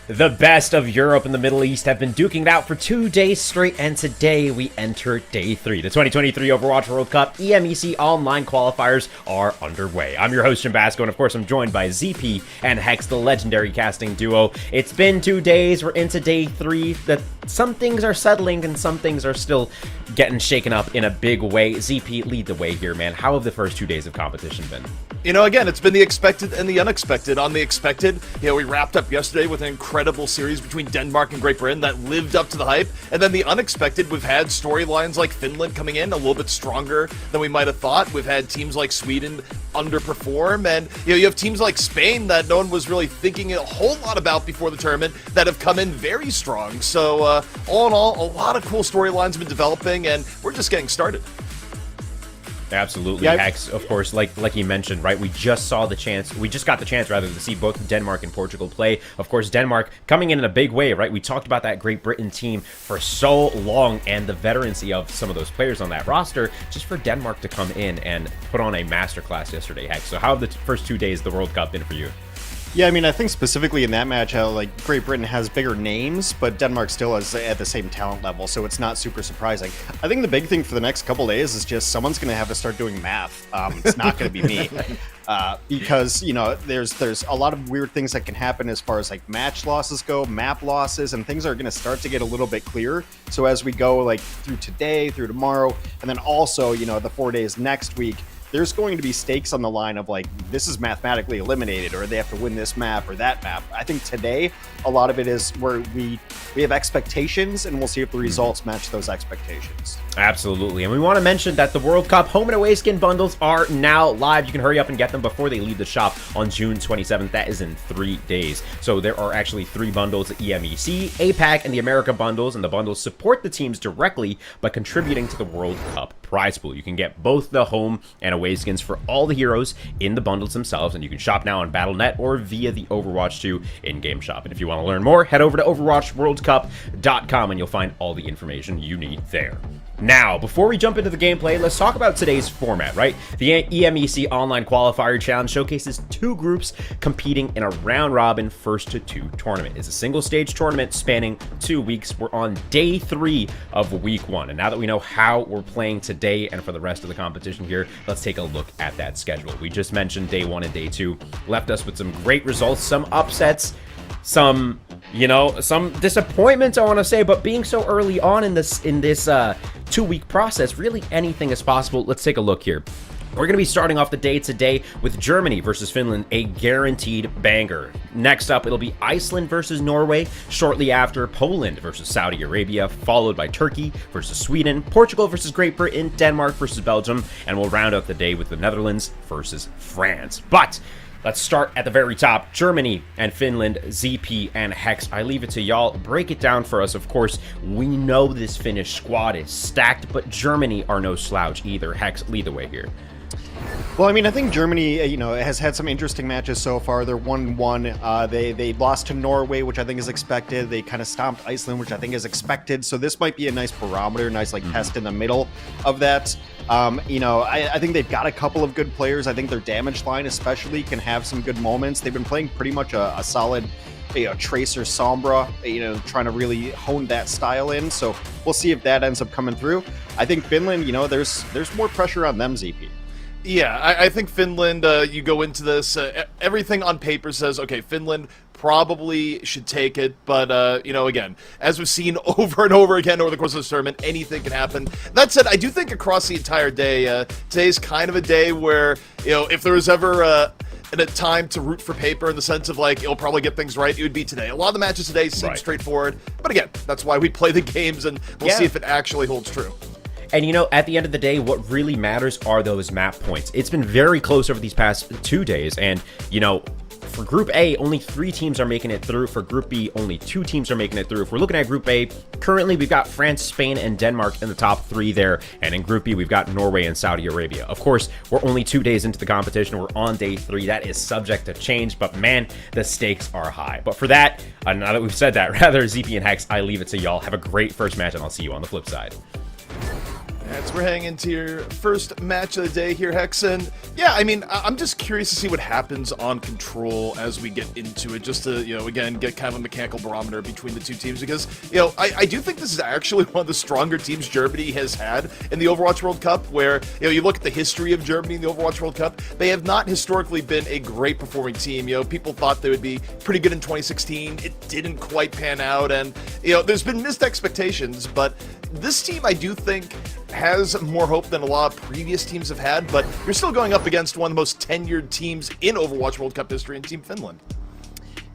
The best of Europe and the Middle East have been duking it out for 2 days straight, and today we enter day 3. The 2023 Overwatch World Cup EMEC online qualifiers are underway. I'm your host, Jim Basco, and of course I'm joined by ZP and Hex, the legendary casting duo. It's been 2 days, we're into day 3. Some things are settling and some things are still getting shaken up in a big way. ZP, lead the way here, man. How have the first 2 days of competition been? You know, again, it's been the expected and the unexpected. On the expected, we wrapped up yesterday with an incredible series between Denmark and Great Britain that lived up to the hype. And then the unexpected, we've had storylines like Finland coming in a little bit stronger than we might have thought. We've had teams like Sweden underperform. And, you have teams like Spain that no one was really thinking a whole lot about before the tournament that have come in very strong. So, all in all, a lot of cool storylines have been developing, and we're just getting started. Absolutely, Hex. Of course, like you mentioned, right? We just got the chance to see both Denmark and Portugal play. Of course, Denmark coming in a big way, right? We talked about that Great Britain team for so long and the veterancy of some of those players on that roster, just for Denmark to come in and put on a masterclass yesterday, Hex. So how have the first 2 days of the World Cup been for you? Yeah, I mean, I think specifically in that match, how Great Britain has bigger names, but Denmark still is at the same talent level, so it's not super surprising. I think the big thing for the next couple days is just someone's going to have to start doing math. It's not going to be me, because there's a lot of weird things that can happen as far as match losses go, map losses, and things are going to start to get a little bit clearer. So as we go through today, through tomorrow, and then also the 4 days next week, there's going to be stakes on the line of this is mathematically eliminated, or they have to win this map or that map. I think today a lot of it is where we have expectations, and we'll see if the results match those expectations. Absolutely. And we want to mention that the World Cup home and away skin bundles are now live. You can hurry up and get them before they leave the shop on June 27th. That is in 3 days. So there are actually 3 bundles: the EMEC, APAC, and the America bundles. And the bundles support the teams directly by contributing to the World Cup prize pool. You can get both the home and away skins for all the heroes in the bundles themselves, and you can shop now on Battle.net or via the Overwatch 2 in-game shop. And if you want to learn more, head over to overwatchworldcup.com and you'll find all the information you need there. Now, before we jump into the gameplay, let's talk about today's format, right? The EMEC Online Qualifier Challenge showcases 2 groups competing in a round-robin first-to-2 tournament. It's a single-stage tournament spanning 2 weeks. We're on day 3 of week 1, and now that we know how we're playing today and for the rest of the competition here, let's take a look at that schedule. We just mentioned day 1 and day 2 left us with some great results, some upsets, some disappointments, I want to say, but being so early on in this 2-week process, really anything is possible. Let's take a look here. We're going to be starting off the day today with Germany versus Finland, a guaranteed banger. Next up, it'll be Iceland versus Norway. Shortly after, Poland versus Saudi Arabia, followed by Turkey versus Sweden, Portugal versus Great Britain, Denmark versus Belgium, and we'll round out the day with the Netherlands versus France. But let's start at the very top. Germany and Finland, ZP and Hex. I leave it to y'all. Break it down for us. Of course, we know this Finnish squad is stacked, but Germany are no slouch either. Hex, lead the way here. Well, I mean, I think Germany, has had some interesting matches so far. They're 1-1. They lost to Norway, which I think is expected. They kind of stomped Iceland, which I think is expected. So this might be a nice barometer, nice test in the middle of that. I think they've got a couple of good players. I think their damage line especially can have some good moments. They've been playing pretty much a solid Tracer Sombra, trying to really hone that style in. So we'll see if that ends up coming through. I think Finland, there's more pressure on them, ZP. Yeah, I think Finland, you go into this, everything on paper says, okay, Finland probably should take it, but, again, as we've seen over and over again over the course of this tournament, anything can happen. That said, I do think across the entire day, today's kind of a day where, if there was ever a time to root for paper in the sense of, it'll probably get things right, it would be today. A lot of the matches today seem straightforward, but again, that's why we play the games, and we'll see if it actually holds true. And at the end of the day, what really matters are those map points. It's been very close over these past 2 days, and, for Group A, only 3 teams are making it through. For Group B, only 2 teams are making it through. If we're looking at Group A, currently we've got France, Spain, and Denmark in the top 3 there. And in Group B, we've got Norway and Saudi Arabia. Of course, we're only 2 days into the competition. We're on day 3. That is subject to change, but man, the stakes are high. But for that, now that we've said that, rather, ZP and Hex, I leave it to y'all. Have a great first match, and I'll see you on the flip side. As we're heading into your first match of the day here, Hexen. Yeah, I mean, I'm just curious to see what happens on Control as we get into it, just to, again, get kind of a mechanical barometer between the two teams, because, I do think this is actually one of the stronger teams Germany has had in the Overwatch World Cup, where, you look at the history of Germany in the Overwatch World Cup, they have not historically been a great performing team. People thought they would be pretty good in 2016. It didn't quite pan out, and, there's been missed expectations, but this team, I do think, has more hope than a lot of previous teams have had, but you're still going up against one of the most tenured teams in Overwatch World Cup history in Team Finland.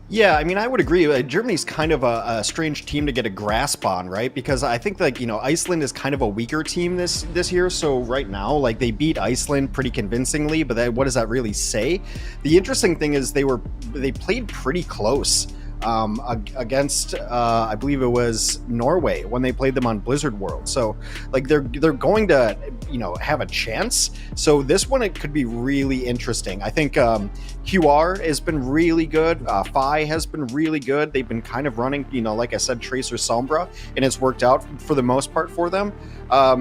Yeah, I mean, I would agree. Germany's kind of a strange team to get a grasp on, right? Because I think, Iceland is kind of a weaker team this year. So right now, they beat Iceland pretty convincingly, but what does that really say? The interesting thing is they played pretty close. Against I believe it was Norway when they played them on Blizzard World. So they're going to have a chance. So this one, it could be really interesting. I think QR has been really good. Phi has been really good. They've been kind of running, like I said, Tracer Sombra, and it's worked out for the most part for them.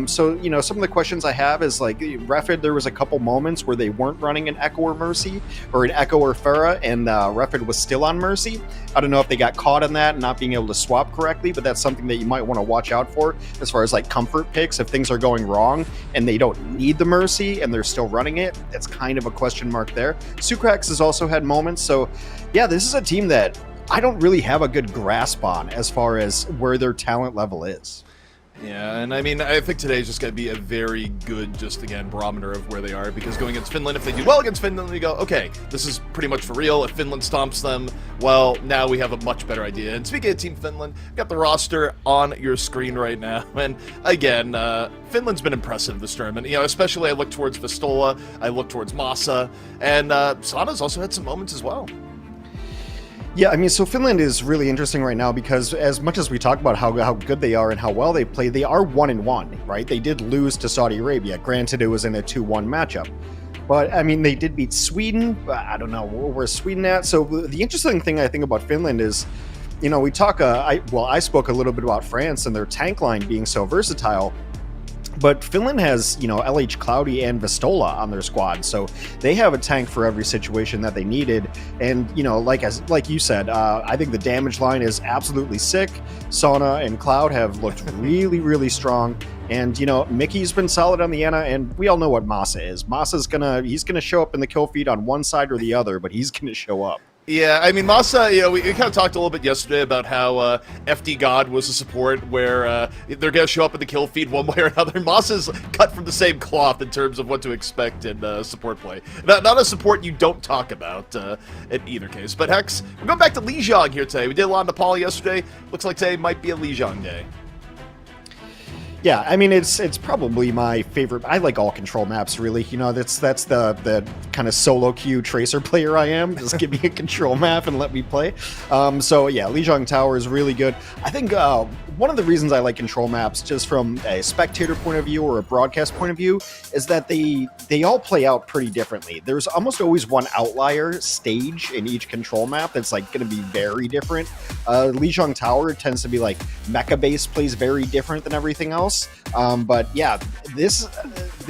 So some of the questions I have is Refid, there was a couple moments where they weren't running an Echo or Mercy or an Echo or Pharah, and Refid was still on Mercy. I don't know if they got caught on that and not being able to swap correctly, but that's something that you might want to watch out for as far as comfort picks. If things are going wrong and they don't need the Mercy and they're still running it, it's kind of a question mark there. Sucrax has also had moments. So yeah, this is a team that I don't really have a good grasp on as far as where their talent level is. Yeah, and I mean, I think today's just going to be a very good, just again, barometer of where they are, because going against Finland, if they do well against Finland, we go, okay, this is pretty much for real. If Finland stomps them, well, now we have a much better idea. And speaking of Team Finland, we've got the roster on your screen right now, and again, Finland's been impressive this tournament. Especially I look towards Vistola, I look towards Masa, and Sana's also had some moments as well. Yeah, I mean, so Finland is really interesting right now because as much as we talk about how good they are and how well they play, they are 1-1, right? They did lose to Saudi Arabia. Granted, it was in a 2-1 matchup. But, I mean, they did beat Sweden. I don't know, where's Sweden at? So the interesting thing I think about Finland is, we talk, I spoke a little bit about France and their tank line being so versatile. But Finland has, LH Cloudy and Vistola on their squad, so they have a tank for every situation that they needed. And, like you said, I think the damage line is absolutely sick. Sauna and Cloud have looked really, really strong. And, Mickey's been solid on the Ana, and we all know what Masa is. Masa's he's gonna show up in the kill feed on one side or the other, but he's gonna show up. Yeah, I mean, Masa, we kind of talked a little bit yesterday about how FD God was a support where they're going to show up in the kill feed one way or another. Masa's cut from the same cloth in terms of what to expect in support play. Not a support you don't talk about in either case. But Hex, we're going back to Lijiang here today. We did a lot in Nepal yesterday. Looks like today might be a Lijiang day. Yeah, I mean, it's probably my favorite. I like all control maps, really. That's the kind of solo queue tracer player I am. Just give me a control map and let me play. So yeah, Lijiang Tower is really good. I think one of the reasons I like control maps, just from a spectator point of view or a broadcast point of view, is that they all play out pretty differently. There's almost always one outlier stage in each control map that's going to be very different. Lijiang Tower tends to be mecha base plays very different than everything else. But yeah, this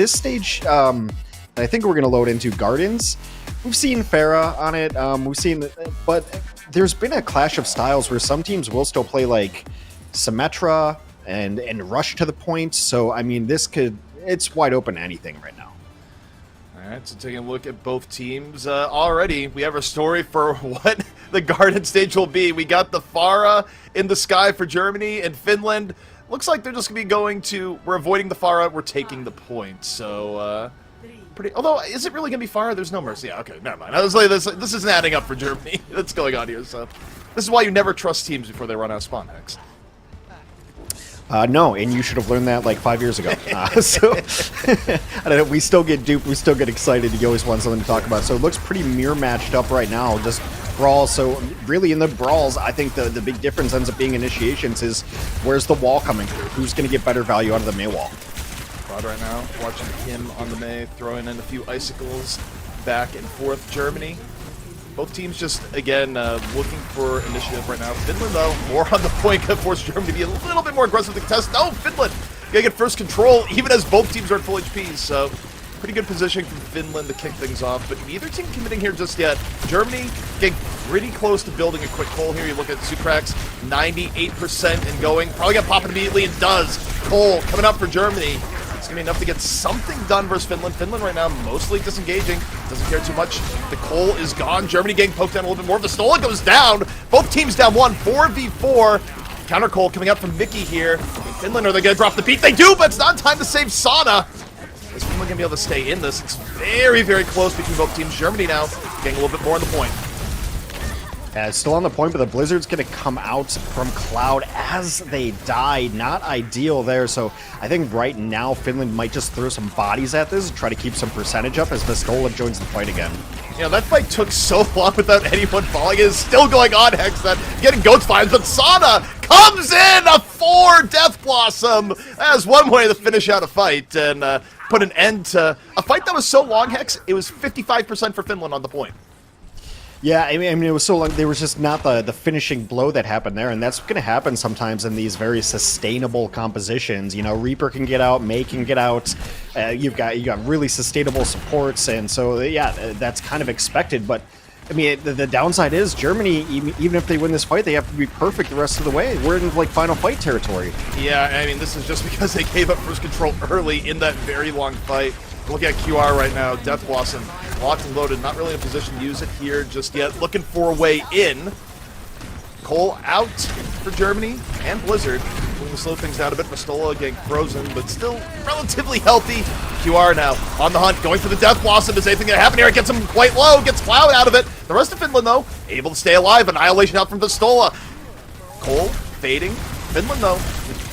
stage, I think we're going to load into Gardens. We've seen Pharah on it. But there's been a clash of styles where some teams will still play Symmetra and rush to the point. So I mean, it's wide open to anything right now. All right, so taking a look at both teams already, we have a story for what the Garden stage will be. We got the Pharah in the sky for Germany and Finland. Looks like they're just going to be we're avoiding the Pharah, we're taking the point. So, although, is it really going to be Pharah? There's no Mercy. Yeah, okay, never mind. I was like, this isn't adding up for Germany. That's going on here, so. This is why you never trust teams before they run out of spawn hacks. No, and you should have learned that 5 years ago. So, I don't know, we still get duped, we still get excited, you always want something to talk about. So it looks pretty mirror matched up right now, just brawls. So really in the brawls, I think the big difference ends up being initiations is where's the wall coming through? Who's going to get better value out of the Mei wall? Rod right now, watching him on the Mei, throwing in a few icicles back and forth. Germany Both teams just, again, looking for initiative right now. Finland, though, more on the point, could force Germany to be a little bit more aggressive with the contest. No, Finland gonna get first control, even as both teams are at full HP, so pretty good position from Finland to kick things off, but neither team committing here just yet. Germany getting pretty close to building a quick hole here. You look at Sucrax, 98% and going. Probably gonna pop it immediately, and does. Cole coming up for Germany. It's gonna be enough to get something done versus Finland. Finland right now mostly disengaging, doesn't care too much. The Cole is gone. Germany getting poked down a little bit more. The Stola goes down. Both teams down one, 4v4. Counter Cole coming out from Mickey here. Finland, are they gonna drop the beat? They do, but it's not time to save Sana. Is Finland gonna be able to stay in this? It's very, very close between both teams. Germany now getting a little bit more on the point. It's still on the point, but the Blizzard's going to come out from Cloud as they die. Not ideal there, so I think right now Finland might just throw some bodies at this and try to keep some percentage up as Vistola joins the fight again. You know, that fight took so long without anyone falling. It is still going on, Hex, that getting Goat's vibes, but Sana comes in! A 4 Death Blossom! As one way to finish out a fight and put an end to a fight that was so long, Hex, it was 55% for Finland on the point. Yeah, I mean, it was so long. There was just not the finishing blow that happened there, and that's going to happen sometimes in these very sustainable compositions. You know, Reaper can get out, May can get out. You got really sustainable supports, and so yeah, that's kind of expected. But I mean, the downside is Germany, even if they win this fight, they have to be perfect the rest of the way. We're in like final fight territory. Yeah, I mean, this is just because they gave up first control early in that very long fight. Look at QR right now, Death Blossom, locked and loaded, not really in a position to use it here just yet. Looking for a way in. Cole out for Germany and Blizzard. Going to slow things down a bit. Vistola getting frozen, but still relatively healthy. QR now on the hunt, going for the Death Blossom. Is anything going to happen here? It gets him quite low, gets Cloud out of it. The rest of Finland, though, able to stay alive. Annihilation out from Vistola. Cole fading. Finland, though,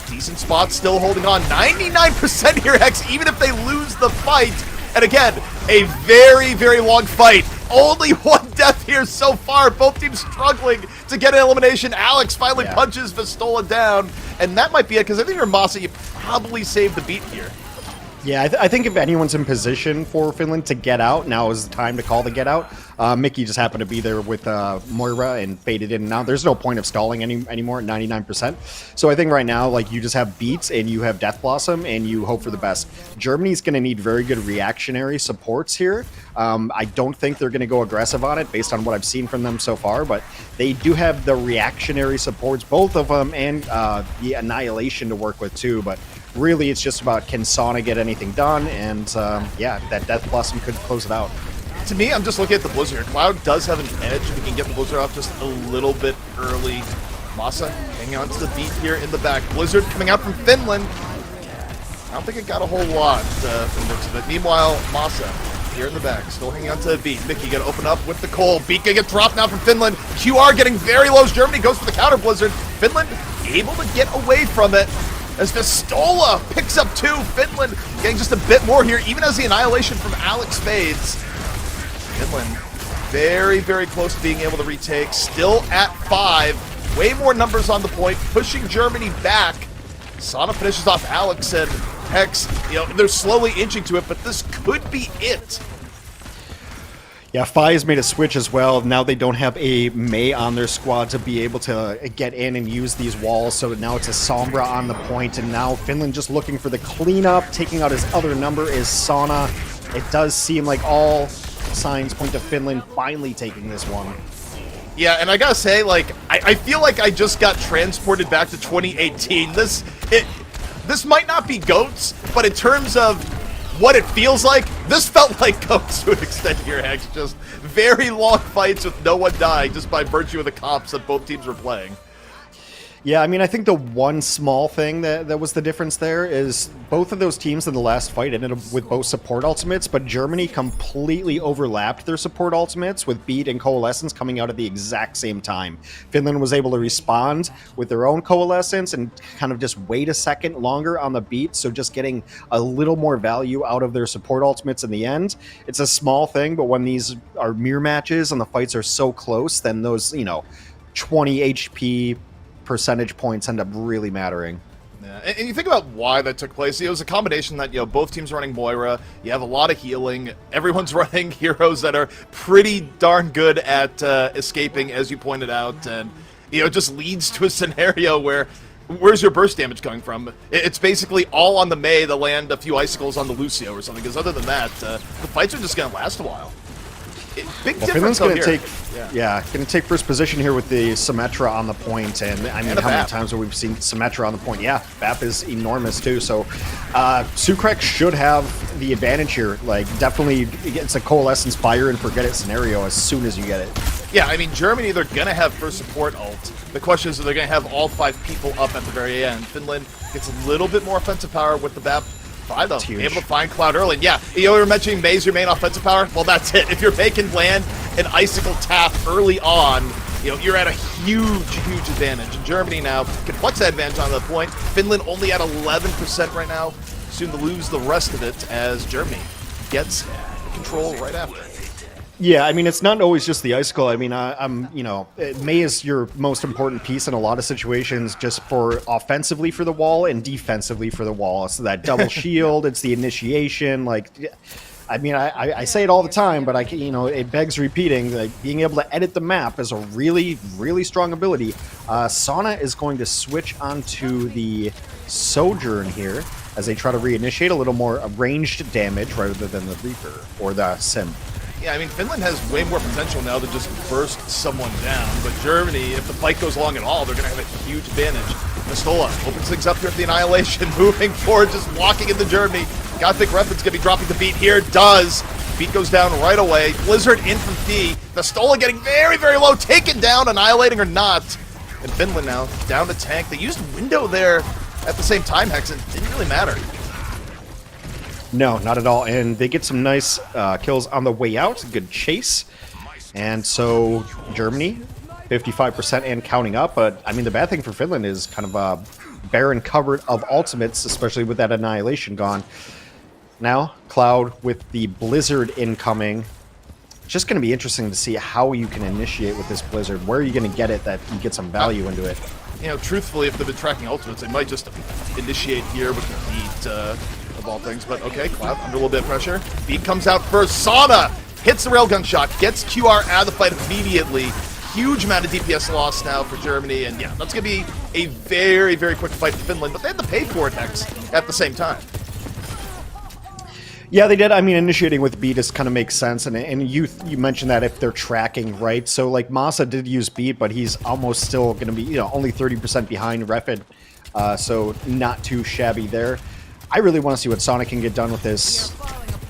decent spot, still holding on. 99% here, Hex, even if they lose the fight. And again, a very, very long fight. Only one death here so far. Both teams struggling to get an elimination. Alex finally punches Vistola down. And that might be it, because I think Masa, you probably saved the beat here. Yeah, I think if anyone's in position for Finland to get out, now is the time to call the get out. Mickey just happened to be there with Moira and faded in and out. There's no point of stalling anymore at 99%. So I think right now, like, you just have beats and you have Death Blossom and you hope for the best. Germany's going to need very good reactionary supports here. I don't think they're going to go aggressive on it based on what I've seen from them so far, but they do have the reactionary supports, both of them, and the Annihilation to work with too. But really, it's just about can Sana get anything done, and yeah, that Death Blossom could close it out. To me, I'm just looking at the Blizzard. Cloud does have an edge. We can get the Blizzard off just a little bit early. Masa hanging on to the beat here in the back. Blizzard coming out from Finland. I don't think it got a whole lot from looks of it. Meanwhile, Masa here in the back, still hanging on to the beat. Mickey gonna open up with the Cole. Beat gonna get dropped now from Finland. QR getting very low as Germany goes for the counter Blizzard. Finland able to get away from it. As Vistola picks up 2, Finland getting just a bit more here, even as the Annihilation from Alex fades. Finland very, very close to being able to retake, still at 5. Way more numbers on the point, pushing Germany back. Sana finishes off Alex and Hex. You know, they're slowly inching to it, but this could be it. Yeah, Fi's made a switch as well. Now they don't have a May on their squad to be able to get in and use these walls, so now it's a Sombra on the point, and now Finland just looking for the cleanup. Taking out his other number is Sana. It does seem like all signs point to Finland finally taking this one. Yeah, and I gotta say, like, I feel like I just got transported back to 2018. This might not be GOATs, but in terms of what it feels like, this felt like GOATs to an extent here, Hex. Just very long fights with no one dying just by virtue of the comps that both teams were playing. Yeah, I mean, I think the one small thing that was the difference there is both of those teams in the last fight ended up with both support ultimates, but Germany completely overlapped their support ultimates with Beat and Coalescence coming out at the exact same time. Finland was able to respond with their own Coalescence and kind of just wait a second longer on the Beat, so just getting a little more value out of their support ultimates in the end. It's a small thing, but when these are mirror matches and the fights are so close, then those, 20 HP percentage points end up really mattering. Yeah, and you think about why that took place. It was a combination that, both teams are running Moira. You have a lot of healing. Everyone's running heroes that are pretty darn good at escaping, as you pointed out. And, it just leads to a scenario where, where's your burst damage coming from? It's basically all on the Mei to land a few icicles on the Lucio or something, because other than that, the fights are just going to last a while. Big difference Finland's going to take take first position here with the Symmetra on the point, and I mean, how many times have we seen Symmetra on the point? Yeah, BAP is enormous too. So Sucrek should have the advantage here. Like, definitely, it's a coalescence fire and forget it scenario as soon as you get it. Yeah, I mean, Germany, they're going to have first support ult. The question is, are they going to have all 5 people up at the very end? Finland gets a little bit more offensive power with the BAP. Though, able to find Cloud early. And yeah, you were mentioning Mei's your main offensive power. Well, that's it. If you're making land an icicle tap early on, you're at a huge advantage. And Germany now can flex that advantage on the point. Finland only at 11% right now. Soon to lose the rest of it as Germany gets control right after. Yeah, I mean, it's not always just the icicle. I mean, Mei is your most important piece in a lot of situations, just for offensively for the wall and defensively for the wall. So that double shield, it's the initiation. Like, I mean, I say it all the time, but it begs repeating. Like, being able to edit the map is a really strong ability. Sauna is going to switch onto the Sojourn here as they try to reinitiate a little more ranged damage rather than the Reaper or the Sim. Yeah, I mean, Finland has way more potential now to just burst someone down, but Germany, if the fight goes long at all, they're going to have a huge advantage. Nastola opens things up here for the Annihilation, moving forward, just walking into Germany. Gotta think Reffin's going to be dropping the beat here. Does. Beat goes down right away. Blizzard in from D. Nastola getting very low, taken down, annihilating or not. And Finland now down to tank. They used Window there at the same time, Hex, and it didn't really matter. No, not at all. And they get some nice kills on the way out. Good chase. And so Germany, 55% and counting up. But, I mean, the bad thing for Finland is kind of a barren cupboard of ultimates, especially with that Annihilation gone. Now, Cloud with the Blizzard incoming. It's just going to be interesting to see how you can initiate with this Blizzard. Where are you going to get it that you get some value into it? Truthfully, if they've been tracking ultimates, they might just initiate here with the beat. Of all things, but okay, Cloud under a little bit of pressure. Beat comes out first. Sauna hits the railgun shot, gets QR out of the fight immediately. Huge amount of DPS loss now for Germany, and yeah, that's going to be a very quick fight for Finland, but they had to pay for it, Hex, at the same time. Yeah, they did. I mean, initiating with beat just kind of makes sense, and you mentioned that if they're tracking, right? So, like, Masa did use beat, but he's almost still going to be, only 30% behind Refid, so not too shabby there. I really want to see what Sonic can get done with this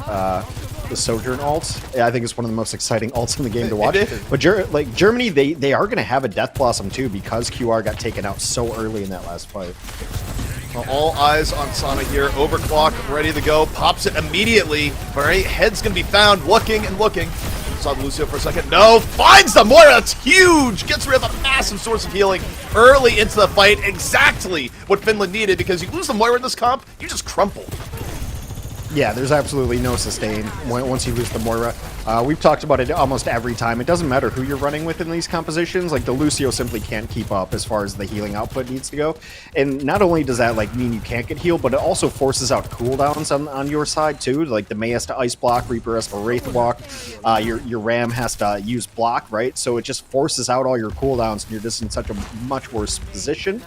the Sojourn ult. I think it's one of the most exciting ults in the game to watch. But Germany, they are going to have a Death Blossom too because QR got taken out so early in that last fight. Well, all eyes on Sonic here. Overclock, ready to go. Pops it immediately. All right, head's going to be found. Looking. Saw Lucio for a second. No, finds the Moira. That's huge. Gets rid of a massive source of healing early into the fight. Exactly what Finland needed, because you lose the Moira in this comp, you just crumple. Yeah, there's absolutely no sustain once you lose the Moira. We've talked about it almost every time. It doesn't matter who you're running with in these compositions. Like, the Lucio simply can't keep up as far as the healing output needs to go. And not only does that, mean you can't get healed, but it also forces out cooldowns on your side, too. Like, the Mei has to Ice Block, Reaper has to Wraith Block, your Ram has to use Block, right? So it just forces out all your cooldowns, and you're just in such a much worse position.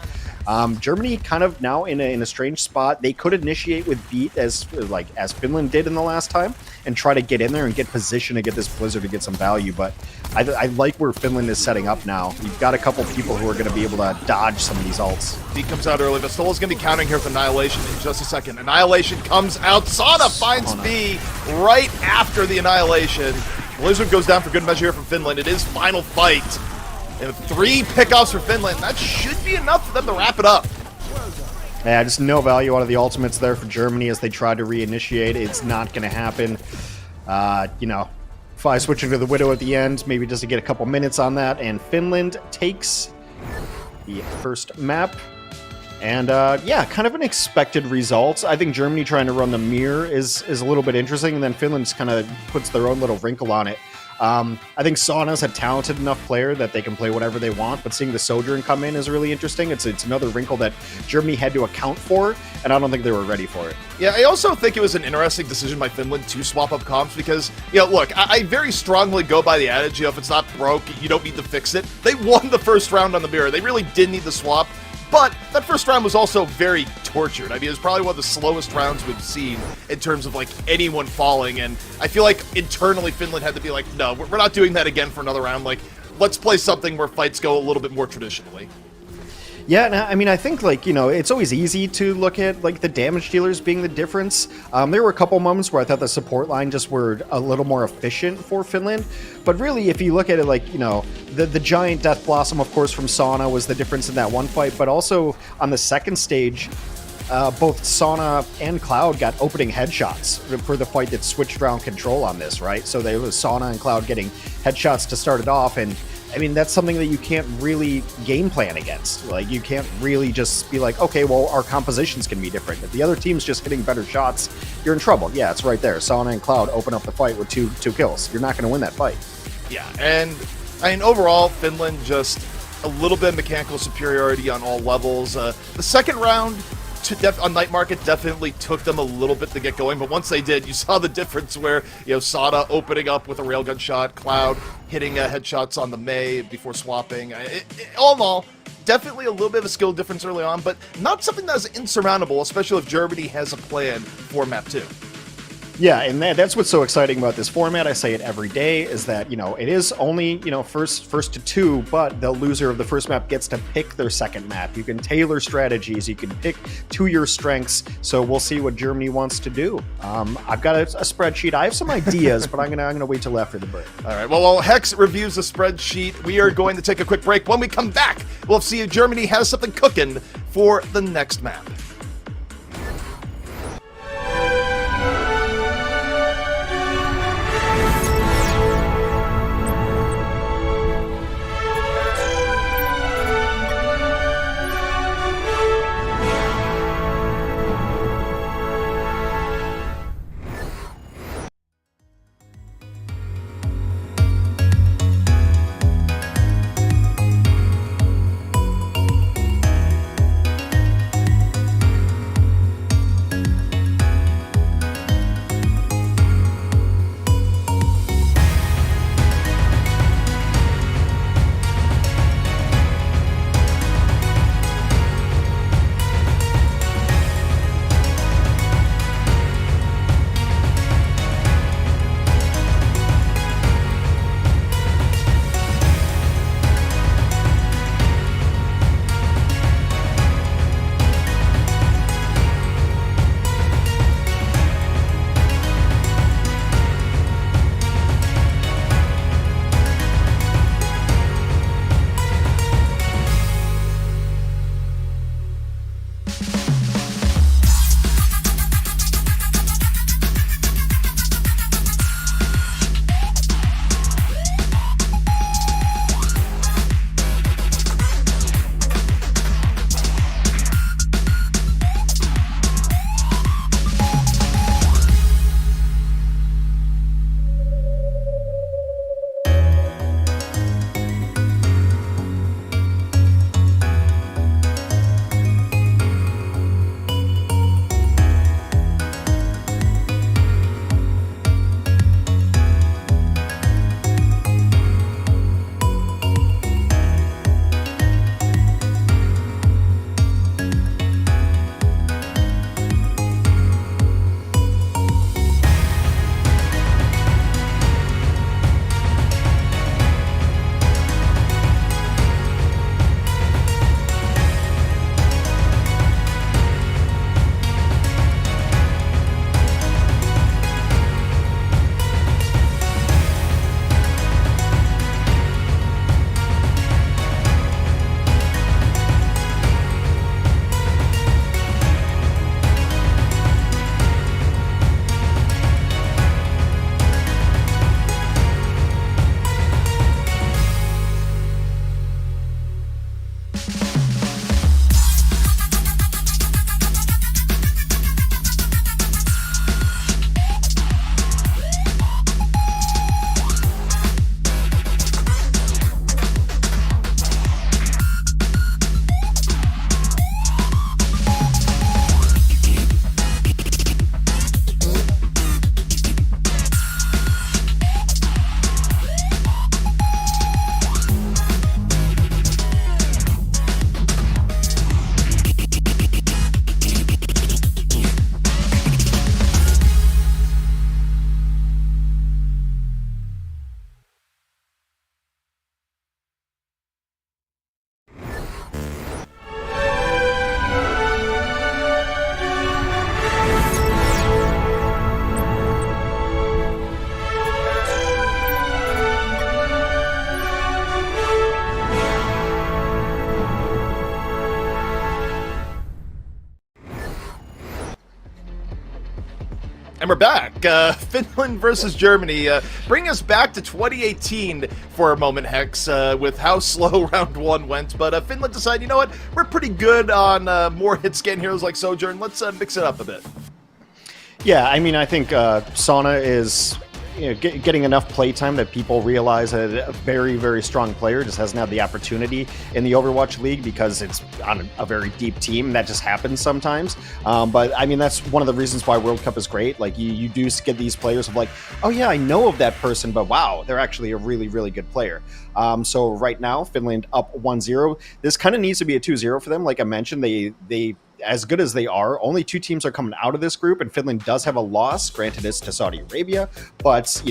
Germany kind of now in a strange spot. They could initiate with beat as Finland did in the last time and try to get in there and get position to get this Blizzard to get some value. But I like where Finland is setting up now. You've got a couple people who are going to be able to dodge some of these ults. Beat comes out early, but Stola's going to be countering here with Annihilation in just a second. Annihilation comes out. Sauna finds B right after the Annihilation. Blizzard goes down for good measure here from Finland. It is final fight. And 3 pickoffs for Finland. That should be enough for them to wrap it up. Yeah, just no value out of the ultimates there for Germany as they try to reinitiate. It's not going to happen. Fi switching to the Widow at the end, maybe just to get a couple minutes on that. And Finland takes the first map. And yeah, kind of an expected result. I think Germany trying to run the mirror is a little bit interesting. And then Finland just kind of puts their own little wrinkle on it. I think Sauna's a talented enough player that they can play whatever they want, but seeing the Sojourn come in is really interesting. It's another wrinkle that Germany had to account for, and I don't think they were ready for it. Yeah, I also think it was an interesting decision by Finland to swap up comps because, look, I very strongly go by the adage, if it's not broke, you don't need to fix it. They won the first round on the mirror. They really did need the swap. But that first round was also very tortured. I mean, it was probably one of the slowest rounds we've seen in terms of, like, anyone falling. And I feel like internally Finland had to be like, no, we're not doing that again for another round. Like, let's play something where fights go a little bit more traditionally. Yeah, and I mean, I think, like, it's always easy to look at, like, the damage dealers being the difference. There were a couple moments where I thought the support line just were a little more efficient for Finland. But really, if you look at it, like, the giant Death Blossom, of course, from Sauna was the difference in that one fight. But also, on the second stage, both Sauna and Cloud got opening headshots for the fight that switched around control on this, right? So there was Sauna and Cloud getting headshots to start it off, and I mean, that's something that you can't really game plan against. Like, you can't really just be like, okay, well, our compositions can be different. If the other team's just hitting better shots, you're in trouble. Yeah, it's right there. Sauna and Cloud open up the fight with two kills. You're not going to win that fight. Yeah, and I mean, overall, Finland just a little bit of mechanical superiority on all levels. The second round on Night Market definitely took them a little bit to get going, but once they did, you saw the difference where, Sada opening up with a railgun shot, Cloud hitting headshots on the Mei before swapping. All in all, definitely a little bit of a skill difference early on, but not something that's insurmountable, especially if Germany has a plan for Map 2. Yeah, and that's what's so exciting about this format. I say it every day, is that, it is only, first to two, but the loser of the first map gets to pick their second map. You can tailor strategies, you can pick to your strengths, so we'll see what Germany wants to do. I've got a spreadsheet. I have some ideas, but I'm gonna wait till after the break. All right, well, while Hex reviews the spreadsheet, we are going to take a quick break. When we come back, we'll see if Germany has something cooking for the next map. And we're back. Finland versus Germany. Bring us back to 2018 for a moment, Hex, with how slow round one went. But Finland decided, you know what, we're pretty good on more hit scan heroes like Sojourn. Let's mix it up a bit. Yeah, I mean, I think Sauna is getting enough playtime that people realize that a very, very strong player just hasn't had the opportunity in the Overwatch League because it's on a very deep team. That just happens sometimes. But I mean, that's one of the reasons why World Cup is great. Like you do get these players of like, oh yeah, I know of that person, but wow, they're actually a really, really good player. So right now, Finland up 1-0. This kind of needs to be a 2-0 for them. Like I mentioned, they as good as they are, only 2 teams are coming out of this group, and Finland does have a loss. Granted, it's to Saudi Arabia, but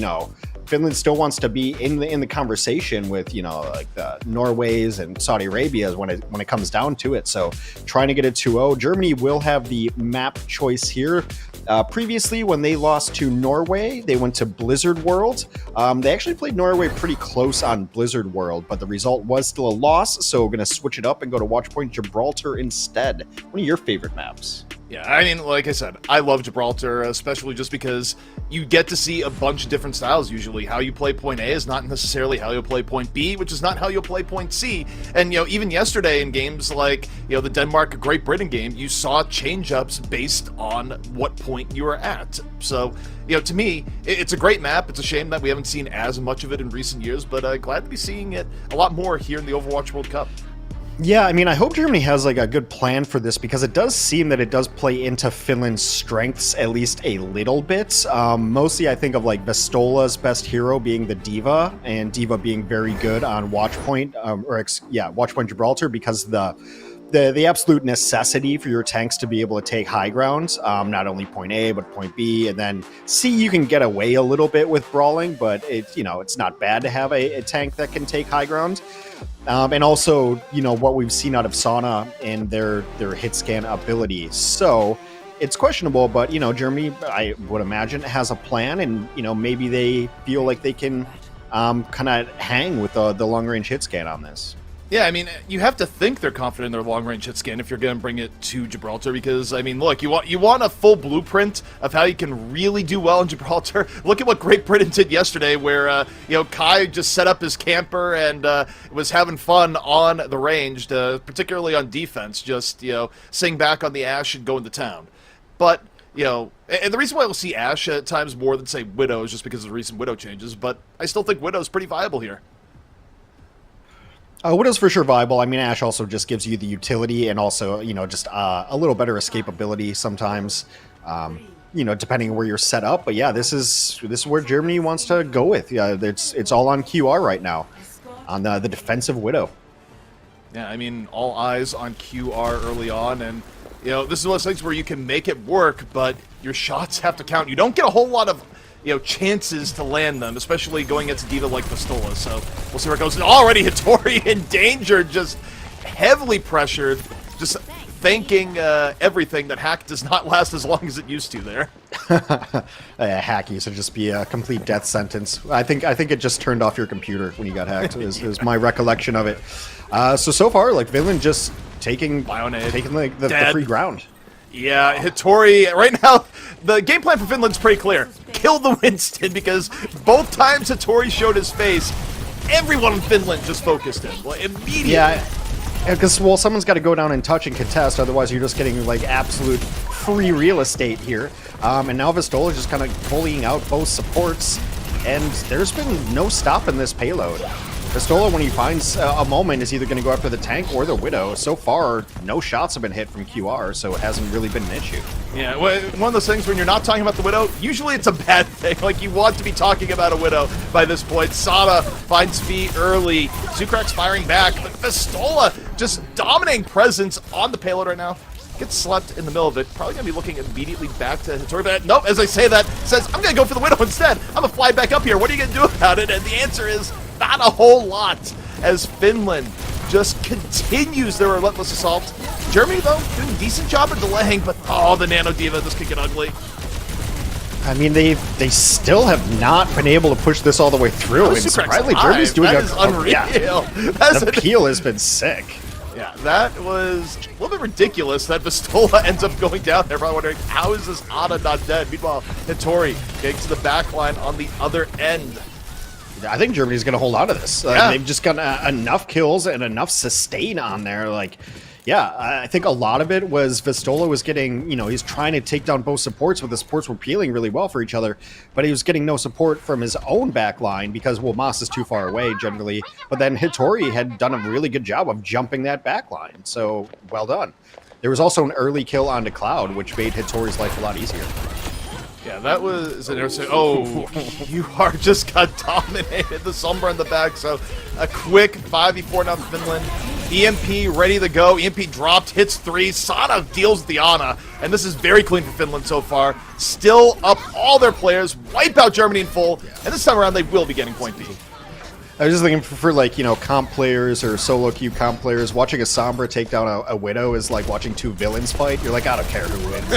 Finland still wants to be in the conversation with like the Norways and Saudi Arabias when it comes down to it. So trying to get a 2-0. Germany will have the map choice here. Previously, when they lost to Norway, they went to Blizzard World. They actually played Norway pretty close on Blizzard World, but the result was still a loss, so we're going to switch it up and go to Watchpoint Gibraltar instead. One of your favorite maps. Yeah, I mean, like I said, I love Gibraltar, especially just because you get to see a bunch of different styles usually. How you play point A is not necessarily how you'll play point B, which is not how you'll play point C. And, even yesterday in games like, the Denmark-Great Britain game, you saw change-ups based on what point you were at. So, to me, it's a great map. It's a shame that we haven't seen as much of it in recent years, but glad to be seeing it a lot more here in the Overwatch World Cup. Yeah, I mean, I hope Germany has like a good plan for this because it does seem that it does play into Finland's strengths at least a little bit. Mostly, I think of like Vestola's best hero being the D.Va, and D.Va being very good on Watchpoint, Watchpoint Gibraltar because the absolute necessity for your tanks to be able to take high ground, not only point A but point B, and then C you can get away a little bit with brawling, but it's not bad to have a tank that can take high ground. And also, what we've seen out of Sauna and their hit scan ability. So it's questionable, but, Germany, I would imagine, has a plan, and, maybe they feel like they can kind of hang with the long-range hit scan on this. Yeah, I mean, you have to think they're confident in their long-range hit scan if you're going to bring it to Gibraltar, because, I mean, look, you want a full blueprint of how you can really do well in Gibraltar. Look at what Great Britain did yesterday, where, Kai just set up his camper and was having fun on the range, particularly on defense, just, sitting back on the Ashe and going to town. But, and the reason why we'll see Ashe at times more than, say, Widow is just because of the recent Widow changes, but I still think Widow's pretty viable here. Widow's for sure viable. I mean, Ashe also just gives you the utility and also, just a little better escapability sometimes, depending on where you're set up. But yeah, this is where Germany wants to go with. Yeah, it's all on QR right now, on the defensive Widow. Yeah, I mean, all eyes on QR early on, and this is one of those things where you can make it work, but your shots have to count. You don't get a whole lot of chances to land them, especially going against a D.Va like Vestola. So we'll see where it goes. And already Hattori in danger, just heavily pressured, just thanking everything that hack does not last as long as it used to there. Hack used to just be a complete death sentence. I think it just turned off your computer when you got hacked. Is my recollection of it. So far, like Finland just taking like the free ground. Yeah, Hattori, right now, the game plan for Finland's pretty clear. Kill the Winston, because both times Hattori showed his face, everyone in Finland just focused him. Like, immediately. Yeah, because, someone's got to go down and touch and contest, otherwise you're just getting, like, absolute free real estate here. And now Vestola is just kind of bullying out both supports, and there's been no stopping this payload. Vestola, when he finds a moment, is either going to go after the tank or the Widow. So far, no shots have been hit from QR, so it hasn't really been an issue. Yeah, one of those things when you're not talking about the Widow, usually it's a bad thing. Like, you want to be talking about a Widow by this point. Sada finds V early. Zukrak's firing back, but Vestola just dominating presence on the payload right now. Gets slept in the middle of it. Probably going to be looking immediately back to Hattori. But nope, as I say that, says, I'm going to go for the Widow instead. I'm going to fly back up here. What are you going to do about it? And the answer is not a whole lot, as Finland just continues their relentless assault. Germany, though, doing a decent job of delaying, but the Nano D.Va, this could get ugly. I mean, they still have not been able to push this all the way through. And surprisingly, Germany's doing that is unreal. The peel has been sick. Yeah, that was a little bit ridiculous that Vistola ends up going down there. Probably wondering, how is this Ana not dead? Meanwhile, Hittori getting to the back line on the other end. I think Germany's going to hold on to this. Yeah. They've just got enough kills and enough sustain on there. Like, yeah, I think a lot of it was Vistola was getting, he's trying to take down both supports, but the supports were peeling really well for each other, but he was getting no support from his own back line because, well, Moss is too far away generally, but then Hittori had done a really good job of jumping that back line, so well done. There was also an early kill onto Cloud, which made Hittori's life a lot easier. Yeah, that was interesting. Oh, you are just got dominated. The Sombra in the back, so a quick 5v4 now for Finland. EMP ready to go. EMP dropped, hits 3. Sana deals with the Ana, and this is very clean for Finland so far. Still up all their players, wipe out Germany in full, and this time around they will be getting point B. I was just thinking for like, comp players or solo queue comp players, watching a Sombra take down a Widow is like watching two villains fight. You're like, I don't care who wins.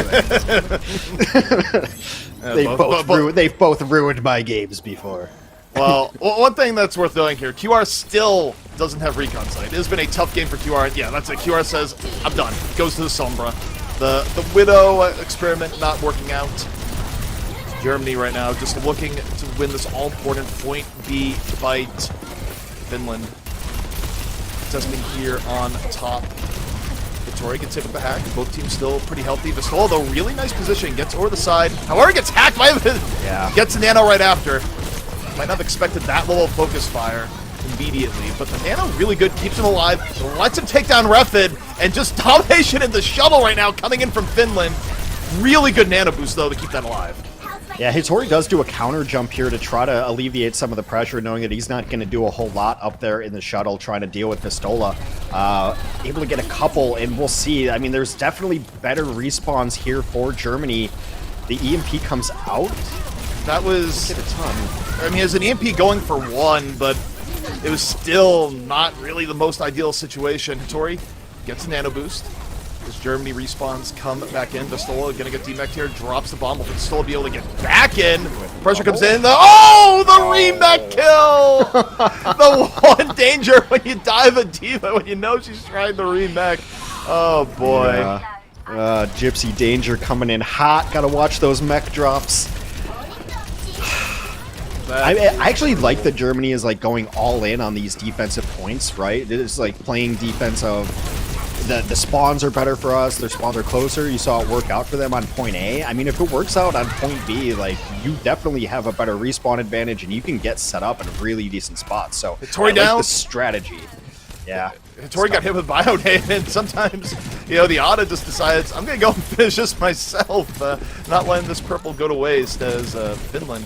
They've both ruined my games before. Well, one thing that's worth noting here, QR still doesn't have recon sight. It has been a tough game for QR, and yeah, that's it. QR says, I'm done. Goes to the Sombra. The Widow experiment not working out. Germany right now just looking to win this all-important point B fight. Finland testing here on top. Hittori gets hit with the hack. Both teams still pretty healthy. Vistola, though, really nice position. Gets over the side. However, gets hacked by gets a nano right after. Might not have expected that level of focus fire immediately, but the nano really good, keeps him alive, lets him take down Refid, and just domination in the shuttle right now coming in from Finland. Really good nano boost, though, to keep that alive. Yeah, Hittori does do a counter jump here to try to alleviate some of the pressure, knowing that he's not going to do a whole lot up there in the shuttle trying to deal with Vistola. Able to get a couple, and we'll see. I mean, there's definitely better respawns here for Germany. The EMP comes out. That was... Get a ton. I mean, it was an EMP going for 1, but it was still not really the most ideal situation. Hittori gets a nano boost. As Germany respawns, come back in. Vistola gonna get DMEC'd here, drops the bomb. Will Vistola be able to get back in? Pressure comes in. The remech kill! The one danger when you dive a diva, when you know she's trying to remech. Oh boy. Yeah. Gypsy Danger coming in hot. Gotta watch those mech drops. I actually like that Germany is like going all in on these defensive points, right? It's like playing defense of the spawns are better for us, their spawns are closer. You saw it work out for them on point A. I mean, if it works out on point B, like, you definitely have a better respawn advantage and you can get set up in really decent spots. So Hittori I down. like the strategy. Yeah. Hittori got hit with Bionade, and sometimes, the Ana just decides, I'm going to go and finish this myself, not letting this purple go to waste as Finland.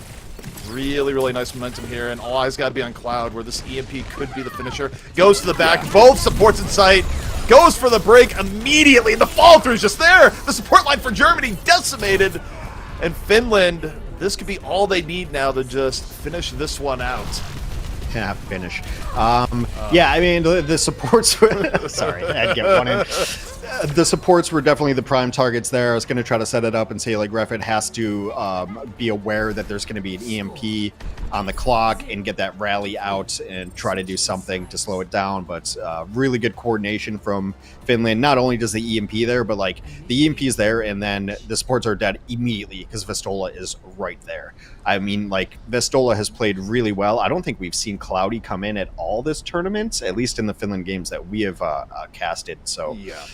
Really, really nice momentum here, and all eyes got to be on Cloud, where this EMP could be the finisher. Goes to the back, both supports in sight, goes for the break immediately, and the fall-through is just there! The support line for Germany decimated, and Finland, this could be all they need now to just finish this one out. Yeah, finish. Yeah, I mean, the supports... Sorry, I'd get one in. The supports were definitely the prime targets there. I was going to try to set it up and say, like, Refit has to be aware that there's going to be an EMP on the clock and get that rally out and try to do something to slow it down. But really good coordination from Finland. Not only does the EMP there, but, like, the EMP is there, and then the supports are dead immediately because Vistola is right there. I mean, like, Vistola has played really well. I don't think we've seen Cloudy come in at all this tournament, at least in the Finland games that we have casted. So, yeah.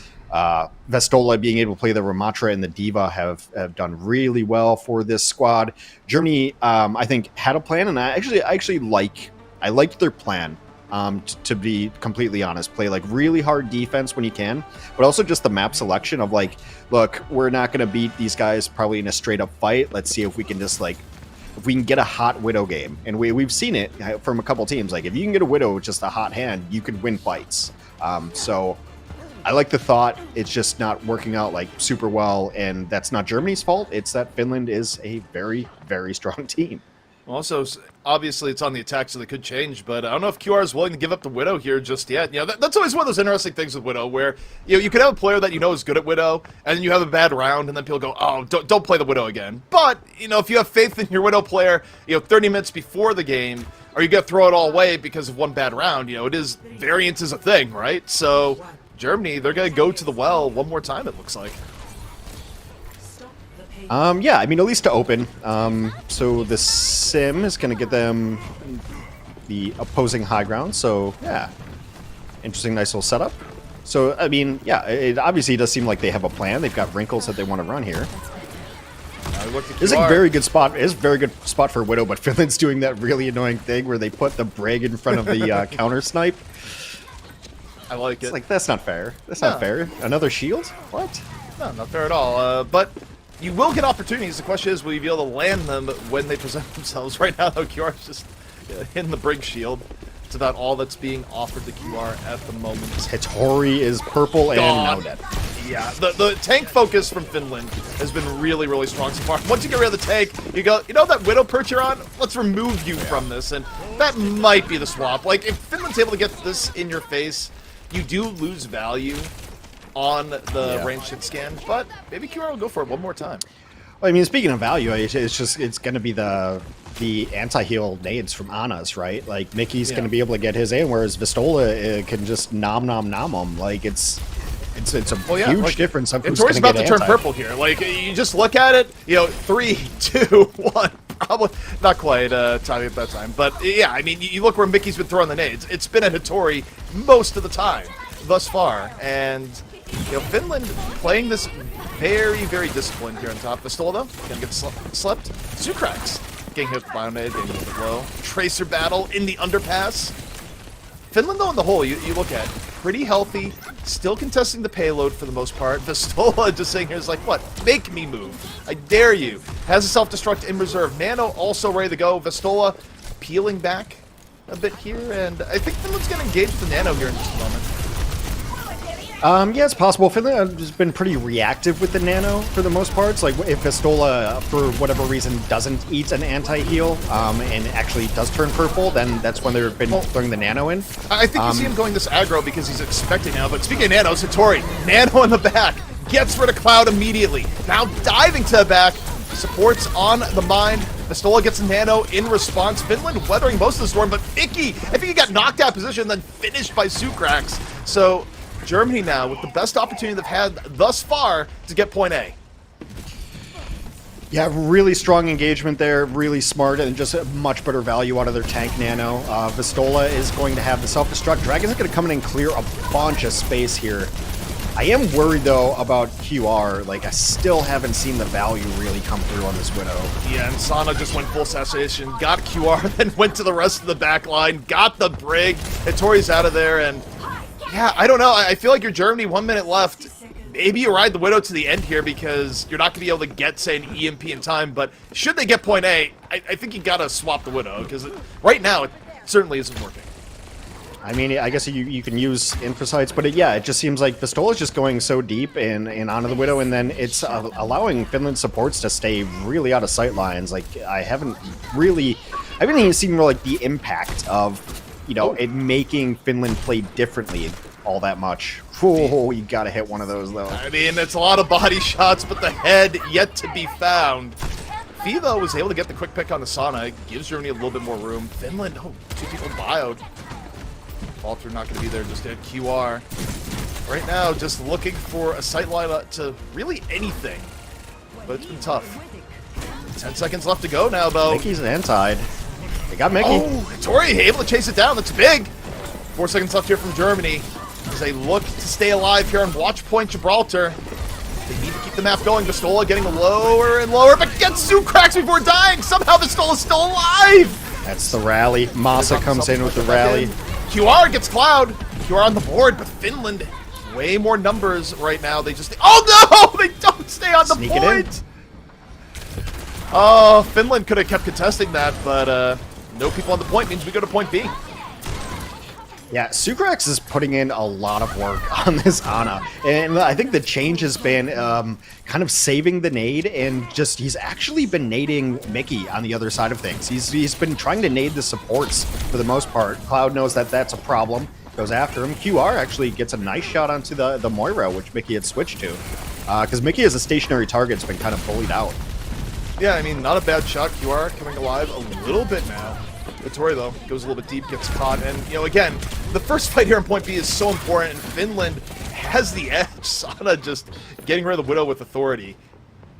Vistola being able to play the Ramatra and the Diva have done really well for this squad. Germany, I think, had a plan, and I liked their plan. To be completely honest, play like really hard defense when you can, but also just the map selection of like, look, we're not going to beat these guys probably in a straight up fight. Let's see if we can just like, if we can get a hot Widow game, and we've seen it from a couple teams. Like if you can get a Widow with just a hot hand, you could win fights. So I like the thought. It's just not working out like super well, and that's not Germany's fault. It's that Finland is a very, very strong team. Also, obviously, it's on the attack, so they could change, but I don't know if QR is willing to give up the Widow here just yet. That's always one of those interesting things with Widow, where you could have a player that is good at Widow, and then you have a bad round, and then people go, oh, don't play the Widow again. But, if you have faith in your Widow player, 30 minutes before the game, or you get to throw it all away because of one bad round, variance is a thing, right? So Germany, they're going to go to the well one more time, it looks like. Yeah, I mean, at least to open. So the sim is going to get them the opposing high ground. So, yeah. Interesting, nice little setup. So, I mean, yeah, it obviously does seem like they have a plan. They've got wrinkles that they want to run here. This is a very good spot. It's a very good spot for Widow, but Finland's doing that really annoying thing where they put the brig in front of the counter snipe. I like it. It's like, that's not fair. That's not fair. Another shield? What? No, not fair at all. But you will get opportunities. The question is, will you be able to land them when they present themselves? Right now, though, QR is just hitting the brig shield. It's about all that's being offered to QR at the moment. Hattori is purple and now dead. Yeah, the tank focus from Finland has been really, really strong so far. Once you get rid of the tank, you go, you know that Widow perch you're on? Let's remove you from this, and that might be the swap. Like, if Finland's able to get this in your face, you do lose value on the ranged hit scan, but maybe QR will go for it one more time. Well, I mean, speaking of value, it's going to be the anti-heal nades from Anna's, right? Like, Mickey's going to be able to get his in, whereas Vistola can just nom him. Like, it's a huge difference of who's going to get about to turn purple here. Like, you just look at it, you know, 3, 2, 1. Probably not quite timing at that time, but yeah, I mean, you look where Mickey's been throwing the nades. It's been at Hattori most of the time thus far, and you know, Finland playing this very, very disciplined here on top. Vistola, though, gonna get slept. Zucrax getting hit with Bionade, getting a little bit low. Tracer battle in the underpass. Finland, though, in the whole, you look at pretty healthy, still contesting the payload for the most part. Vistola just saying here is like, what? Make me move. I dare you. Has a self-destruct in reserve. Nano also ready to go. Vistola peeling back a bit here, and I think Finland's going to engage with the Nano here in just a moment. Yeah, it's possible. Finland has been pretty reactive with the Nano for the most part. Like, if Vistola, for whatever reason, doesn't eat an anti-heal and actually does turn purple, then that's when they've been throwing the Nano in. I think you see him going this aggro because he's expecting now. But speaking of Nanos, Hattori, Nano in the back, gets rid of Cloud immediately. Now diving to the back, supports on the mine. Vistola gets a Nano in response. Finland weathering most of the storm, but Icky, I think he got knocked out of position, then finished by Zucrax. So Germany now with the best opportunity they've had thus far to get point A. Yeah, really strong engagement there, really smart, and just a much better value out of their tank Nano. Vistola is going to have the self-destruct. Dragon's going to come in and clear a bunch of space here. I am worried, though, about QR. Like, I still haven't seen the value really come through on this Widow. Yeah, and Sana just went full assassination, got QR, then went to the rest of the back line, got the brig. Hattori's out of there, and yeah, I don't know. I feel like you're Germany, 1 minute left. Maybe you ride the Widow to the end here because you're not going to be able to get, say, an EMP in time, but should they get point A, I think you got to swap the Widow because right now it certainly isn't working. I mean, I guess you can use Infosites, but it just seems like Vistola's just going so deep and onto the Widow, and then it's allowing Finland supports to stay really out of sight lines. Like, I haven't even seen like the impact of, you know, it making Finland play differently all that much. Oh, you gotta hit one of those, though. I mean, it's a lot of body shots, but the head yet to be found. Fiva was able to get the quick pick on the Sana. It gives Germany a little bit more room. Finland, 2 people bioed. Falter not going to be there, just at QR. Right now, just looking for a sightline to really anything. But it's been tough. 10 seconds left to go now, though. Mickey's anti-ed. They got Mickey. Oh, Hattori able to chase it down. That's big. 4 seconds left here from Germany as they look to stay alive here on Watch Point Gibraltar. They need to keep the map going. Vistola getting lower and lower, but gets Zucrax before dying. Somehow Vistola's still alive. That's the rally. Masa comes in with the rally. QR gets Cloud. QR on the board, but Finland, way more numbers right now. They just... Oh, no! They don't stay on the point! Oh, Finland could have kept contesting that, but no people on the point means we go to point B. Yeah, Zucrax is putting in a lot of work on this Ana, and I think the change has been kind of saving the nade, and just he's actually been nading Mickey on the other side of things. He's been trying to nade the supports for the most part. Cloud knows that that's a problem, goes after him. QR actually gets a nice shot onto the Moira, which Mickey had switched to, because Mickey as a stationary target has been kind of bullied out. Yeah, I mean, not a bad shot. QR coming alive a little bit now. Hattori, though, goes a little bit deep, gets caught, and, you know, again, the first fight here in point B is so important, and Finland has the edge. Sana just getting rid of the Widow with authority.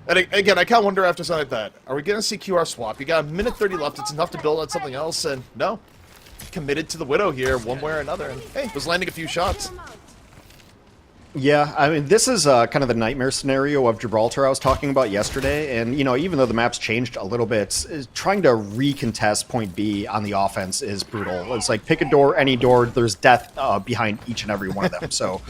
And again, I kind of wonder after something like that, are we going to see QR swap? You got a minute 30 left. It's enough to build on something else, and no. Committed to the Widow here, one way or another. And hey, was landing a few shots. Yeah, I mean, this is kind of the nightmare scenario of Gibraltar I was talking about yesterday. And, you know, even though the map's changed a little bit, trying to recontest point B on the offense is brutal. It's like pick a door, any door, there's death behind each and every one of them. So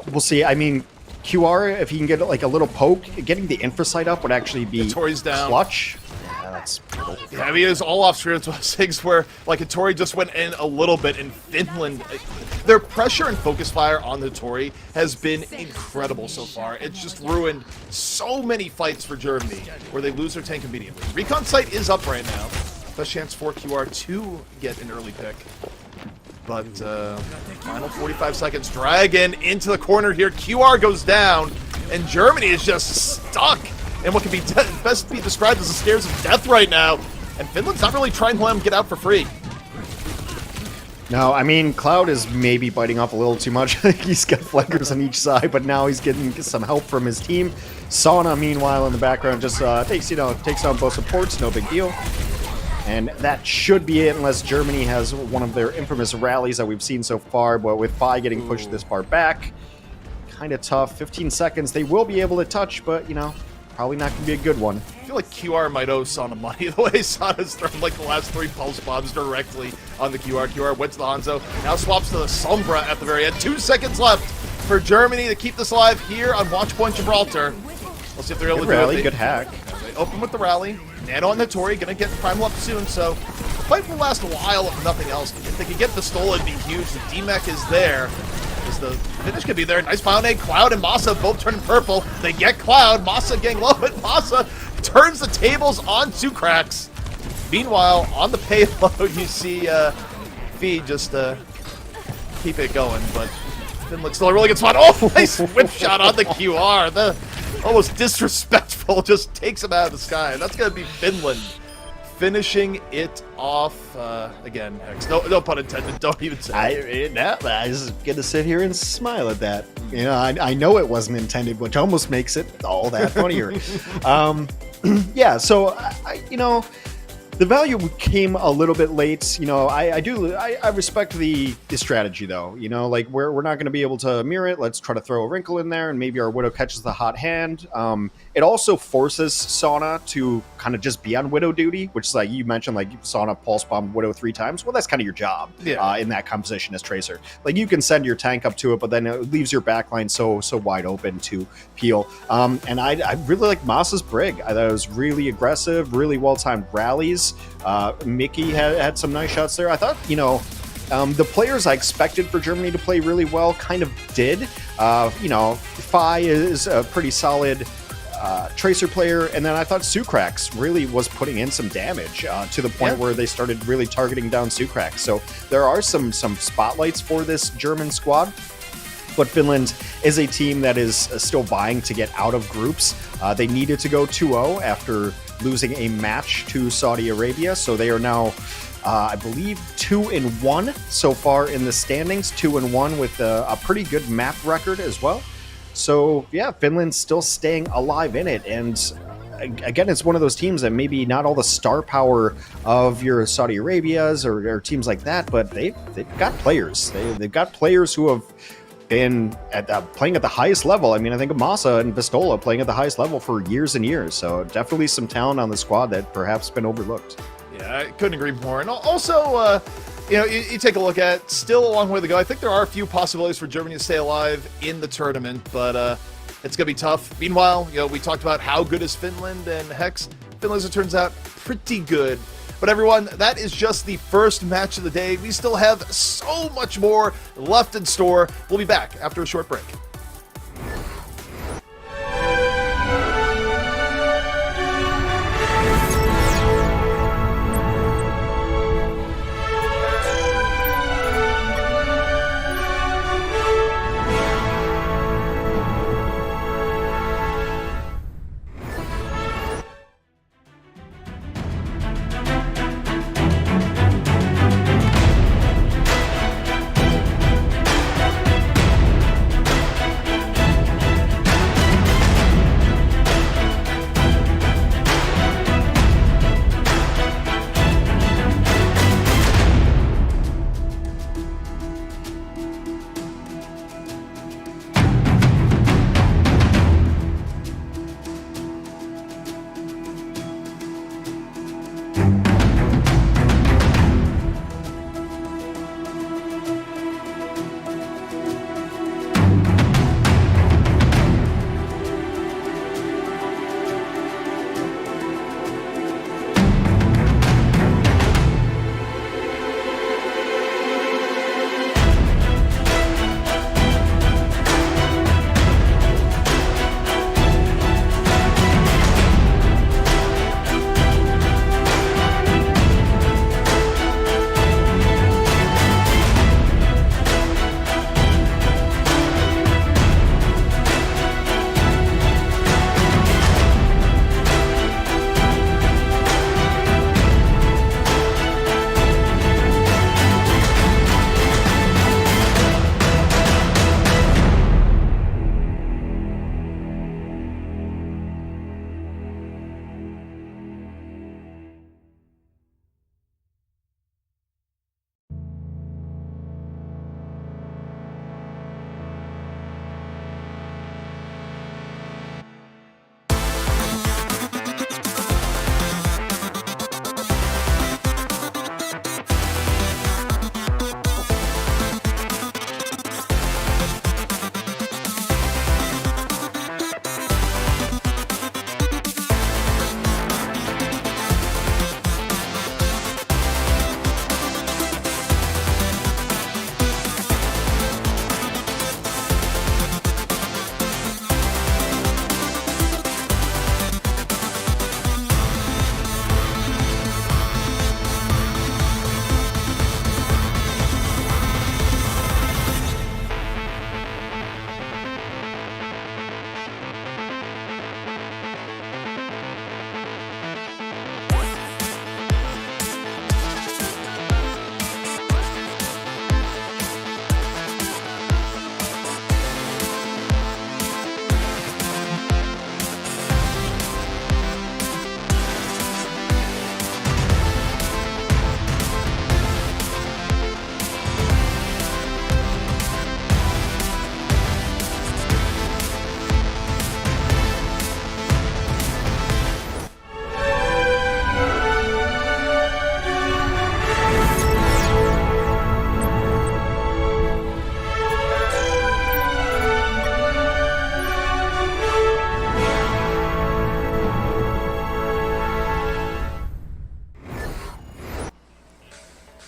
we'll see. I mean, QR, if he can get like a little poke, getting the infra site up would actually be Tori's down. Clutch. Yeah, that's brutal. Yeah, I mean, it was all off screen. It's one of those things where, like, Tori just went in a little bit, and Finland, their pressure and focus fire on the Tori has been incredible so far. It's just ruined so many fights for Germany, where they lose their tank immediately. Recon site is up right now. Best chance for QR to get an early pick. But, final 45 seconds. Dragon into the corner here. QR goes down, and Germany is just stuck in what can be best be described as the stairs of death right now. And Finland's not really trying to let him get out for free. No, I mean, Cloud is maybe biting off a little too much. He's got flankers on each side, but now he's getting some help from his team. Sauna, meanwhile, in the background just takes down both supports, no big deal. And that should be it, unless Germany has one of their infamous rallies that we've seen so far. But with Phi getting pushed this far back, kind of tough. 15 seconds, they will be able to touch, but, you know, probably not going to be a good one. I feel like QR might owe Sana money the way Sana's thrown like the last 3 pulse bombs directly on the QR. QR went to the Hanzo, now swaps to the Sombra at the very end. 2 seconds left for Germany to keep this alive here on Watch Point Gibraltar. Let's see if they're able to rally, do it. good hack. They open with the rally. Nano on the Tori, gonna get primal up soon, so the fight will last a while if nothing else. If they can get the Stola, it'd be huge. The DMEC is there. The finish could be there. Nice Found Egg. Cloud and Masa both turning purple. They get Cloud. Masa getting low, but Masa turns the tables on Sucrax. Meanwhile, on the payload, you see Fee just keep it going, but Finland's still a really good spot. Oh, nice whip shot on the QR. The almost disrespectful just takes him out of the sky. And that's going to be Finland finishing it off again. Hex. No pun intended. Don't even say it. I was gonna sit here and smile at that. You know, I know it wasn't intended, which almost makes it all that funnier. Yeah. So you know, the value came a little bit late. You know, I respect the strategy though. You know, like we're not going to be able to mirror it. Let's try to throw a wrinkle in there, and maybe our Widow catches the hot hand. It also forces Sauna to kind of just be on Widow duty, which is like you mentioned, like Sauna pulse bomb Widow 3 times. Well, that's kind of your job in that composition as Tracer. Like you can send your tank up to it, but then it leaves your backline so wide open to peel. And I really like Masa's Brig. I thought it was really aggressive, really well-timed rallies. Mickey had some nice shots there. I thought, you know, the players I expected for Germany to play really well kind of did. You know, Phi is a pretty solid Tracer player, and then I thought Sucrax really was putting in some damage to the point where they started really targeting down Sucrax. So there are some spotlights for this German squad. But Finland is a team that is still vying to get out of groups. They needed to go 2-0 after losing a match to Saudi Arabia. So they are now, I believe, 2-1 so far in the standings. 2-1 with a pretty good map record as well. So yeah, Finland's still staying alive in it. And again, it's one of those teams that maybe not all the star power of your Saudi Arabias or teams like that, but they've got players. They've got players who have been playing at the highest level. I mean, I think of Masa and Pistola playing at the highest level for years and years. So definitely some talent on the squad that perhaps been overlooked. Yeah, I couldn't agree more. And also, you know, you take a look at still a long way to go. I think there are a few possibilities for Germany to stay alive in the tournament, but it's going to be tough. Meanwhile, you know, we talked about how good is Finland, and Hex, Finland, as it turns out, pretty good. But everyone, that is just the first match of the day. We still have so much more left in store. We'll be back after a short break.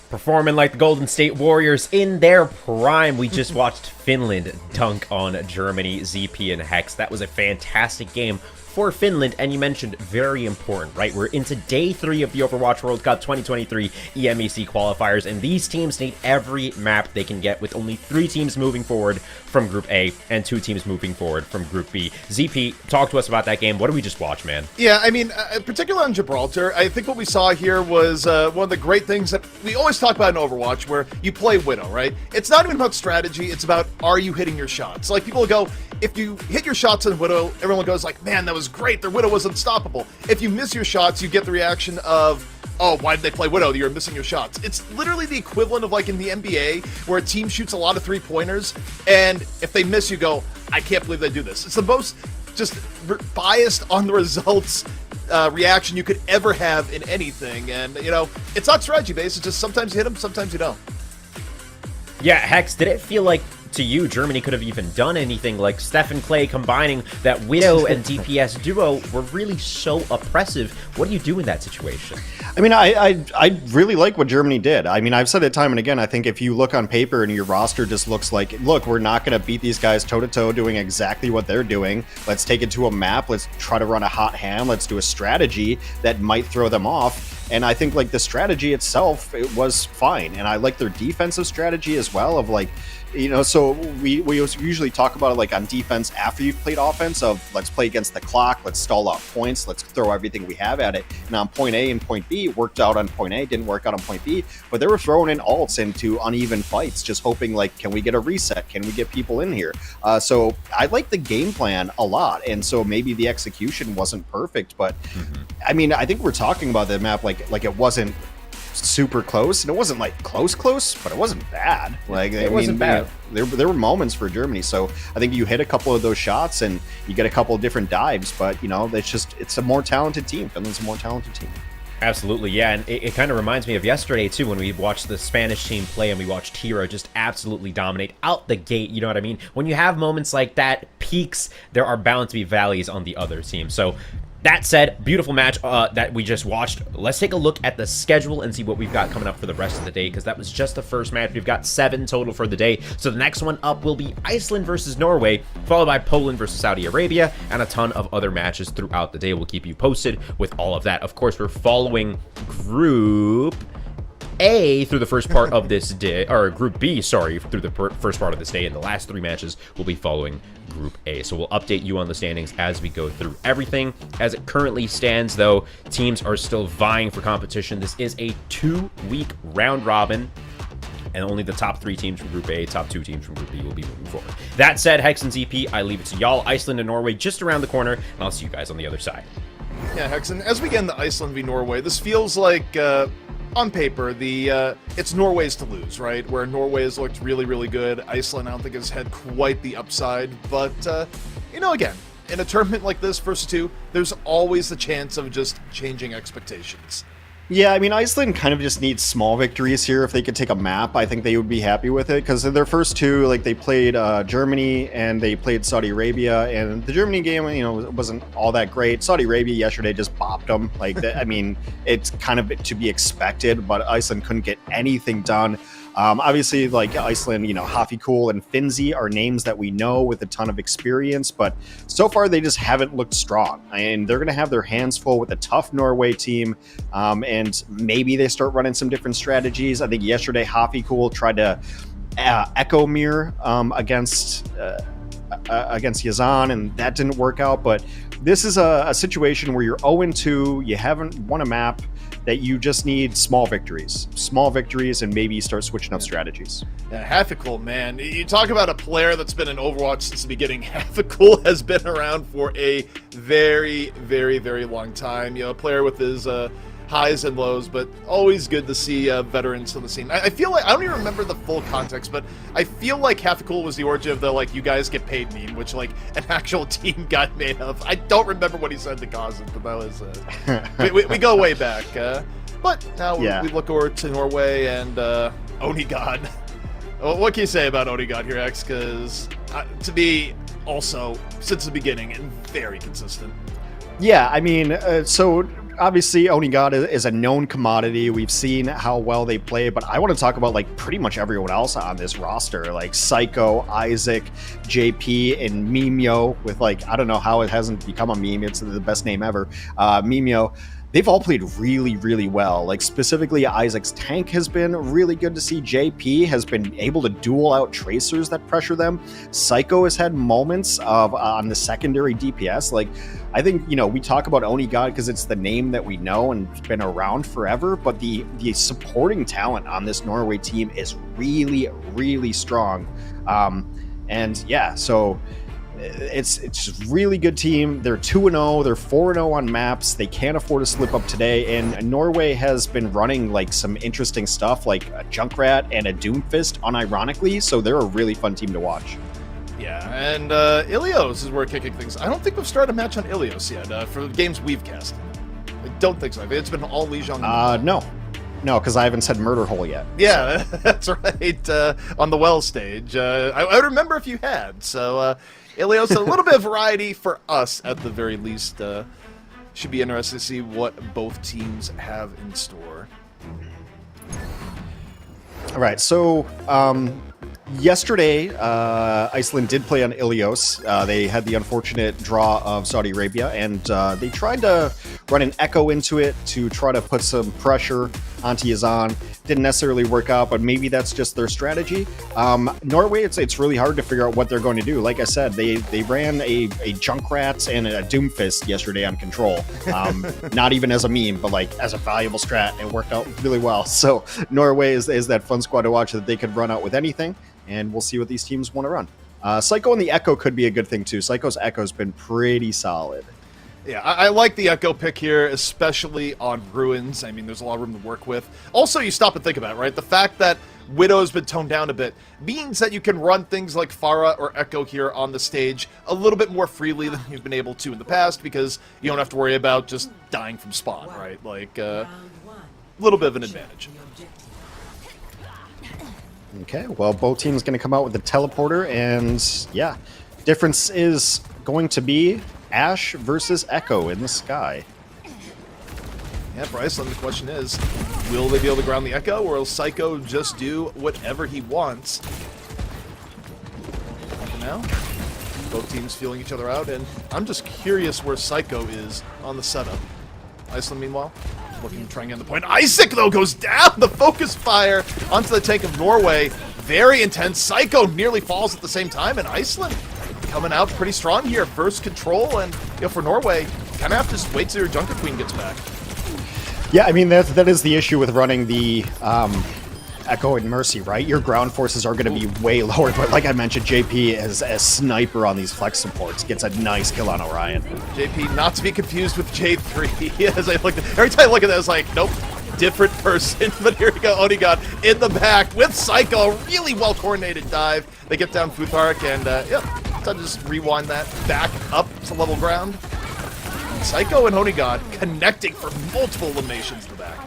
Performing like the Golden State Warriors in their prime. We just watched Finland dunk on Germany, ZP and Hex. That was a fantastic game for Finland, and you mentioned very important, right? We're into day 3 of the Overwatch World Cup 2023 EMEC qualifiers, and these teams need every map they can get, with only 3 teams moving forward from Group A and 2 teams moving forward from Group B. ZP, talk to us about that game. What did we just watch, man? Yeah, I mean, particularly on Gibraltar, I think what we saw here was one of the great things that we always talk about in Overwatch, where you play Widow, right? It's not even about strategy, it's about, are you hitting your shots? Like, people go, if you hit your shots in Widow, everyone goes like, man, that was great, their Widow was unstoppable. If you miss your shots, you get the reaction of, oh, why did they play Widow? You're missing your shots. It's literally the equivalent of like in the NBA, where a team shoots a lot of 3-pointers, and if they miss, you go, I can't believe they do this. It's the most just biased on the results reaction you could ever have in anything. And, you know, it's not strategy based, it's just sometimes you hit them, sometimes you don't. Yeah, Hex, did it feel like to you Germany could have even done anything? Like Steph and Clay combining that Widow and DPS duo were really so oppressive. What do you do in that situation? I mean, I really like what Germany did. I mean, I've said it time and again. I think if you look on paper and your roster just looks like, look, we're not going to beat these guys toe-to-toe doing exactly what they're doing. Let's take it to a map. Let's try to run a hot hand. Let's do a strategy that might throw them off. And I think, like, the strategy itself, it was fine. And I like their defensive strategy as well of, like, you know, so we usually talk about it like on defense after you've played offense of let's play against the clock, let's stall out points, let's throw everything we have at it. And on point A and point B, it worked out on point A, didn't work out on point B, but they were throwing in ults into uneven fights, just hoping like, can we get a reset? Can we get people in here? So I like the game plan a lot. And so maybe the execution wasn't perfect, but I mean, I think we're talking about the map like it wasn't super close, and it wasn't like close, but it wasn't bad. Like it wasn't bad. There were moments for Germany, so I think you hit a couple of those shots and you get a couple of different dives. But you know, it's a more talented team. Finland's a more talented team. Absolutely, yeah, and it kind of reminds me of yesterday, too, when we watched the Spanish team play and we watched Hero just absolutely dominate out the gate, you know what I mean? When you have moments like that, peaks, there are bound to be valleys on the other team. So that said, beautiful match that we just watched. Let's take a look at the schedule and see what we've got coming up for the rest of the day, because that was just the first match. We've got 7 total for the day. So the next one up will be Iceland versus Norway, followed by Poland versus Saudi Arabia, and a ton of other matches throughout the day. We'll keep you posted with all of that. Of course, we're following Group A through the first part of this day, or Group B, sorry, through the first part of this day, and the last 3 matches will be following Group A. So we'll update you on the standings as we go through everything. As it currently stands, though, teams are still vying for competition. This is a 2-week round robin, and only the top 3 teams from Group A, top 2 teams from Group B will be moving forward. That said, Hex and ZP, I leave it to y'all. Iceland and Norway just around the corner, and I'll see you guys on the other side. Yeah, Hexen, as we get into Iceland v Norway, this feels like on paper, it's Norway's to lose, right? Where Norway has looked really, really good. Iceland, I don't think, has had quite the upside. But, you know, again, in a tournament like this, first 2, there's always the chance of just changing expectations. Yeah, I mean, Iceland kind of just needs small victories here. If they could take a map, I think they would be happy with it, because in their first 2, like, they played Germany and they played Saudi Arabia, and the Germany game, you know, wasn't all that great. Saudi Arabia yesterday just bopped them. Like, I mean, it's kind of to be expected, but Iceland couldn't get anything done. Obviously, like Iceland, you know, Hafikool and Finzi are names that we know with a ton of experience, but so far they just haven't looked strong. And they're going to have their hands full with a tough Norway team, and maybe they start running some different strategies. I think yesterday Hafikool tried to echo mirror against Yazan, and that didn't work out. But this is a situation where you're 0-2, you haven't won a map, that you just need small victories, and maybe you start switching up strategies. Yeah, Hafikool, man. You talk about a player that's been in Overwatch since the beginning. Hafikool has been around for a very, very, very long time. You know, a player with his highs and lows, but always good to see veterans on the scene. I feel like, I don't even remember the full context, but I feel like Hafikool was the origin of the, like, you guys get paid meme, which, like, an actual team got made of. I don't remember what he said to cause it, but that was, we go way back. But now we look over to Norway and Onigod. What can you say about Onigod here, X? Because to me, also, since the beginning, and very consistent. Yeah, I mean, so obviously, Onigod is a known commodity. We've seen how well they play, but I want to talk about like pretty much everyone else on this roster, like Psycho, Isaac, JP, and Mimio. With like, I don't know how it hasn't become a meme. It's the best name ever. Mimio. They've all played really, really well. Like, specifically, Isaac's tank has been really good to see. JP has been able to duel out tracers that pressure them. Psycho has had moments of on the secondary DPS. Like, I think, you know, we talk about Onigod because it's the name that we know and it's been around forever, but the supporting talent on this Norway team is really, really strong. And yeah, so it's just a really good team. They're 2-0. They're 4-0 on maps. They can't afford to slip up today. And Norway has been running like some interesting stuff, like a Junkrat and a Doomfist, unironically. So they're a really fun team to watch. Yeah, and Ilios is where we're kicking things. I don't think we've started a match on Ilios yet for the games we've cast. I don't think so. It's been all Lijiang. No, because I haven't said Murder Hole yet. Yeah, so. That's right. On the well stage. I would remember if you had. So, Ilios, a little bit of variety for us at the very least. Should be interesting to see what both teams have in store. All right, so yesterday, Iceland did play on Ilios. They had the unfortunate draw of Saudi Arabia, and they tried to run an Echo into it to try to put some pressure onto Yazan. Didn't necessarily work out, but maybe that's just their strategy. Norway, it's really hard to figure out what they're going to do. Like I said, they ran a Junkrat and a Doomfist yesterday on Control. Not even as a meme, but like as a valuable strat. It worked out really well. So Norway is that fun squad to watch that they could run out with anything, and we'll see what these teams want to run. Psycho and the Echo could be a good thing too. Psycho's Echo's been pretty solid. Yeah, I like the Echo pick here, especially on Ruins. I mean, there's a lot of room to work with. Also, you stop and think about it, right? The fact that Widow's been toned down a bit means that you can run things like Pharah or Echo here on the stage a little bit more freely than you've been able to in the past, because you don't have to worry about just dying from spawn, right? Like, a little bit of an advantage. Okay, well, both teams going to come out with the teleporter, and yeah, difference is going to be Ash versus Echo in the sky. Yeah, for Iceland, the question is, will they be able to ground the Echo, or will Psycho just do whatever he wants? For now, both teams feeling each other out, and I'm just curious where Psycho is on the setup. Iceland, meanwhile, looking to try and get the point. Isaac, though, goes down! The focus fire onto the tank of Norway. Very intense. Psycho nearly falls at the same time, and Iceland coming out pretty strong here. First Control, and for Norway, kind of have to just wait till your Junker Queen gets back. Yeah, I mean, that is the issue with running the Echo and Mercy, right? Your ground forces are going to be way lower, but like I mentioned, JP is a sniper on these flex supports. Gets a nice kill on Orion. JP, not to be confused with J3. As I look at, every time I look at that, it's like, nope, different person. But here we go, Onigod in the back with Psycho. Really well-coordinated dive. They get down Futhark, and yeah, time to just rewind that back up to level ground. Psycho and Onigod connecting for multiple eliminations in the back.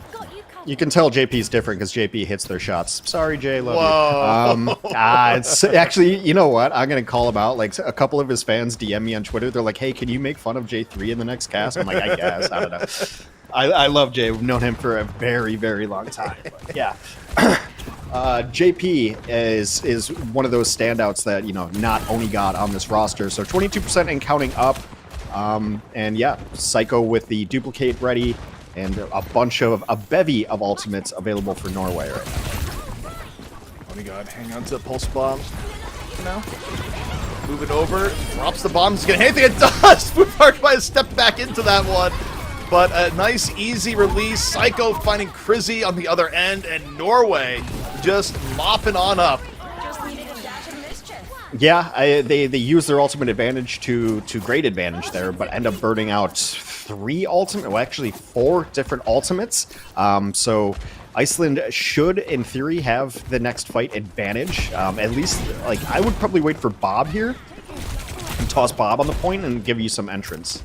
You can tell JP's different because JP hits their shots. Sorry, Jay, love Whoa. you. It's actually, you know what? I'm gonna call him out. Like, a couple of his fans DM me on Twitter. They're like, "Hey, can you make fun of J3 in the next cast?" I'm like, "I guess." I don't know. I love Jay. We've known him for a very, very long time. But yeah. JP is one of those standouts that, you know, not Onigod on this roster. So 22% and counting up. And yeah, Psycho with the duplicate ready, and a bevy of ultimates available for Norway right now. Onigod hang on to the pulse bomb now. Moving over, drops the bomb. He's gonna hit anything. It does! Futhark might have stepped back into that one. But a nice, easy release. Psycho finding Crizzy on the other end, and Norway just mopping on up. Yeah, they use their ultimate advantage to great advantage there, but end up burning out 4 different ultimates. So Iceland should, in theory, have the next fight advantage. At least, like, I would probably wait for Bob here and toss Bob on the point and give you some entrance.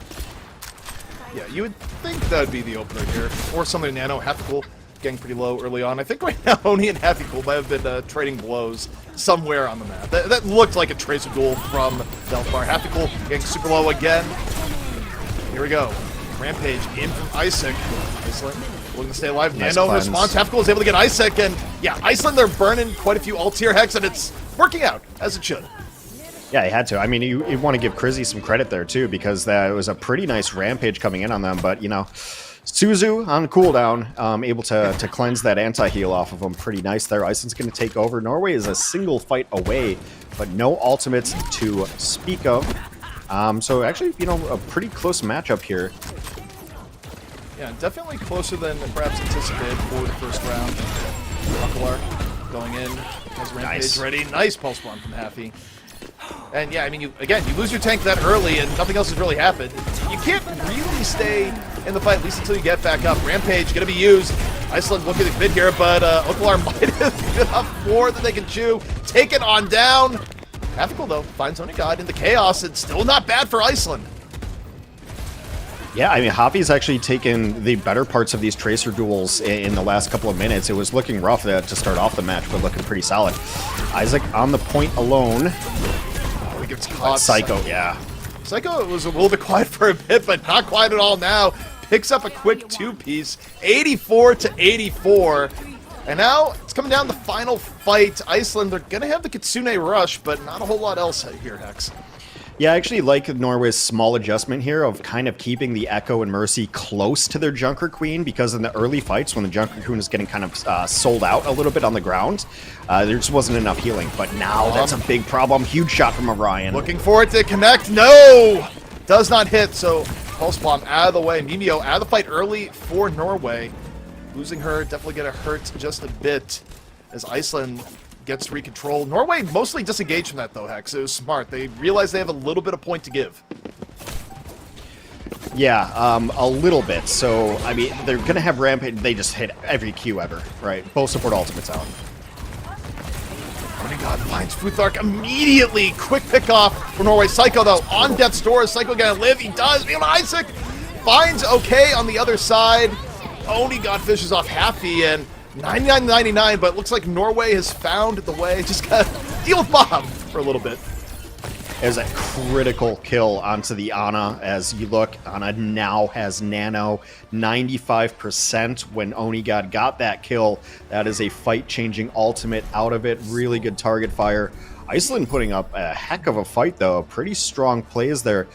Yeah, you would think that would be the opener here, or something Nano. Happy getting pretty low early on. I think right now Oni and Happy Cool might have been trading blows somewhere on the map. That looked like a tracer duel from Delphar. Happy Cool getting super low again. Here we go. Rampage in from Isaac. Iceland looking to stay alive. Nice Nano cleanse. response. Half is able to get Isaac, and yeah, Iceland, they're burning quite a few ults here, Hex, and it's working out as it should. Yeah, he had to. I mean, you want to give Crizzy some credit there, too, because that was a pretty nice Rampage coming in on them. But, you know, Suzu on cooldown, able to cleanse that anti-heal off of him pretty nice there. Iceland's going to take over. Norway is a single fight away, but no ultimates to speak of. So, actually, you know, a pretty close matchup here. Yeah, definitely closer than perhaps anticipated for the first round. Huckler going in, has Rampage Nice. ready. Nice pulse bomb from Happy. And yeah, I mean, you lose your tank that early and nothing else has really happened. You can't really stay in the fight, at least until you get back up. Rampage going to be used. Iceland looking at the mid here, but Okalar might have enough more than they can chew. Take it on down. Ethical, though, finds Only God in the chaos. It's still not bad for Iceland. Yeah, I mean, Hoppy's actually taken the better parts of these Tracer duels in the last couple of minutes. It was looking rough to start off the match, but looking pretty solid. Isaac on the point alone. Oh, he gets caught. Psycho, yeah. Psycho was a little bit quiet for a bit, but not quiet at all now. Picks up a quick two-piece, 84 to 84. And now it's coming down to the final fight. Iceland, they're going to have the Kitsune rush, but not a whole lot else here, Hex. Yeah, I actually like Norway's small adjustment here of kind of keeping the Echo and Mercy close to their Junker Queen, because in the early fights, when the Junker Queen is getting kind of sold out a little bit on the ground, there just wasn't enough healing. But now that's a big problem. Huge shot from Orion. Looking for it to connect. No! Does not hit, so Pulse Bomb out of the way. Mimio out of the fight early for Norway. Losing her, definitely going to hurt just a bit as Iceland gets recontrolled. Norway mostly disengaged from that, though, Hex. It was smart. They realize they have a little bit of point to give. Yeah, a little bit. So, I mean, they're going to have Rampage. They just hit every Q ever, right? Both support ultimates out. Oh my God, finds Futhark immediately. Quick pick off for Norway. Psycho, though, on death's door. Is Psycho going to live? He does. Even Isaac finds okay on the other side. Only God fishes off Happy, and 99-99, but it looks like Norway has found the way. Just got to deal with Bob for a little bit. As a critical kill onto the Ana. As you look, Ana now has Nano 95%. When Onigod got that kill, that is a fight-changing ultimate out of it. Really good target fire. Iceland putting up a heck of a fight, though. Pretty strong plays there.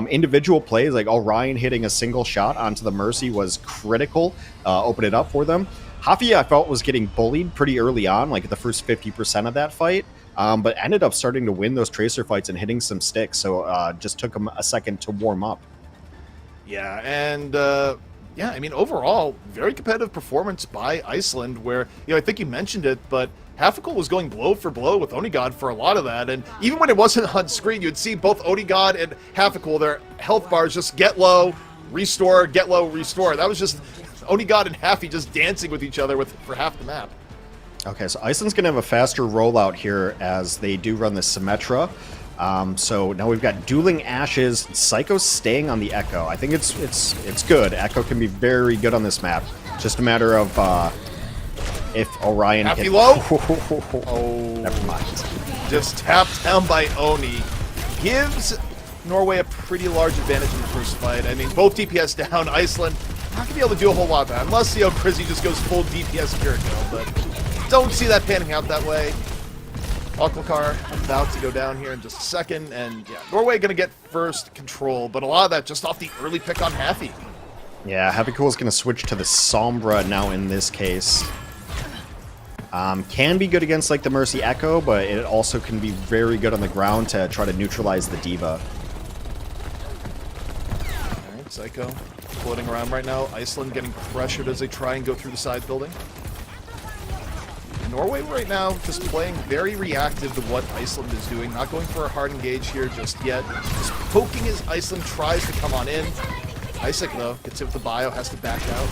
Individual plays, like Orion hitting a single shot onto the Mercy was critical. Open it up for them. Hafi, I felt, was getting bullied pretty early on, like the first 50% of that fight, but ended up starting to win those Tracer fights and hitting some sticks, so just took him a second to warm up. Yeah, and yeah, I mean, overall, very competitive performance by Iceland, where, you know, I think you mentioned it, but Halfikul was going blow for blow with Onigod for a lot of that, and even when it wasn't on screen, you'd see both Onigod and Halfikul, their health bars just get low, restore, get low, restore. That was just Onigod and Happy just dancing with each other for half the map. Okay, so Iceland's going to have a faster rollout here as they do run the Symmetra. So now we've got Dueling Ashes, Psycho staying on the Echo. I think it's good. Echo can be very good on this map. Just a matter of if Orion Happy can... low? Oh, never mind. Just tapped down by Oni. Gives Norway a pretty large advantage in the first fight. I mean, both DPS down. Iceland not going to be able to do a whole lot of that, unless, you know, Crizzy just goes full DPS Kiriko, but don't see that panning out that way. Alcalcar about to go down here in just a second, and yeah, Norway going to get first control, but a lot of that just off the early pick on Happy. Yeah, Happy Cool is going to switch to the Sombra now in this case. Can be good against like the Mercy Echo, but it also can be very good on the ground to try to neutralize the Diva. Alright, Psycho floating around right now. Iceland getting pressured as they try and go through the side building. Norway right now just playing very reactive to what Iceland is doing. Not going for a hard engage here just yet. Just poking as Iceland tries to come on in. Isaac, though, gets hit with the bio, has to back out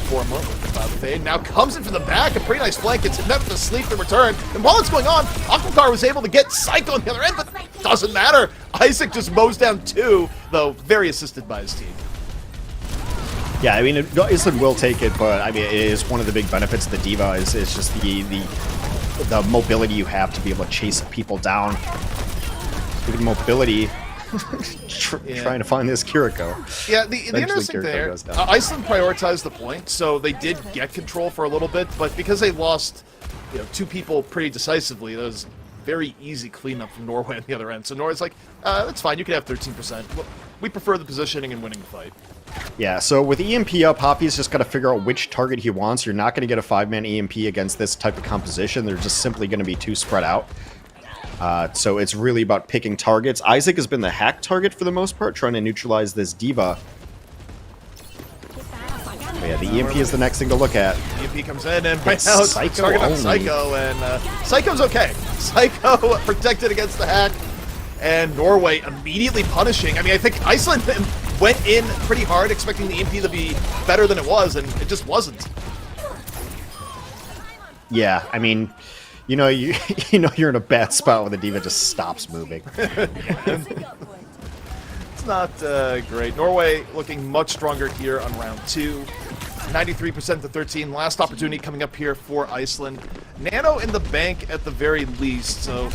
for a moment with the Cloud Fade. Now comes in from the back, a pretty nice flank, gets met with the sleep in return. And while it's going on, Aquacar was able to get Psycho on the other end, but doesn't matter. Isaac just mows down two, though very assisted by his team. Yeah, I mean, Iceland will take it, but I mean, it is one of the big benefits of the Diva is just the mobility you have to be able to chase people down. Speaking of mobility, trying to find this Kiriko. Yeah, the Eventually interesting Kiriko thing there, goes down. Iceland prioritized the point, so they did get control for a little bit, but because they lost, 2 people pretty decisively, that was very easy cleanup from Norway on the other end. So Norway's like, that's fine, you can have 13%. We prefer the positioning and winning the fight. Yeah, so with EMP up, Hoppy's just got to figure out which target he wants. You're not going to get a 5-man EMP against this type of composition. They're just simply going to be too spread out. So it's really about picking targets. Isaac has been the hack target for the most part, trying to neutralize this D.Va. But yeah, the EMP is the next thing to look at. EMP comes in, and right now it's Psycho targeting on only. Psycho, and Psycho's okay. Psycho protected against the hack, and Norway immediately punishing. I mean, I think Iceland went in pretty hard, expecting the EMP to be better than it was, and it just wasn't. Yeah, I mean, you're in a bad spot when the D.Va just stops moving. It's not great. Norway looking much stronger here on round 2. 93% to 13. Last opportunity coming up here for Iceland. Nano in the bank at the very least, so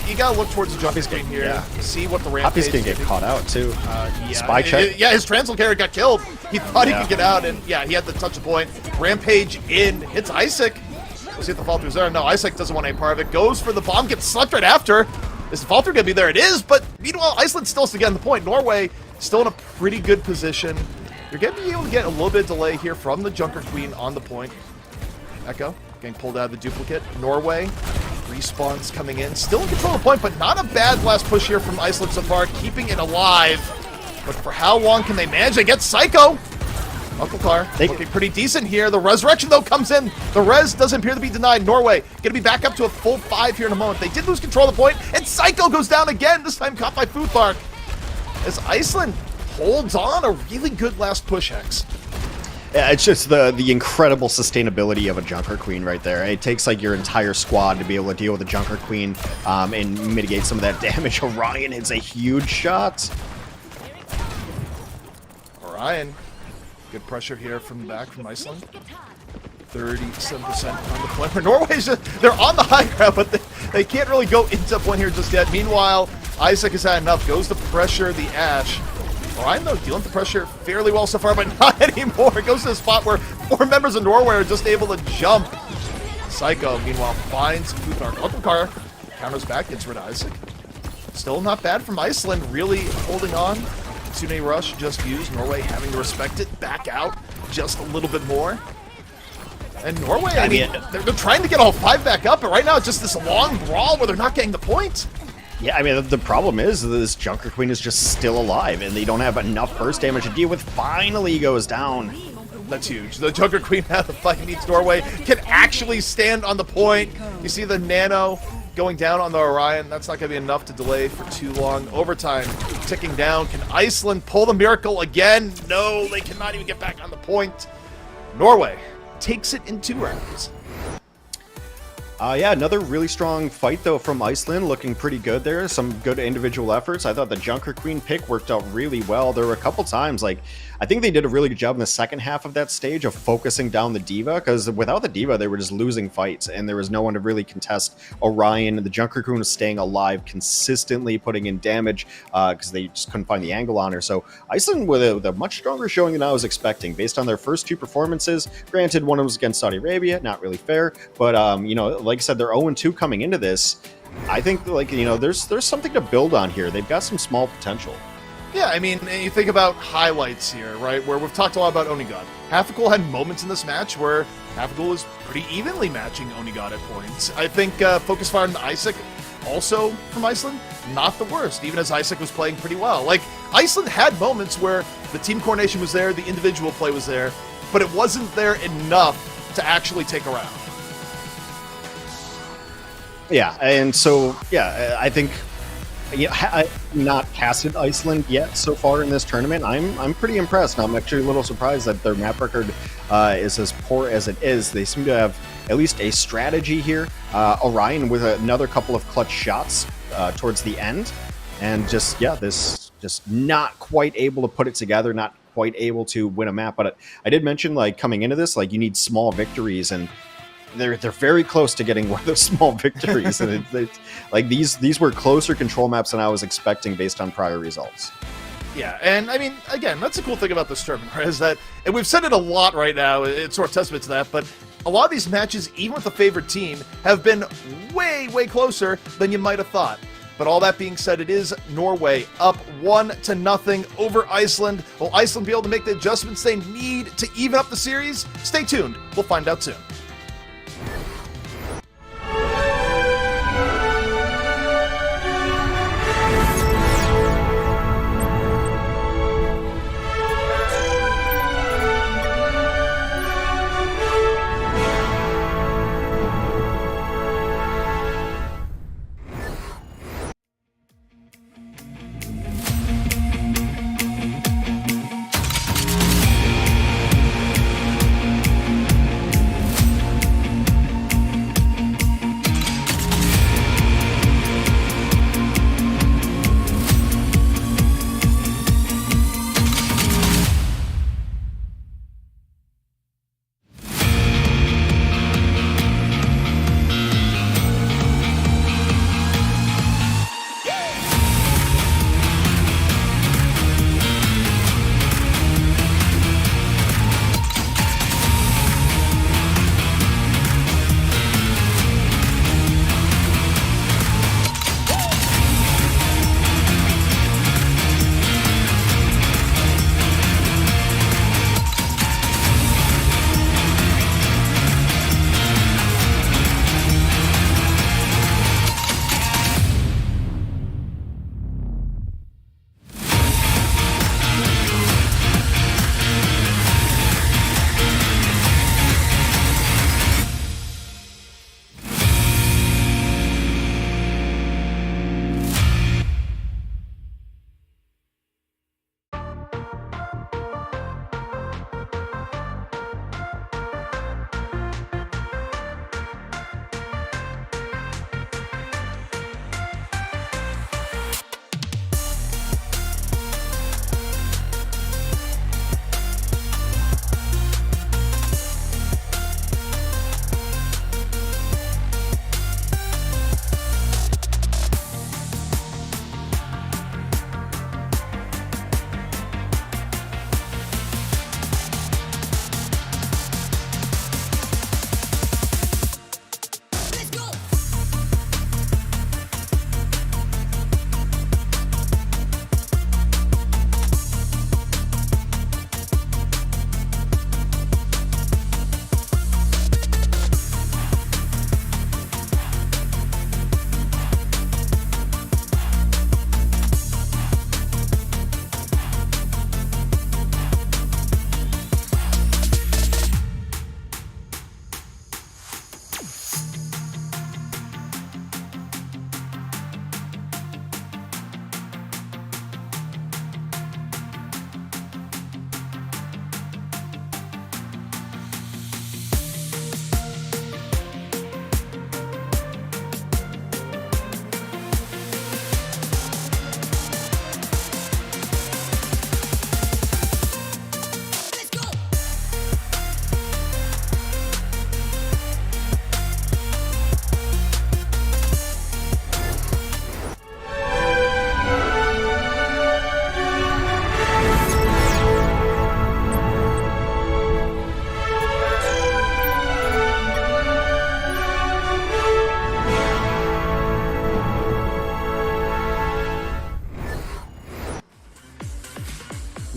you gotta look towards the jump screen here. Yeah. See what the Hoppy's rampage gonna get caught out too. yeah, Spy check. Yeah, his Translocare got killed. He thought he Yeah. could get out, and yeah, he had to touch the point. Rampage in, hits Isaac. Let's see if the fall through's there. No, Isaac doesn't want any part of it. Goes for the bomb, gets slept right after. Is the fall through gonna be there? It is, but meanwhile, Iceland still getting the point. Norway still in a pretty good position. You're going to be able to get a little bit of delay here from the Junker Queen on the point. Echo getting pulled out of the duplicate. Norway, respawns coming in. Still in control of the point, but not a bad last push here from Iceland so far, keeping it alive. But for how long can they manage? They get Psycho! Uncle Car looking pretty decent here. The resurrection, though, comes in. The res doesn't appear to be denied. Norway going to be back up to a full 5 here in a moment. They did lose control of the point, and Psycho goes down again, this time caught by Futhark. As Iceland holds on, a really good last push, Hex. Yeah, it's just the incredible sustainability of a Junker Queen right there. It takes like your entire squad to be able to deal with a Junker Queen and mitigate some of that damage. Orion hits a huge shot. Orion, good pressure here from the back from Iceland. 37% on the point. Norway's just, they're on the high ground, but they can't really go into point here just yet. Meanwhile, Isaac has had enough. Goes to pressure the Ash. Orion, though, dealing with the pressure fairly well so far, but not anymore. It goes to a spot where 4 members of Norway are just able to jump. Psycho, meanwhile, finds Futhark. Uncle Car counters back, gets rid of Isaac. Still not bad from Iceland, really holding on. Tsune Rush just used. Norway having to respect it. Back out just a little bit more. And Norway, I mean, they're trying to get all 5 back up, but right now it's just this long brawl where they're not getting the point. Yeah, I mean, the problem is this Junker Queen is just still alive, and they don't have enough burst damage to deal with. Finally goes down. That's huge. The Junker Queen out of the fight meets Norway. Can actually stand on the point. You see the Nano going down on the Orion. That's not going to be enough to delay for too long. Overtime ticking down. Can Iceland pull the miracle again? No, they cannot even get back on the point. Norway takes it in 2 rounds. Yeah, another really strong fight, though, from Iceland. Looking pretty good there. Some good individual efforts. I thought the Junker Queen pick worked out really well. There were a couple times, like, I think they did a really good job in the second half of that stage of focusing down the D.Va, because without the D.Va, they were just losing fights, and there was no one to really contest Orion. The Junker Queen was staying alive, consistently putting in damage, because they just couldn't find the angle on her. So Iceland with a much stronger showing than I was expecting, based on their first 2 performances. Granted, one was against Saudi Arabia, not really fair, but, like I said, they're 0-2 coming into this. I think, there's something to build on here. They've got some small potential. Yeah, I mean, you think about highlights here, right, where we've talked a lot about Onigod. Halfgul had moments in this match where Halfgul was pretty evenly matching Onigod at points. I think Focus Fire and Isaac, also from Iceland, not the worst, even as Isaac was playing pretty well. Like, Iceland had moments where the team coordination was there, the individual play was there, but it wasn't there enough to actually take a round. Yeah, and so, I think I've not casted Iceland yet so far in this tournament. I'm pretty impressed. I'm actually a little surprised that their map record is as poor as it is. They seem to have at least a strategy here. Orion with another couple of clutch shots towards the end, and this just not quite able to put it together, not quite able to win a map. But I did mention, like, coming into this, like, you need small victories, and they're very close to getting one of those small victories, and it's like these were closer control maps than I was expecting based on prior results. Yeah, and I mean, again, that's the cool thing about this tournament, right, is that, and we've said it a lot right now, it's sort of testament to that, but a lot of these matches, even with the favorite team, have been way, way closer than you might have thought. But all that being said, it is Norway up 1-0 over Iceland. Will Iceland be able to make the adjustments they need to even up the series? Stay tuned. We'll find out soon.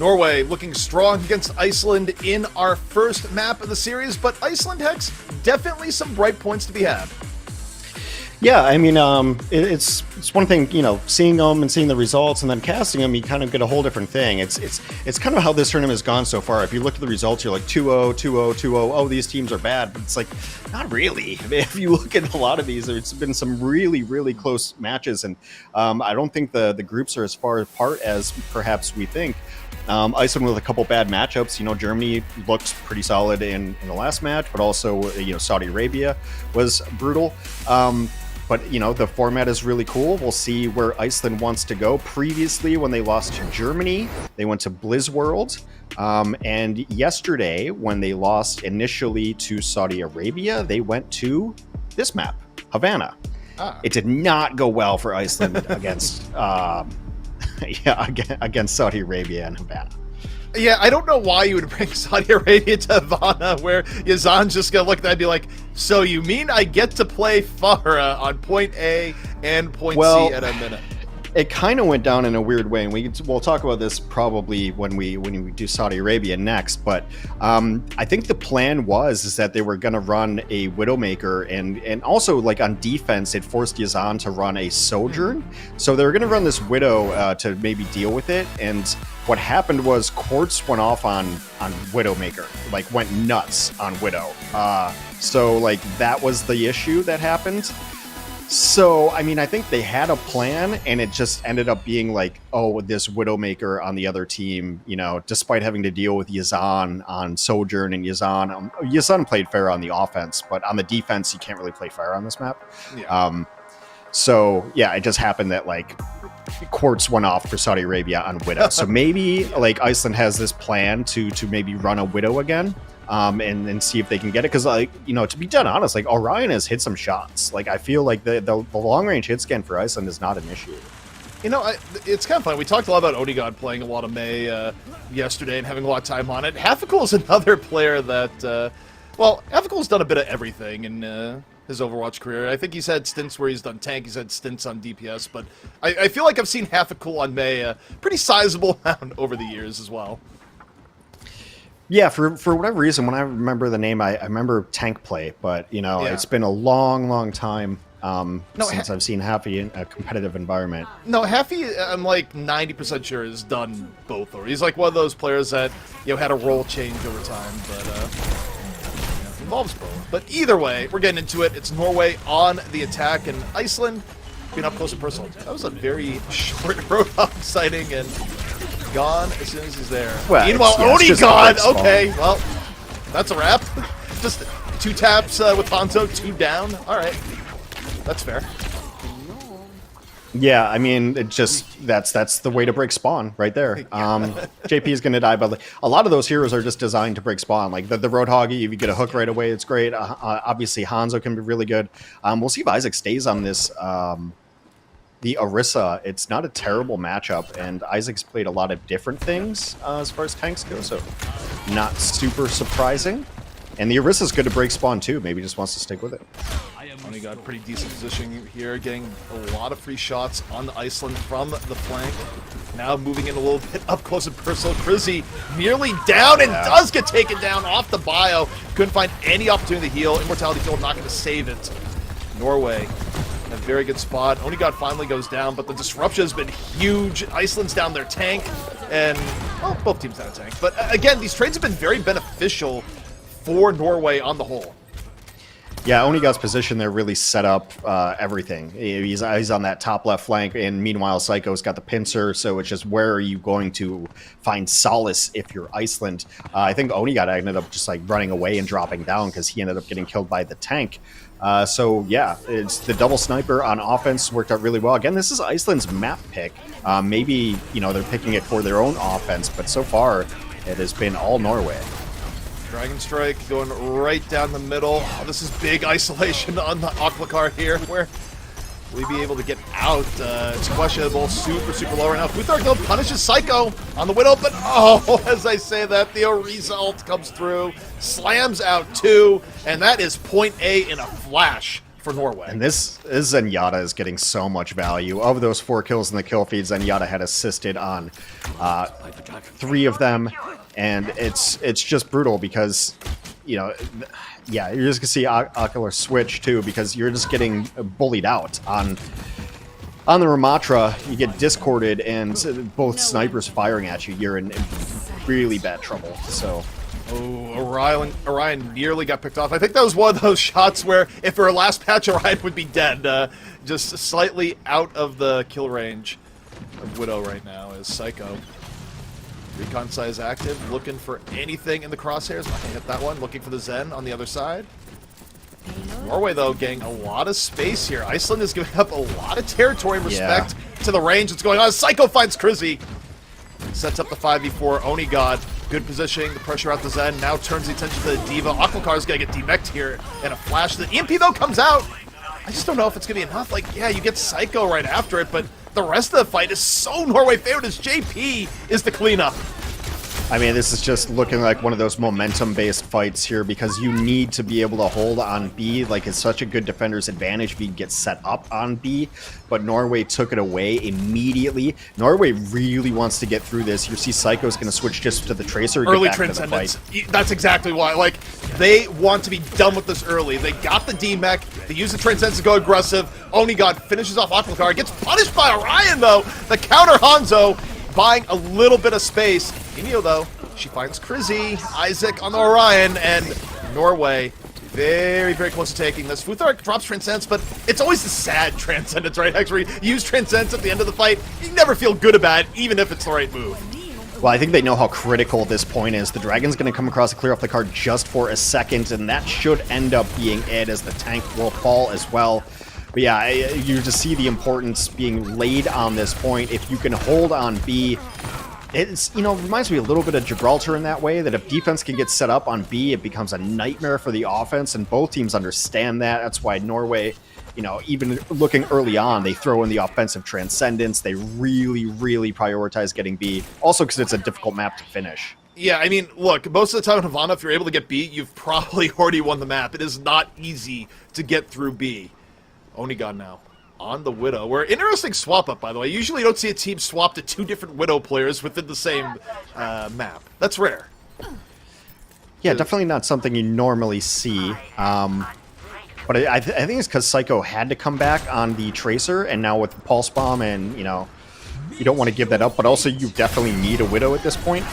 Norway looking strong against Iceland in our first map of the series, but Iceland, Hex, definitely some bright points to be had. Yeah, I mean, it's one thing, you know, seeing them and seeing the results and then casting them, you kind of get a whole different thing. It's kind of how this tournament has gone so far. If you look at the results, you're like 2-0, 2-0, 2-0. Oh, these teams are bad. But it's like, not really. I mean, if you look at a lot of these, it's been some really, really close matches. And I don't think the groups are as far apart as perhaps we think. Iceland with a couple bad matchups. You know, Germany looked pretty solid in the last match, but also, you know, Saudi Arabia was brutal. but the format is really cool. We'll see where Iceland wants to go. Previously, when they lost to Germany, they went to Blizzworld. And yesterday, when they lost initially to Saudi Arabia, they went to this map, Havana. It did not go well for Iceland against against Saudi Arabia and Havana. Yeah, I don't know why you would bring Saudi Arabia to Havana, where Yazan's just gonna look at that and be like, "So you mean I get to play Farah on point A and point C at a minute?" It kind of went down in a weird way, and we'll talk about this probably when we do Saudi Arabia next. But I think the plan is that they were going to run a Widowmaker, and also like on defense, it forced Yazan to run a Sojourn. So they were going to run this Widow to maybe deal with it. And what happened was Quartz went off on Widowmaker, like went nuts on Widow. So like that was the issue that happened. So, I mean, I think they had a plan, and it just ended up being like, oh, this Widowmaker on the other team, despite having to deal with Yazan on Sojourn, and Yazan played fair on the offense, but on the defense, you can't really play fair on this map. Yeah. So, yeah, it just happened that, like, Quartz went off for Saudi Arabia on Widow. So maybe, like, Iceland has this plan to maybe run a Widow again. And see if they can get it, because to be dead honest, like Orion has hit some shots. Like I feel like the long range hit scan for Iceland is not an issue. It's kind of fun. We talked a lot about Onigod playing a lot of May yesterday and having a lot of time on it. Hafficool is another player that, Hafficool's done a bit of everything in his Overwatch career. I think he's had stints where he's done tank, he's had stints on DPS, but I feel like I've seen Hafficool on May a pretty sizable amount over the years as well. Yeah, for whatever reason, when I remember the name, I remember tank play, but it's been a long time since I've seen Haffy in a competitive environment. No, Haffy, I'm like 90% sure has done both. Or he's like one of those players that had a role change over time, but involves both. But either way, we're getting into it. It's Norway on the attack, and Iceland being up close and personal. That was a very short Roadhog sighting, and gone as soon as he's there. Well, meanwhile, Oni gone! Okay, well, that's a wrap. Just 2 taps with Hanzo, 2 down. Alright. That's fair. Yeah, I mean, it just that's the way to break spawn right there. JP is going to die, but a lot of those heroes are just designed to break spawn. Like the Roadhog, if you get a hook right away, it's great. Obviously, Hanzo can be really good. We'll see if Isaac stays on this. The Orisa, it's not a terrible matchup, and Isaac's played a lot of different things as far as tanks go, so not super surprising. And the Orisa's good to break spawn too, maybe just wants to stick with it. Only got pretty decent position here, getting a lot of free shots on the Iceland from the flank. Now moving in a little bit up close and personal. Crizzy nearly down and does get taken down off the bio. Couldn't find any opportunity to heal. Immortality Field not going to save it. Norway in a very good spot. Onigod finally goes down, but the disruption has been huge. Iceland's down their tank, and, well, both teams down a tank. But again, these trades have been very beneficial for Norway on the whole. Yeah, Onigod's position there really set up everything. He's on that top left flank, and meanwhile, Psycho's got the pincer, so it's just where are you going to find solace if you're Iceland? I think Onigod ended up just like running away and dropping down because he ended up getting killed by the tank. So yeah, it's the double sniper on offense worked out really well. Again, this is Iceland's map pick. Maybe, they're picking it for their own offense, but so far it has been all Norway. Dragon Strike going right down the middle. Oh, this is big isolation on the Aklakar here. Where will he be able to get out? It's questionable. Super low right now. Futhar Guild punishes Psycho on the Widow, but as I say that, the Orisa ult comes through, slams out 2, and that is point A in a flash for Norway. And this Zenyatta is getting so much value. Of those 4 kills in the kill feed, Zenyatta had assisted on 3 of them. And it's just brutal because, yeah, you're just going to see Ocular switch too because you're just getting bullied out. On the Ramatra, you get discorded and both snipers firing at you. You're in really bad trouble, so... Oh, Orion nearly got picked off. I think that was one of those shots where if it were last patch, Orion would be dead. Just slightly out of the kill range of Widow right now is Psycho. Recon size active, looking for anything in the crosshairs. Not gonna hit that one. Looking for the Zen on the other side. Norway, though, getting a lot of space here. Iceland is giving up a lot of territory in respect to the range that's going on. Psycho finds Crizzy. Sets up the 5v4. Oni God, good positioning. The pressure out the Zen. Now turns the attention to the Diva. Aquacar is going to get demeched here. And a flash. The EMP, though, comes out. I just don't know if it's going to be enough. Like, yeah, you get Psycho right after it, but the rest of the fight is so Norway favored as JP is the cleanup. I mean, this is just looking like one of those momentum-based fights here because you need to be able to hold on B. Like, it's such a good defender's advantage if you get set up on B, but Norway took it away immediately. Norway really wants to get through this. You see Psycho's going to switch just to the Tracer and early get back to the Transcendence. fight. That's exactly why. Like, they want to be done with this early. They got the DMEC. They use the Transcendence to go aggressive. Oni God finishes off Aquacar. Gets punished by Orion, though. The counter Hanzo buying a little bit of space. Inio, though, she finds Crizzy, Isaac on the Orion, and Norway very, very close to taking this. Futhark drops Transcendence, but it's always the sad Transcendence, right, Hex, where you use Transcendence at the end of the fight. You never feel good about it, even if it's the right move. Well, I think they know how critical this point is. The Dragon's going to come across to clear off the card just for a second, and that should end up being it, as the tank will fall as well. But yeah, you just see the importance being laid on this point. If you can hold on B, it's, you know, reminds me a little bit of Gibraltar in that way, that if defense can get set up on B, it becomes a nightmare for the offense, and both teams understand that. That's why Norway, you know, even looking early on, they throw in the offensive Transcendence. They really, really prioritize getting B, also because it's a difficult map to finish. Yeah, I mean, look, most of the time in Havana, if you're able to get B, you've probably already won the map. It is not easy to get through B. Onigon now on the Widow. We're interesting swap up, by the way. Usually you don't see a team swap to two different Widow players within the same map. That's rare. Yeah, definitely not something you normally see. But I think it's because Psycho had to come back on the Tracer, and now with the Pulse Bomb, and, you know, you don't want to give that up, but also you definitely need a Widow at this point.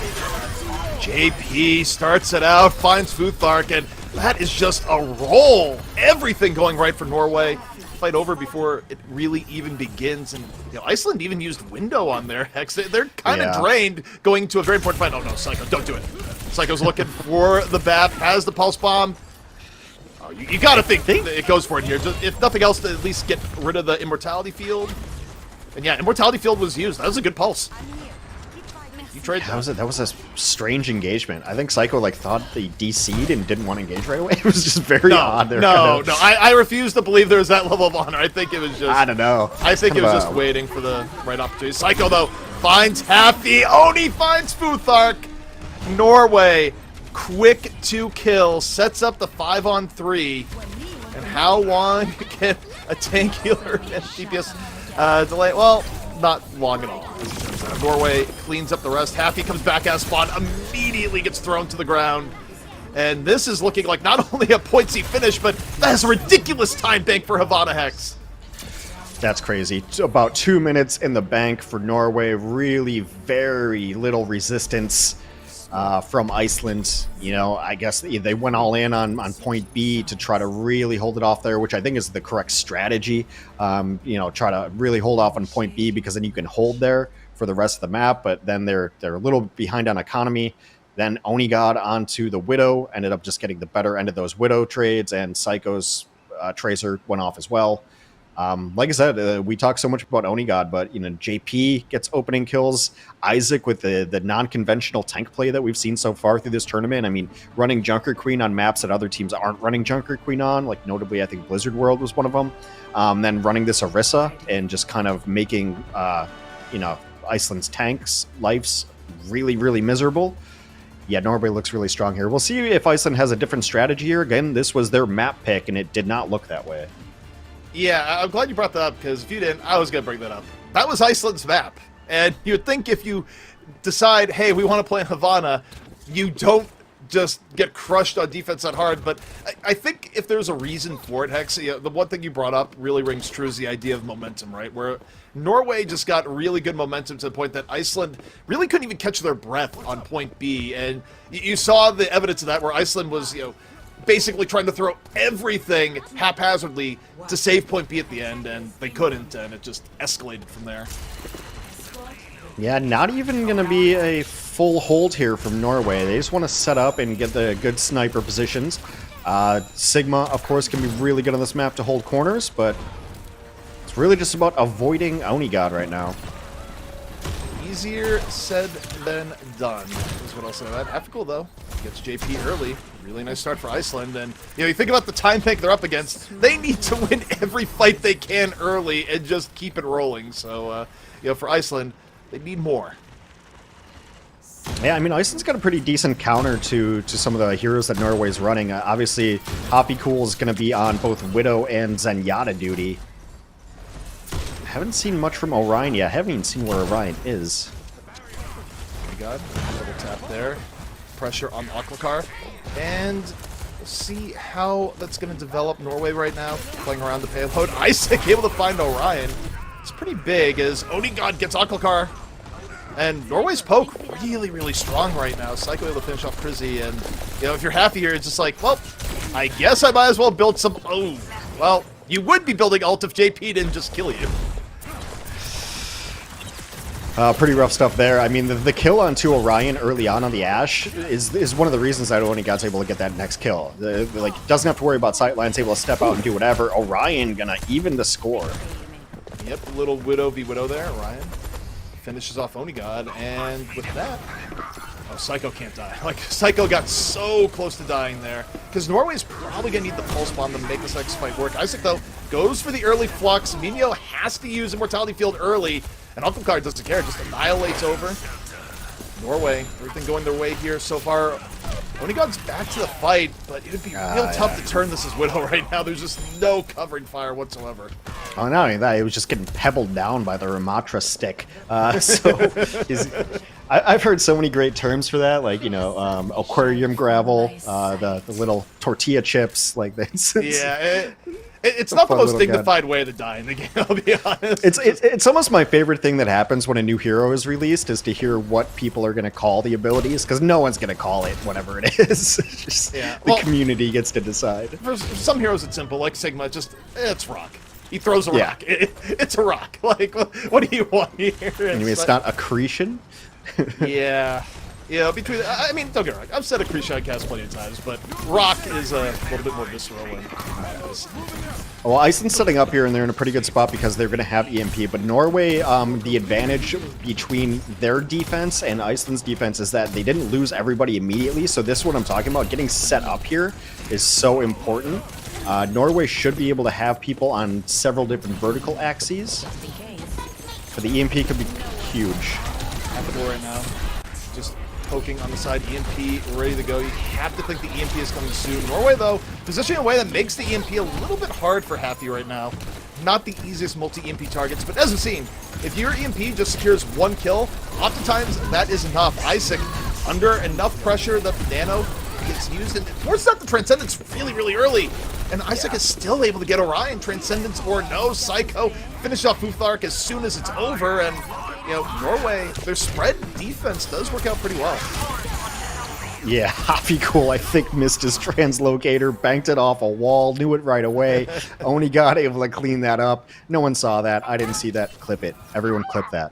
JP starts it out, finds Futhark, and that is just a roll. Everything going right for Norway. Fight over before it really even begins, and you know, Iceland even used Window on their Hex. They're kind of drained going to a very important fight. Oh no, Psycho, don't do it. Psycho's looking for the BAP, has the Pulse Bomb. Oh, you gotta think it goes for it here. Just, if nothing else, to at least get rid of the Immortality Field. And yeah, Immortality Field was used. That was a good pulse. You trade that was a strange engagement. I think Psycho like thought they DC'd and didn't want to engage right away. It was just very odd. No, I refuse to believe there was that level of honor. I think it was just... I don't know. I think it was just waiting for the right opportunity. Psycho, though, finds Happy. Oni finds Futhark. Norway, quick to kill, sets up the 5-on-3. And how long can a tank healer and DPS delay? Well, not long at all. Norway cleans up the rest. Happy comes back out of spawn, immediately gets thrown to the ground. And this is looking like not only a pointsy finish, but that is a ridiculous time bank for Havana Hex. That's crazy. About 2 minutes in the bank for Norway. Really very little resistance from Iceland. You know, I guess they went all in on point B to try to really hold it off there, which I think is the correct strategy. You know, try to really hold off on point B, because then you can hold there for the rest of the map, but then they're a little behind on economy. Then Oni God onto the Widow, ended up just getting the better end of those Widow trades, and Psycho's Tracer went off as well. Like I said, we talk so much about Oni God, but you know, JP gets opening kills. Isaac with the non-conventional tank play that we've seen so far through this tournament. I mean, running Junker Queen on maps that other teams aren't running Junker Queen on, like notably I think Blizzard World was one of them. Then running this Orisa and just kind of making you know, Iceland's tanks' lives really, really miserable. Yeah, Norway looks really strong here. We'll see if Iceland has a different strategy here. Again, this was their map pick, and it did not look that way. Yeah, I'm glad you brought that up, because if you didn't, I was going to bring that up. That was Iceland's map. And you would think if you decide, hey, we want to play in Havana, you don't just get crushed on defense that hard. But I think if there's a reason for it, Hex, you know, the one thing you brought up really rings true is the idea of momentum, right? Where Norway just got really good momentum to the point that Iceland really couldn't even catch their breath on point B. And you saw the evidence of that, where Iceland was, you know, basically trying to throw everything haphazardly to save point B at the end, and they couldn't, and it just escalated from there. Yeah, not even going to be a full hold here from Norway. They just want to set up and get the good sniper positions. Sigma, of course, can be really good on this map to hold corners, but it's really just about avoiding Oni God right now. Easier said than done is what I'll say. That Ethical, though, gets JP early. Really nice start for Iceland. And, you think about the time bank they're up against. They need to win every fight they can early and just keep it rolling. So, for Iceland, they need more. Yeah, I mean, Iceland's got a pretty decent counter to some of the heroes that Norway's running. Obviously, Hoppy Cool is going to be on both Widow and Zenyatta duty. Haven't seen much from Orion yet. Haven't even seen where Orion is. Oh my god, double tap there. Pressure on Aquakar. And we'll see how that's going to develop. Norway right now, playing around the payload. Isaac able to find Orion. It's pretty big as Oni God gets Aquakar. And Norway's poke really, really strong right now. Psycho able to finish off Prizzy, and if you're happy here, it's just like, well, I guess I might as well build some. Oh, well, you would be building ult if JP didn't just kill you. Pretty rough stuff there. I mean, the kill onto Orion early on the Ashe is one of the reasons that Oni God's able to get that next kill. Doesn't have to worry about sightlines, able to step out and do whatever. Orion gonna even the score. Yep, little Widow v Widow there. Orion finishes off Oni God, and with that, Psycho can't die. Psycho got so close to dying there, because Norway's probably going to need the Pulse Bomb to make this next fight work. Isaac, though, goes for the early Flux. Minio has to use Immortality Field early, and Aquakar doesn't care, just annihilates over. Norway, everything going their way here so far. Oni God's back to the fight, but it would be real tough to turn this as Widow right now. There's just no covering fire whatsoever. Oh, not only that, it was just getting pebbled down by the Ramatra stick. I've heard so many great terms for that, like, aquarium gravel, the little tortilla chips, like this. Yeah, it's not the most dignified way to die in the game, I'll be honest. It's almost my favorite thing that happens when a new hero is released, is to hear what people are going to call the abilities, because no one's going to call it whatever it is. The community gets to decide. For some heroes it's simple, like Sigma, it's rock. He throws a rock. It's a rock. Like, what do you want here? Anyway, it's not accretion? Yeah. Yeah, I mean, don't get me wrong. I've said accretion cast plenty of times, but rock is a little bit more visceral. Well, Iceland's setting up here, and they're in a pretty good spot because they're going to have EMP. But Norway, the advantage between their defense and Iceland's defense is that they didn't lose everybody immediately. So this is what I'm talking about. Getting set up here is so important. Norway should be able to have people on several different vertical axes. But the EMP could be huge. At the door right now. Just poking on the side, EMP ready to go. You have to think the EMP is coming soon. Norway, though, positioning in a way that makes the EMP a little bit hard for Happy right now. Not the easiest multi-EMP targets, but as we've seen, if your EMP just secures one kill, oftentimes that is enough. Isaac, under enough pressure that the Nano gets used, and forces out the Transcendence really, really early. And Isaac is still able to get Orion. Transcendence or no, Psycho finish off Futhark as soon as it's over, and Norway, their spread defense does work out pretty well. Yeah, Hoppy Cool, I think, missed his translocator, banked it off a wall, knew it right away. Only got able to clean that up. No one saw that. I didn't see that. Clip it. Everyone clip that.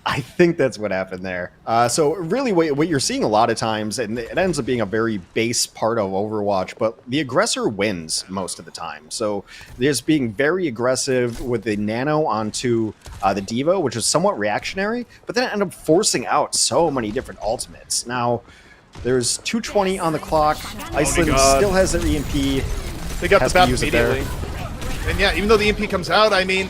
I think that's what happened there. So really what you're seeing a lot of times, and it ends up being a very base part of Overwatch, but the aggressor wins most of the time. So there's being very aggressive with the Nano onto the D.Va, which is somewhat reactionary, but then it ended up forcing out so many different ultimates. Now, there's 2:20 on the clock. Iceland still has their EMP. They got the BAP immediately. And yeah, even though the EMP comes out, I mean,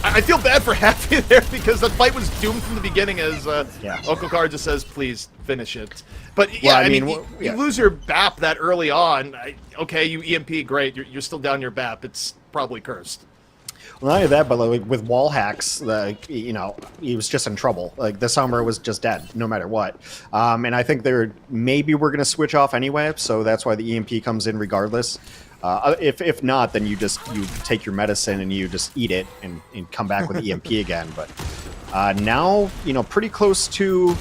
I feel bad for Happy there because the fight was doomed from the beginning as Okokar just says, please finish it. But yeah, I mean, you lose your BAP that early on. Okay, you EMP, great. You're still down your BAP. It's probably cursed. Well, not only that, but like with wall hacks, he was just in trouble. Like the Summer was just dead, no matter what. And I think maybe we're gonna switch off anyway, so that's why the EMP comes in regardless. If not, then you take your medicine and you just eat it and come back with EMP again. But now, pretty close to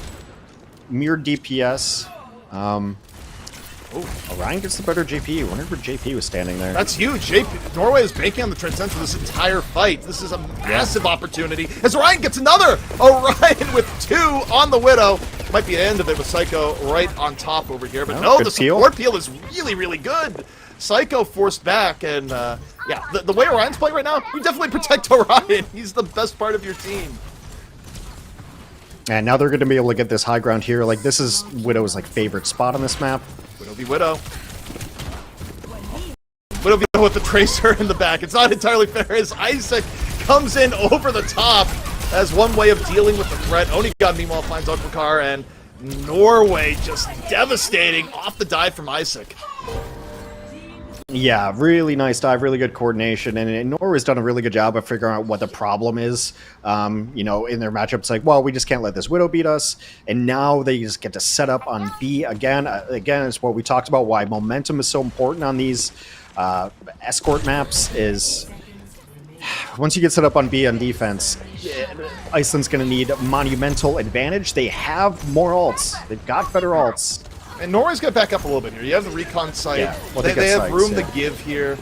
mere DPS. Orion gets the better JP. Wonder where JP was standing there. That's huge. Norway is banking on the Transcend for this entire fight. This is a massive opportunity. As Orion gets another! Orion with 2 on the Widow. Might be the end of it with Psycho right on top over here. But no, the support peel is really, really good. Psycho forced back, and yeah, the way Orion's playing right now, you definitely protect Orion. He's the best part of your team. And now they're going to be able to get this high ground here. Like, this is Widow's, like, favorite spot on this map. Widow v Widow. Widow v Widow with the Tracer in the back. It's not entirely fair as Isaac comes in over the top as one way of dealing with the threat. Onigod, meanwhile, finds Okrakar, and Norway just devastating off the dive from Isaac. Yeah, really nice dive, really good coordination, and Norway's done a really good job of figuring out what the problem is. You know, in their matchups, like, well, we just can't let this Widow beat us, and now they just get to set up on B again. Again, it's what we talked about, why momentum is so important on these escort maps is once you get set up on B on defense, Iceland's going to need monumental advantage. They have more ults. They've got better ults. And Norway's got to back up a little bit here. You have the recon site. Yeah, well, they have sites, room to give here.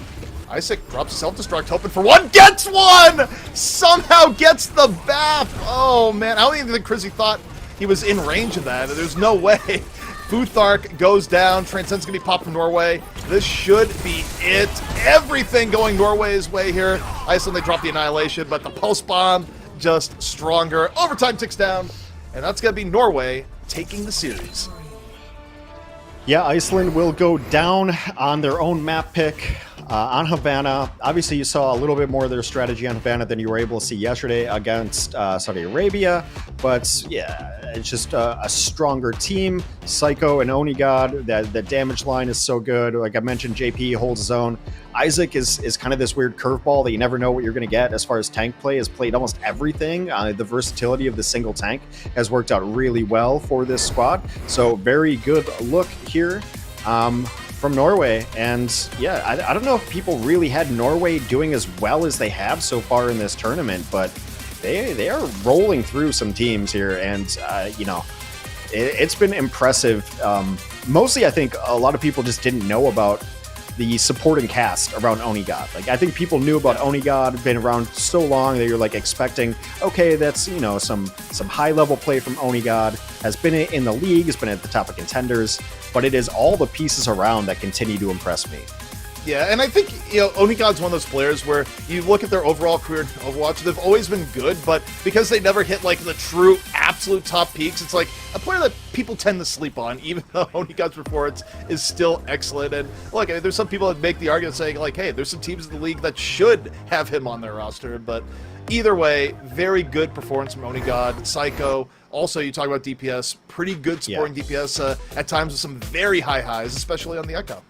Isaac drops self-destruct, hoping for one. Gets one! Somehow gets the BAP. Oh, man. I don't even think Crizzy thought he was in range of that. There's no way. Futhark goes down. Transcend's going to be popped from Norway. This should be it. Everything going Norway's way here. Iceland, they drop the Annihilation, but the Pulse Bomb just stronger. Overtime ticks down, and that's going to be Norway taking the series. Yeah, Iceland will go down on their own map pick on Havana. Obviously, you saw a little bit more of their strategy on Havana than you were able to see yesterday against Saudi Arabia. But yeah, it's just a stronger team. Psycho and Onigod, that damage line is so good. Like I mentioned, JP holds his own. Isaac is kind of this weird curveball that you never know what you're going to get as far as tank play. Has played almost everything. The versatility of the single tank has worked out really well for this squad. So very good look here from Norway. And yeah, I don't know if people really had Norway doing as well as they have so far in this tournament, but they are rolling through some teams here. And, you know, it's been impressive. Mostly, I think a lot of people just didn't know about the supporting cast around Onigod. Like, I think people knew about Onigod, been around so long that you're like expecting, okay, that's, you know, some high level play from Onigod, has been in the league, has been at the top of contenders, but it is all the pieces around that continue to impress me. Yeah, and I think, you know, Onigod's one of those players where you look at their overall career in Overwatch, they've always been good, but because they never hit, like, the true, absolute top peaks, it's like a player that people tend to sleep on, even though Onigod's performance is still excellent. And, look, there's some people that make the argument saying, like, hey, there's some teams in the league that should have him on their roster, but either way, very good performance from Onigod. Psycho, also, you talk about DPS, pretty good supporting DPS at times with some very high highs, especially on the Echo.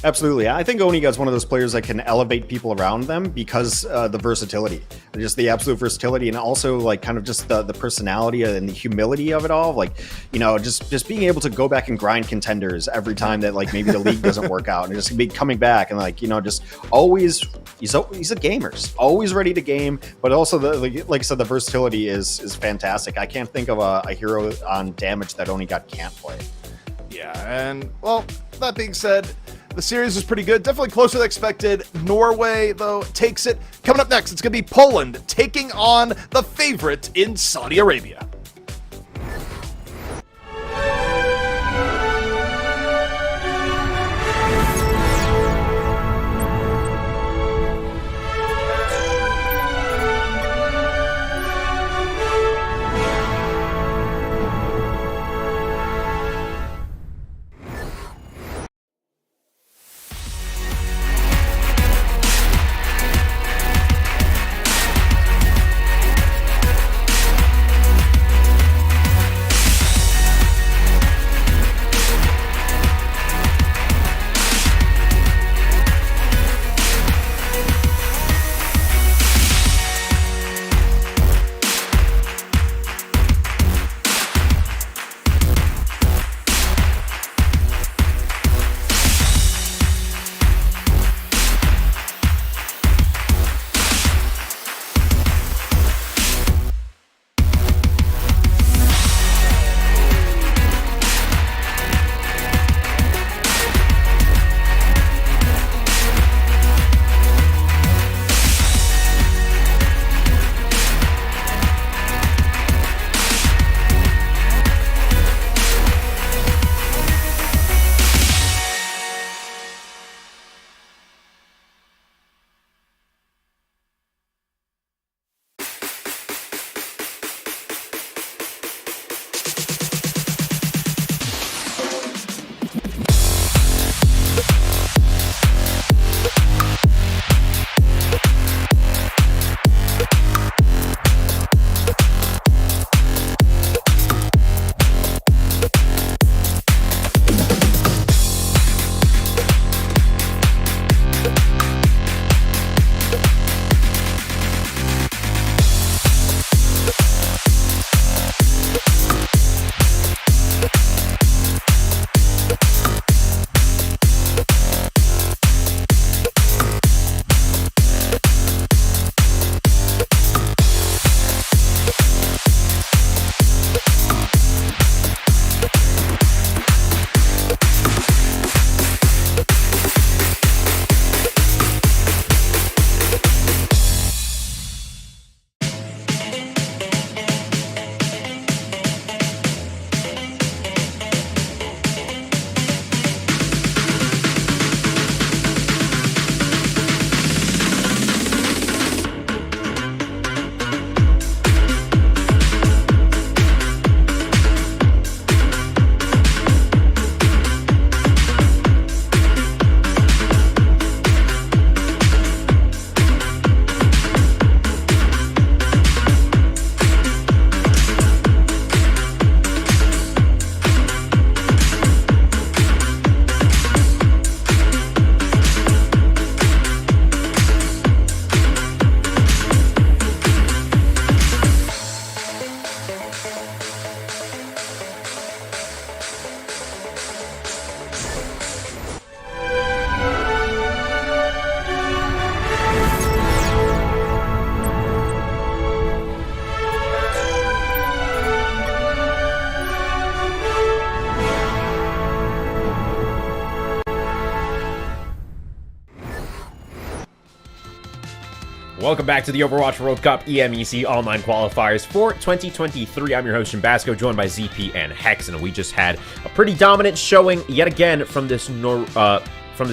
Absolutely. I think Onigod's one of those players that can elevate people around them because the versatility, just the absolute versatility, and also like kind of just the personality and the humility of it all. Like, you know, just being able to go back and grind contenders every time that like maybe the league doesn't work out, and just be coming back and like, you know, just always he's a gamer, always ready to game, but also like I said, the versatility is fantastic. I can't think of a hero on damage that Onigod can't play. Yeah, and well, that being said, the series is pretty good. Definitely closer than expected. Norway, though, takes it. Coming up next, it's going to be Poland taking on the favorite in Saudi Arabia. Welcome back to the Overwatch World Cup EMEC Online Qualifiers for 2023. I'm your host, Jambasco, joined by ZP and Hex, and we just had a pretty dominant showing yet again from this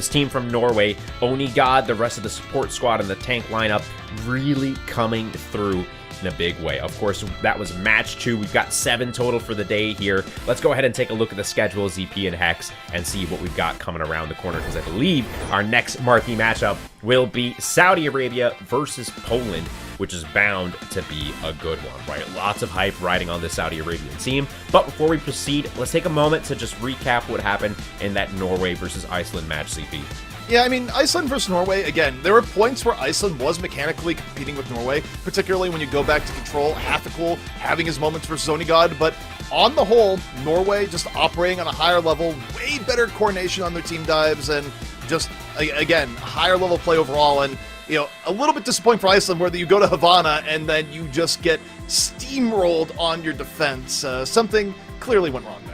team from Norway. Onigod, the rest of the support squad, and the tank lineup really coming through in a big way. Of course, that was match 2. We've got 7 total for the day here. Let's go ahead and take a look at the schedule, ZP and Hex, and see what we've got coming around the corner, because I believe our next marquee matchup will be Saudi Arabia versus Poland, which is bound to be a good one, right? Lots of hype riding on this Saudi Arabian team. But before we proceed, let's take a moment to just recap what happened in that Norway versus Iceland match, ZP. Yeah, I mean, Iceland versus Norway, again, there were points where Iceland was mechanically competing with Norway, particularly when you go back to Control, Hathakul having his moments versus Onigod, but on the whole, Norway just operating on a higher level, way better coordination on their team dives, and just, again, higher level play overall, and, you know, a little bit disappointing for Iceland where you go to Havana and then you just get steamrolled on your defense. Something clearly went wrong there.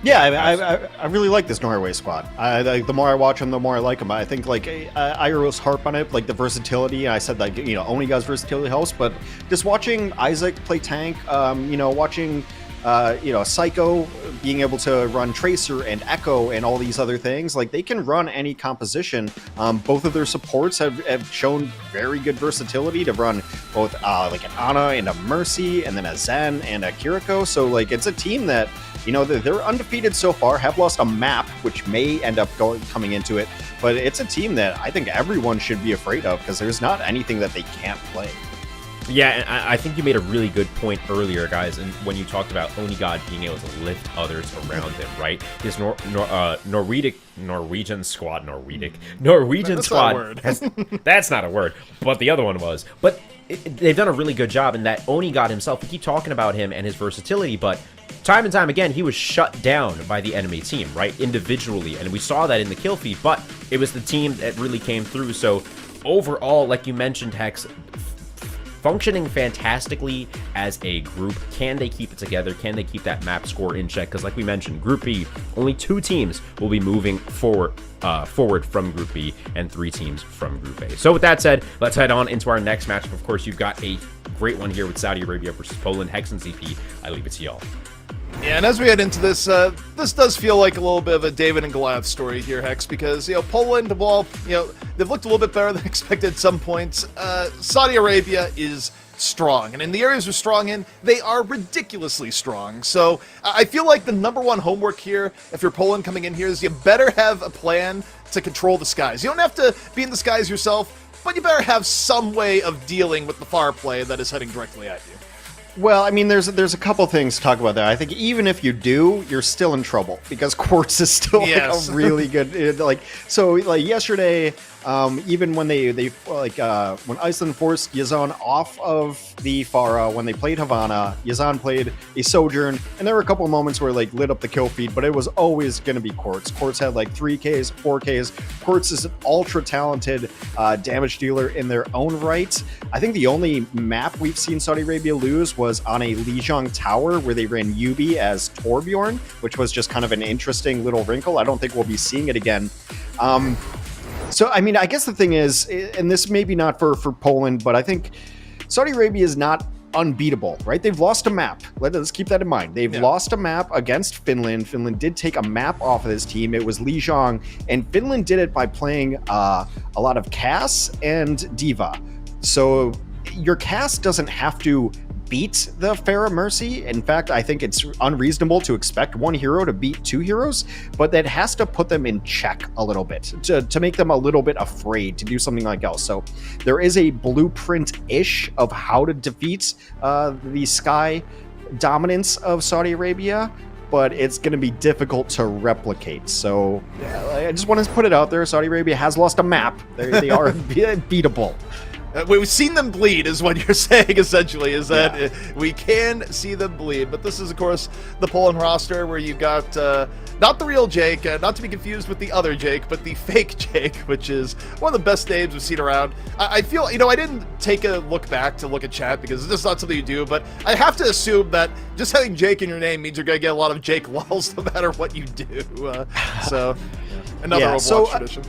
Yeah, I really like this Norway squad. The more I watch them, the more I like them. I think, like, I always harp on it, like the versatility. I said, like, you know, Onigod's versatility helps, but just watching Isaac play tank, you know, watching, you know, Psycho being able to run Tracer and Echo and all these other things, like, they can run any composition. Both of their supports have shown very good versatility to run both, like, an Ana and a Mercy, and then a Zen and a Kiriko. So, like, it's a team that, you know, they're undefeated so far, have lost a map, which may end up coming into it, but it's a team that I think everyone should be afraid of, because there's not anything that they can't play. Yeah, and I think you made a really good point earlier, guys, and when you talked about Onigod being able to lift others around him, right? His Norwegian squad That's not a word. That's not a word, but the other one was. But they've done a really good job in that Onigod himself, we keep talking about him and his versatility, but time and time again, he was shut down by the enemy team, right? Individually, and we saw that in the kill feed, but it was the team that really came through. So overall, like you mentioned, Hex, functioning fantastically as a group. Can they keep it together? Can they keep that map score in check? Because like we mentioned, Group B, only 2 teams will be moving forward from Group B and 3 teams from Group A. So with that said, let's head on into our next matchup. Of course, you've got a great one here with Saudi Arabia versus Poland. Hex and ZP, I leave it to y'all. Yeah, and as we head into this, this does feel like a little bit of a David and Goliath story here, Hex, because, you know, Poland, well, you know, they've looked a little bit better than expected at some points. Saudi Arabia is strong, and in the areas we're strong in, they are ridiculously strong. So I feel like the #1 homework here, if you're Poland coming in here, is you better have a plan to control the skies. You don't have to be in the skies yourself, but you better have some way of dealing with the far play that is heading directly at you. Well, I mean, there's a couple things to talk about there. I think even if you do, you're still in trouble, because Quartz is still like, a really good, like, so like yesterday, even when they when Iceland forced Yazan off of the Farah, when they played Havana, Yazan played a Sojourn, and there were a couple moments where like lit up the kill feed, but it was always going to be Quartz. Quartz had like 3Ks, 4Ks. Quartz is an ultra talented damage dealer in their own right. I think the only map we've seen Saudi Arabia lose was on a Lijiang Tower where they ran Yubi as Torbjorn, which was just kind of an interesting little wrinkle. I don't think we'll be seeing it again. So, I mean, I guess the thing is, and this may be not for Poland, but I think Saudi Arabia is not unbeatable, right? They've lost a map. Let's keep that in mind. They've lost a map against Finland. Finland did take a map off of this team. It was Lijiang, and Finland did it by playing a lot of Cass and Diva. So your Cass doesn't have to beat the Farah Mercy. In fact, I think it's unreasonable to expect one hero to beat 2 heroes, but that has to put them in check a little bit to make them a little bit afraid to do something like else. So there is a blueprint-ish of how to defeat the sky dominance of Saudi Arabia, but it's going to be difficult to replicate. So I just want to put it out there. Saudi Arabia has lost a map. They are beatable. We've seen them bleed, is what you're saying, essentially, is that we can see them bleed. But this is, of course, the Poland roster where you've got not the real Jake, not to be confused with the other Jake, but the fake Jake, which is one of the best names we've seen around. I feel, you know, I didn't take a look back to look at chat because it's just not something you do, but I have to assume that just having Jake in your name means you're going to get a lot of Jake lulls no matter what you do. So, another Overwatch tradition.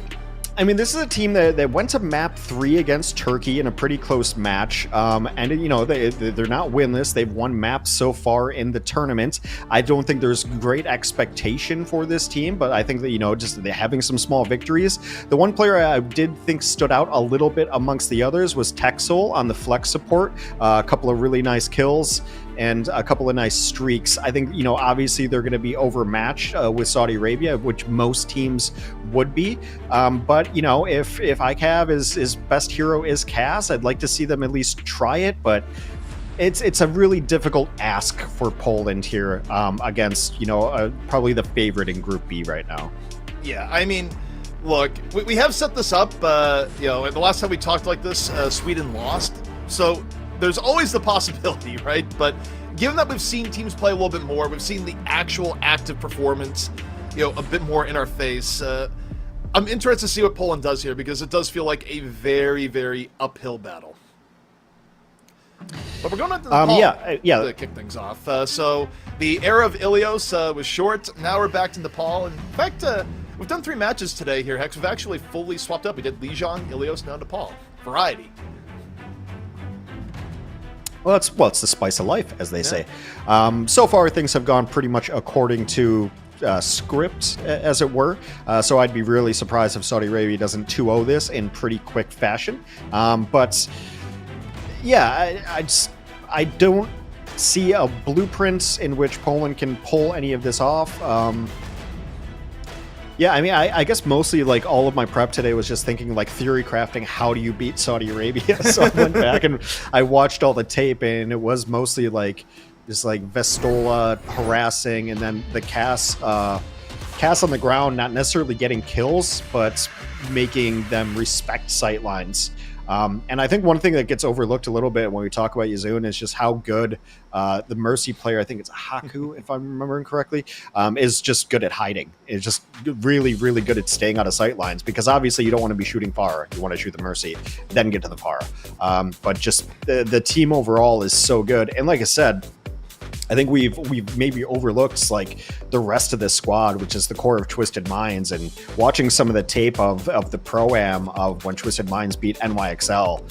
I mean, this is a team that went to map 3 against Turkey in a pretty close match. And, you know, they're not winless. They've won maps so far in the tournament. I don't think there's great expectation for this team, but I think that, you know, just they're having some small victories. The one player I did think stood out a little bit amongst the others was Texel on the flex support. A couple of really nice kills and a couple of nice streaks. I think, you know, obviously they're going to be overmatched with Saudi Arabia, which most teams would be. But, you know, if ICAV is best hero is Cass, I'd like to see them at least try it. But it's a really difficult ask for Poland here against, you know, probably the favorite in Group B right now. Yeah, I mean, look, we have set this up, you know, the last time we talked like this, Sweden lost. So there's always the possibility, right? But given that we've seen teams play a little bit more, we've seen the actual active performance, you know, a bit more in our face. I'm interested to see what Poland does here because it does feel like a very, very uphill battle. But we're going into the Paul to kick things off. So the era of Ilios was short. Now we're back to Nepal. In fact, we've done 3 matches today here, Hex. We've actually fully swapped up. We did Lijiang, Ilios, now Nepal. Variety. Well, it's the spice of life, as they say. So far, things have gone pretty much according to script, as it were. So I'd be really surprised if Saudi Arabia doesn't 2-0 this in pretty quick fashion. But yeah, I don't see a blueprint in which Poland can pull any of this off. Yeah, I mean, I guess mostly, like, all of my prep today was just thinking, like, theory crafting, how do you beat Saudi Arabia? So I went back and I watched all the tape, and it was mostly, like, just, like, Vestola harassing, and then the Cass on the ground, not necessarily getting kills, but making them respect sightlines. And I think one thing that gets overlooked a little bit when we talk about Yazun is just how good the Mercy player, I think it's Haku, if I'm remembering correctly, is just good at hiding. Is just really, really good at staying out of sight lines, because obviously you don't want to be shooting far. You want to shoot the Mercy, then get to the far. But just the team overall is so good. And like I said, I think we've maybe overlooked like the rest of this squad, which is the core of Twisted Minds, and watching some of the tape of the Pro-Am of when Twisted Minds beat NYXL,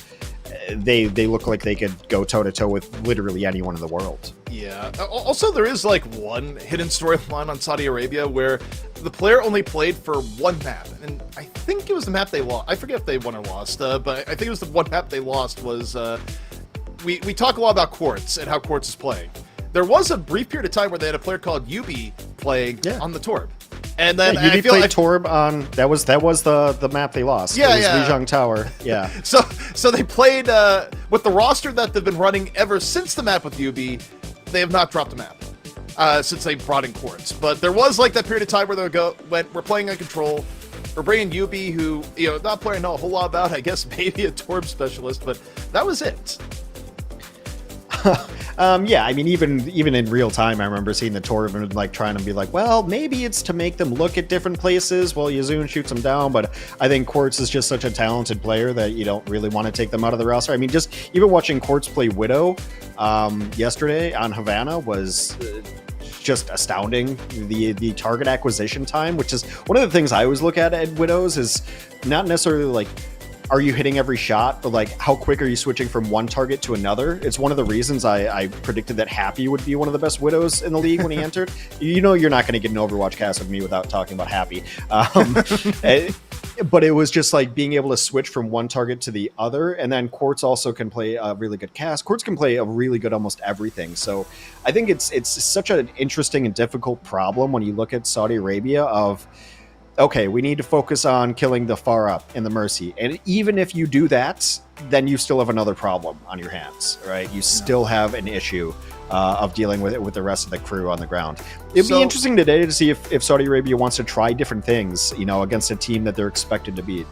they look like they could go toe-to-toe with literally anyone in the world. Yeah. Also, there is like one hidden storyline on Saudi Arabia where the player only played for one map, and I think it was the map they lost. I forget if they won or lost, but I think it was the one map they lost was... we talk a lot about Quartz and how Quartz is playing. There was a brief period of time where they had a player called Yubi playing on the Torb. And then Yubi played Torb on that was the map they lost. Yeah, it was Lijiang Tower. Yeah. So they played with the roster that they've been running ever since the map with Yubi. They have not dropped the map since they brought in Quartz. But there was like that period of time where we're playing on Control. We're bringing Yubi, who not playing know a whole lot about. I guess maybe a Torb specialist, but that was it. Yeah, I mean, even in real time, I remember seeing the Torb and like trying to be like, well, maybe it's to make them look at different places while Yazun shoots them down. But I think Quartz is just such a talented player that you don't really want to take them out of the roster. I mean, just even watching Quartz play Widow yesterday on Havana was just astounding. The target acquisition time, which is one of the things I always look at Widows, is not necessarily like, are you hitting every shot, but like how quick are you switching from one target to another? It's one of the reasons I predicted that Happy would be one of the best Widows in the league when he entered. You know, you're not going to get an Overwatch cast with me without talking about Happy. But it was just like being able to switch from one target to the other. And then Quartz also can play a really good cast. Quartz can play a really good almost everything. So I think it's such an interesting and difficult problem when you look at Saudi Arabia of, okay, we need to focus on killing the far up in the Mercy. And even if you do that, then you still have another problem on your hands, right? You still have an issue of dealing with it with the rest of the crew on the ground. It'd be interesting today to see if Saudi Arabia wants to try different things, against a team that they're expected to beat.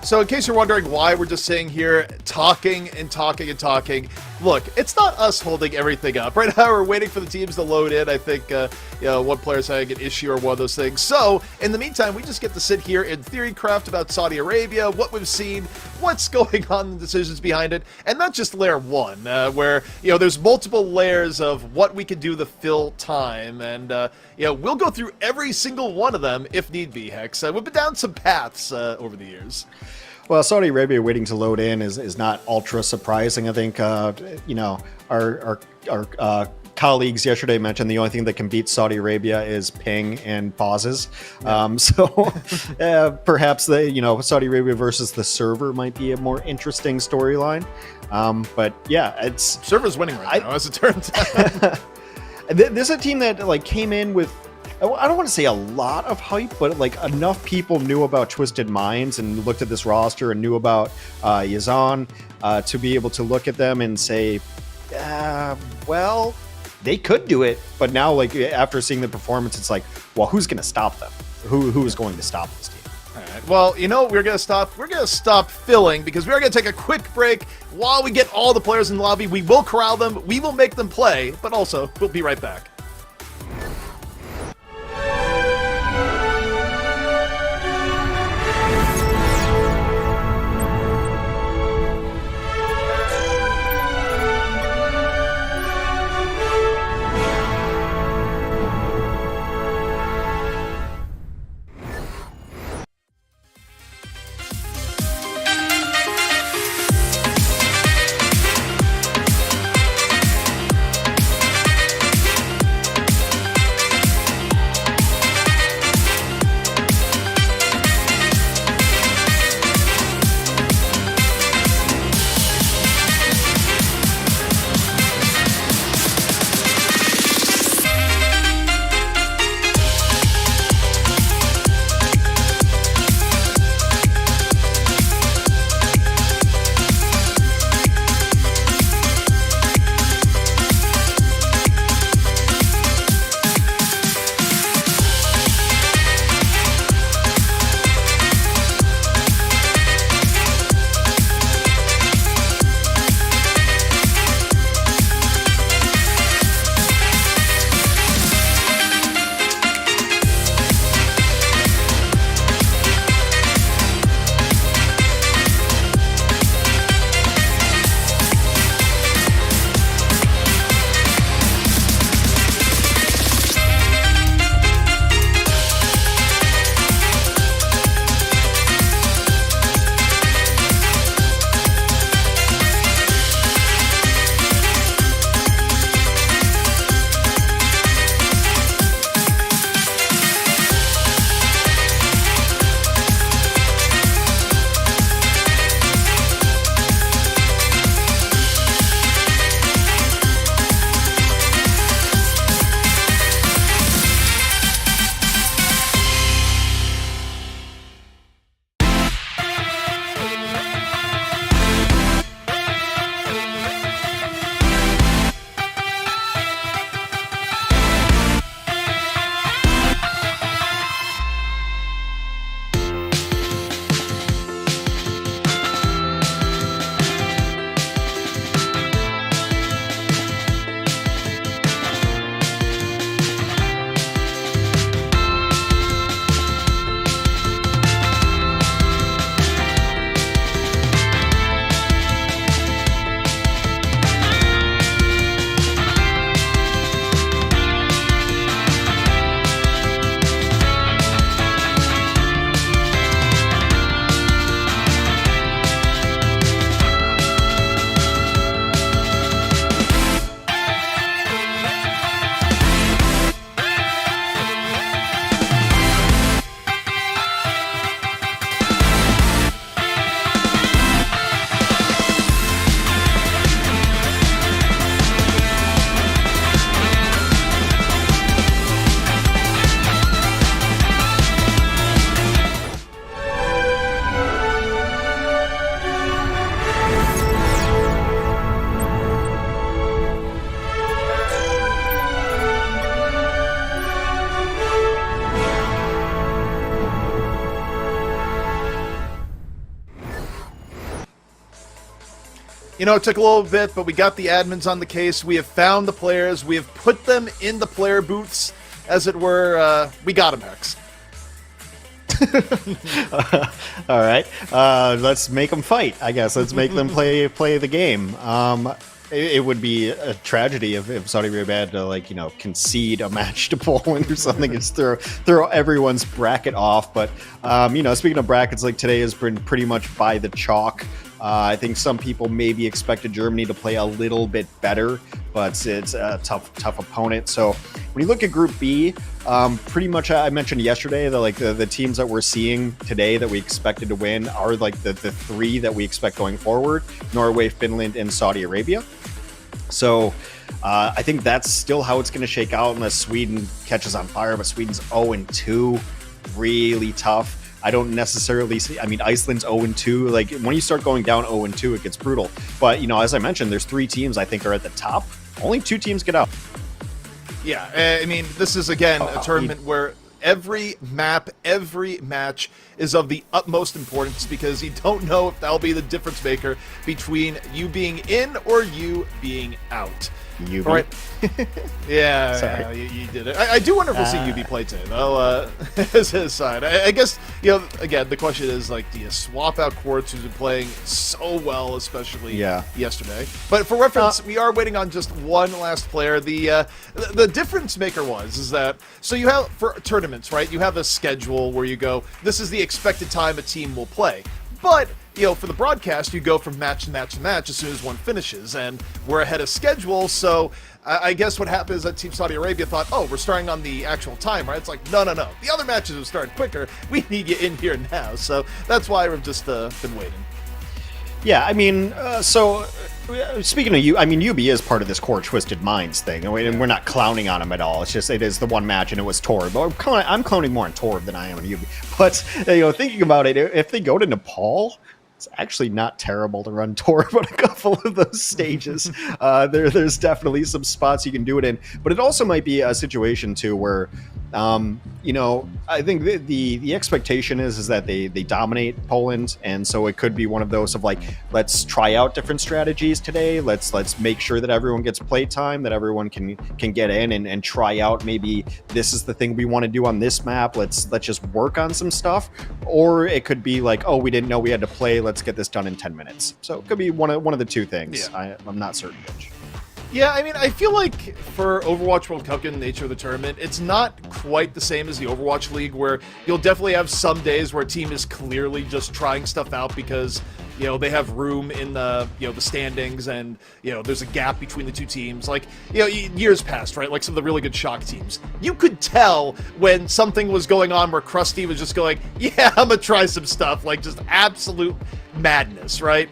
So in case you're wondering why we're just sitting here talking and talking and talking, look, it's not us holding everything up. Right now we're waiting for the teams to load in. I think one player's having an issue or one of those things. So in the meantime, we just get to sit here and theory craft about Saudi Arabia, what we've seen, what's going on, the decisions behind it, and not just layer 1, where, you know, there's multiple layers of what we can do to fill time, and, you know, we'll go through every single one of them if need be, Hex. We've been down some paths over the years. Well, Saudi Arabia waiting to load in is not ultra surprising. I think, you know, our colleagues yesterday mentioned the only thing that can beat Saudi Arabia is ping and pauses. So perhaps Saudi Arabia versus the server might be a more interesting storyline. But yeah, it's server's winning right now, as it turns out. This is a team that like came in with, I don't want to say a lot of hype, but like enough people knew about Twisted Minds and looked at this roster and knew about Yazan to be able to look at them and say, well, they could do it. But now, like after seeing the performance, it's like, well, who's going to stop them? Who is going to stop this team? All right. Well, you know, we're gonna stop filling because we're gonna take a quick break while we get all the players in the lobby. We will corral them, we will make them play, but also we'll be right back. You know, it took a little bit, but we got the admins on the case. We have found the players. We have put them in the player booths, as it were. We got them, Hex. All right, let's make them fight. I guess let's make them play the game. It would be a tragedy if Saudi Arabia had to concede a match to Poland or something and just throw everyone's bracket off. But speaking of brackets, like today has been pretty much by the chalk. I think some people maybe expected Germany to play a little bit better, but it's a tough opponent. So when you look at Group B, pretty much I mentioned yesterday that the teams that we're seeing today that we expected to win are like the three that we expect going forward: Norway, Finland, and Saudi Arabia. So I think that's still how it's going to shake out unless Sweden catches on fire. But Sweden's 0-2, really tough. I don't necessarily see. I mean, Iceland's 0-2. Like when you start going down 0-2, it gets brutal. But as I mentioned, there's three teams I think are at the top. Only two teams get out. Yeah, I mean, this is again a tournament where every map, every match is of the utmost importance because you don't know if that'll be the difference maker between you being in or you being out. UB. Right. Yeah, Sorry. you did it. I do wonder if we'll see UB play today, though, as his side. I guess, again, the question is, do you swap out Quartz, who's been playing so well, especially yesterday? But for reference, we are waiting on just one last player. The difference maker is that, so you have, for tournaments, right, you have a schedule where you go, this is the expected time a team will play. But for the broadcast, you go from match to match to match as soon as one finishes, and we're ahead of schedule, so I guess what happened is that Team Saudi Arabia thought, we're starting on the actual time, right? It's like, no. The other matches have started quicker. We need you in here now, so that's why we've just been waiting. Yeah, I mean, speaking of UB is part of this Core Twisted Minds thing, and we're not clowning on him at all. It's just it is the one match, and it was Torb. But I'm clowning more on Torb than I am on UB. But thinking about it, if they go to Nepal, it's actually not terrible to run Torb on a couple of those stages. There's definitely some spots you can do it in, but it also might be a situation too where, I think the expectation is that they dominate Poland, and so it could be one of those of let's try out different strategies today. Let's make sure that everyone gets play time, that everyone can get in and try out. Maybe this is the thing we want to do on this map. Let's just work on some stuff, or it could be we didn't know we had to play. Let's get this done in 10 minutes. So it could be one of the two things. Yeah. I'm not certain which. Yeah, I mean, I feel like for Overwatch World Cup, given the nature of the tournament, it's not quite the same as the Overwatch League, where you'll definitely have some days where a team is clearly just trying stuff out because, they have room in the, the standings, and, there's a gap between the two teams. Years past, right? Like some of the really good shock teams. You could tell when something was going on where Krusty was just going, yeah, I'm gonna try some stuff. Just absolute madness, right?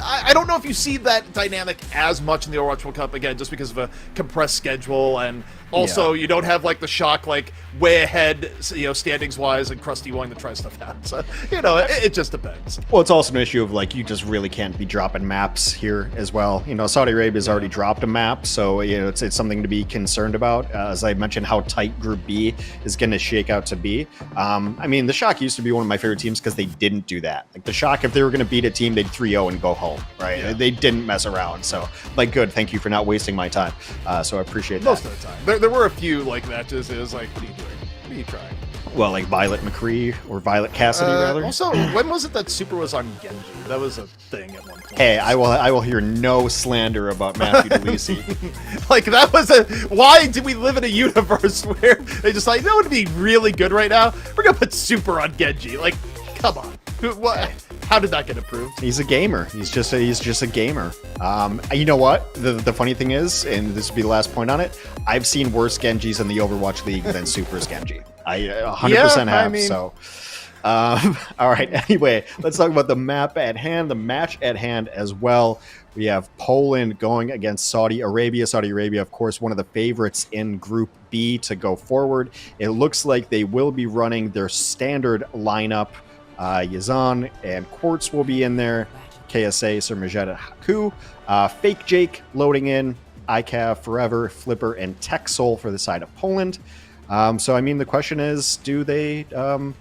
I don't know if you see that dynamic as much in the Overwatch World Cup, again, just because of a compressed schedule, and also you don't have the shock way ahead, standings-wise, and Krusty wanting to try stuff out. So, it just depends. Well, it's also an issue of you just really can't be dropping maps here as well. Saudi Arabia's already dropped a map, so it's something to be concerned about. As I mentioned, how tight Group B is going to shake out to be. I mean, the Shock used to be one of my favorite teams because they didn't do that. The Shock, if they were going to beat a team, they'd 3-0 and go home, right? Yeah. They didn't mess around. So, good. Thank you for not wasting my time. So I appreciate that. Most of the time. There were a few matches. It was what are you doing? What are you trying? Well, Violet McCree or Violet Cassidy, rather. Also, when was it that Super was on Genji? That was a thing at one point. Hey, I will hear no slander about Matthew DeLisi. That was why did we live in a universe where they just what would be really good right now? We're gonna put Super on Genji. Come on. What? How did that get approved? He's a gamer. He's just a gamer. You know what? The funny thing is, and this will be the last point on it, I've seen worse Genjis in the Overwatch League than Super's Genji. I 100% have. So, all right. Anyway, let's talk about the map at hand, the match at hand as well. We have Poland going against Saudi Arabia. Saudi Arabia, of course, one of the favorites in Group B to go forward. It looks like they will be running their standard lineup. Yazan and Quartz will be in there. KSA, Sir Majed, Haku. Fake Jake loading in. ICAV, Forever, Flipper, and Texel for the side of Poland. So, I mean, the question is, do they... do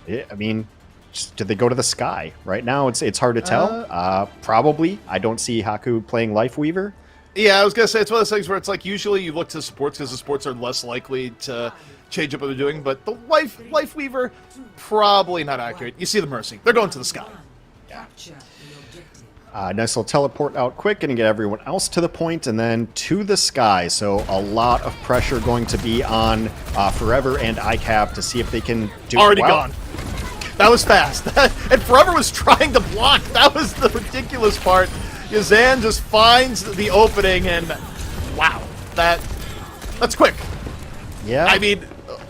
they go to the sky? Right now, it's hard to tell. Probably. I don't see Haku playing Life Weaver. Yeah, I was going to say, it's one of those things where it's usually you look to sports because the sports are less likely to change up what they're doing, but the Life Weaver, probably not accurate. You see the Mercy. They're going to the sky. Yeah. Nice little teleport out quick and get everyone else to the point and then to the sky. So a lot of pressure going to be on Forever and ICAP to see if they can do Already gone. That was fast. And Forever was trying to block. That was the ridiculous part. Yazan just finds the opening and wow, that's quick. Yeah. I mean,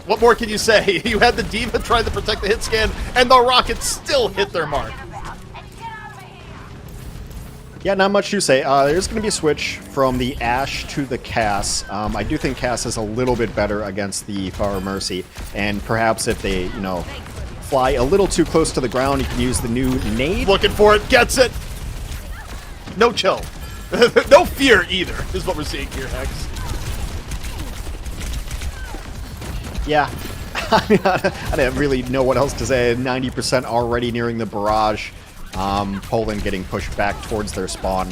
what more can you say? You had the D.Va trying to protect the hit scan, and the Rockets still hit their mark. Yeah, not much to say. There's going to be a switch from the Ashe to the Cass. I do think Cass is a little bit better against the Far Mercy, and perhaps if they, fly a little too close to the ground, you can use the new nade. Looking for it, gets it. No chill. No fear either, is what we're seeing here, Hex. Yeah. I mean, I didn't really know what else to say. 90% already nearing the barrage. Poland getting pushed back towards their spawn.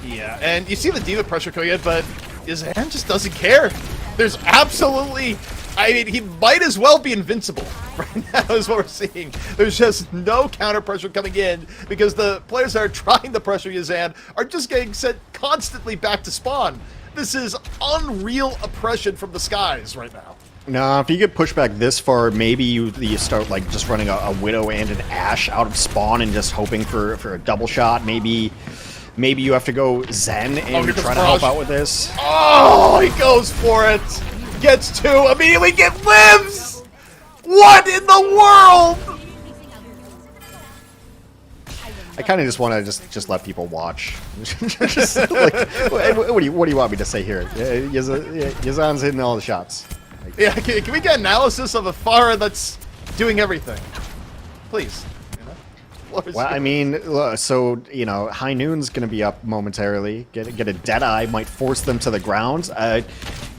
Yeah, and you see the D.Va pressure coming in, but Yazan just doesn't care. There's absolutely... I mean, he might as well be invincible right now is what we're seeing. There's just no counter pressure coming in because the players that are trying to pressure Yazan are just getting sent constantly back to spawn. This is unreal oppression from the skies right now. No, if you get pushed back this far, maybe you start like just running a Widow and an Ashe out of spawn and just hoping for a double shot. Maybe you have to go Zen and try to help out with this. Oh, he goes for it. Gets two, immediately lives! What in the world? I kind of just want to just let people watch. Just, like, what do you want me to say here? Yazan's hitting all the shots. Like, yeah, can we get analysis of a Pharah that's doing everything? Please. Well, I mean, so, High Noon's going to be up momentarily. Get a Deadeye, might force them to the ground.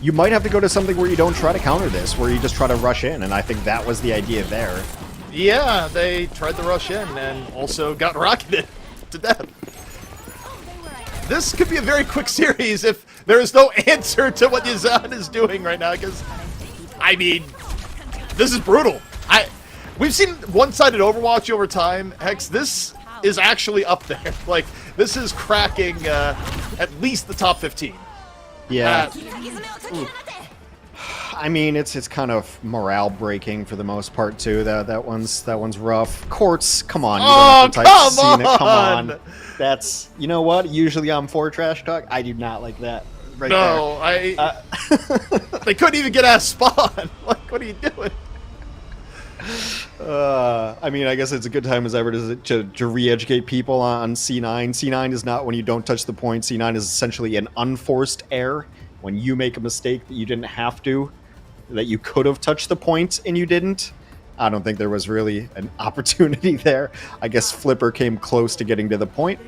You might have to go to something where you don't try to counter this, where you just try to rush in, and I think that was the idea there. Yeah, they tried to rush in and also got rocketed to death. This could be a very quick series if there is no answer to what Yazan is doing right now, because, I mean, this is brutal. We've seen one-sided Overwatch over time. Hex, this is actually up there. Like, this is cracking at least the top 15. Yeah. I mean, it's kind of morale breaking for the most part too. That one's rough. Courts, come on. Oh, come on! That's, you know what? Usually I'm for trash talk. I do not like that. Right no, there. They couldn't even get out of spawn. Like, what are you doing? I mean, I guess it's a good time as ever to re-educate people on C9. C9 is not when you don't touch the point. C9 is essentially an unforced error. When you make a mistake that you didn't have to, that you could have touched the point and you didn't. I don't think there was really an opportunity there. I guess Flipper came close to getting to the point.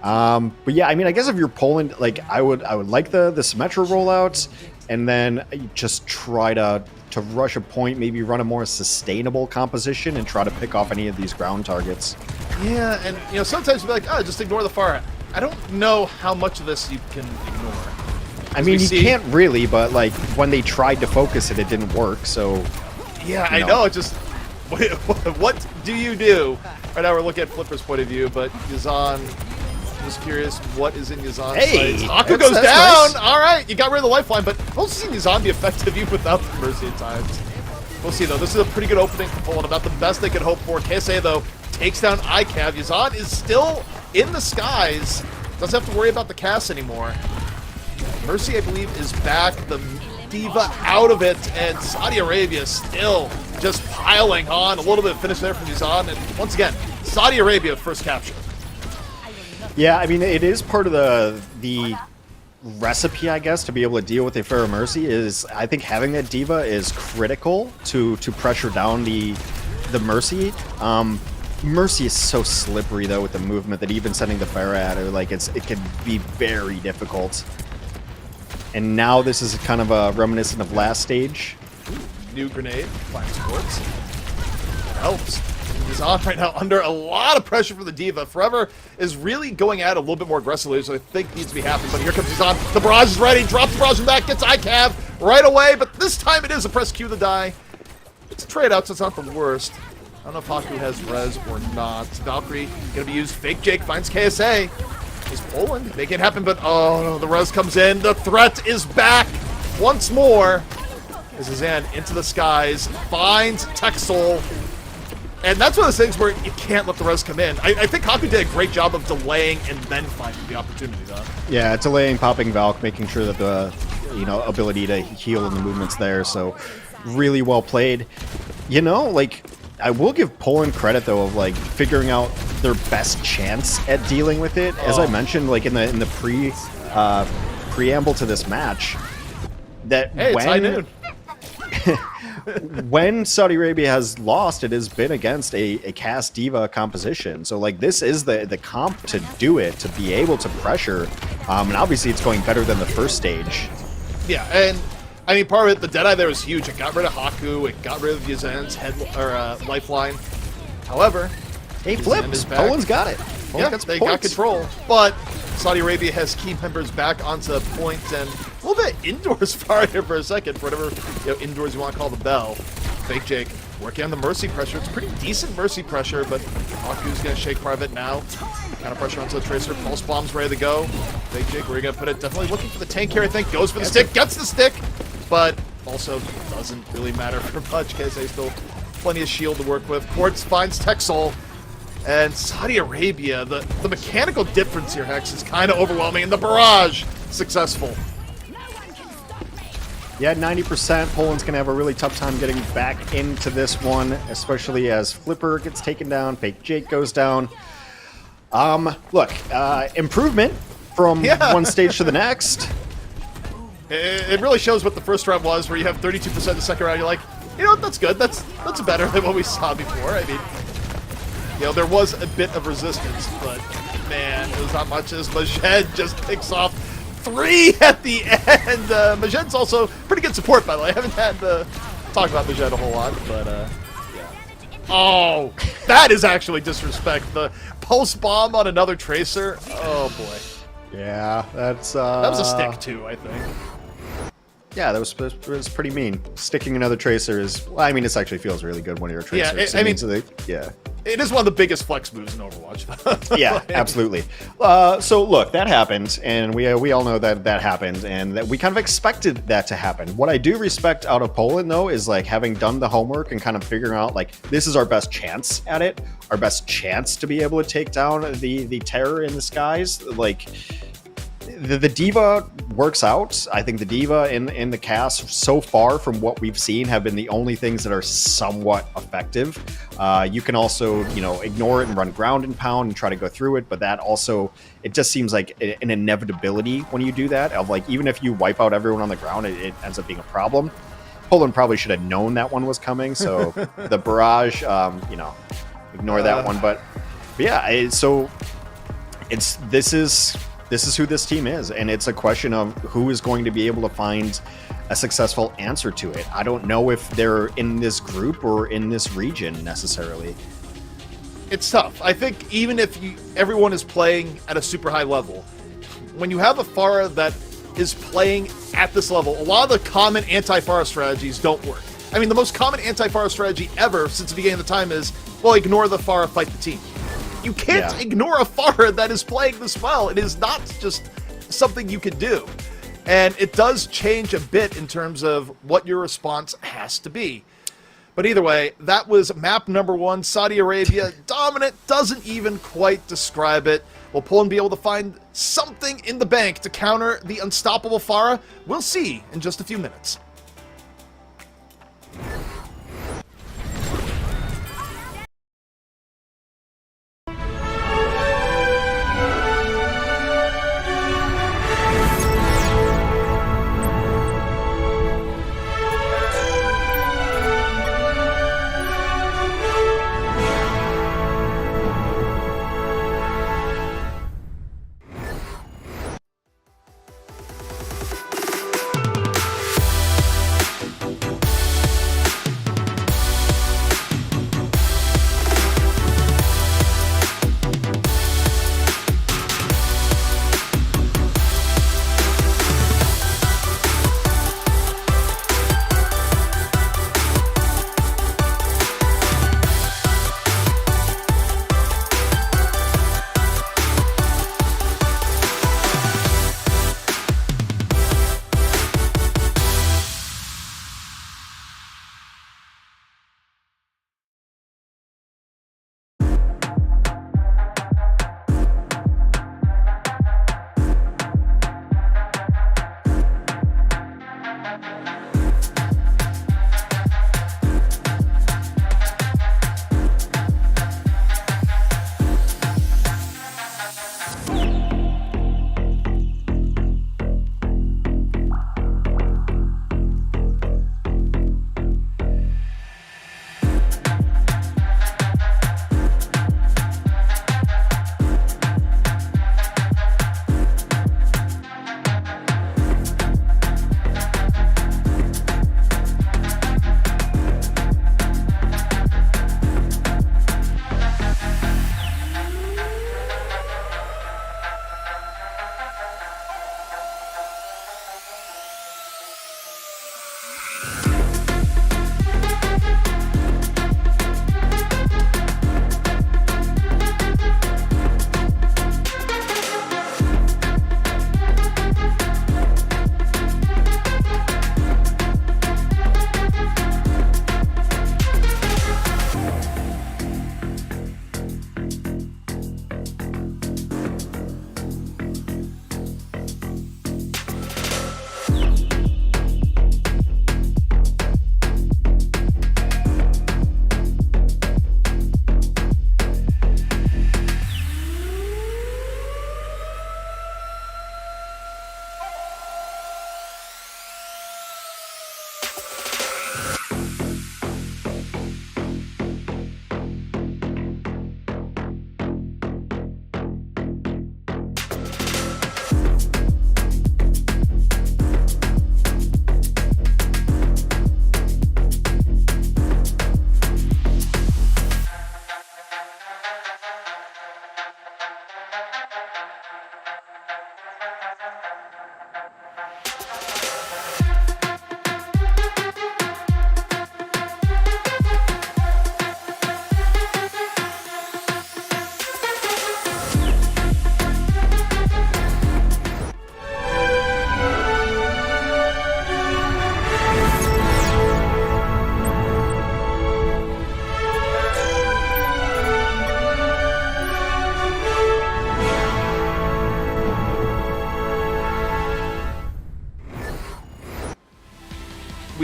But yeah, I mean, I guess if you're Poland, like I would like the Symmetra rollout, and then just try to rush a point, maybe run a more sustainable composition and try to pick off any of these ground targets. Yeah, and sometimes you'll be like, oh, just ignore the Pharah. I don't know how much of this you can ignore. I mean, you can't really, but like when they tried to focus it, it didn't work. So yeah, I know. It just what do you do? Right now we're looking at Flipper's point of view, but Yazan. Just curious what is in Yazan's sights. Aku goes down! Nice. Alright, you got rid of the lifeline, but we've also seen Yazan be effective even without the Mercy at times. We'll see though. This is a pretty good opening for Poland. About the best they could hope for. KSA though takes down ICAV. Yazan is still in the skies. Doesn't have to worry about the cast anymore. Mercy, I believe, is back. The D.Va out of it, and Saudi Arabia still just piling on. A little bit of finish there from Yazan, and once again, Saudi Arabia first capture. Yeah, I mean, it is part of the recipe, I guess, to be able to deal with a Pharaoh Mercy. Is I think having that D.Va is critical to pressure down the Mercy. Mercy is so slippery though with the movement that even sending the Pharaoh at her, like it can be very difficult. And now this is kind of a reminiscent of last stage. New grenade, Fire Sports. That helps. He's on right now under a lot of pressure from the D.Va. Forever is really going at a little bit more aggressively, so I think needs to be happening. But here comes Yazan. The barrage is ready. Drops the barrage in the back. Gets ICAV. right away, but this time it is a press Q to die. It's a trade out, so it's not the worst. I don't know if Haku has res or not. Valkyrie gonna be used. Fake Jake finds KSA. Is Poland make it happen, but oh no, the res comes in. The threat is back once more. As Zan into the skies, finds Texel. And that's one of those things where you can't let the res come in. I think Haku did a great job of delaying and then finding the opportunity, though. Yeah, delaying, popping Valk, making sure that the ability to heal and the movement's there. So really well played. Like, I will give Poland credit though of like figuring out their best chance at dealing with it. As I mentioned, like in the preamble to this match, that hey, it's high noon. when Saudi Arabia has lost, it has been against a cast diva composition. So like this is the comp to do it, to be able to pressure. And obviously it's going better than the first stage. Yeah, and I mean, part of it, the Deadeye there was huge. It got rid of Haku. It got rid of Yazan's lifeline. However, hey, flips. Poland's got it. They got control. But Saudi Arabia has key members back onto point, and a little bit indoors fire here for a second, for whatever indoors you want to call the bell. Fake Jake working on the mercy pressure. It's pretty decent mercy pressure, but Haku's going to shake part of it now. Kind of pressure onto the Tracer. Pulse bomb's ready to go. Fake Jake, where are you going to put it? Definitely looking for the tank here, I think. Goes for the stick, gets the stick, but also doesn't really matter for much. KSA still plenty of shield to work with. Quartz finds Texel. And Saudi Arabia, the mechanical difference here, Hex, is kind of overwhelming, and the barrage successful. Yeah, 90%. Poland's going to have a really tough time getting back into this one, especially as Flipper gets taken down, Fake Jake goes down. Look, improvement from one stage to the next. It really shows what the first round was, where you have 32% the second round. You're like, you know what, that's good. That's better than what we saw before. I mean, there was a bit of resistance, but man, it was not much as Majed just picks off 3 at the end. Majed's also pretty good support, by the way. I haven't had to talk about Majed a whole lot, but yeah. Oh, that is actually disrespect. The pulse bomb on another Tracer. Oh boy. Yeah, that's that was a stick too, I think. Yeah, that was pretty mean. Sticking another Tracer is, well, I mean, this actually feels really good when you're a Tracer. Yeah, I mean, yeah. It is one of the biggest flex moves in Overwatch. Yeah, absolutely. So look, that happened, and we all know that happened, and that we kind of expected that to happen. What I do respect out of Poland, though, is like having done the homework and kind of figuring out like this is our best chance at it, our best chance to be able to take down the terror in the skies. Like the diva works out. I think the diva and the cast so far from what we've seen have been the only things that are somewhat effective. You can also, ignore it and run ground and pound and try to go through it, but that also, it just seems like an inevitability when you do that, of like, even if you wipe out everyone on the ground, it ends up being a problem. Poland probably should have known that one was coming, so the barrage, ignore that one. But yeah, so this is who this team is, and it's a question of who is going to be able to find a successful answer to it. I don't know if they're in this group or in this region necessarily. It's tough. I think even if everyone is playing at a super high level, when you have a Pharah that is playing at this level, a lot of the common anti-Pharah strategies don't work. I mean, the most common anti-Pharah strategy ever since the beginning of the time is, well, ignore the Pharah, fight the team. You can't ignore a Pharah that is playing this well. It is not just something you can do. And it does change a bit in terms of what your response has to be. But either way, that was map number 1, Saudi Arabia. Dominant doesn't even quite describe it. Will Poland be able to find something in the bank to counter the unstoppable Pharah? We'll see in just a few minutes.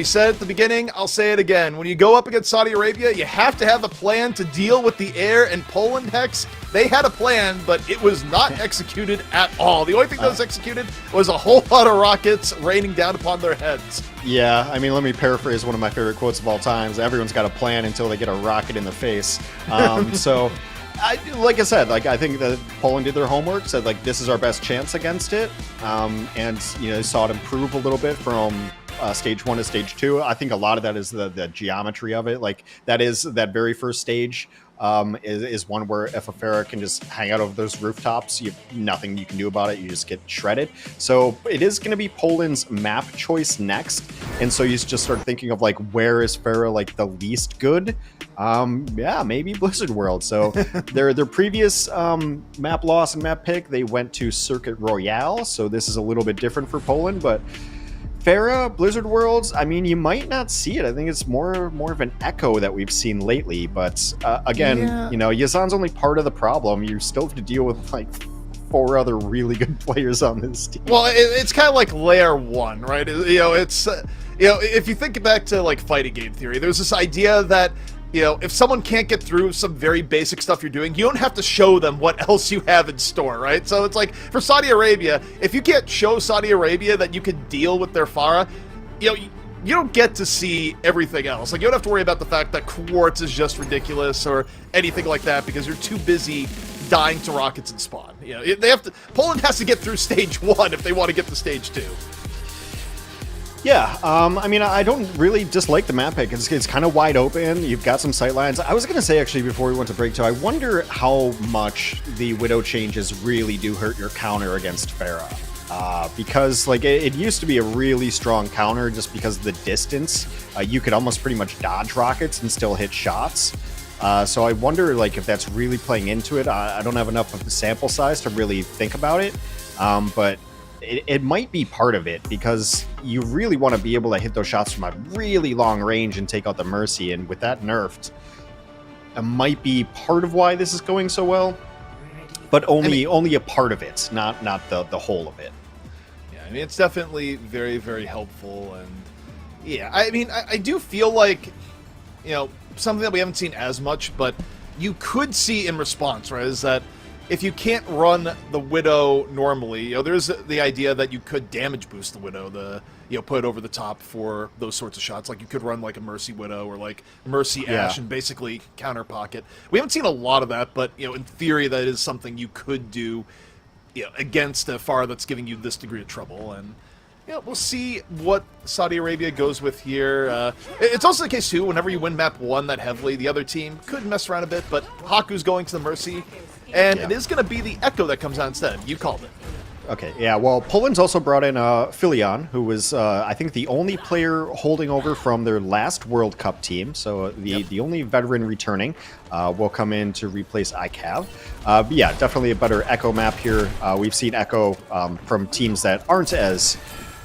We said at the beginning, I'll say it again. When you go up against Saudi Arabia, you have to have a plan to deal with the air, and Poland, Hex, they had a plan, but it was not executed at all. The only thing that was executed was a whole lot of rockets raining down upon their heads. Yeah, I mean, let me paraphrase one of my favorite quotes of all times. Everyone's got a plan until they get a rocket in the face. So, like I said, like I think that Poland did their homework, said like this is our best chance against it, and you know saw it improve a little bit from stage 1 to stage 2. I think a lot of that is the geometry of it. Like that very first stage is one where if a Pharah can just hang out over those rooftops, you have nothing you can do about it. You just get shredded. So it is going to be Poland's map choice next. And so you just start thinking of like, where is Pharah like the least good? Yeah, maybe Blizzard World. So their previous map loss and map pick, they went to Circuit Royale. So this is a little bit different for Poland, but Pharah, Blizzard Worlds, I mean, you might not see it. I think it's more of an echo that we've seen lately. But again, you know, Yazan's only part of the problem. You still have to deal with like 4 other really good players on this team. Well, it's kind of like layer 1, right? You know, it's you know, if you think back to like fighting game theory, there's this idea that, you know, if someone can't get through some very basic stuff you're doing, you don't have to show them what else you have in store, right? So it's like, for Saudi Arabia, if you can't show Saudi Arabia that you can deal with their Pharah, you know, you don't get to see everything else. Like, you don't have to worry about the fact that Quartz is just ridiculous or anything like that because you're too busy dying to rockets and spawn. You know, they have to. Poland has to get through stage 1 if they want to get to stage 2. Yeah, I mean, I don't really dislike the map pick. It's kind of wide open. You've got some sight lines. I was going to say, actually, before we went to break, too, I wonder how much the Widow changes really do hurt your counter against Pharah. Because, like, it used to be a really strong counter just because of the distance. You could almost pretty much dodge rockets and still hit shots. So I wonder, like, if that's really playing into it. I don't have enough of the sample size to really think about it. But it might be part of it because you really want to be able to hit those shots from a really long range and take out the Mercy. And with that nerfed, it might be part of why this is going so well, but only a part of it, not the whole of it. Yeah, I mean, it's definitely very, very helpful. And yeah, I mean, I do feel like, you know, something that we haven't seen as much, but you could see in response, right, is that if you can't run the Widow normally, you know, there's the idea that you could damage boost the Widow, you know, put it over the top for those sorts of shots. Like you could run like a Mercy Widow or like Mercy Ashe and basically counter pocket. We haven't seen a lot of that, but you know, in theory, that is something you could do, you know, against a Pharah that's giving you this degree of trouble. And you know, we'll see what Saudi Arabia goes with here. It's also the case too. Whenever you win map 1 that heavily, the other team could mess around a bit, but Haku's going to the Mercy. And it is going to be the Echo that comes out instead. You called it. Okay, yeah, well, Poland's also brought in Filion, who was, I think, the only player holding over from their last World Cup team. So the only veteran returning will come in to replace ICAV. But yeah, definitely a better Echo map here. We've seen Echo from teams that aren't as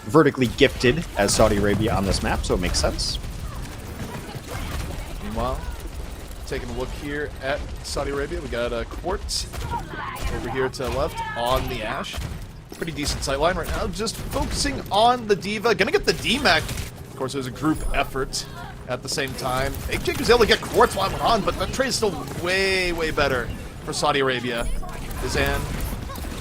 vertically gifted as Saudi Arabia on this map, so it makes sense. Meanwhile, taking a look here at Saudi Arabia, we got Quartz over here to the left on the Ashe. Pretty decent sightline right now, just focusing on the Diva. Gonna get the DMAC. Of course, there's a group effort at the same time. Jake was able to get Quartz while it went on, but that trade is still way, way better for Saudi Arabia. Izan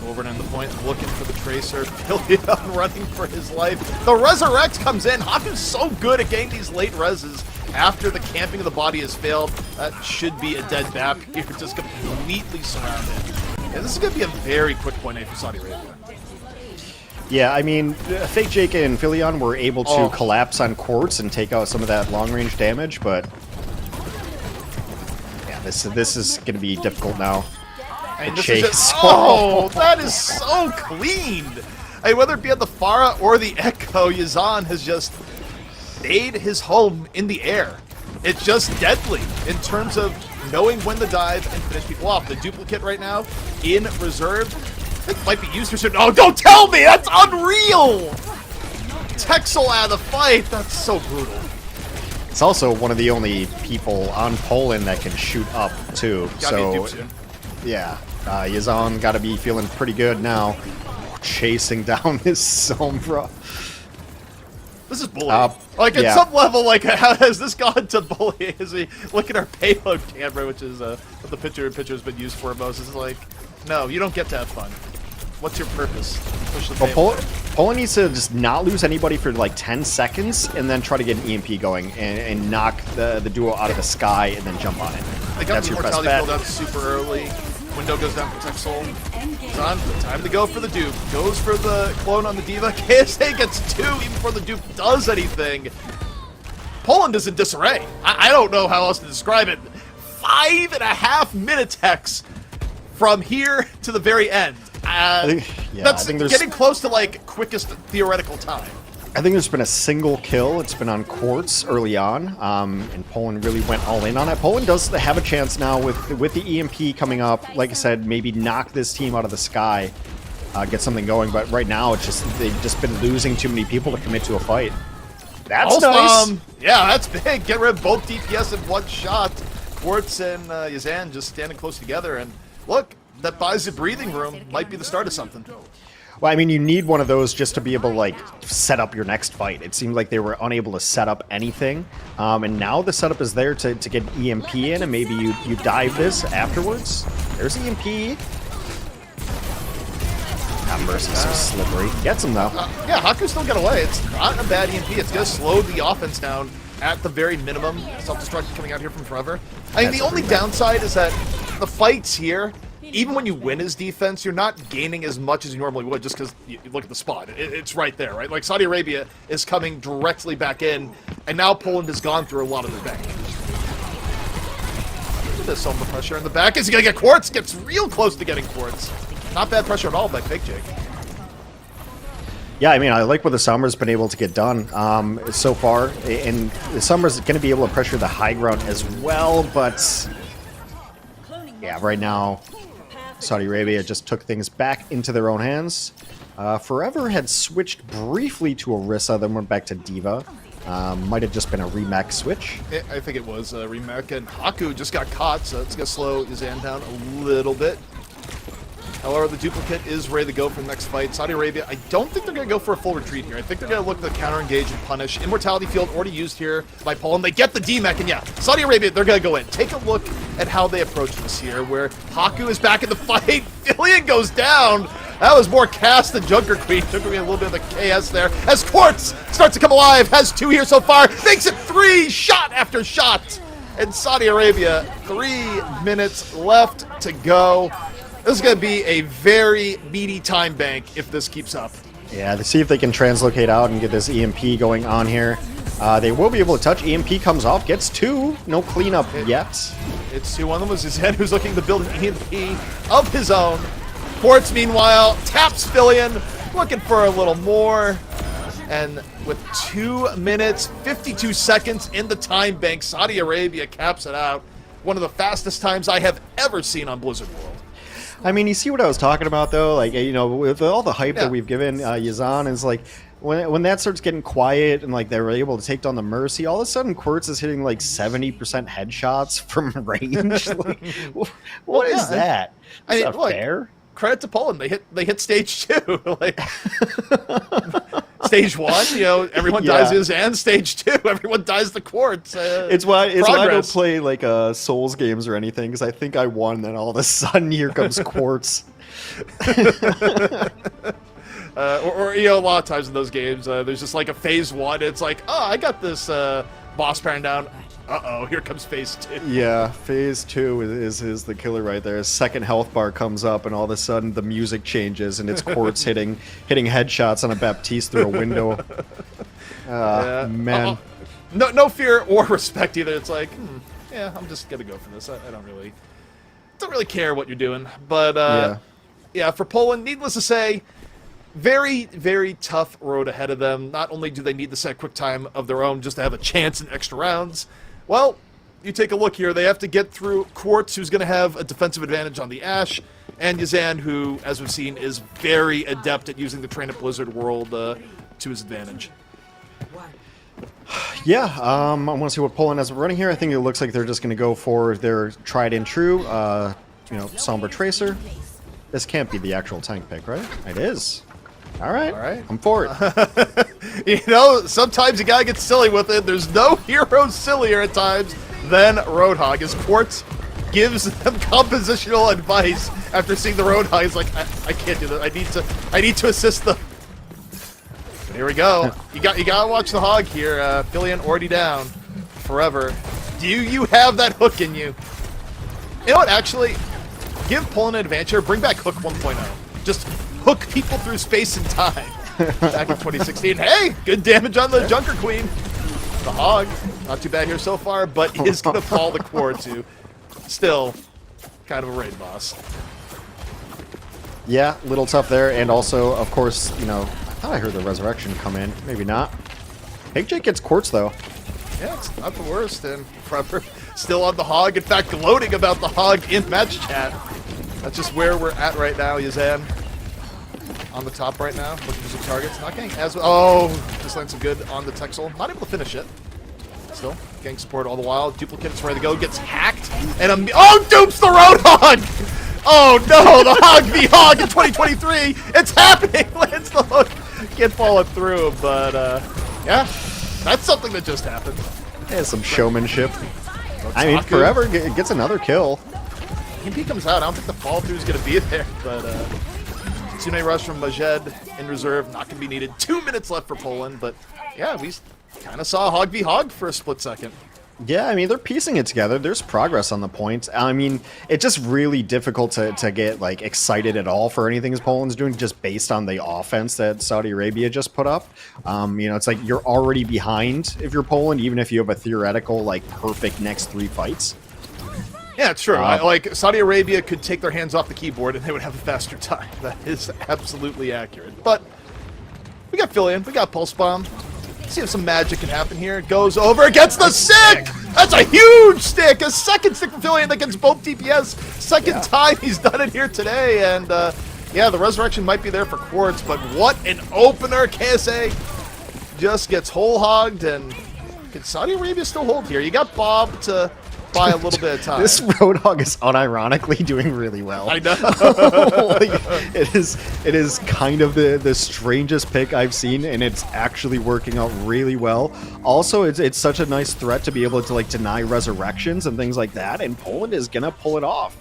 over and in the point, looking for the Tracer. Filion running for his life. The Resurrect comes in. Haku's so good at getting these late reses after the camping of the body has failed. That should be a dead BAP. You're just completely surrounded. Yeah, this is going to be a very quick point A for Saudi Arabia. Yeah, I mean, Fake Jake and Filion were able to collapse on Quartz and take out some of that long-range damage, but yeah, this is going to be difficult now. And this is just, that is so cleaned. I mean, whether it be at the Pharah or the Echo, Yazan has just made his home in the air. It's just deadly in terms of knowing when to dive and finish people off. The duplicate right now in reserve, I think might be used for certain. Oh, don't tell me! That's unreal! Texel out of the fight. That's so brutal. It's also one of the only people on Poland that can shoot up, too. So, yeah, Yazan got to be feeling pretty good now. Chasing down this Sombra. This is bullying. Like, yeah. at some level, like, how has this gone to bullying? As we look at our payload camera, which is what the picture's been used for most, is like, no, you don't get to have fun. What's your purpose? Push the payload. Poland needs to just not lose anybody for like 10 seconds and then try to get an EMP going and knock the duo out of the sky and then jump on it. They got That's the your best mortality bet. build out super early. Window goes down, protect soul. Zon, time to go for the dupe. Goes for the clone on the diva. KSA gets 2 even before the dupe does anything. Poland is in disarray. I don't know how else to describe it. 5.5 minutes hex from here to the very end. That's getting close to like quickest theoretical time. I think there's been a single kill. It's been on Quartz early on, and Poland really went all in on it. Poland does have a chance now with the EMP coming up. Like I said, maybe knock this team out of the sky, get something going. But right now, it's just they've just been losing too many people to commit to a fight. That's nice. Yeah, that's big. Get rid of both DPS in one shot. Quartz and Yazan just standing close together, and look, that buys you breathing room. Might be the start of something. Well, I mean, you need one of those just to be able to, like, set up your next fight. It seemed like they were unable to set up anything. And now the setup is there to get EMP in, and maybe you dive this afterwards. There's EMP. Ah, Mercy's so slippery. Gets him, though. Yeah, Haku still got away. It's not a bad EMP. It's going to slow the offense down at the very minimum. Self-destruct coming out here from Forever. I mean, the only downside is that the fights here, even when you win as defense, you're not gaining as much as you normally would just because you look at the spot. It's right there, right? Like, Saudi Arabia is coming directly back in, and now Poland has gone through a lot of their bank. Look at this Sombra pressure in the back. Is he going to get Quartz? Gets real close to getting Quartz. Not bad pressure at all by Fake Jake. Yeah, I mean, I like what the Summer's been able to get done so far, and the Summer's going to be able to pressure the high ground as well, but yeah, right now, Saudi Arabia just took things back into their own hands. Forever had switched briefly to Orisa, then went back to Diva. Might have just been a remake switch. I think it was a remake, and Haku just got caught, so it's going to slow Yazan down a little bit. However, the duplicate is ready to go for the next fight. Saudi Arabia, I don't think they're going to go for a full retreat here. I think they're going to look to counter-engage and punish. Immortality Field already used here by Poland. They get the DMEC, and yeah, Saudi Arabia, they're going to go in. Take a look at how they approach this here, where Haku is back in the fight. Filian goes down. That was more cast than Junker Queen. Junker Queen a little bit of the KS there. As Quartz starts to come alive, has 2 here so far, makes it 3, shot after shot. And Saudi Arabia, 3 minutes left to go. This is going to be a very meaty time bank if this keeps up. Yeah, let's see if they can translocate out and get this EMP going on here. They will be able to touch. EMP comes off, gets 2. No cleanup yet. It's 2. One of them was his head who's looking to build an EMP of his own. Quartz, meanwhile, taps Filian, looking for a little more. And with 2 minutes, 52 seconds in the time bank, Saudi Arabia caps it out. One of the fastest times I have ever seen on Blizzard World. I mean, you see what I was talking about, though? Like, you know, with all the hype that we've given Yazan, is like, when that starts getting quiet and, like, they were able to take down the Mercy, all of a sudden Quartz is hitting, like, 70% headshots from range. Like, what is that? Is that fair? Credit to Poland. They hit stage 2. Like, stage 1, you know, everyone dies his, and stage 2, everyone dies the Quartz. It's why I don't play like Souls games or anything, because I think I won, then all of a sudden here comes Quartz. Or you know, a lot of times in those games, there's just like a phase 1. It's like, oh, I got this boss parent down. Uh-oh, here comes phase 2. Yeah, phase 2 is the killer right there. His second health bar comes up, and all of a sudden the music changes, and it's Quartz hitting headshots on a Baptiste through a window. Man. No fear or respect either. It's like, yeah, I'm just gonna go for this. I don't really care what you're doing. But yeah, for Poland, needless to say, very, very tough road ahead of them. Not only do they need to set quick time of their own just to have a chance in extra rounds, well, you take a look here. They have to get through Quartz, who's going to have a defensive advantage on the Ashe, and Yazan, who, as we've seen, is very adept at using the Train at Blizzard World to his advantage. Yeah, I want to see what Poland has running here. I think it looks like they're just going to go for their tried and true, you know, Sombra Tracer. This can't be the actual tank pick, right? It is. All right. All right. I'm for it. You know, sometimes you gotta get silly with it. There's no hero sillier at times than Roadhog. As Quartz gives them compositional advice after seeing the Roadhog, he's like, I can't do that. I need to assist them. But here we go. You gotta watch the Hog here. Filion already down forever. Do you have that hook in you? You know what? Actually, give Poland an advantage here. Bring back Hook 1.0. Just hook people through space and time. Back in 2016. Hey, good damage on the Junker Queen. The Hog, not too bad here so far, but is going to fall the Quartz, who still kind of a raid boss. Yeah, a little tough there, and also, of course, you know, I thought I heard the Resurrection come in. Maybe not. Big Jake gets Quartz, though. Yeah, it's not the worst, and Forever still on the Hog. In fact, gloating about the Hog in match chat. That's just where we're at right now, Yazan. On the top right now, looking for some targets. Not getting as well. Oh, just landed some good on the Texel. Not able to finish it. Still, getting support all the while. Duplicate is ready to go. Gets hacked. And oh, dupes the Roadhog! Oh no, the Hog v Hog in 2023! It's happening! Lands the hook. Can't follow it through, but yeah, that's something that just happened. Yeah, some showmanship. I mean, Forever gets another kill. If he comes out, I don't think the follow through is going to be there, but Tsune rush from Majed in reserve, not going to be needed. 2 minutes left for Poland, but yeah, we kind of saw Hog v Hog for a split second. Yeah, I mean, they're piecing it together. There's progress on the points. I mean, it's just really difficult to get, like, excited at all for anything as Poland's doing just based on the offense that Saudi Arabia just put up. You know, it's like you're already behind if you're Poland, even if you have a theoretical, like, perfect next 3 fights. Yeah, it's true. Like, Saudi Arabia could take their hands off the keyboard and they would have a faster time. That is absolutely accurate. But we got Filion, we got Pulse Bomb. See if some magic can happen here. Goes over, gets the stick! That's a huge stick! A second stick from Filion that gets both DPS. Second time he's done it here today. And, yeah, the Resurrection might be there for Quartz, but what an opener! KSA just gets whole hogged, and can Saudi Arabia still hold here? You got Bob to buy a little bit of time. This Roadhog is unironically doing really well. I know. Like, it is kind of the strangest pick I've seen, and it's actually working out really well. Also, it's such a nice threat to be able to, like, deny resurrections and things like that, and Poland is gonna pull it off.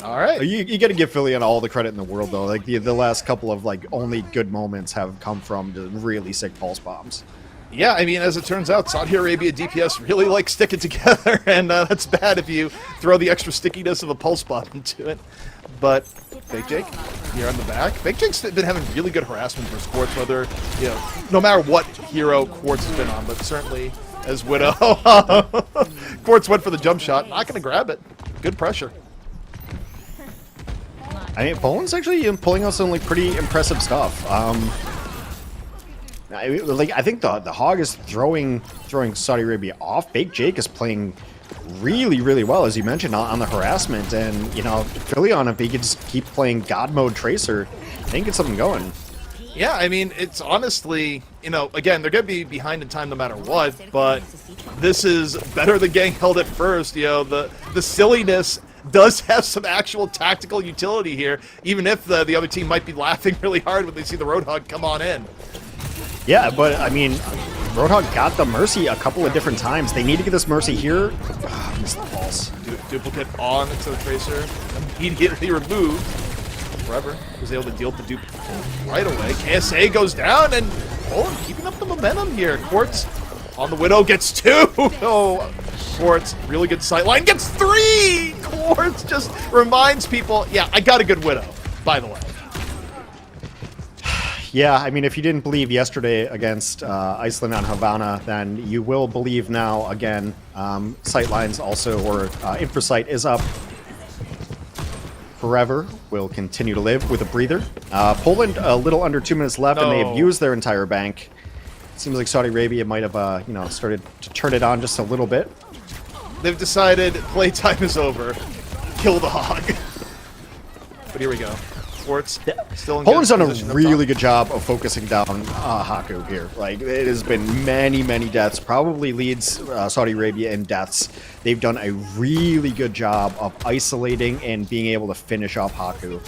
All right. You got to give Filion all the credit in the world, though. Like, the last couple of, like, only good moments have come from the really sick pulse bombs. Yeah, I mean, as it turns out, Saudi Arabia DPS really like sticking together, and that's bad if you throw the extra stickiness of a pulse bomb into it. But Fake Jake here on the back. Fake Jake's been having really good harassment for Quartz, whether, you know, no matter what hero Quartz has been on, but certainly as Widow. Quartz went for the jump shot, not going to grab it. Good pressure. I mean, Poland's actually pulling out some, like, pretty impressive stuff. I think the Hog is throwing Saudi Arabia off. Big Jake is playing really, really well, as you mentioned, on the harassment. And, you know, Filion, if he could just keep playing God Mode Tracer, I think get something going. Yeah, I mean, it's honestly, you know, again, they're going to be behind in time no matter what, but this is better than getting held at first. You know, the silliness does have some actual tactical utility here, even if the other team might be laughing really hard when they see the Roadhog come on in. Yeah, but, I mean, Roadhog got the Mercy a couple of different times. They need to get this Mercy here. Missed the pulse. Duplicate on into the Tracer. Immediately removed. Forever was able to deal with the duplicate right away. KSA goes down, and keeping up the momentum here. Quartz on the Widow gets 2. Oh, Quartz, really good sightline. Gets 3! Quartz just reminds people, yeah, I got a good Widow, by the way. Yeah, I mean, if you didn't believe yesterday against Iceland on Havana, then you will believe now again. Sightlines also, or Infrasight is up. Forever will continue to live with a breather. Poland, a little under 2 minutes left, and they have used their entire bank. It seems like Saudi Arabia might have, you know, started to turn it on just a little bit. They've decided playtime is over. Kill the Hog. But here we go. Quartz still in Poland's done a really good job of focusing down Haku here. Like, it has been many, many deaths. Probably leads Saudi Arabia in deaths. They've done a really good job of isolating and being able to finish off Haku.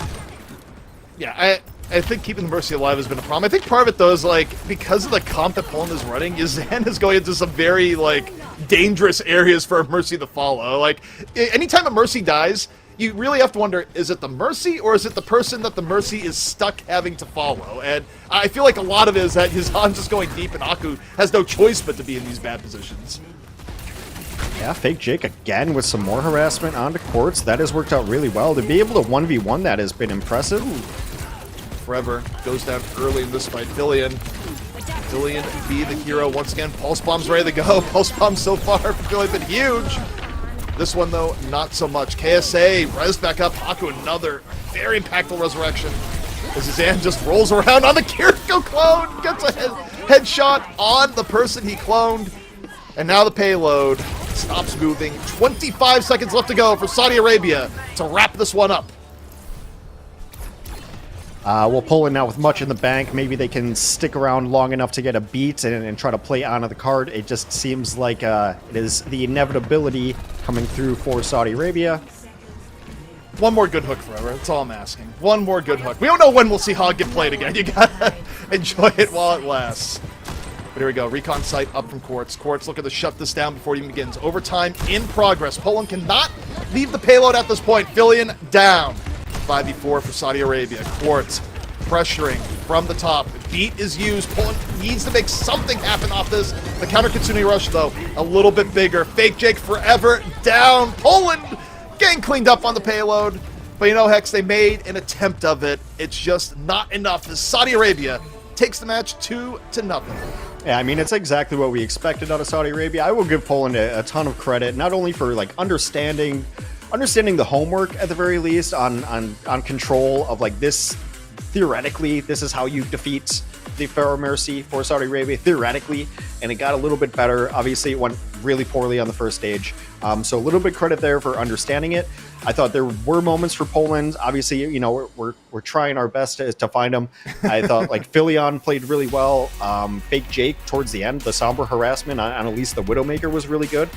Yeah, I think keeping the Mercy alive has been a problem. I think part of it, though, is, like, because of the comp that Poland is running, Yazan is going into some very, like, dangerous areas for a Mercy to follow. Like, anytime a Mercy dies, you really have to wonder, is it the Mercy, or is it the person that the Mercy is stuck having to follow? And I feel like a lot of it is that Yazan's just going deep, and Aku has no choice but to be in these bad positions. Yeah, Fake Jake again with some more harassment onto Quartz. That has worked out really well. To be able to 1v1 that has been impressive. Forever goes down early in this fight. Fillion be the hero once again. Pulse Bomb's ready to go. Pulse Bomb so far for Fillion been huge. This one, though, not so much. KSA res back up. Haku, another very impactful resurrection. As Zan just rolls around on the Kiriko clone. Gets a headshot on the person he cloned. And now the payload stops moving. 25 seconds left to go for Saudi Arabia to wrap this one up. We'll pull in now with much in the bank. Maybe they can stick around long enough to get a beat and try to play onto the card. It just seems like it is the inevitability coming through for Saudi Arabia. One more good hook forever. That's all I'm asking. One more good hook. We don't know when we'll see Hog get played again. You gotta enjoy it while it lasts. But here we go. Recon site up from Quartz. Quartz looking to shut this down before it even begins. Overtime in progress. Poland cannot leave the payload at this point. Fillion down. 5v4 for Saudi Arabia. Quartz pressuring from the top. Beat is used. Poland needs to make something happen off this. The counter Kitsune rush, though, a little bit bigger. Fake Jake forever down. Poland getting cleaned up on the payload. But you know, Hex, they made an attempt of it. It's just not enough as Saudi Arabia takes the match 2-0. Yeah, I mean, it's exactly what we expected out of Saudi Arabia. I will give Poland a ton of credit, not only for like understanding the homework at the very least on control of like this. Theoretically, this is how you defeat the Pharaoh Mercy for Saudi Arabia, theoretically, and it got a little bit better. Obviously, it went really poorly on the first stage, so a little bit credit there for understanding it. I thought there were moments for Poland. Obviously, you know, we're trying our best to find them. I thought like Fillion played really well. Fake Jake towards the end, the somber harassment on at least the Widowmaker was really good.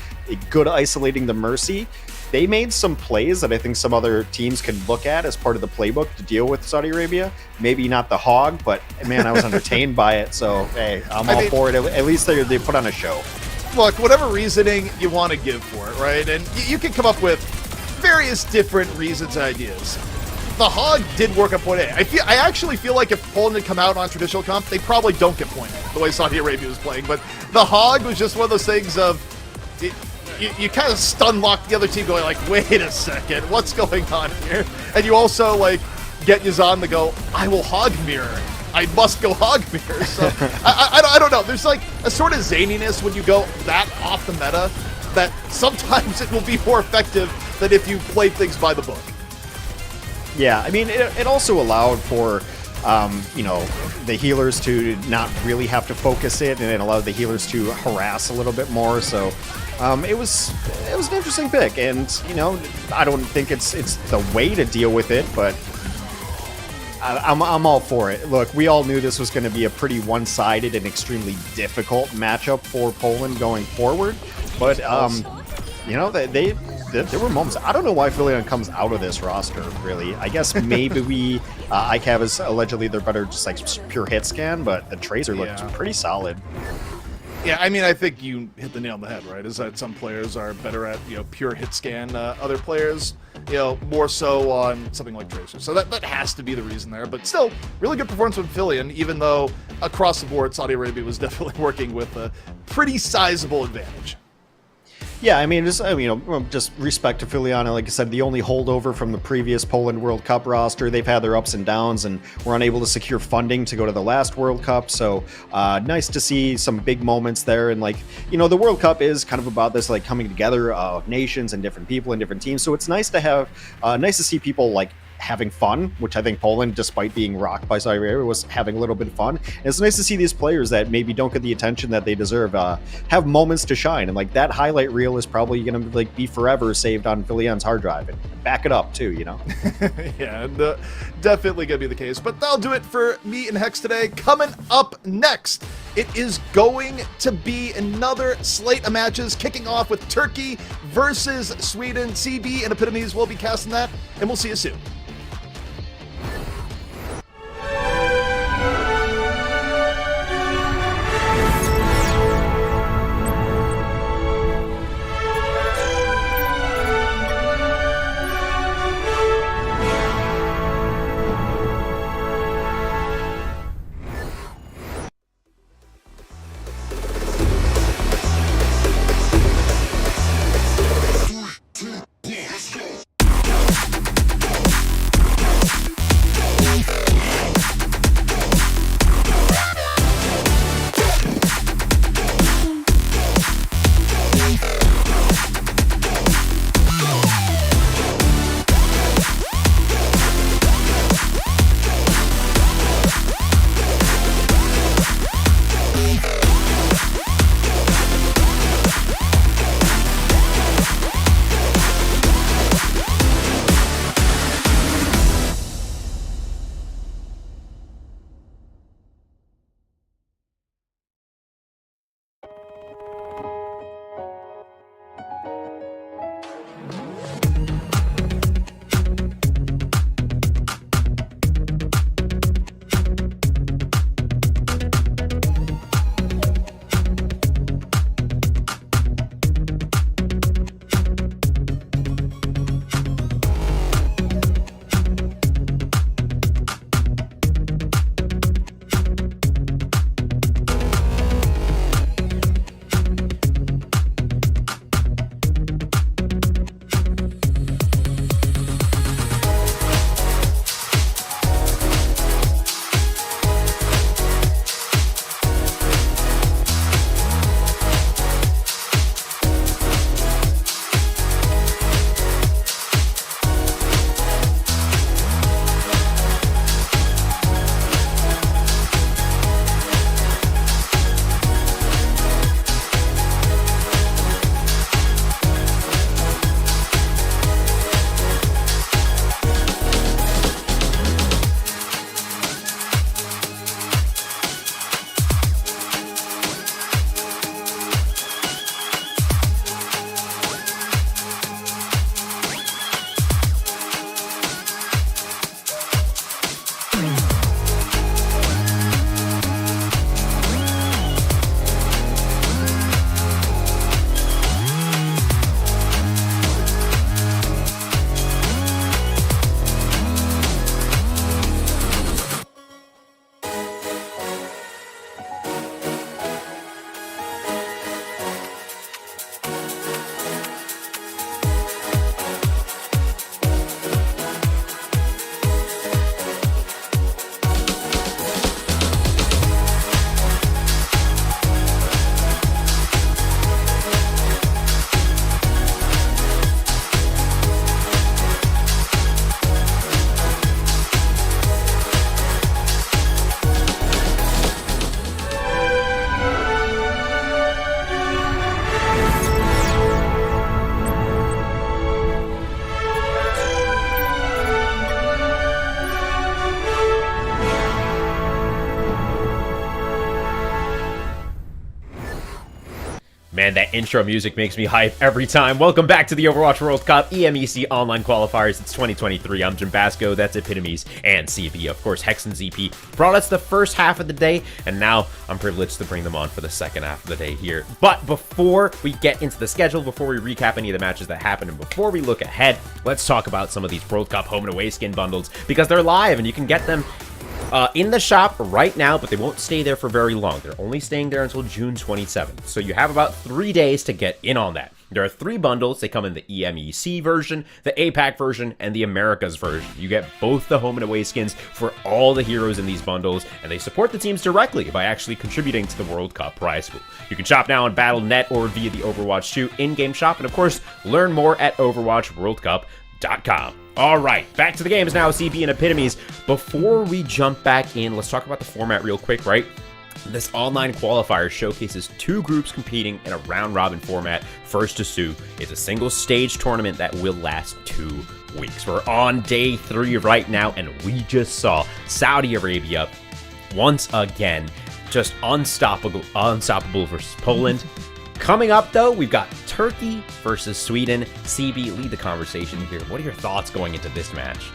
Good isolating the Mercy. They made some plays that I think some other teams could look at as part of the playbook to deal with Saudi Arabia. Maybe not the Hog, but man, I was entertained by it. So hey, I'm all for it. At least they put on a show. Look, whatever reasoning you want to give for it, right? And you can come up with various different reasons and ideas. The Hog did work at point A. I actually feel like if Poland had come out on traditional comp, they probably don't get point A, the way Saudi Arabia was playing. But the Hog was just one of those things of... You kind of stun lock the other team going like, wait a second, what's going on here? And you also like get Yazan to go, I will Hog mirror. I must go Hog mirror. So I don't know. There's like a sort of zaniness when you go that off the meta that sometimes it will be more effective than if you play things by the book. Yeah, I mean, it also allowed for, you know, the healers to not really have to focus it, and it allowed the healers to harass a little bit more. So it was an interesting pick, and you know, I don't think it's the way to deal with it, but I'm all for it. Look, we all knew this was going to be a pretty one-sided and extremely difficult matchup for Poland going forward, but you know, there were moments. I don't know why Fillion comes out of this roster, really. I guess maybe ICAV is allegedly they're better just like pure hit scan, but the Tracer looked pretty solid. Yeah, I mean, I think you hit the nail on the head, right? Is that some players are better at, you know, pure hit scan. Other players, you know, more so on something like Tracer. So that has to be the reason there. But still, really good performance from Fillion, even though across the board, Saudi Arabia was definitely working with a pretty sizable advantage. Yeah, I mean, just respect to Fillion. Like I said, the only holdover from the previous Poland World Cup roster. They've had their ups and downs and were unable to secure funding to go to the last World Cup. So nice to see some big moments there. And like, you know, the World Cup is kind of about this like coming together of nations and different people and different teams. So it's nice to have, nice to see people like having fun, which I think Poland, despite being rocked by Saudi Arabia, was having a little bit of fun. And it's nice to see these players that maybe don't get the attention that they deserve have moments to shine. And like that highlight reel is probably going to like be forever saved on Fillion's hard drive and back it up too, you know? Yeah, and, definitely going to be the case. But that'll do it for me and Hex today. Coming up next, it is going to be another slate of matches, kicking off with Turkey versus Sweden. CB and Epitomes will be casting that, and we'll see you soon. Man, that intro music makes me hype every time. Welcome back to the Overwatch World Cup EMEC Online Qualifiers. It's 2023. I'm Jim Basco. That's Epitomes and CB. Of course, Hex and ZP brought us the first half of the day, and now I'm privileged to bring them on for the second half of the day here. But before we get into the schedule, before we recap any of the matches that happened, and before we look ahead, let's talk about some of these World Cup home and away skin bundles, because they're live and you can get them in the shop right now, but they won't stay there for very long. They're only staying there until June 27th. So you have about 3 days to get in on that. There are 3 bundles. They come in the EMEC version, the APAC version, and the Americas version. You get both the home and away skins for all the heroes in these bundles, and they support the teams directly by actually contributing to the World Cup prize pool. You can shop now on Battle.net or via the Overwatch 2 in-game shop, and of course, learn more at OverwatchWorldCup.com. All right, back to the games now, CB and Epitomes. Before we jump back in, let's talk about the format real quick, right? This online qualifier showcases 2 groups competing in a round-robin format. First to Sue is a single-stage tournament that will last 2 weeks. We're on day 3 right now, and we just saw Saudi Arabia once again just unstoppable versus Poland. Coming up, though, we've got Turkey versus Sweden. CB, lead the conversation here. What are your thoughts going into this match?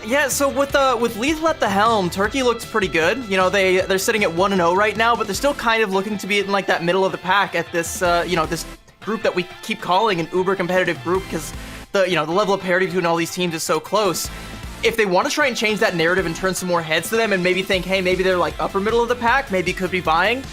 Yeah, so with Lethal at the helm, Turkey looks pretty good. You know, they're sitting at 1-0 right now, but they're still kind of looking to be in like that middle of the pack at this this group that we keep calling an uber competitive group, because the level of parity between all these teams is so close. If they want to try and change that narrative and turn some more heads to them and maybe think, hey, maybe they're like upper middle of the pack, maybe could be vying,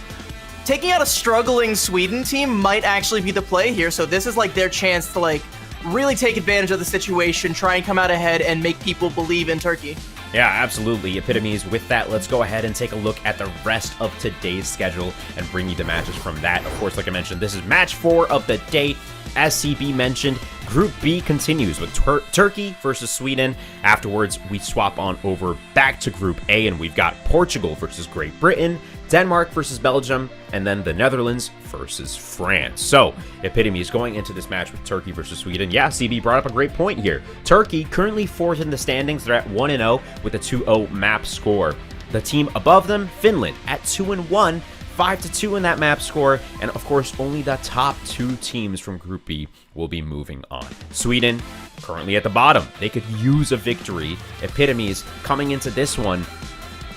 taking out a struggling Sweden team might actually be the play here. So this is like their chance to like really take advantage of the situation, try and come out ahead and make people believe in Turkey. Yeah, absolutely. Epitomes, with that, let's go ahead and take a look at the rest of today's schedule and bring you the matches from that. Of course, like I mentioned, this is match 4 of the day. As CB mentioned, Group B continues with Turkey versus Sweden. Afterwards, we swap on over back to Group A, and we've got Portugal versus Great Britain, Denmark versus Belgium, and then the Netherlands versus France. So, Epitome is going into this match with Turkey versus Sweden. Yeah, CB brought up a great point here. Turkey, currently 4th in the standings. They're at 1-0 with a 2-0 map score. The team above them, Finland, at 2-1, 5-2 in that map score. And of course, only the top 2 teams from Group B will be moving on. Sweden, currently at the bottom. They could use a victory. Epitomes coming into this one.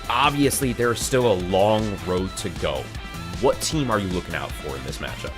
Obviously, there's still a long road to go. What team are you looking out for in this matchup?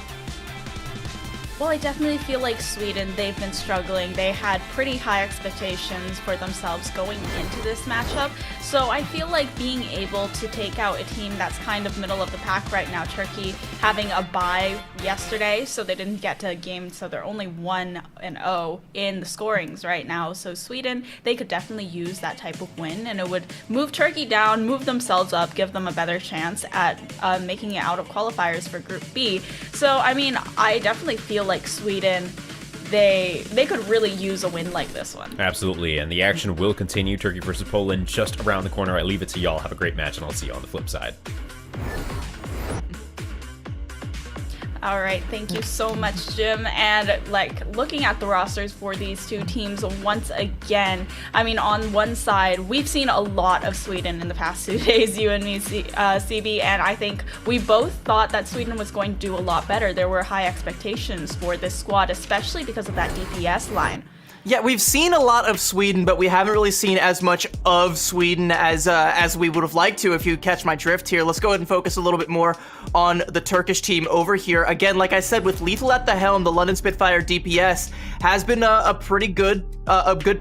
Well, I definitely feel like Sweden, they've been struggling. They had pretty high expectations for themselves going into this matchup. So I feel like being able to take out a team that's kind of middle of the pack right now, Turkey having a bye yesterday, so they didn't get to a game, so they're only 1-0 in the scorings right now. So Sweden, they could definitely use that type of win, and it would move Turkey down, move themselves up, give them a better chance at making it out of qualifiers for Group B. So, I mean, I definitely feel like Sweden, they could really use a win like this one. Absolutely, and the action will continue. Turkey versus Poland just around the corner. I leave it to y'all. Have a great match, and I'll see you on the flip side. All right, thank you so much, Jim. And like looking at the rosters for these 2 teams once again, I mean, on one side, we've seen a lot of Sweden in the past 2 days, you and me, CB, and I think we both thought that Sweden was going to do a lot better. There were high expectations for this squad, especially because of that DPS line. Yeah, we've seen a lot of Sweden, but we haven't really seen as much of Sweden as we would have liked to, if you catch my drift here. Let's go ahead and focus a little bit more on the Turkish team over here. Again, like I said, with Lethal at the helm, the London Spitfire DPS has been a pretty good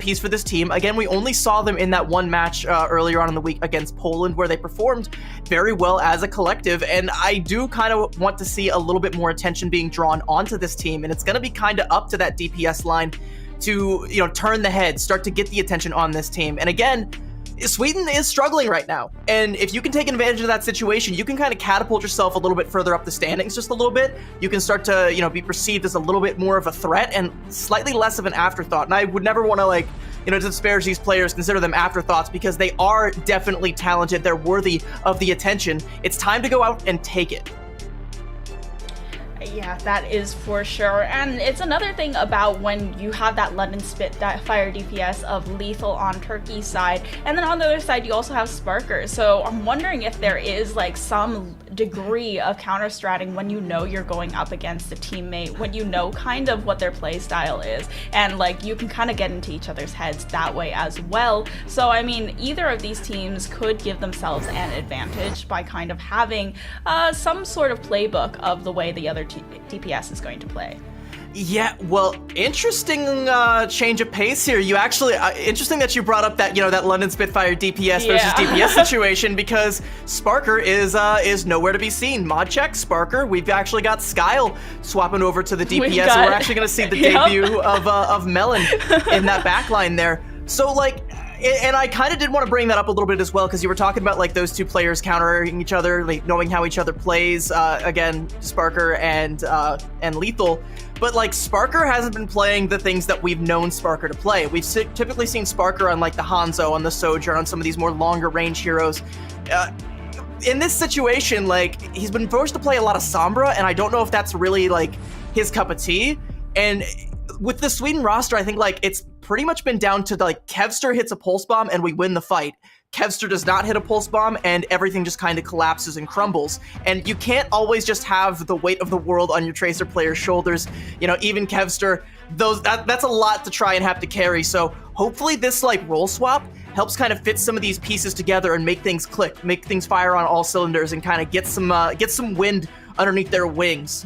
piece for this team. Again, we only saw them in that one match earlier on in the week against Poland, where they performed very well as a collective, and I do kind of want to see a little bit more attention being drawn onto this team, and it's going to be kind of up to that DPS line to, turn the head, start to get the attention on this team. And again, Sweden is struggling right now. And if you can take advantage of that situation, you can kind of catapult yourself a little bit further up the standings just a little bit. You can start to, be perceived as a little bit more of a threat and slightly less of an afterthought. And I would never want to disparage these players, consider them afterthoughts, because they are definitely talented. They're worthy of the attention. It's time to go out and take it. Yeah, that is for sure. And it's another thing about when you have that London Spitfire DPS of Lethal on Turkey's side, and then on the other side you also have Sparker. So I'm wondering if there is like some degree of counter-stratting when you know you're going up against a teammate, when you know kind of what their play style is, and like you can kind of get into each other's heads that way as well. So I mean, either of these teams could give themselves an advantage by kind of having some sort of playbook of the way the other DPS is going to play. Yeah, well, interesting change of pace here. You actually, interesting that you brought up that, that London Spitfire DPS versus DPS situation, because Sparker is nowhere to be seen. Mod check, Sparker. We've actually got Skyle swapping over to the DPS, and we're actually going to see the debut of Melon in that backline there. So, like, and I kind of did want to bring that up a little bit as well, because you were talking about like those two players countering each other, like knowing how each other plays. Again, Sparker and Lethal. But like Sparker hasn't been playing the things that we've known Sparker to play. We've typically seen Sparker on like the Hanzo, on the Sojourn, on some of these more longer range heroes. In this situation, like he's been forced to play a lot of Sombra, and I don't know if that's really like his cup of tea. And with the Sweden roster, I think like it's pretty much been down to like Kevster hits a pulse bomb and we win the fight. Kevster does not hit a pulse bomb and everything just kind of collapses and crumbles. And you can't always just have the weight of the world on your Tracer player's shoulders. Even Kevster, that's a lot to try and have to carry. So hopefully this like role swap helps kind of fit some of these pieces together and make things click, make things fire on all cylinders, and kind of get some wind underneath their wings.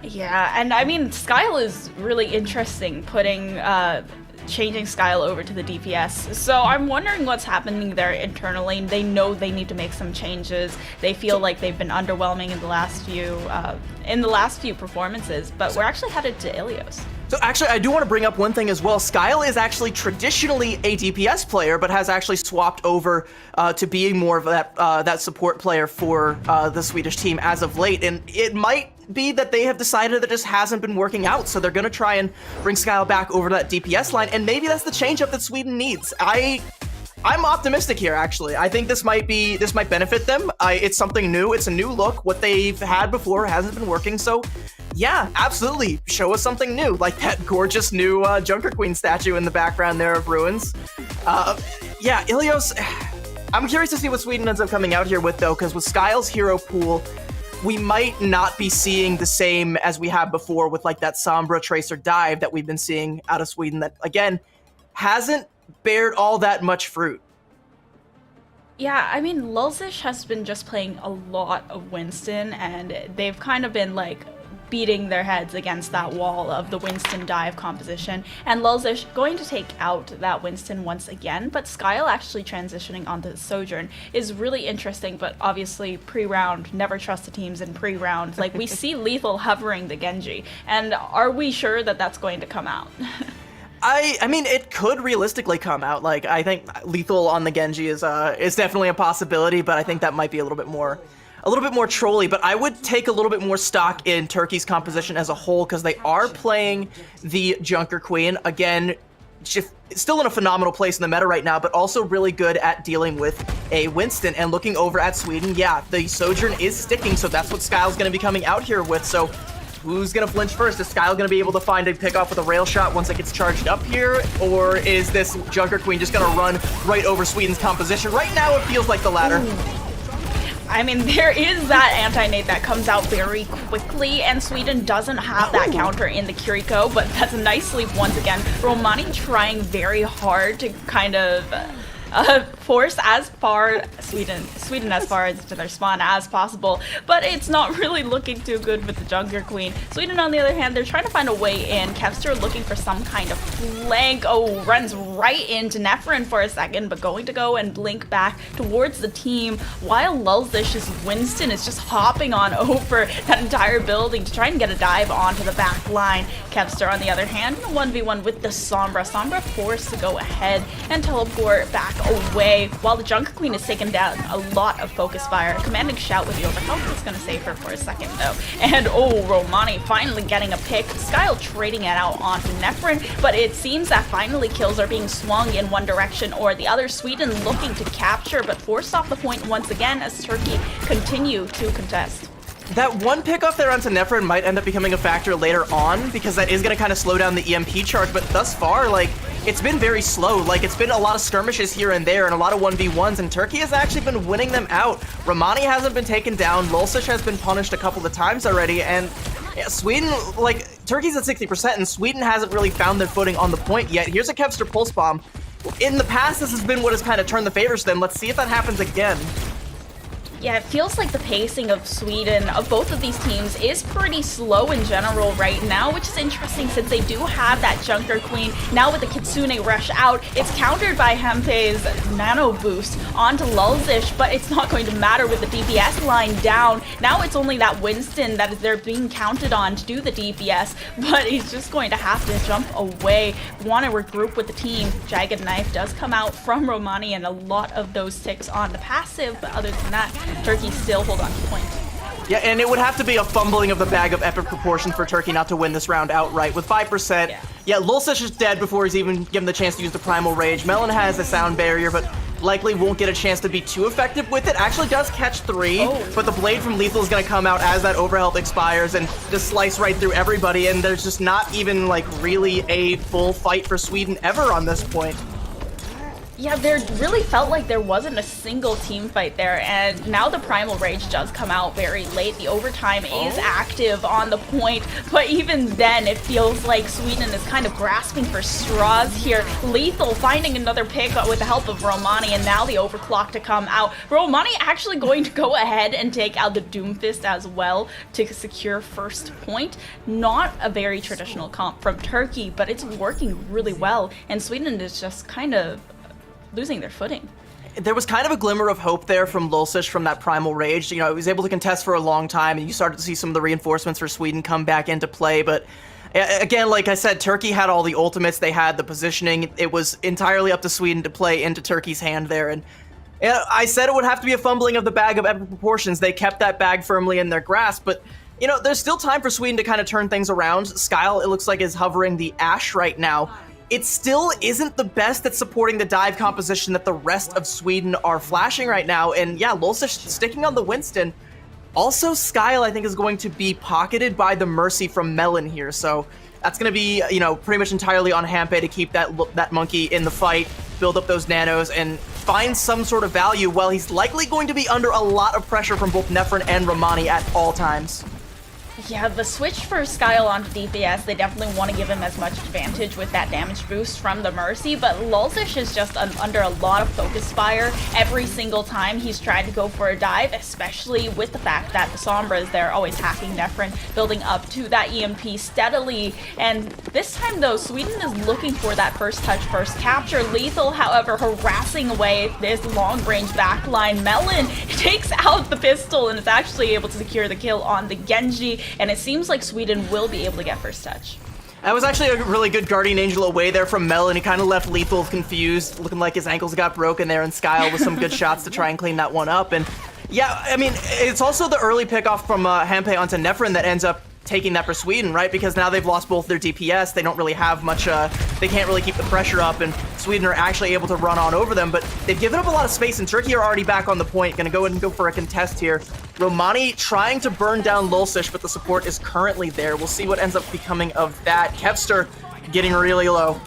Yeah, and I mean, Skyle is really interesting, changing Skyle over to the DPS. So I'm wondering what's happening there internally. They know they need to make some changes. They feel like they've been underwhelming in the last few performances, but we're actually headed to Ilios. So actually, I do want to bring up one thing as well. Skyle is actually traditionally a DPS player, but has actually swapped over to being more of that support player for the Swedish team as of late. And it might be that they have decided that it just hasn't been working out, so they're going to try and bring Skyle back over to that DPS line, and maybe that's the change-up that Sweden needs. I'm optimistic here, actually. I think this might benefit them. It's something new. It's a new look. What they've had before hasn't been working, so yeah, absolutely. Show us something new, like that gorgeous new Junker Queen statue in the background there of Ruins. Yeah, Ilios, I'm curious to see what Sweden ends up coming out here with, though, because with Skyle's hero pool, we might not be seeing the same as we have before with like that Sombra Tracer dive that we've been seeing out of Sweden that, again, hasn't bared all that much fruit. Yeah, I mean, Lulzish has been just playing a lot of Winston, and they've kind of been like beating their heads against that wall of the Winston dive composition, and Lulzish going to take out that Winston once again, but Skyle actually transitioning onto the Sojourn is really interesting, but obviously pre-round, never trust the teams in pre-round. Like, we see Lethal hovering the Genji, and are we sure that that's going to come out? I mean, it could realistically come out. Like, I think Lethal on the Genji is definitely a possibility, but I think that might be a little bit more trolly. But I would take a little bit more stock in Turkey's composition as a whole, because they are playing the Junker Queen. Again, still in a phenomenal place in the meta right now, but also really good at dealing with a Winston. And looking over at Sweden, yeah, the Sojourn is sticking, so that's what Skyle's going to be coming out here with. So who's going to flinch first? Is Skyle going to be able to find a pick off with a rail shot once it gets charged up here? Or is this Junker Queen just going to run right over Sweden's composition? Right now, it feels like the latter. Ooh. I mean, there is that anti-nade that comes out very quickly, and Sweden doesn't have that counter in the Kiriko, but that's a nice sleep once again. Romani trying very hard to kind of force Sweden as far as to their spawn as possible, but it's not really looking too good with the Junker Queen. Sweden, on the other hand, they're trying to find a way in. Kevster looking for some kind of flank. Oh, runs right into Neferin for a second, but going to go and blink back towards the team, while Lulzish's Winston is just hopping on over that entire building to try and get a dive onto the back line. Kevster, on the other hand, 1v1 with the Sombra. Sombra forced to go ahead and teleport back away, while the Junker Queen has taken down a lot of focus fire. Commanding shout with the overhealth is going to save her for a second, though. And oh, Romani finally getting a pick. Skyle trading it out onto Neferin, but it seems that finally kills are being swung in one direction or the other. Sweden looking to capture, but forced off the point once again as Turkey continue to contest. That one pickoff there onto Neferin might end up becoming a factor later on, because that is going to kind of slow down the EMP charge, but thus far, like, it's been very slow. Like, it's been a lot of skirmishes here and there and a lot of 1v1s, and Turkey has actually been winning them out. Romani hasn't been taken down, Lulsish has been punished a couple of times already, and yeah, Sweden, like, Turkey's at 60%, and Sweden hasn't really found their footing on the point yet. Here's a Kevster Pulse Bomb. In the past, this has been what has kind of turned the favors to them. Let's see if that happens again. Yeah, it feels like the pacing of Sweden, of both of these teams, is pretty slow in general right now, which is interesting since they do have that Junker Queen. Now with the Kitsune rush out, it's countered by Hempe's Nano Boost onto Lulzish, but it's not going to matter with the DPS line down. Now it's only that Winston that they're being counted on to do the DPS, but he's just going to have to jump away, want to regroup with the team. Jagged Knife does come out from Romani, and a lot of those ticks on the passive, but other than that, Turkey still hold on to point. Yeah, and it would have to be a fumbling of the bag of epic proportions for Turkey not to win this round outright. With 5%, yeah, Lulsish is dead before he's even given the chance to use the Primal Rage. Melon has a sound barrier, but likely won't get a chance to be too effective with it. Actually does catch 3, but the Blade from Lethal is going to come out as that overhealth expires and just slice right through everybody, and there's just not even, like, really a full fight for Sweden ever on this point. Yeah, there really felt like there wasn't a single team fight there, and now the Primal Rage does come out very late. The overtime is active on the point, but even then it feels like Sweden is kind of grasping for straws here. Lethal finding another pick with the help of Romani, and now the overclock to come out. Romani actually going to go ahead and take out the Doomfist as well to secure first point. Not a very traditional comp from Turkey, but it's working really well, and Sweden is just kind of losing their footing. There was kind of a glimmer of hope there from Lulsish from that Primal Rage. You know, he was able to contest for a long time, and you started to see some of the reinforcements for Sweden come back into play, but again, like I said, Turkey had all the ultimates, they had the positioning. It was entirely up to Sweden to play into Turkey's hand there, and I said it would have to be a fumbling of the bag of epic proportions. They kept that bag firmly in their grasp, but you know, there's still time for Sweden to kind of turn things around. Skyle, it looks like, is hovering the Ash right now. It still isn't the best at supporting the dive composition that the rest of Sweden are flashing right now. And yeah, Lulsish sticking on the Winston. Also, Skyle, I think, is going to be pocketed by the Mercy from Melon here. So that's going to be, you know, pretty much entirely on Hampe to keep that monkey in the fight, build up those nanos, and find some sort of value while he's likely going to be under a lot of pressure from both Nefren and Romani at all times. Yeah, the switch for Skyle onto DPS, they definitely want to give him as much advantage with that damage boost from the Mercy, but Lulsish is just under a lot of focus fire every single time he's tried to go for a dive, especially with the fact that the Sombras, they're always hacking Nefren, building up to that EMP steadily, and this time though, Sweden is looking for that first touch, first capture. Lethal, however, harassing away this long-range backline. Melon takes out the pistol and is actually able to secure the kill on the Genji, and it seems like Sweden will be able to get first touch. That was actually a really good Guardian Angel away there from Melon. He kind of left Lethal confused, looking like his ankles got broken there, and Skyle with some good shots to try and clean that one up. And yeah, I mean, it's also the early pickoff from Hampe onto Nefren that ends up taking that for Sweden, right? Because now they've lost both their DPS. They don't really have much, they can't really keep the pressure up, and Sweden are actually able to run on over them, but they've given up a lot of space, and Turkey are already back on the point. Gonna go ahead and go for a contest here. Romani trying to burn down Lulsish, but the support is currently there. We'll see what ends up becoming of that. Kevster getting really low.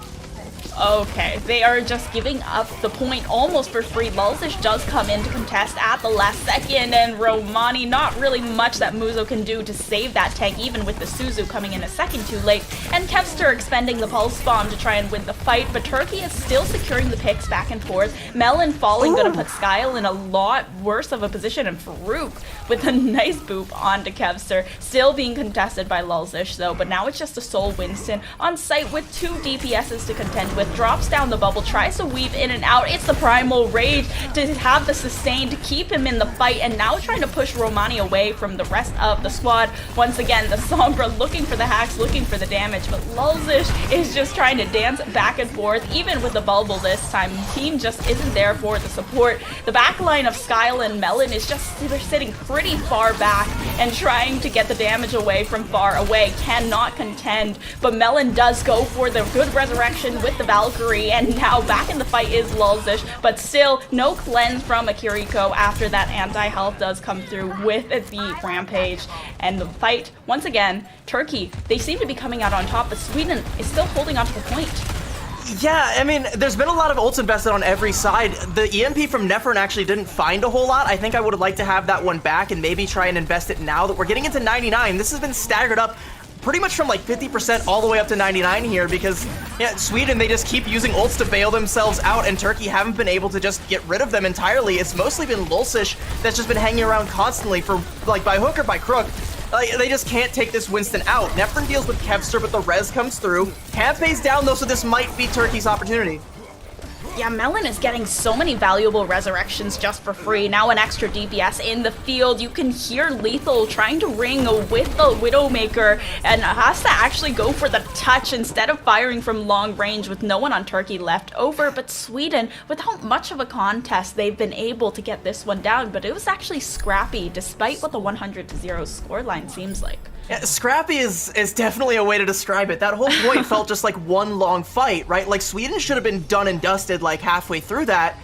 Okay, they are just giving up the point almost for free. Lulsish does come in to contest at the last second, and Romani, not really much that Muzo can do to save that tank, even with the Suzu coming in a second too late, and Kevster expending the Pulse Bomb to try and win the fight, but Turkey is still securing the picks back and forth. Melon falling, gonna put Skyle in a lot worse of a position, and Farouk with a nice boop onto Kevster, still being contested by Lulsish though, but now it's just a sole Winston on site with 2 DPSs to contend with. Drops down the bubble, tries to weave in and out. It's the Primal Rage to have the sustain to keep him in the fight, and now trying to push Romani away from the rest of the squad. Once again, the Sombra looking for the hacks, looking for the damage, but Lulzish is just trying to dance back and forth, even with the bubble this time. The team just isn't there for the support. The backline of Skyle and Melon is just, they're sitting pretty far back and trying to get the damage away from far away. Cannot contend, but Melon does go for the good resurrection with the Valkyrie, and now back in the fight is Lulzish, but still no cleanse from Akiriko after that anti-health does come through with the Rampage. And the fight, once again, Turkey, they seem to be coming out on top, but Sweden is still holding on to the point. Yeah, I mean, there's been a lot of ults invested on every side. The EMP from Nephron actually didn't find a whole lot. I think I would have liked to have that one back and maybe try and invest it now that we're getting into 99. This has been staggered up pretty much from like 50% all the way up to 99 here because, yeah, Sweden, they just keep using ults to bail themselves out, and Turkey haven't been able to just get rid of them entirely. It's mostly been Lulsish that's just been hanging around constantly for, like, by hook or by crook. They just can't take this Winston out. Nephron deals with Kevster, but the res comes through. Hampe's down, though, so this might be Turkey's opportunity. Yeah, Melon is getting so many valuable resurrections just for free. Now an extra DPS in the field. You can hear Lethal trying to ring with the Widowmaker and has to actually go for the touch instead of firing from long range with no one on Turkey left over. But Sweden, without much of a contest, they've been able to get this one down. But it was actually scrappy despite what the 100-0 scoreline seems like. Yeah, scrappy is definitely a way to describe it. That whole point felt just like one long fight, right? Like, Sweden should have been done and dusted like halfway through that.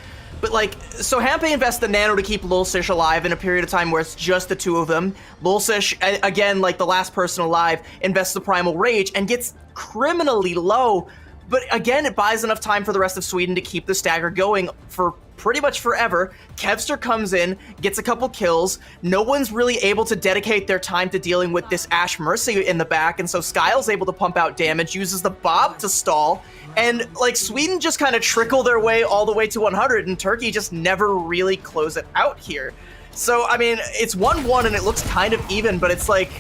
But like, so Hampe invests the nano to keep Lulsish alive in a period of time where it's just the two of them. Lulsish, again, like the last person alive, invests the Primal Rage and gets criminally low. But again, it buys enough time for the rest of Sweden to keep the stagger going for pretty much forever. Kevster comes in, gets a couple kills. No one's really able to dedicate their time to dealing with this Ashe Mercy in the back, and so Skyle's able to pump out damage, uses the Bob to stall, and like Sweden just kind of trickle their way all the way to 100, and Turkey just never really close it out here. So, I mean, it's 1-1 and it looks kind of even, but it's like,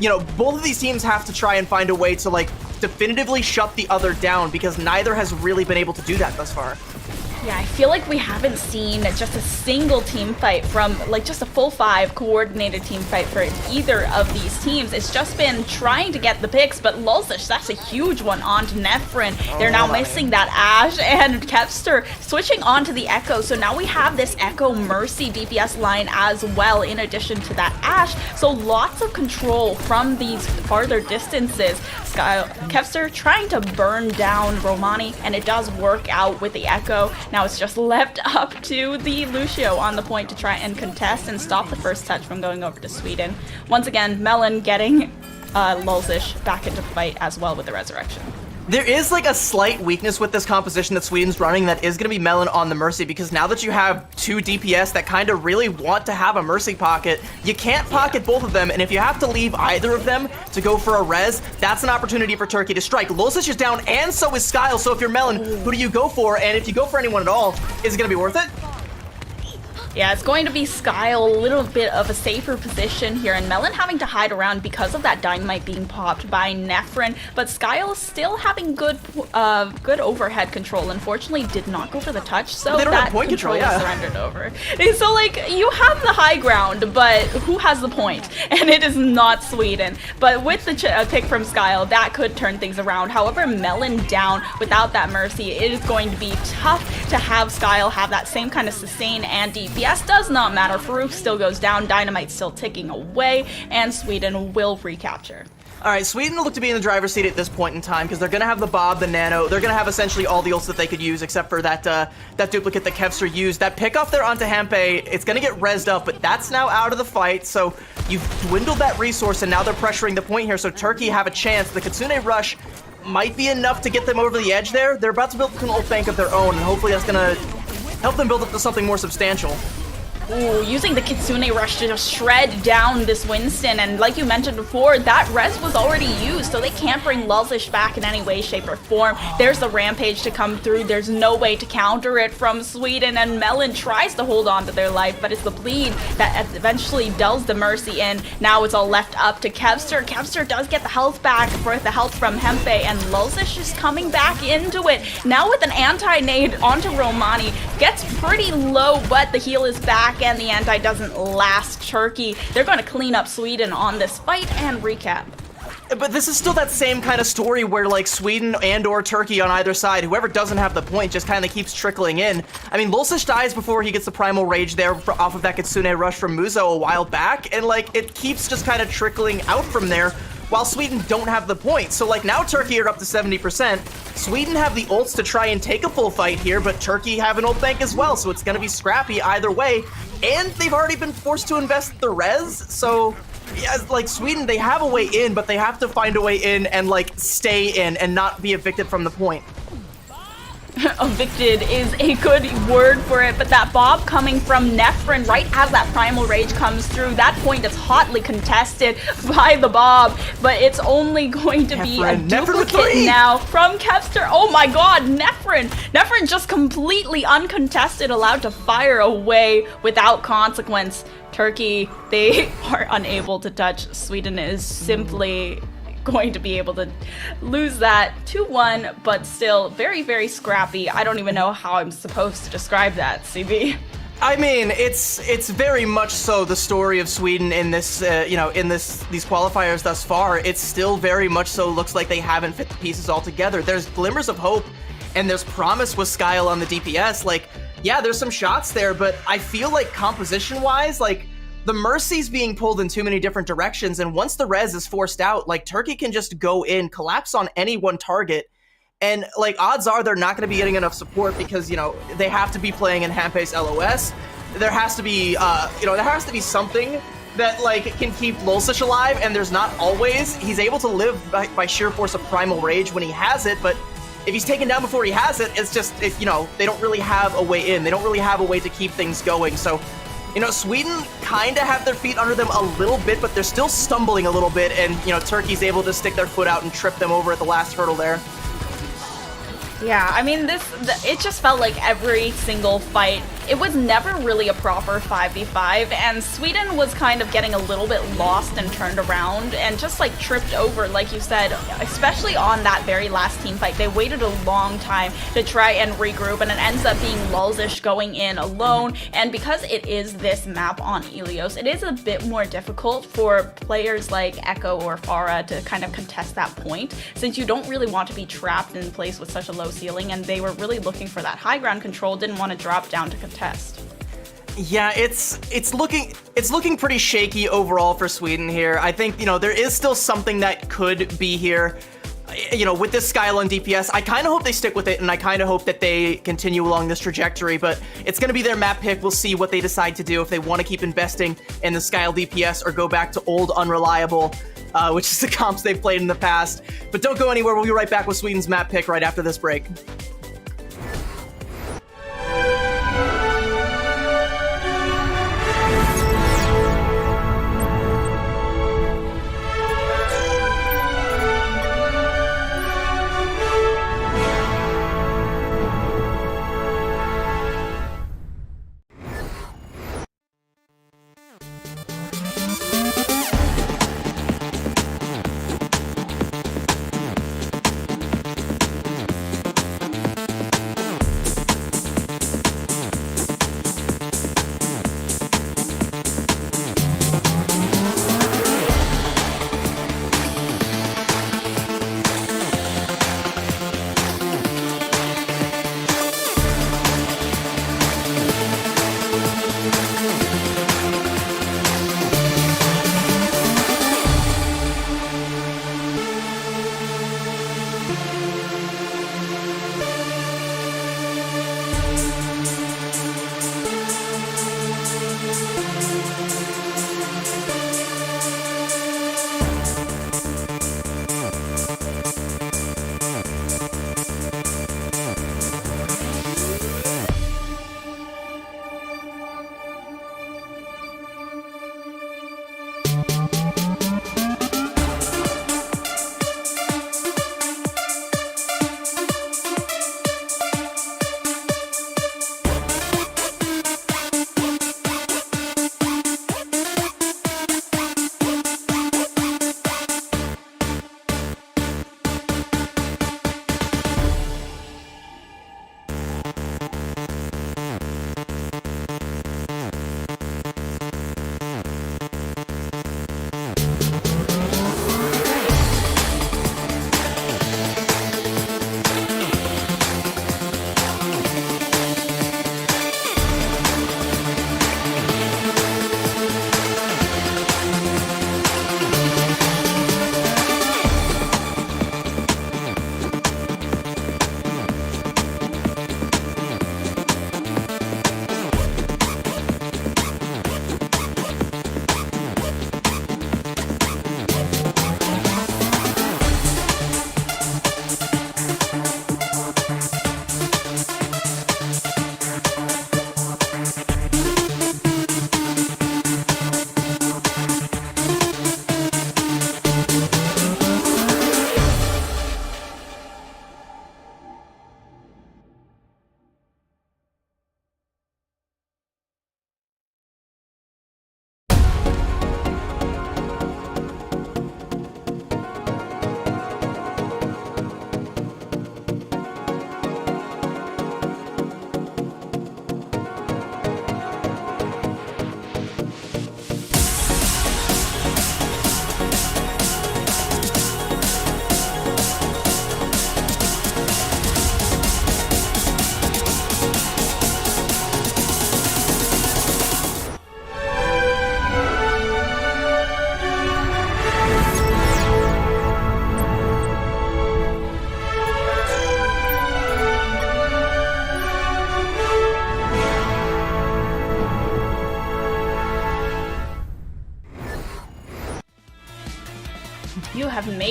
you know, both of these teams have to try and find a way to like definitively shut the other down because neither has really been able to do that thus far. Yeah, I feel like we haven't seen just a single team fight from, like, just a full 5 coordinated team fight for either of these teams. It's just been trying to get the picks, but Lulsish, that's a huge one onto Nephron. They're now missing that Ashe, and Kevster switching onto the Echo. So now we have this Echo Mercy DPS line as well, in addition to that Ashe. So lots of control from these farther distances. Kevster trying to burn down Romani, and it does work out with the Echo. Now it's just left up to the Lucio on the point to try and contest and stop the first touch from going over to Sweden. Once again, Melon getting Lulsish back into the fight as well with the resurrection. There is like a slight weakness with this composition that Sweden's running that is going to be Melon on the Mercy, because now that you have 2 DPS that kind of really want to have a Mercy pocket, you can't pocket both of them, and if you have to leave either of them to go for a res, that's an opportunity for Turkey to strike. Lulsish is down, and so is Skyle, so if you're Melon, who do you go for? And if you go for anyone at all, is it going to be worth it? Yeah, it's going to be Skyle, a little bit of a safer position here, and Melon having to hide around because of that dynamite being popped by Nephron, but Skyle still having good overhead control. Unfortunately, did not go for the touch, so they don't that have point control, is yeah. surrendered over. So, like, you have the high ground, but who has the point? And it is not Sweden. But with the pick from Skyle, that could turn things around. However, Melon down without that Mercy, it is going to be tough to have Skyle have that same kind of sustain and DPS. Does not matter. Farouk still goes down, Dynamite's still ticking away, and Sweden will recapture. All right, Sweden look to be in the driver's seat at this point in time because they're going to have the Bob, the Nano. They're going to have essentially all the ults that they could use except for that that duplicate that Kevster used. That pickoff there onto Hampe, it's going to get rezzed up, but that's now out of the fight. So you've dwindled that resource, and now they're pressuring the point here. So Turkey have a chance. The Kitsune Rush might be enough to get them over the edge there. They're about to build an ult bank of their own, and hopefully that's going to help them build up to something more substantial. Ooh, using the Kitsune Rush to just shred down this Winston, and like you mentioned before, that res was already used, so they can't bring Lulsish back in any way, shape, or form. There's the Rampage to come through, there's no way to counter it from Sweden, and Melon tries to hold on to their life, but it's the bleed that eventually dulls the Mercy in. Now it's all left up to Kevster. Kevster does get the health back for the health from Hempe, and Lulsish is coming back into it. Now with an anti-nade onto Romani, gets pretty low, but the heal is back, and the anti doesn't last. Turkey, they're going to clean up Sweden on this fight and recap. But this is still that same kind of story where like Sweden and or Turkey on either side, whoever doesn't have the point just kind of keeps trickling in. I mean, Lulsish dies before he gets the Primal Rage there off of that Kitsune Rush from Muzo a while back, and like it keeps just kind of trickling out from there while Sweden don't have the point. So like now Turkey are up to 70%. Sweden have the ults to try and take a full fight here, but Turkey have an ult bank as well, so it's going to be scrappy either way. And they've already been forced to invest the res, so yeah, like Sweden, they have a way in, but they have to find a way in and like stay in and not be evicted from the point. evicted is a good word for it, but that Bob coming from Nephrin right as that Primal Rage comes through, that point is hotly contested by the Bob, but it's only going to be a duplicate now from Kevster. Oh my god, Nephrin! Nephrin just completely uncontested, allowed to fire away without consequence. Turkey, they are unable to touch. Sweden is simply going to be able to lose that 2-1, but still very, very scrappy. I don't even know how I'm supposed to describe that, CB. I mean, it's very much so the story of Sweden in this, these qualifiers thus far. It still very much so looks like they haven't fit the pieces all together. There's glimmers of hope, and there's promise with Skyle on the DPS. Like, yeah, there's some shots there, but I feel like composition-wise, like, the Mercy's being pulled in too many different directions, and once the res is forced out, like, Turkey can just go in, collapse on any one target, and, like, odds are they're not going to be getting enough support because, you know, they have to be playing in hand-pace LOS. There has to be, there has to be something that, like, can keep Lulsich alive, and there's not always. He's able to live by sheer force of Primal Rage when he has it, but if he's taken down before he has it, it's just, they don't really have a way in. They don't really have a way to keep things going, so Sweden kind of have their feet under them a little bit, but they're still stumbling a little bit, and, Turkey's able to stick their foot out and trip them over at the last hurdle there. Yeah, I mean, it just felt like every single fight, it was never really a proper 5v5, and Sweden was kind of getting a little bit lost and turned around and just, like, tripped over, like you said, especially on that very last team fight. They waited a long time to try and regroup, and it ends up being Lulzish going in alone, and because it is this map on Ilios, it is a bit more difficult for players like Echo or Farah to kind of contest that point, since you don't really want to be trapped in place with such a low ceiling, and they were really looking for that high ground control, didn't want to drop down to contest. Yeah, it's looking pretty shaky overall for Sweden here. I think, there is still something that could be here. With this Skyle on DPS, I kind of hope they stick with it, and I kind of hope that they continue along this trajectory, but it's going to be their map pick. We'll see what they decide to do, if they want to keep investing in the Skyle DPS or go back to old Unreliable, which is the comps they've played in the past. But don't go anywhere. We'll be right back with Sweden's map pick right after this break.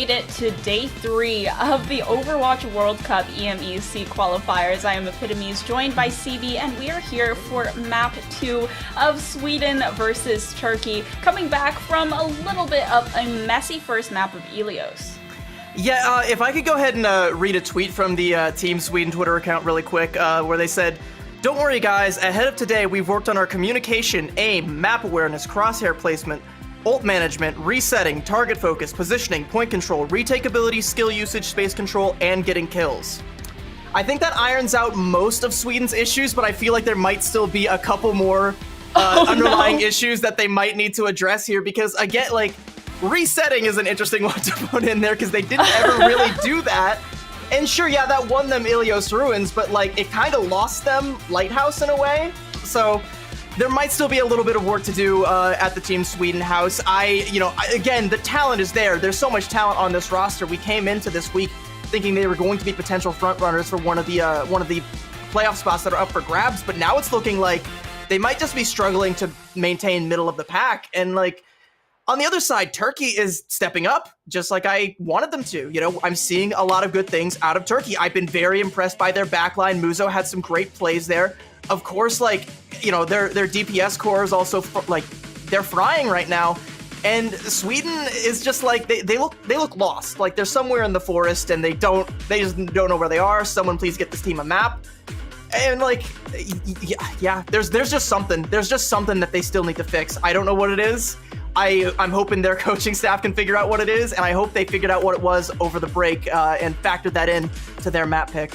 made it to day 3 of the Overwatch World Cup EMEC qualifiers. I am Epitomes, joined by CB, and we are here for map 2 of Sweden versus Turkey, coming back from a little bit of a messy first map of Ilios. Yeah, if I could go ahead and read a tweet from the Team Sweden Twitter account really quick, where they said, "Don't worry guys, ahead of today we've worked on our communication, aim, map awareness, crosshair placement, ult management, resetting, target focus, positioning, point control, retake ability, skill usage, space control, and getting kills." I think that irons out most of Sweden's issues, but I feel like there might still be a couple more underlying issues that they might need to address here, because again, like, resetting is an interesting one to put in there, because they didn't ever really do that. And sure, yeah, that won them Ilios Ruins, but like, it kind of lost them Lighthouse in a way. So there might still be a little bit of work to do at the Team Sweden house. Again, the talent is there. There's so much talent on this roster. We came into this week thinking they were going to be potential frontrunners for one of the playoff spots that are up for grabs, but now it's looking like they might just be struggling to maintain middle of the pack. And like, on the other side, Turkey is stepping up, just like I wanted them to. You know, I'm seeing a lot of good things out of Turkey. I've been very impressed by their backline. Muzo had some great plays there. Of course, like, you know, their DPS core is also they're frying right now. And Sweden is just like, they look lost. Like they're somewhere in the forest and they just don't know where they are. Someone please get this team a map. And like, yeah, there's just something that they still need to fix. I don't know what it is. I'm hoping their coaching staff can figure out what it is, and I hope they figured out what it was over the break and factored that in to their map pick.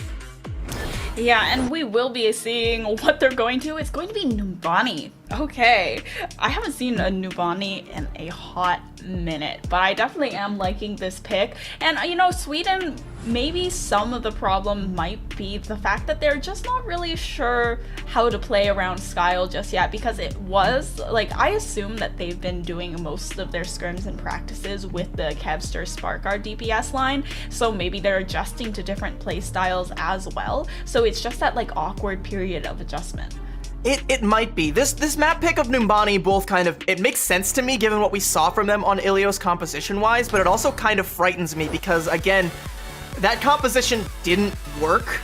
Yeah, and we will be seeing what they're going to. It's going to be Numbani. Okay, I haven't seen a Numbani in a hot minute, but I definitely am liking this pick. And you know, Sweden, maybe some of the problem might be the fact that they're just not really sure how to play around Skyle just yet, because it was like, I assume that they've been doing most of their scrims and practices with the Kevster Sparkar DPS line, so maybe they're adjusting to different play styles as well. So it's just that like awkward period of adjustment. It might be. This map pick of Numbani both kind of, it makes sense to me given what we saw from them on Ilios composition-wise, but it also kind of frightens me because, again, that composition didn't work.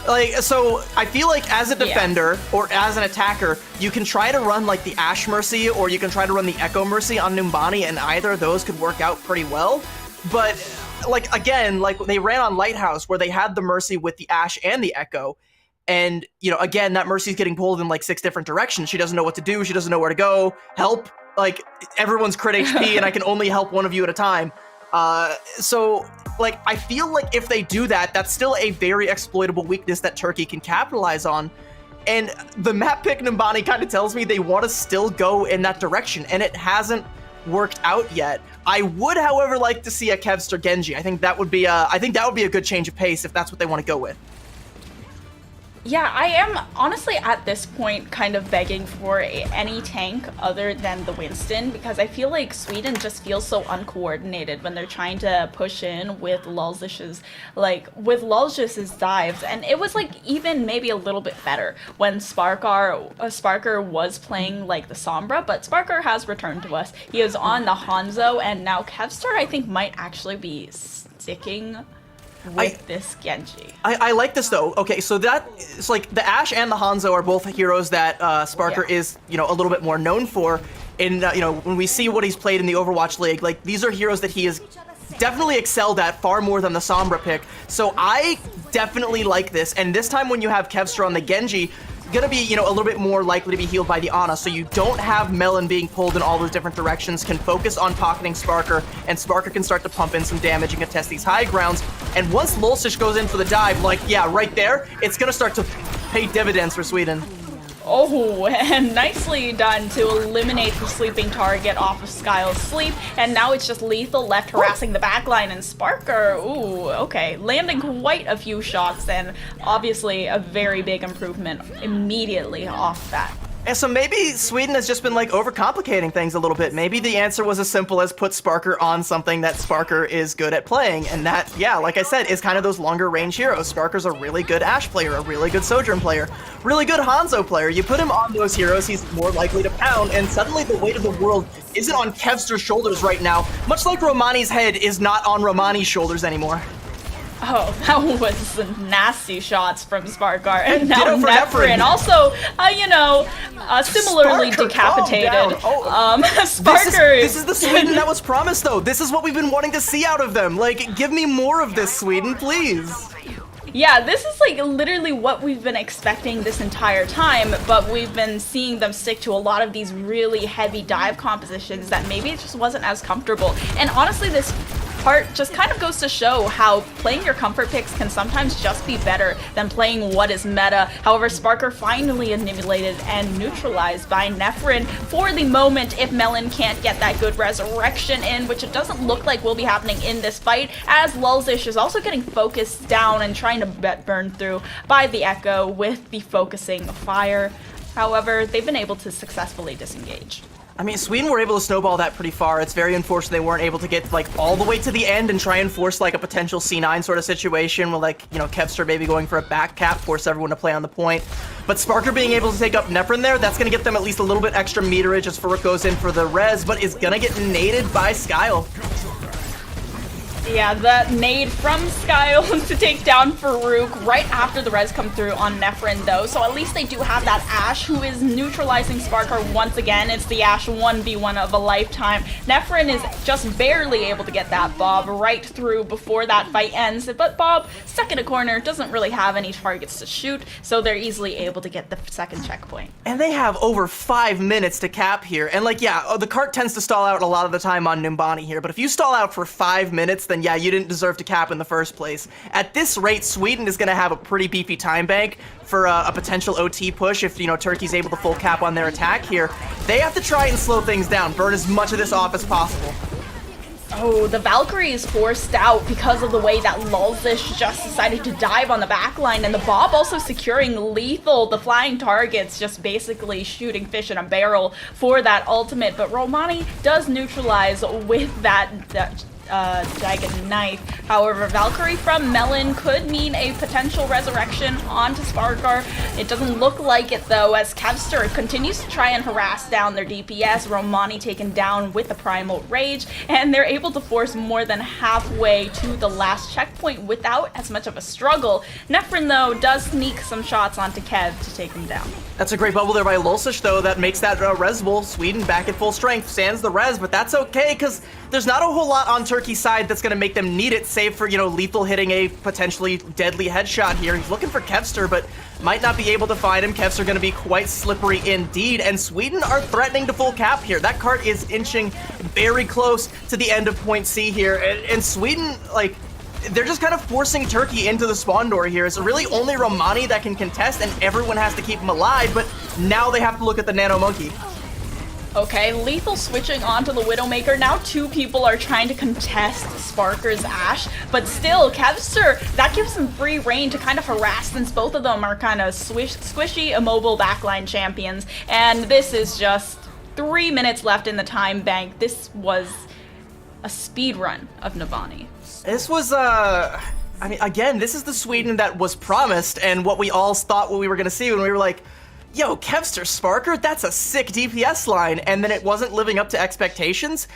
Like, so I feel like as a defender or as an attacker, you can try to run like the Ashe Mercy or you can try to run the Echo Mercy on Numbani, and either of those could work out pretty well. But like, again, like they ran on Lighthouse where they had the Mercy with the Ashe and the Echo. And, you know, again, that Mercy's getting pulled in like 6 different directions. She doesn't know what to do. She doesn't know where to go. Help. Like, everyone's crit HP and I can only help one of you at a time. So, like, I feel like if they do that, that's still a very exploitable weakness that Turkey can capitalize on. And the map pick Numbani kind of tells me they want to still go in that direction, and it hasn't worked out yet. I would, however, like to see a Kevster Genji. I think that would be a good change of pace if that's what they want to go with. Yeah, I am honestly at this point kind of begging for any tank other than the Winston, because I feel like Sweden just feels so uncoordinated when they're trying to push in with Lulzish's dives, and it was like even maybe a little bit better when Sparker was playing like the Sombra, but Sparker has returned to us. He is on the Hanzo, and now Kevster I think might actually be sticking with this Genji. I like this though. Okay, so that it's like the Ashe and the Hanzo are both heroes that Sparker is, you know, a little bit more known for. And you know, when we see what he's played in the Overwatch League, like these are heroes that he has definitely excelled at far more than the Sombra pick. So I definitely like this. And this time when you have Kevster on the Genji, gonna be, you know, a little bit more likely to be healed by the Ana, so you don't have Melon being pulled in all those different directions, can focus on pocketing Sparker, and Sparker can start to pump in some damage and contest these high grounds. And once Lulzish goes in for the dive, like, yeah, right there, it's gonna start to pay dividends for Sweden. Oh, and nicely done to eliminate the sleeping target off of Skyle's sleep, and now it's just lethal left harassing the backline, and Sparker, ooh, okay, landing quite a few shots, and obviously a very big improvement immediately off that. And so maybe Sweden has just been like overcomplicating things a little bit. Maybe the answer was as simple as put Sparker on something that Sparker is good at playing. And that, yeah, like I said, is kind of those longer range heroes. Sparker's a really good Ashe player, a really good Sojourn player, really good Hanzo player. You put him on those heroes, he's more likely to pound, and suddenly the weight of the world isn't on Kevster's shoulders right now, much like Romani's head is not on Romani's shoulders anymore. Oh, that was some nasty shots from Sparkar. And now Ditto for Nefrin, Nefrin. also, similarly Sparker, decapitated. calm down. Sparker This is the Sweden that was promised, though. This is what we've been wanting to see out of them. Like, give me more of this, Sweden, please. Yeah, this is like literally what we've been expecting this entire time, but we've been seeing them stick to a lot of these really heavy dive compositions that maybe it just wasn't as comfortable. And honestly, this part just kind of goes to show how playing your comfort picks can sometimes just be better than playing what is meta. However, Sparker finally annihilated and neutralized by Nefrin for the moment if Melon can't get that good resurrection in, which it doesn't look like will be happening in this fight, as Lulzish is also getting focused down and trying to burn through by the Echo with the focusing fire. However, they've been able to successfully disengage. I mean, Sweden were able to snowball that pretty far. It's very unfortunate they weren't able to get, like, all the way to the end and try and force, like, a potential C9 sort of situation with, like, you know, Kevster maybe going for a back cap, force everyone to play on the point. But Sparker being able to take up Nefrin there, that's going to get them at least a little bit extra meterage as Farouk goes in for the res, but is going to get naded by Skyle. Yeah, the nade from Skyle to take down Farouk right after the res come through on Nefrin, though. So at least they do have that Ashe who is neutralizing Sparker once again. It's the Ashe 1v1 of a lifetime. Nefrin is just barely able to get that Bob right through before that fight ends. But Bob, stuck in a corner, doesn't really have any targets to shoot, so they're easily able to get the second checkpoint. And they have over 5 minutes to cap here. And, like, yeah, the cart tends to stall out a lot of the time on Nimbani here, but if you stall out for 5 minutes, then yeah, you didn't deserve to cap in the first place. At this rate, Sweden is going to have a pretty beefy time bank for a potential OT push if, you know, Turkey's able to full cap on their attack here. They have to try and slow things down, burn as much of this off as possible. Oh, the Valkyrie is forced out because of the way that Lulzish just decided to dive on the backline, and the Bob also securing lethal, the flying targets just basically shooting fish in a barrel for that ultimate, but Romani does neutralize with that Dragon Knife. However, Valkyrie from Melon could mean a potential resurrection onto Sparkar. It doesn't look like it though, as Kevster continues to try and harass down their DPS. Romani taken down with the Primal Rage, and they're able to force more than halfway to the last checkpoint without as much of a struggle. Nefrin though does sneak some shots onto Kev to take him down. That's a great bubble there by Lulzish, though. That makes that res bowl. Sweden back at full strength, sans the res, but that's okay, because there's not a whole lot on Turkey's side that's going to make them need it, save for, you know, lethal hitting a potentially deadly headshot here. He's looking for Kevster, but might not be able to find him. Kevster going to be quite slippery indeed, and Sweden are threatening to full cap here. That cart is inching very close to the end of point C here, and Sweden, like, they're just kind of forcing Turkey into the spawn door here. It's really only Romani that can contest, and everyone has to keep him alive, but now they have to look at the Nano Monkey. Okay, lethal switching onto the Widowmaker. Now two people are trying to contest Sparker's Ashe, but still, Kevster, that gives him free reign to kind of harass, since both of them are kind of squishy, immobile backline champions, and this is just 3 minutes left in the time bank. This was a speed run of Navani. This was, I mean, again, this is the Sweden that was promised, and what we all thought what we were going to see when we were like, yo, Kevster Sparker, that's a sick DPS line, and then it wasn't living up to expectations.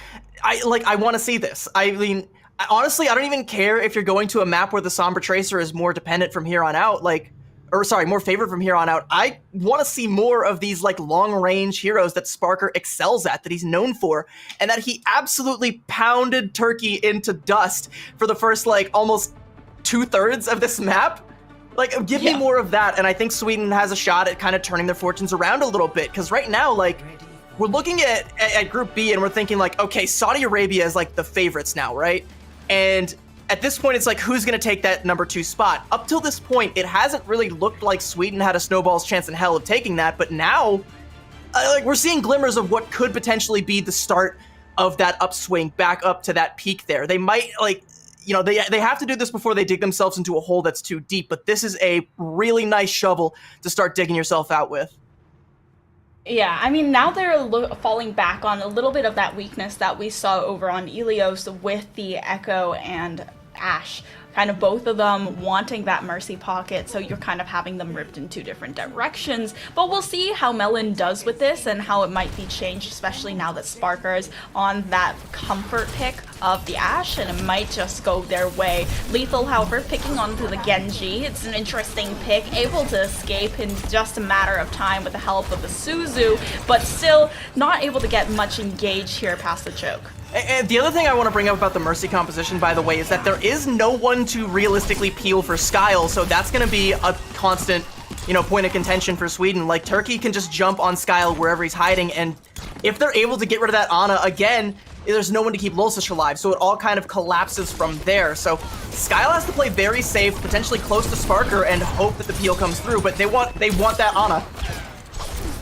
I want to see this. I mean, honestly, I don't even care if you're going to a map where the Sombra Tracer is more dependent from here on out, more favored from here on out. I want to see more of these, like, long-range heroes that Sparker excels at, that he's known for, and that he absolutely pounded Turkey into dust for the first, like, almost 2/3 of this map. Like, give me more of that, and I think Sweden has a shot at kind of turning their fortunes around a little bit, because right now, like, we're looking at Group B, and we're thinking, like, okay, Saudi Arabia is, like, the favorites now, right? And at this point, it's like, who's going to take that number 2 spot? Up till this point, it hasn't really looked like Sweden had a snowball's chance in hell of taking that, but now, like, we're seeing glimmers of what could potentially be the start of that upswing back up to that peak there. They might, like, you know, they have to do this before they dig themselves into a hole that's too deep, but this is a really nice shovel to start digging yourself out with. Yeah, I mean, now they're falling back on a little bit of that weakness that we saw over on Ilios with the Echo and Ashe. Kind of both of them wanting that Mercy pocket, so you're kind of having them ripped in two different directions. But we'll see how Melon does with this and how it might be changed, especially now that Sparker is on that comfort pick of the Ashe, and it might just go their way. Lethal, however, picking onto the Genji. It's an interesting pick, able to escape in just a matter of time with the help of the Suzu, but still not able to get much engaged here past the choke. And the other thing I want to bring up about the Mercy composition, by the way, is that there is no one to realistically peel for Skyle, so that's going to be a constant, point of contention for Sweden. Like, Turkey can just jump on Skyle wherever he's hiding, and if they're able to get rid of that Ana again, there's no one to keep Lulsish alive, so it all kind of collapses from there. So Skyle has to play very safe, potentially close to Sparker, and hope that the peel comes through, but they want that Ana.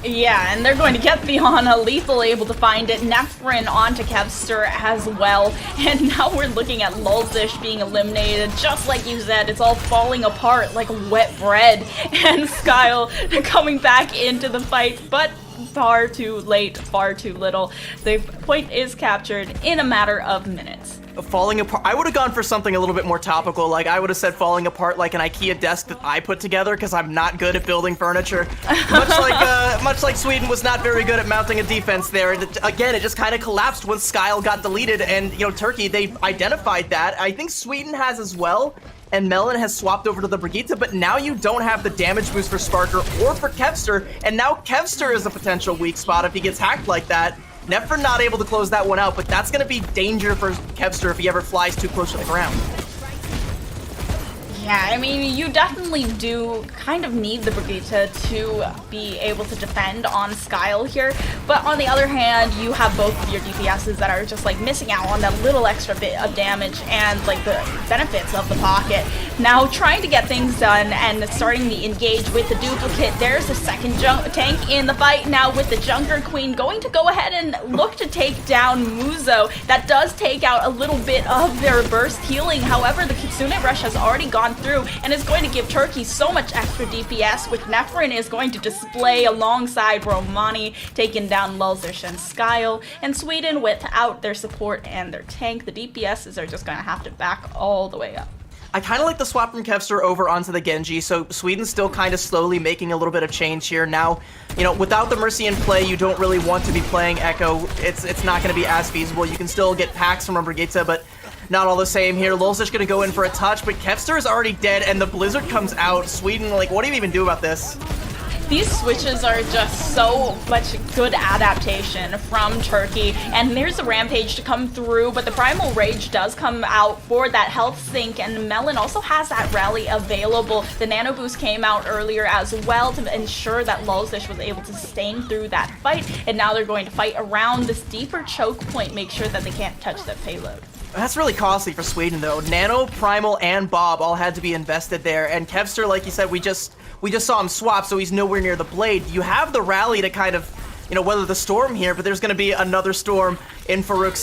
Yeah, and they're going to get the Ana. Lethal able to find it. Nephrin onto Kevster as well. And now we're looking at Lulzish being eliminated. Just like you said, it's all falling apart like wet bread. And Skyle coming back into the fight, but far too late, far too little. The point is captured in a matter of minutes. Falling apart. I would have gone for something a little bit more topical. Like, I would have said falling apart like an IKEA desk that I put together because I'm not good at building furniture. Much like Sweden was not very good at mounting a defense there. Again, it just kind of collapsed when Skyle got deleted, and Turkey, they identified that. I think Sweden has as well, and Melon has swapped over to the Brigitte, but now you don't have the damage boost for Sparker or for Kevster, and now Kevster is a potential weak spot if he gets hacked like that. Nephrin not able to close that one out, but that's going to be danger for Kevster if he ever flies too close to the ground. Yeah, I mean, you definitely do kind of need the Brigitte to be able to defend on Skyle here, but on the other hand, you have both of your DPSs that are just like missing out on that little extra bit of damage and like the benefits of the pocket. Now trying to get things done and starting the engage with the duplicate. There's a second tank in the fight now with the Junker Queen going to go ahead and look to take down Muzo. That does take out a little bit of their burst healing. However, the Kitsune Rush has already gone through and is going to give Turkey so much extra DPS, which Nephrin is going to display alongside Romani, taking down Lulzish and Skyle. And Sweden, without their support and their tank, the DPSs are just going to have to back all the way up. I kind of like the swap from Kevster over onto the Genji, so Sweden's still kind of slowly making a little bit of change here. Now, without the Mercy in play, you don't really want to be playing Echo. It's not going to be as feasible. You can still get packs from Brigitte, but not all the same here. Lulzish going to go in for a touch, but Kevster is already dead, and the Blizzard comes out. Sweden, what do you even do about this? These switches are just so much good adaptation from Turkey, and there's a Rampage to come through, but the Primal Rage does come out for that health sink, and Melon also has that rally available. The Nano Boost came out earlier as well to ensure that Lulzish was able to sustain through that fight, and now they're going to fight around this deeper choke point, make sure that they can't touch the payload. That's really costly for Sweden, though. Nano, Primal, and Bob all had to be invested there, and Kevster, like you said, we just saw him swap, so he's nowhere near the blade. You have the rally to kind of, weather the storm here, but there's going to be another storm in Farouk's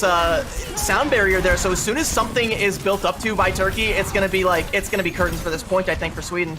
sound barrier there, so as soon as something is built up to by Turkey, it's going to be curtains for this point, I think, for Sweden.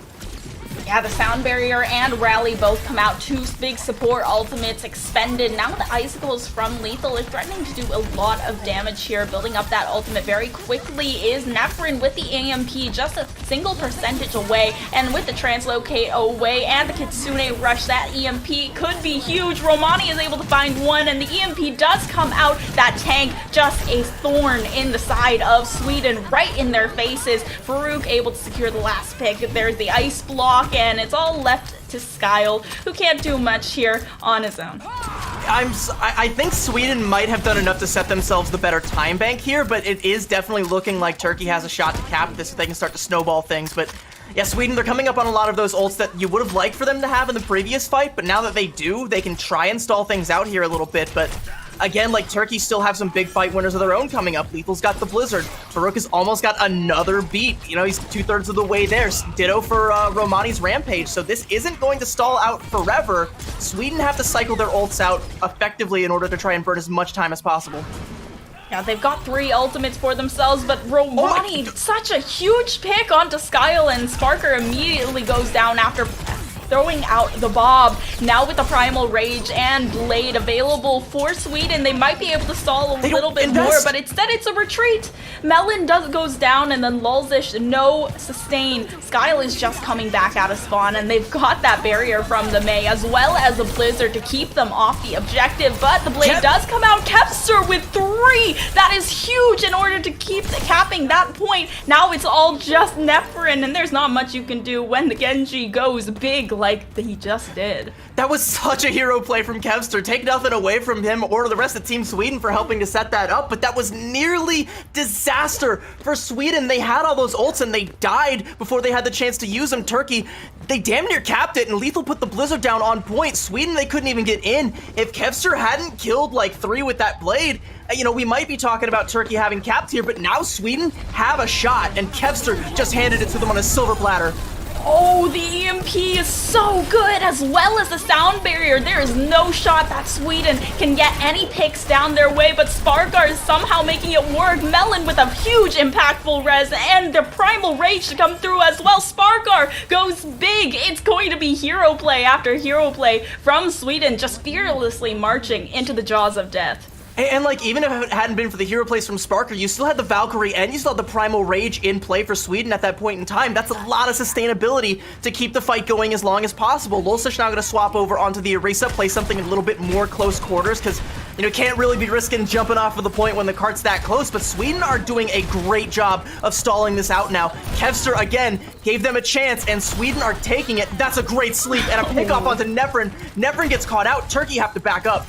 Yeah, the sound barrier and rally both come out. Two big support ultimates expended. Now the icicles from Lethal is threatening to do a lot of damage here. Building up that ultimate very quickly is Nephrin with the AMP, just a single percentage away. And with the translocate away and the Kitsune Rush, that EMP could be huge. Romani is able to find one, and the EMP does come out. That tank, just a thorn in the side of Sweden, right in their faces. Farouk able to secure the last pick. There's the ice block, and it's all left to Skyle, who can't do much here on his own. I think Sweden might have done enough to set themselves the better time bank here, but it is definitely looking like Turkey has a shot to cap this so they can start to snowball things. But yeah, Sweden, they're coming up on a lot of those ults that you would have liked for them to have in the previous fight, but now that they do, they can try and stall things out here a little bit. But again, Turkey still have some big fight winners of their own coming up. Lethal's got the Blizzard. Farouk has almost got another beat. He's 2/3 of the way there. Ditto for Romani's Rampage. So this isn't going to stall out forever. Sweden have to cycle their ults out effectively in order to try and burn as much time as possible. Yeah, they've got 3 ultimates for themselves, but Romani, such a huge pick onto Skyle, and Sparker immediately goes down after throwing out the Bob. Now with the Primal Rage and Blade available for Sweden, they might be able to stall a little bit more, but instead it's a retreat. Melon goes down, and then Lulzish, no sustain. Skyle is just coming back out of spawn, and they've got that barrier from the Mei as well as the Blizzard to keep them off the objective, but the Blade does come out. Kevster with 3! That is huge in order to keep capping that point. Now it's all just Neferin, and there's not much you can do when the Genji goes big like he just did. That was such a hero play from Kevster. Take nothing away from him or the rest of Team Sweden for helping to set that up, but that was nearly disaster for Sweden. They had all those ults and they died before they had the chance to use them. Turkey, they damn near capped it, and Lethal put the Blizzard down on point. Sweden, they couldn't even get in. If Kevster hadn't killed like 3 with that Blade, you know, we might be talking about Turkey having capped here, but now Sweden have a shot, and Kevster just handed it to them on a silver platter. Oh, the EMP is so good, as well as the sound barrier. There is no shot that Sweden can get any picks down their way, but Sparkar is somehow making it work. Melon with a huge impactful res, and the Primal Rage to come through as well. Sparkar goes big. It's going to be hero play after hero play from Sweden, just fearlessly marching into the jaws of death. And like, even if it hadn't been for the hero plays from Sparker, you still had the Valkyrie and you still had the Primal Rage in play for Sweden at that point in time. That's a lot of sustainability to keep the fight going as long as possible. Lulzish now going to swap over onto the Orisa, play something a little bit more close quarters, because, you know, can't really be risking jumping off of the point when the cart's that close, but Sweden are doing a great job of stalling this out now. Kevster, again, gave them a chance, and Sweden are taking it. That's a great sleep, and a pickoff onto Neferin. Neferin gets caught out. Turkey have to back up.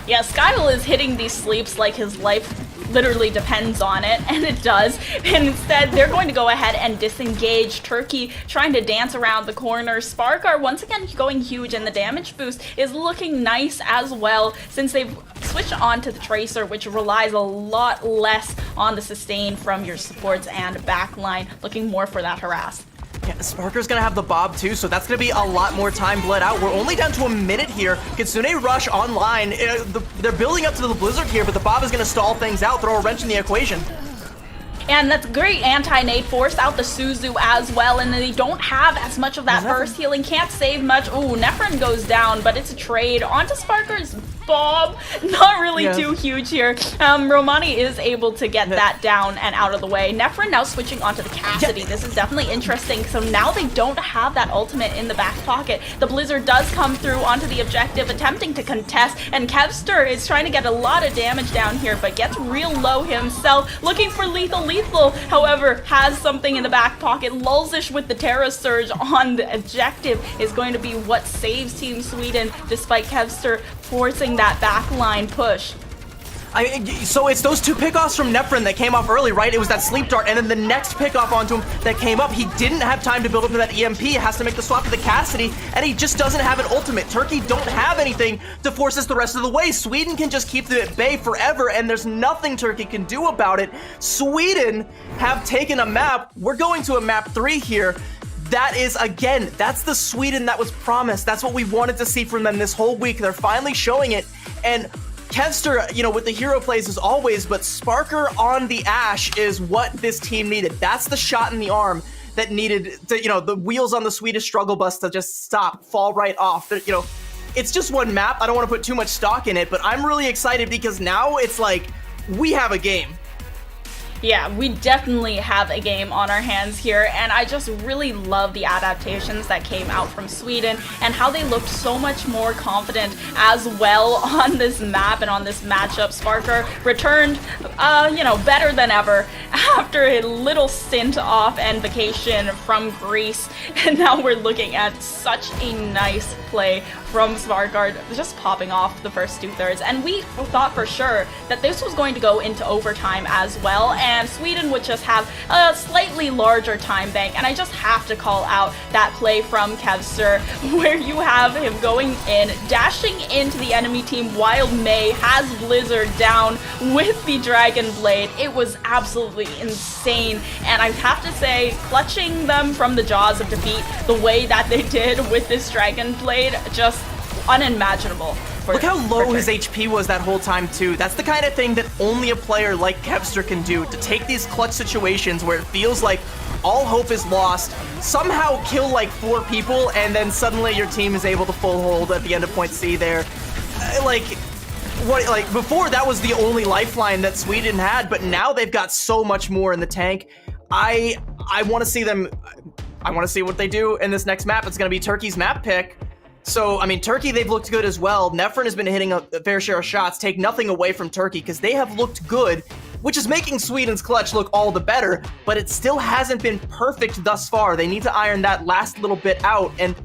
Yeah, Skyle is hitting these sleeps like his life literally depends on it, and it does. And instead, they're going to go ahead and disengage. Turkey trying to dance around the corner. Sparkar once again going huge, and the damage boost is looking nice as well, since they've switched on to the Tracer, which relies a lot less on the sustain from your supports and backline, looking more for that harass. Yeah, Sparker's gonna have the Bob too, so that's gonna be a lot more time bled out. We're only down to a minute here. Kitsune Rush online. They're building up to the Blizzard here, but the Bob is gonna stall things out, throw a wrench in the equation. And that's great anti-nade, force out the Suzu as well, and they don't have as much of that burst healing, can't save much. Ooh, Neferin goes down, but it's a trade onto Sparker's Bob. Not really too huge here. Romani is able to get that down and out of the way. Neferin now switching onto the Cassidy. This is definitely interesting. So now they don't have that ultimate in the back pocket. The Blizzard does come through onto the objective, attempting to contest, and Kevster is trying to get a lot of damage down here, but gets real low himself, looking for lethal. Lethal, however, has something in the back pocket. Lulzish with the Terra Surge on the objective is going to be what saves Team Sweden, despite Kevster forcing that backline push. So it's those 2 pickoffs from Neferin that came off early, right? It was that sleep dart, and then the next pickoff onto him that came up. He didn't have time to build up to that EMP. He has to make the swap to the Cassidy, and he just doesn't have an ultimate. Turkey don't have anything to force us the rest of the way. Sweden can just keep them at bay forever, and there's nothing Turkey can do about it. Sweden have taken a map. We're going to a map 3 here. That is, again, that's the Sweden that was promised. That's what we wanted to see from them this whole week. They're finally showing it, and Kevster, you know, with the hero plays as always, but Sparker on the Ashe is what this team needed. That's the shot in the arm that needed to, you know, the wheels on the Swedish struggle bus to just stop, fall right off. You know, it's just one map. I don't want to put too much stock in it, but I'm really excited because now it's like we have a game. Yeah, we definitely have a game on our hands here, and I just really love the adaptations that came out from Sweden and how they looked so much more confident as well on this map and on this matchup. Sparker returned, you know, better than ever after a little stint off and vacation from Greece, and now we're looking at such a nice play from Sparkar, just popping off the first 2/3, and we thought for sure that this was going to go into overtime as well, and Sweden would just have a slightly larger time bank. And I just have to call out that play from Kevster, where you have him going in, dashing into the enemy team while Mei has Blizzard down with the Dragon Blade. It was absolutely insane, and I have to say, clutching them from the jaws of defeat the way that they did with this Dragon Blade, just unimaginable. Look how low his HP was that whole time too. That's the kind of thing that only a player like Kevster can do, to take these clutch situations where it feels like all hope is lost, somehow kill like 4 people, and then suddenly your team is able to full hold at the end of point C there. Like before that was the only lifeline that Sweden had, but now they've got so much more in the tank. I want to see them. I want to see what they do in this next map. It's going to be Turkey's map pick. So, I mean, Turkey, they've looked good as well. Nefrin has been hitting a fair share of shots. Take nothing away from Turkey because they have looked good, which is making Sweden's clutch look all the better, but it still hasn't been perfect thus far. They need to iron that last little bit out and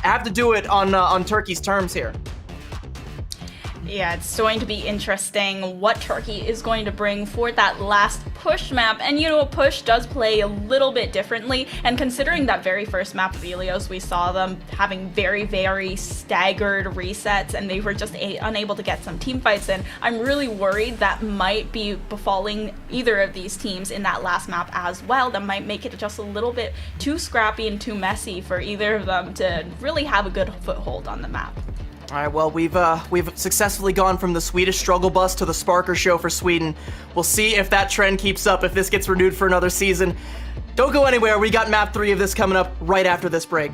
have to do it on Turkey's terms here. Yeah, it's going to be interesting what Turkey is going to bring for that last push map. And you know, push does play a little bit differently. And considering that very first map of Helios, we saw them having very, very staggered resets and they were just unable to get some team fights in. I'm really worried that might be befalling either of these teams in that last map as well. That might make it just a little bit too scrappy and too messy for either of them to really have a good foothold on the map. All right, well, we've successfully gone from the Swedish struggle bus to the Sparker show for Sweden. We'll see if that trend keeps up, if this gets renewed for another season. Don't go anywhere. We got map 3 of this coming up right after this break.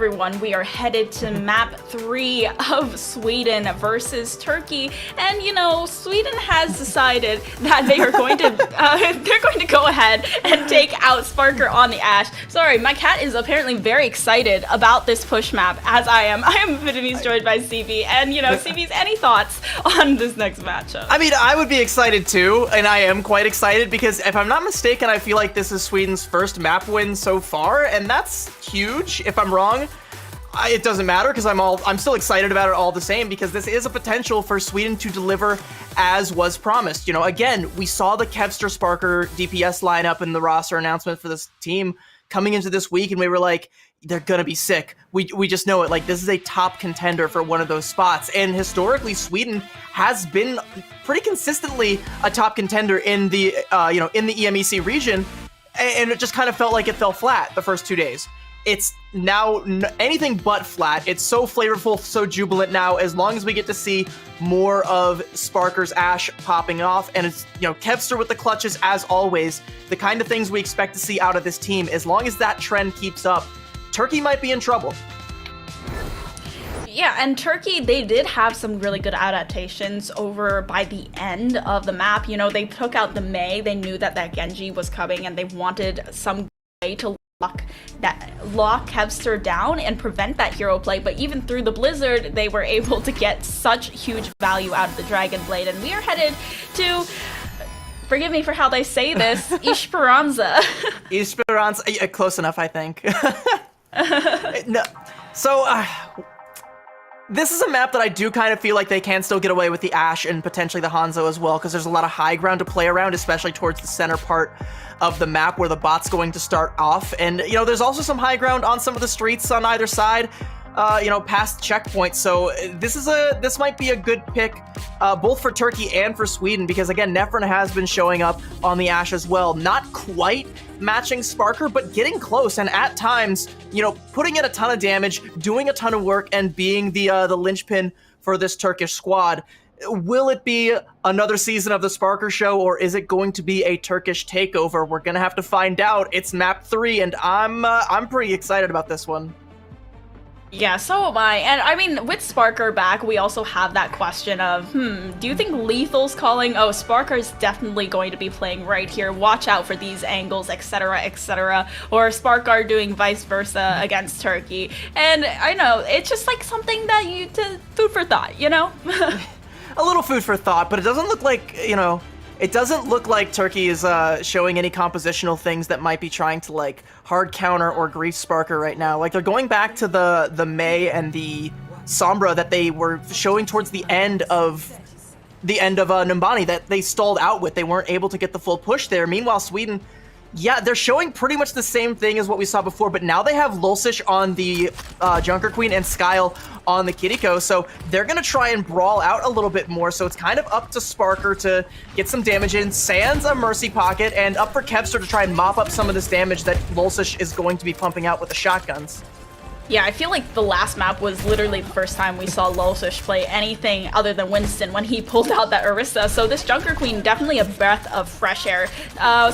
everyone, we are headed to map 3 of Sweden versus Turkey, and you know, Sweden has decided that they are going to they're going to go ahead and take out Sparker on the Ashe. Sorry, my cat is apparently very excited about this push map, as I am. I am Vietnamese joined by CB, and you know, CB's any thoughts on this next matchup? I mean, I would be excited too, and I am quite excited because if I'm not mistaken, I feel like this is Sweden's first map win so far, and that's huge. If I'm wrong, it doesn't matter because I'm still excited about it all the same, because this is a potential for Sweden to deliver as was promised. You know, again, we saw the Kevster Sparker DPS lineup in the roster announcement for this team coming into this week, and we were like, they're gonna be sick. We just know it. Like, this is a top contender for one of those spots. And historically, Sweden has been pretty consistently a top contender in the in the EMEC region, and it just kind of felt like it fell flat the first 2 days. It's now anything but flat. It's so flavorful, so jubilant now, as long as we get to see more of Sparker's Ashe popping off. And it's, you know, Kevster with the clutches as always, the kind of things we expect to see out of this team. As long as that trend keeps up, Turkey might be in trouble. Yeah, and Turkey, they did have some really good adaptations over by the end of the map. You know, they took out the Mei, they knew that Genji was coming, and they wanted some way to lock Kevster down and prevent that hero play. But even through the Blizzard, they were able to get such huge value out of the Dragon Blade, and we are headed to, forgive me for how they say this, Esperanza. Esperanza, close enough, I think. No, so this is a map that I do kind of feel like they can still get away with the Ashe and potentially the Hanzo as well, because there's a lot of high ground to play around, especially towards the center part of the map where the bot's going to start off. And, you know, there's also some high ground on some of the streets on either side, you know, past checkpoints. So this might be a good pick, both for Turkey and for Sweden, because again, Nefren has been showing up on the Ashe as well. Not quite matching Sparker, but getting close, and at times, you know, putting in a ton of damage, doing a ton of work, and being the linchpin for this Turkish squad. Will it be another season of the Sparker show, or is it going to be a Turkish takeover? We're gonna have to find out. It's map 3, and I'm pretty excited about this one. Yeah, so am I. And I mean, with Sparker back, we also have that question of, do you think Lethal's calling, oh, Sparker's definitely going to be playing right here, watch out for these angles, etc., etc., or Sparker doing vice versa against Turkey? And I know, it's just like something that food for thought, you know? A little food for thought, but it doesn't look like, you know, it doesn't look like Turkey is showing any compositional things that might be trying to, like, hard counter or grief Sparker right now. Like, they're going back to the Mei and the Sombra that they were showing towards the end of Numbani that they stalled out with. They weren't able to get the full push there. Meanwhile, Sweden, yeah, they're showing pretty much the same thing as what we saw before, but now they have Lulsish on the Junker Queen and Skyle on the Kiriko, so they're gonna try and brawl out a little bit more, so it's kind of up to Sparker to get some damage in, sans a Mercy Pocket, and up for Kevster to try and mop up some of this damage that Lulsish is going to be pumping out with the shotguns. Yeah, I feel like the last map was literally the first time we saw Lulsish play anything other than Winston when he pulled out that Orisa. So this Junker Queen, definitely a breath of fresh air.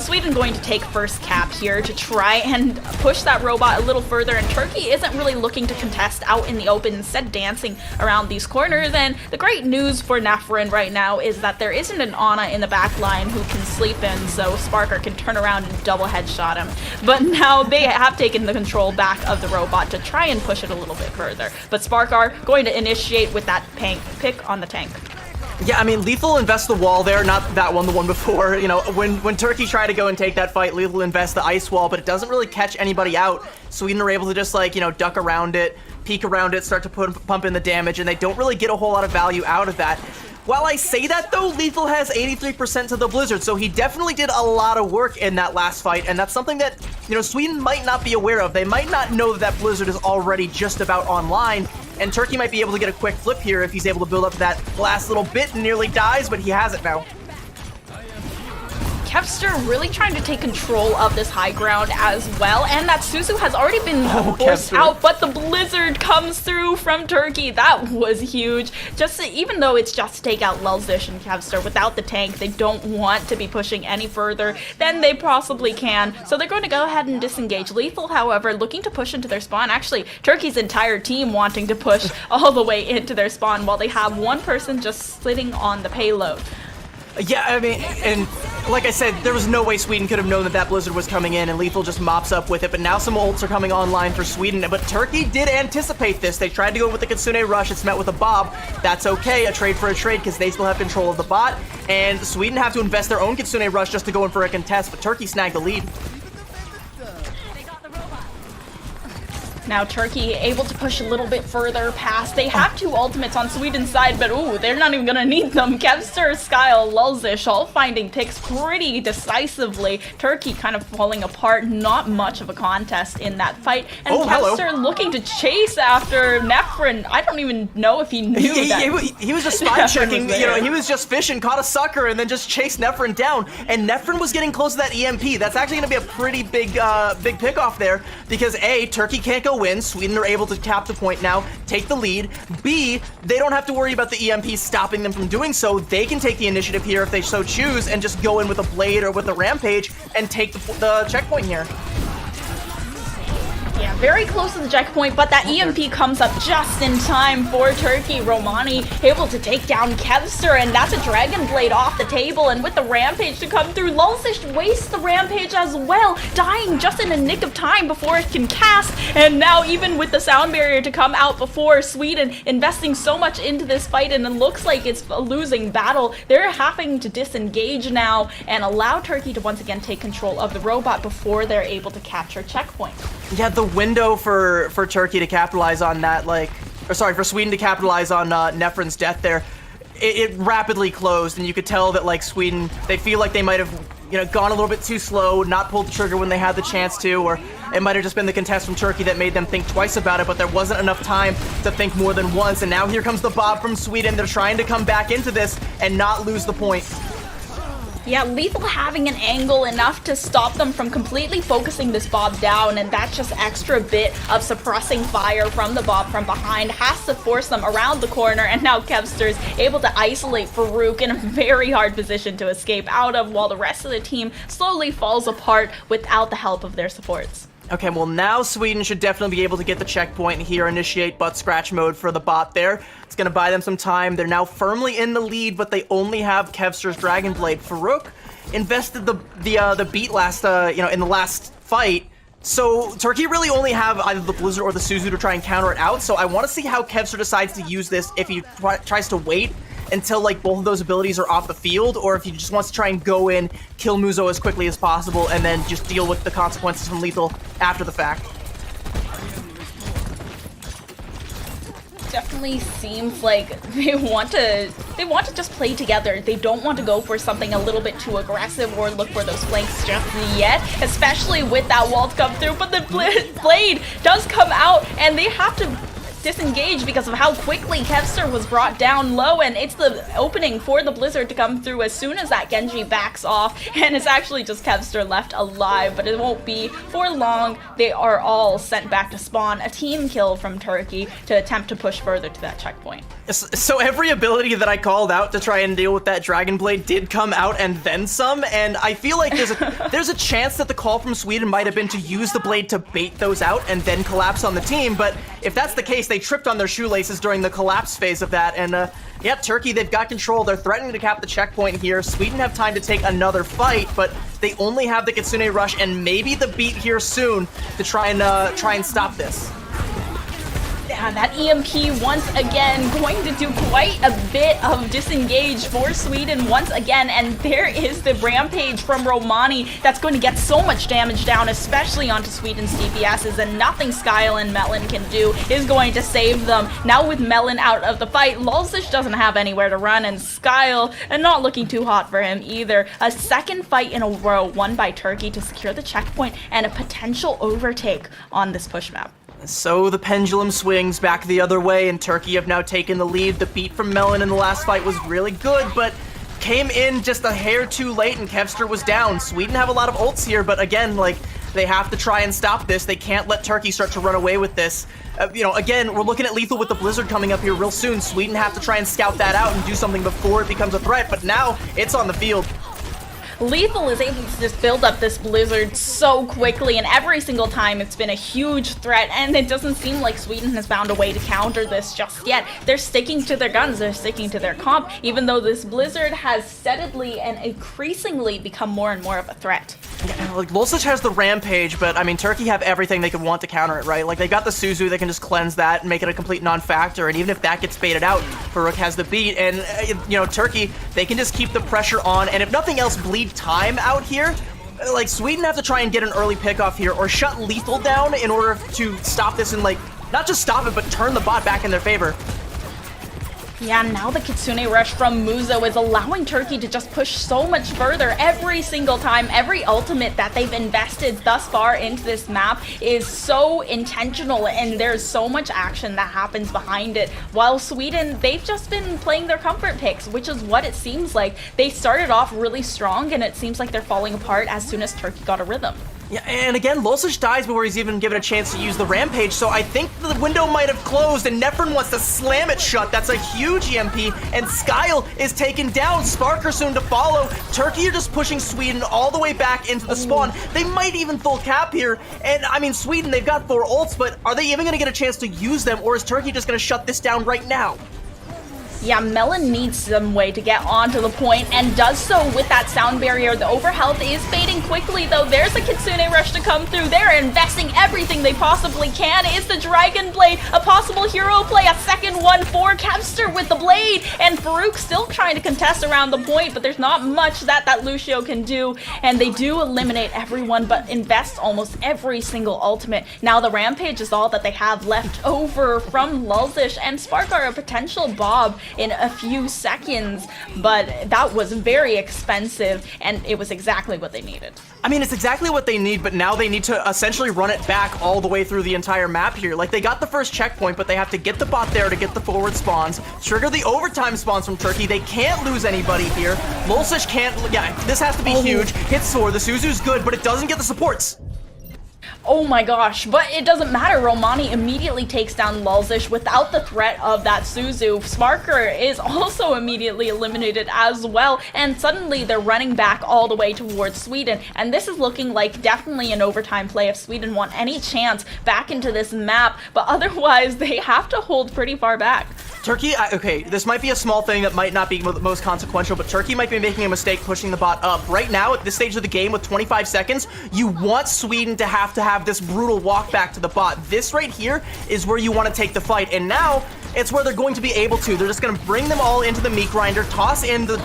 Sweden going to take first cap here to try and push that robot a little further, and Turkey isn't really looking to contest out in the open, instead dancing around these corners. And the great news for Nefren right now is that there isn't an Ana in the back line who can sleep in, so Sparker can turn around and double headshot him. But now they have taken the control back of the robot to try and push it a little bit further. But Sparker going to initiate with that pick on the tank. Yeah, I mean, Lethal invests the wall there, not that one, the one before. You know, when Turkey tried to go and take that fight, Lethal invests the ice wall, but it doesn't really catch anybody out. Sweden are able to just, like, you know, duck around it, peek around it, start to pump in the damage, and they don't really get a whole lot of value out of that. While I say that, though, Lethal has 83% to the Blizzard, so he definitely did a lot of work in that last fight, and that's something that, you know, Sweden might not be aware of. They might not know that Blizzard is already just about online, and Turkey might be able to get a quick flip here if he's able to build up that last little bit and nearly dies, but he has it now. Kevster really trying to take control of this high ground as well, and that Suzu has already been forced Kevster. out, but the blizzard comes through from Turkey. That was huge. Even though it's just to take out Lelzish and Kevster, without the tank, they don't want to be pushing any further than they possibly can, so they're going to go ahead and disengage. Lethal, however, looking to push into their spawn. Actually, Turkey's entire team wanting to push all the way into their spawn while they have one person just sitting on the payload. Yeah, I mean, and like I said, there was no way Sweden could have known that that blizzard was coming in, and Lethal just mops up with it, but now some ults are coming online for Sweden, but Turkey did anticipate this. They tried to go with the Kitsune Rush, it's met with a Bob. That's okay, a trade for a trade, because they still have control of the bot, and Sweden have to invest their own Kitsune Rush just to go in for a contest, but Turkey snagged the lead. Now Turkey able to push a little bit further past. They have two ultimates on Sweden's side, but ooh, they're not even gonna need them. Kevster, Skyle, Lelzish all finding picks pretty decisively. Turkey kind of falling apart. Not much of a contest in that fight. And Kevster looking to chase after Nefrin. I don't even know if he knew that. He was just spy checking, you know, he was just fishing, caught a sucker, and then just chased Nefrin down. And Nefrin was getting close to that EMP. That's actually gonna be a pretty big pick off there, because A, Turkey can't go win. Sweden are able to tap the point now, take the lead. B, they don't have to worry about the EMP stopping them from doing so. They can take the initiative here if they so choose and just go in with a Blade or with a Rampage and take the checkpoint here. Yeah, very close to the checkpoint, but that EMP comes up just in time for Turkey. Romani able to take down Kevster, and that's a Dragon Blade off the table, and with the Rampage to come through, Lelzish wastes the Rampage as well, dying just in a nick of time before it can cast, and now even with the sound barrier to come out before, Sweden investing so much into this fight, and it looks like it's a losing battle. They're having to disengage now and allow Turkey to once again take control of the robot before they're able to capture checkpoint. Yeah, the window for Turkey to capitalize on that, for Sweden to capitalize on Nefrin's death there, it rapidly closed, and you could tell that, like, Sweden, they feel like they might have, you know, gone a little bit too slow, not pulled the trigger when they had the chance to, or it might have just been the contest from Turkey that made them think twice about it, but there wasn't enough time to think more than once, and now here comes the Bob from Sweden. They're trying to come back into this and not lose the point. Yeah, Lethal having an angle enough to stop them from completely focusing this Bob down, and that just extra bit of suppressing fire from the Bob from behind has to force them around the corner, and now Kevster's able to isolate Farouk in a very hard position to escape out of, while the rest of the team slowly falls apart without the help of their supports. Okay, well now Sweden should definitely be able to get the checkpoint here, initiate butt scratch mode for the bot there. It's gonna buy them some time. They're now firmly in the lead, but they only have Kevster's Dragon Blade. Farouk invested the beat last, in the last fight. So Turkey really only have either the Blizzard or the Suzu to try and counter it out. So I want to see how Kevster decides to use this, if he tries to wait until, like, both of those abilities are off the field, or if he just wants to try and go in, kill Muzo as quickly as possible, and then just deal with the consequences from Lethal after the fact. Definitely seems like they want to just play together. They don't want to go for something a little bit too aggressive or look for those flanks just yet, especially with that wall to come through, but the blade does come out and they have to disengage because of how quickly Kevster was brought down low, and it's the opening for the Blizzard to come through as soon as that Genji backs off, and it's actually just Kevster left alive, but it won't be for long. They are all sent back to spawn. A team kill from Turkey to attempt to push further to that checkpoint. So every ability that I called out to try and deal with that Dragon Blade did come out and then some, and I feel like there's a chance that the call from Sweden might have been to use the blade to bait those out and then collapse on the team, but if that's the case, they tripped on their shoelaces during the collapse phase of that, and yep, Turkey, they've got control. They're threatening to cap the checkpoint here. Sweden have time to take another fight, but they only have the Kitsune Rush and maybe the beat here soon to try and stop this. Yeah, that EMP once again going to do quite a bit of disengage for Sweden once again, and there is the Rampage from Romani that's going to get so much damage down, especially onto Sweden's DPSs, and nothing Skyle and Melon can do is going to save them. Now with Melon out of the fight, Lelzish doesn't have anywhere to run, and Skyle, and not looking too hot for him either. A second fight in a row won by Turkey to secure the checkpoint and a potential overtake on this push map. So the pendulum swings back the other way, and Turkey have now taken the lead. The beat from Melon in the last fight was really good, but came in just a hair too late and Kevster was down. Sweden have a lot of ults here, but again, like, they have to try and stop this. They can't let Turkey start to run away with this. Again, we're looking at Lethal with the Blizzard coming up here real soon. Sweden have to try and scout that out and do something before it becomes a threat, but now it's on the field. Lethal is able to just build up this Blizzard so quickly, and every single time it's been a huge threat, and it doesn't seem like Sweden has found a way to counter this just yet. They're sticking to their guns, they're sticking to their comp, even though this Blizzard has steadily and increasingly become more and more of a threat. Yeah, like, Lulsic has the Rampage, but, I mean, Turkey have everything they could want to counter it, right? Like, they got the Suzu, they can just cleanse that and make it a complete non-factor, and even if that gets baited out, Farouk has the beat, and, Turkey, they can just keep the pressure on, and if nothing else, bleed time out here. Like, Sweden have to try and get an early pickoff here, or shut Lethal down in order to stop this and, like, not just stop it, but turn the bot back in their favor. Yeah, now the Kitsune Rush from Muzo is allowing Turkey to just push so much further every single time. Every ultimate that they've invested thus far into this map is so intentional, and there's so much action that happens behind it. While Sweden, they've just been playing their comfort picks, which is what it seems like. They started off really strong, and it seems like they're falling apart as soon as Turkey got a rrhythm. Yeah, and again, Lulsic dies before he's even given a chance to use the Rampage, so I think the window might have closed, and Nefren wants to slam it shut. That's a huge EMP, and Skyle is taken down. Sparker soon to follow. Turkey are just pushing Sweden all the way back into the spawn. They might even full cap here, and I mean, Sweden, they've got 4 ults, but are they even going to get a chance to use them, or is Turkey just going to shut this down right now? Yeah, Melon needs some way to get onto the point, and does so with that sound barrier. The overhealth is fading quickly, though. There's a Kitsune Rush to come through. They're investing everything they possibly can. Is the Dragon Blade a possible hero play? A second one for Kevster with the Blade, and Farouk still trying to contest around the point, but there's not much that Lucio can do, and they do eliminate everyone, but invest almost every single ultimate. Now the Rampage is all that they have left over from Lulsic, and Spark are a potential Bob in a few seconds, but that was very expensive, and it was exactly what they needed. I mean, it's exactly what they need, but now they need to essentially run it back all the way through the entire map here. Like, they got the first checkpoint, but they have to get the bot there to get the forward spawns, trigger the overtime spawns from Turkey. They can't lose anybody here. Lulsic can't, yeah, this has to be huge. Hits Sword, the Suzu's good, but it doesn't get the supports. Oh my gosh, but it doesn't matter. Romani immediately takes down Lulsic without the threat of that Suzu. Sparker is also immediately eliminated as well, and suddenly they're running back all the way towards Sweden, and this is looking like definitely an overtime play if Sweden want any chance back into this map, but otherwise they have to hold pretty far back. Turkey, okay, this might be a small thing that might not be the most consequential, but Turkey might be making a mistake pushing the bot up. Right now, at this stage of the game with 25 seconds, you want Sweden to have this brutal walk back to the bot. This right here is where you want to take the fight, and now it's where they're going to be able to. They're just going to bring them all into the meat grinder, toss in the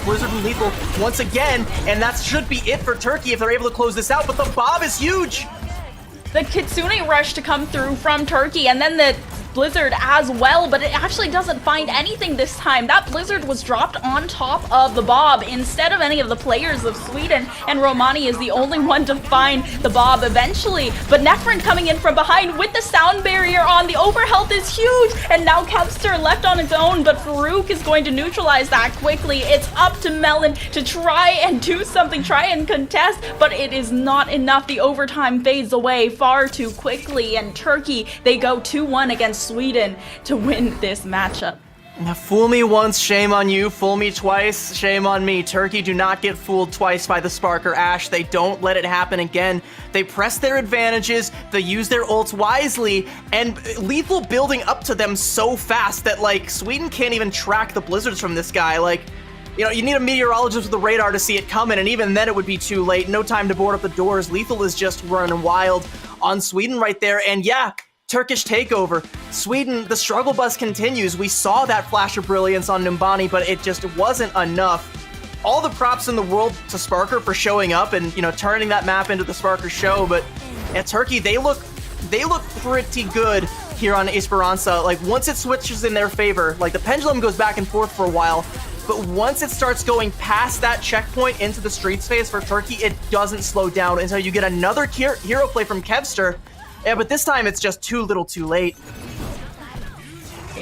Blizzard and Lethal once again, and that should be it for Turkey if they're able to close this out, but the Bob is huge! The Kitsune Rush to come through from Turkey, and then the Blizzard as well, but it actually doesn't find anything this time. That Blizzard was dropped on top of the Bob instead of any of the players of Sweden, and Romani is the only one to find the Bob eventually. But Nefren coming in from behind with the sound barrier on. The overhealth is huge, and now Kevster left on its own, but Farouk is going to neutralize that quickly. It's up to Melon to try and do something, try and contest, but it is not enough. The overtime fades away far too quickly, and Turkey, they go 2-1 against Sweden to win this matchup. Now, fool me once, shame on you. Fool me twice, shame on me. Turkey do not get fooled twice by the Sparker Ash. They don't let it happen again. They press their advantages, they use their ults wisely, and Lethal building up to them so fast that, like, Sweden can't even track the Blizzards from this guy. Like, you need a meteorologist with a radar to see it coming, and even then it would be too late. No time to board up the doors. Lethal is just running wild on Sweden right there, and yeah, Turkish takeover. Sweden, the struggle bus continues. We saw that flash of brilliance on Numbani, but it just wasn't enough. All the props in the world to Sparker for showing up and, turning that map into the Sparker show, but at Turkey, they look pretty good here on Esperanza. Like, once it switches in their favor, like, the pendulum goes back and forth for a while, but once it starts going past that checkpoint into the streets phase for Turkey, it doesn't slow down until you get another hero play from Kevster. Yeah, but this time it's just too little too late.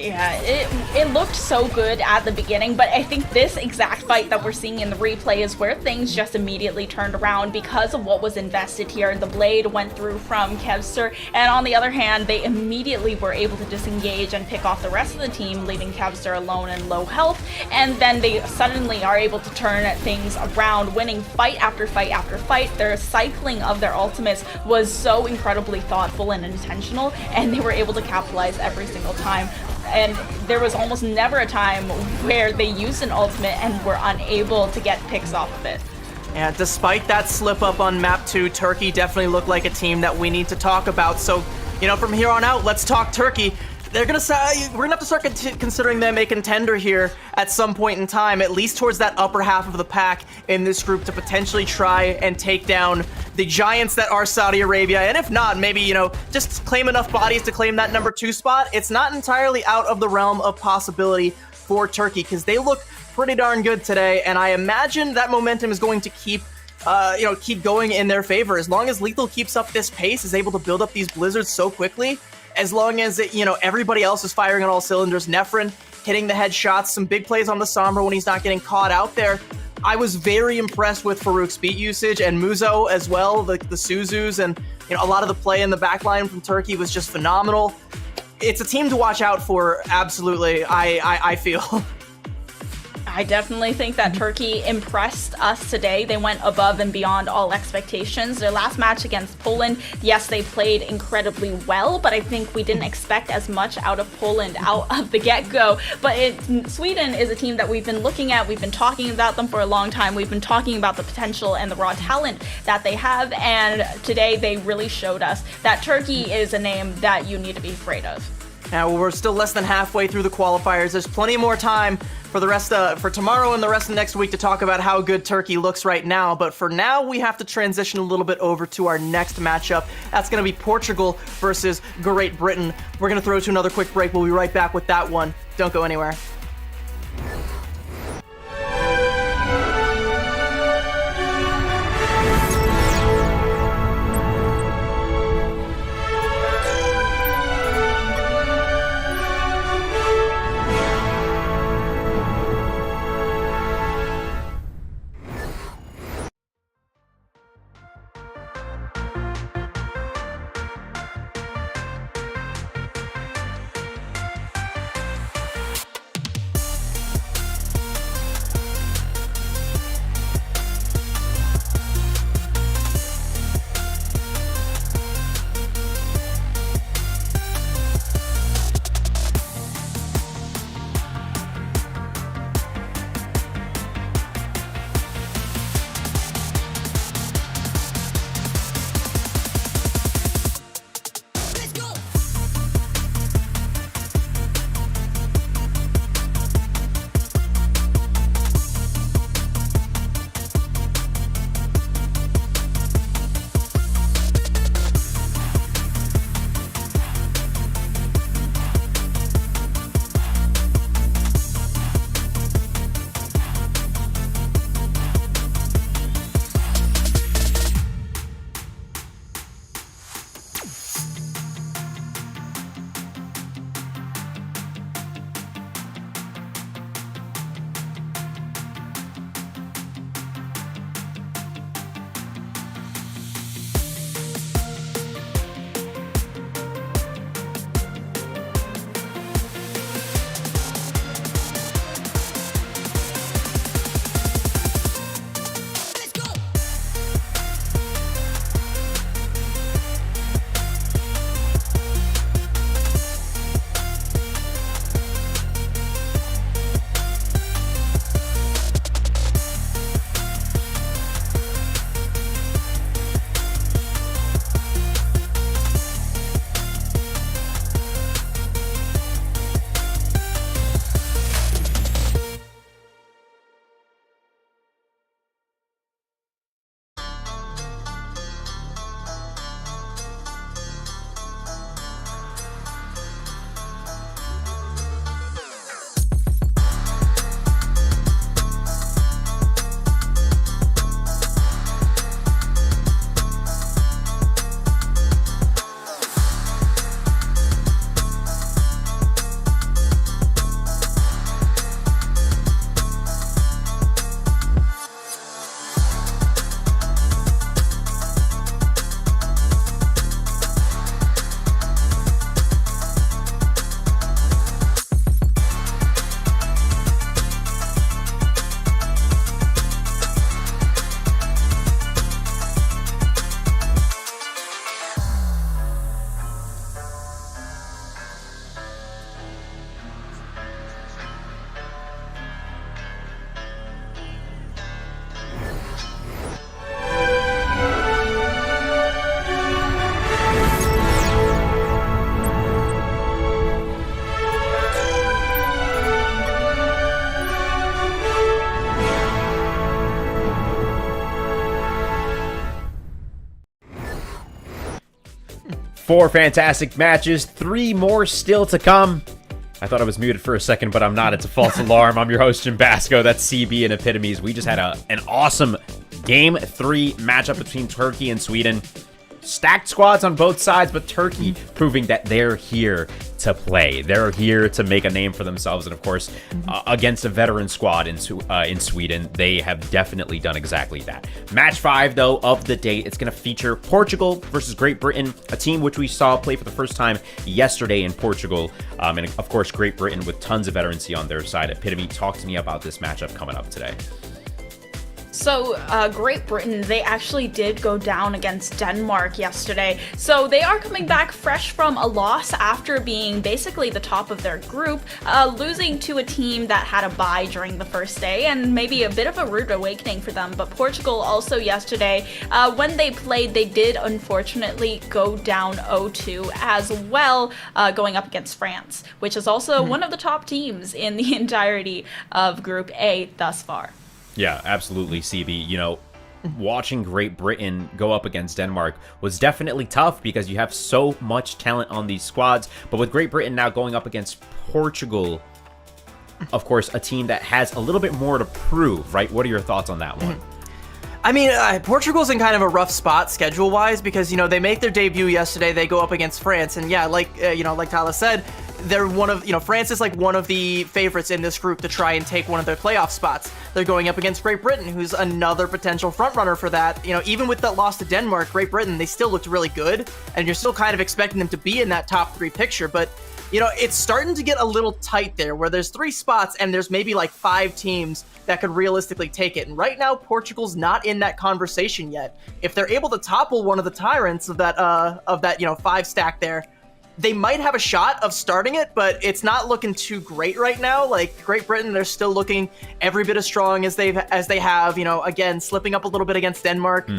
Yeah, it looked so good at the beginning, but I think this exact fight that we're seeing in the replay is where things just immediately turned around because of what was invested here. The blade went through from Kevster, and on the other hand, they immediately were able to disengage and pick off the rest of the team, leaving Kevster alone and low health, and then they suddenly are able to turn things around, winning fight after fight after fight. Their cycling of their ultimates was so incredibly thoughtful and intentional, and they were able to capitalize every single time. And there was almost never a time where they used an ultimate and were unable to get picks off of it. And despite that slip up on map 2, Turkey definitely looked like a team that we need to talk about. So, from here on out, let's talk Turkey. We're gonna have to start considering them a contender here at some point in time, at least towards that upper half of the pack in this group, to potentially try and take down the giants that are Saudi Arabia. And if not, maybe, just claim enough bodies to claim that number 2 spot. It's not entirely out of the realm of possibility for Turkey, because they look pretty darn good today, and I imagine that momentum is going to keep going in their favor. As long as Lethal keeps up this pace, is able to build up these blizzards so quickly, as long as everybody else is firing on all cylinders. Nephrin hitting the headshots, some big plays on the Sombra when he's not getting caught out there. I was very impressed with Farouk's beat usage, and Muzo as well, the Suzus, and a lot of the play in the backline from Turkey was just phenomenal. It's a team to watch out for, absolutely, I feel. I definitely think that Turkey impressed us today. They went above and beyond all expectations. Their last match against Poland, yes, they played incredibly well, but I think we didn't expect as much out of Poland out of the get-go. But Sweden is a team that we've been looking at. We've been talking about them for a long time. We've been talking about the potential and the raw talent that they have, and today they really showed us that Turkey is a name that you need to be afraid of. Now, we're still less than halfway through the qualifiers. There's plenty more time for the rest for tomorrow and the rest of next week to talk about how good Turkey looks right now. But for now, we have to transition a little bit over to our next matchup. That's going to be Portugal versus Great Britain. We're going to throw to another quick break. We'll be right back with that one. Don't go anywhere. 4 fantastic matches, 3 more still to come. I thought I was muted for a second, but I'm not. It's a false alarm. I'm your host, Jim Basco. That's CB and Epitomes. We just had an awesome Game 3 matchup between Turkey and Sweden. Stacked squads on both sides, but Turkey proving that they're here to play. They're here to make a name for themselves. And of course, against a veteran squad in Sweden, they have definitely done exactly that. Match 5, though, of the day, it's going to feature Portugal versus Great Britain, a team which we saw play for the first time yesterday in Portugal. And of course, Great Britain with tons of veterancy on their side. Epitome, talk to me about this matchup coming up today. So, Great Britain, they actually did go down against Denmark yesterday. So they are coming back fresh from a loss after being basically the top of their group, losing to a team that had a bye during the first day, and maybe a bit of a rude awakening for them. But Portugal also yesterday, when they played, they did unfortunately go down 0-2 as well, going up against France, which is also one of the top teams in the entirety of Group A thus far. Yeah, absolutely, CB. You know, watching Great Britain go up against Denmark was definitely tough because you have so much talent on these squads. But with Great Britain now going up against Portugal, of course, a team that has a little bit more to prove, right? What are your thoughts on that one? I mean, Portugal's in kind of a rough spot schedule-wise because, you know, they make their debut yesterday. They go up against France. And yeah, like Tyler said, they're one of, France is like one of the favorites in this group to try and take one of their playoff spots. They're going up against Great Britain, who's another potential frontrunner for that. You know, even with that loss to Denmark, Great Britain, they still looked really good. And you're still kind of expecting them to be in that top 3 picture. But, you know, it's starting to get a little tight there where there's 3 spots and there's maybe like 5 teams that could realistically take it. And right now, Portugal's not in that conversation yet. If they're able to topple one of the tyrants of that 5 stack there, they might have a shot of starting it, but it's not looking too great right now. Like Great Britain, they're still looking every bit as strong as they have, again, slipping up a little bit against Denmark.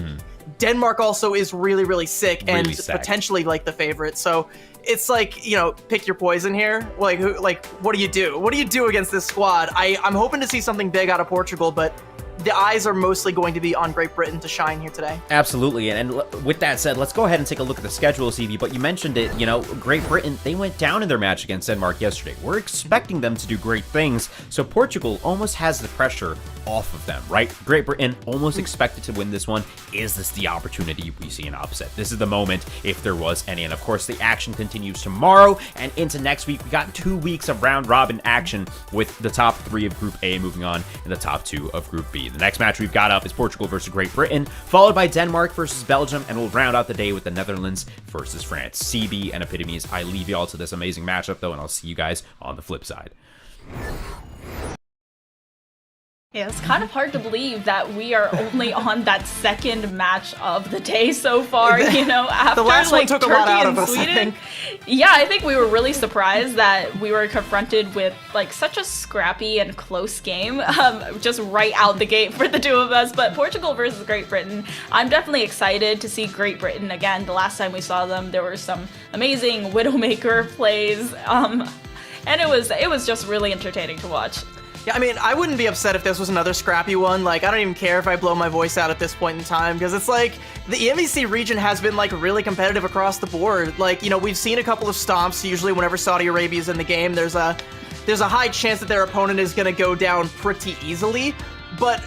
Denmark also is really, really sick and potentially like the favorite. So it's like, pick your poison here. Like, what do you do? What do you do against this squad? I'm hoping to see something big out of Portugal, but the eyes are mostly going to be on Great Britain to shine here today. Absolutely. And with that said, let's go ahead and take a look at the schedule, CV. But you mentioned it, Great Britain, they went down in their match against Denmark yesterday. We're expecting them to do great things. So Portugal almost has the pressure off of them, right? Great Britain almost expected to win this one. Is this the opportunity we see an upset? This is the moment if there was any. And of course, the action continues tomorrow and into next week. We got 2 weeks of round robin action with the top 3 of Group A moving on and the top 2 of Group B. The next match we've got up is Portugal versus Great Britain, followed by Denmark versus Belgium, and we'll round out the day with the Netherlands versus France. CB and Epitomes, I leave y'all to this amazing matchup, though, and I'll see you guys on the flip side. Yeah, it's kind of hard to believe that we are only on that second match of the day so far, after the last one took Turkey a lot out and of us, Sweden. I think. Yeah, I think we were really surprised that we were confronted with such a scrappy and close game, just right out the gate for the 2 of us. But Portugal versus Great Britain, I'm definitely excited to see Great Britain again. The last time we saw them, there were some amazing Widowmaker plays, and it was just really entertaining to watch. Yeah, I mean, I wouldn't be upset if this was another scrappy one. I don't even care if I blow my voice out at this point in time, because it's like, the EMEC region has been, really competitive across the board. We've seen a couple of stomps. Usually whenever Saudi Arabia is in the game, there's a high chance that their opponent is going to go down pretty easily. But,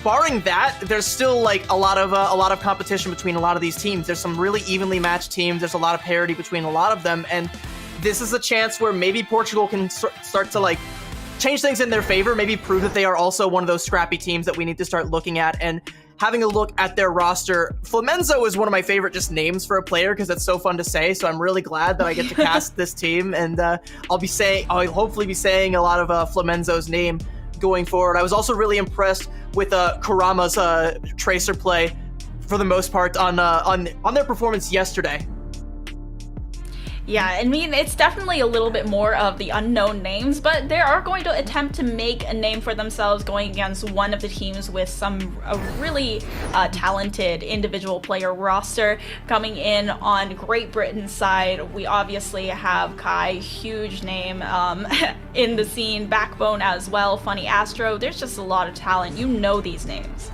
barring that, there's still, a lot of competition between a lot of these teams. There's some really evenly matched teams. There's a lot of parity between a lot of them, and this is a chance where maybe Portugal can start to, change things in their favor, maybe prove that they are also one of those scrappy teams that we need to start looking at and having a look at their roster. Flamenzo is one of my favorite just names for a player because it's so fun to say, so I'm really glad that I get to cast this team, and I'll hopefully be saying a lot of Flamenzo's name going forward. I was also really impressed with Kurama's Tracer play for the most part on their performance yesterday. Yeah, I mean, it's definitely a little bit more of the unknown names, but they are going to attempt to make a name for themselves going against one of the teams with a really talented individual player roster. Coming in on Great Britain's side, we obviously have Kai, huge name in the scene, Backbone as well, Funny Astro. There's just a lot of talent. These names.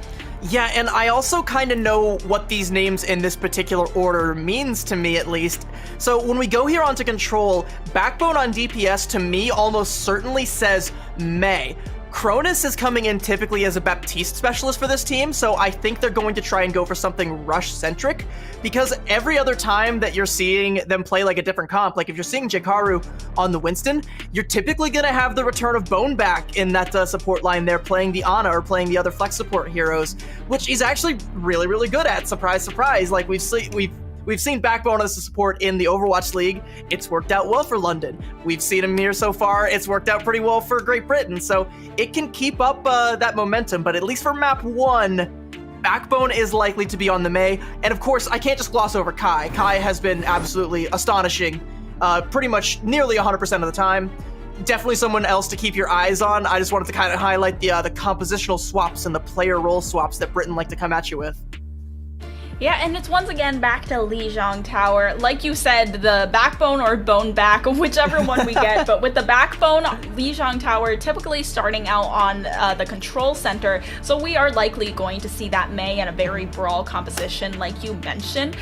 Yeah, and I also kind of know what these names in this particular order means to me, at least. So when we go here onto Control, Backbone on DPS to me almost certainly says May. Cronus is coming in typically as a Baptiste specialist for this team, so I think they're going to try and go for something rush-centric, because every other time that you're seeing them play like a different comp, like if you're seeing Jikaru on the Winston, you're typically going to have the return of Bone back in that support line there, playing the Ana or playing the other flex support heroes, which he's actually really, really good at. Surprise, surprise. Like We've seen Backbone as a support in the Overwatch League. It's worked out well for London. We've seen him here so far. It's worked out pretty well for Great Britain. So it can keep up that momentum, but at least for map 1, Backbone is likely to be on the May. And of course, I can't just gloss over Kai. Kai has been absolutely astonishing pretty much nearly 100% of the time. Definitely someone else to keep your eyes on. I just wanted to kind of highlight the compositional swaps and the player role swaps that Britain like to come at you with. Yeah, and it's once again back to Lijiang Tower. Like you said, the Backbone or Bone back, whichever one we get. But with the Backbone, Lijiang Tower typically starting out on the control center. So we are likely going to see that May in a very brawl composition, like you mentioned.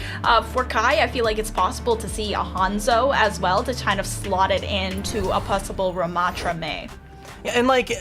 For Kai, I feel like it's possible to see a Hanzo as well to kind of slot it into a possible Ramatra May. Yeah, and like,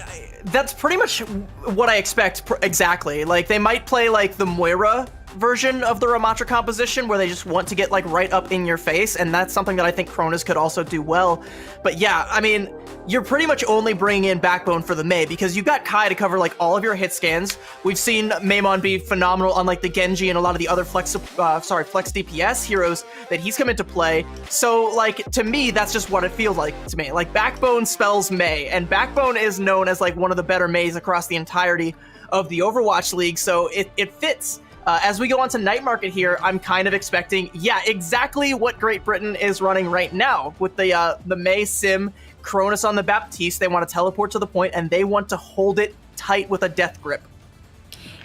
that's pretty much what I expect exactly. Like, they might play like the Moira version of the Ramatra composition where they just want to get like right up in your face, and that's something that I think Cronus could also do well. But yeah, I mean, you're pretty much only bringing in Backbone for the May because you've got Kai to cover like all of your hit scans. We've seen Maimon be phenomenal on like the Genji and a lot of the other flex DPS heroes that he's come into play. So like, to me, that's just what it feels like to me. Like, Backbone spells May, and Backbone is known as like one of the better Mays across the entirety of the Overwatch League, so it fits. As we go on to Night Market here, I'm kind of expecting, yeah, exactly what Great Britain is running right now with the May Sim, Cronus on the Baptiste. They want to teleport to the point, and they want to hold it tight with a death grip.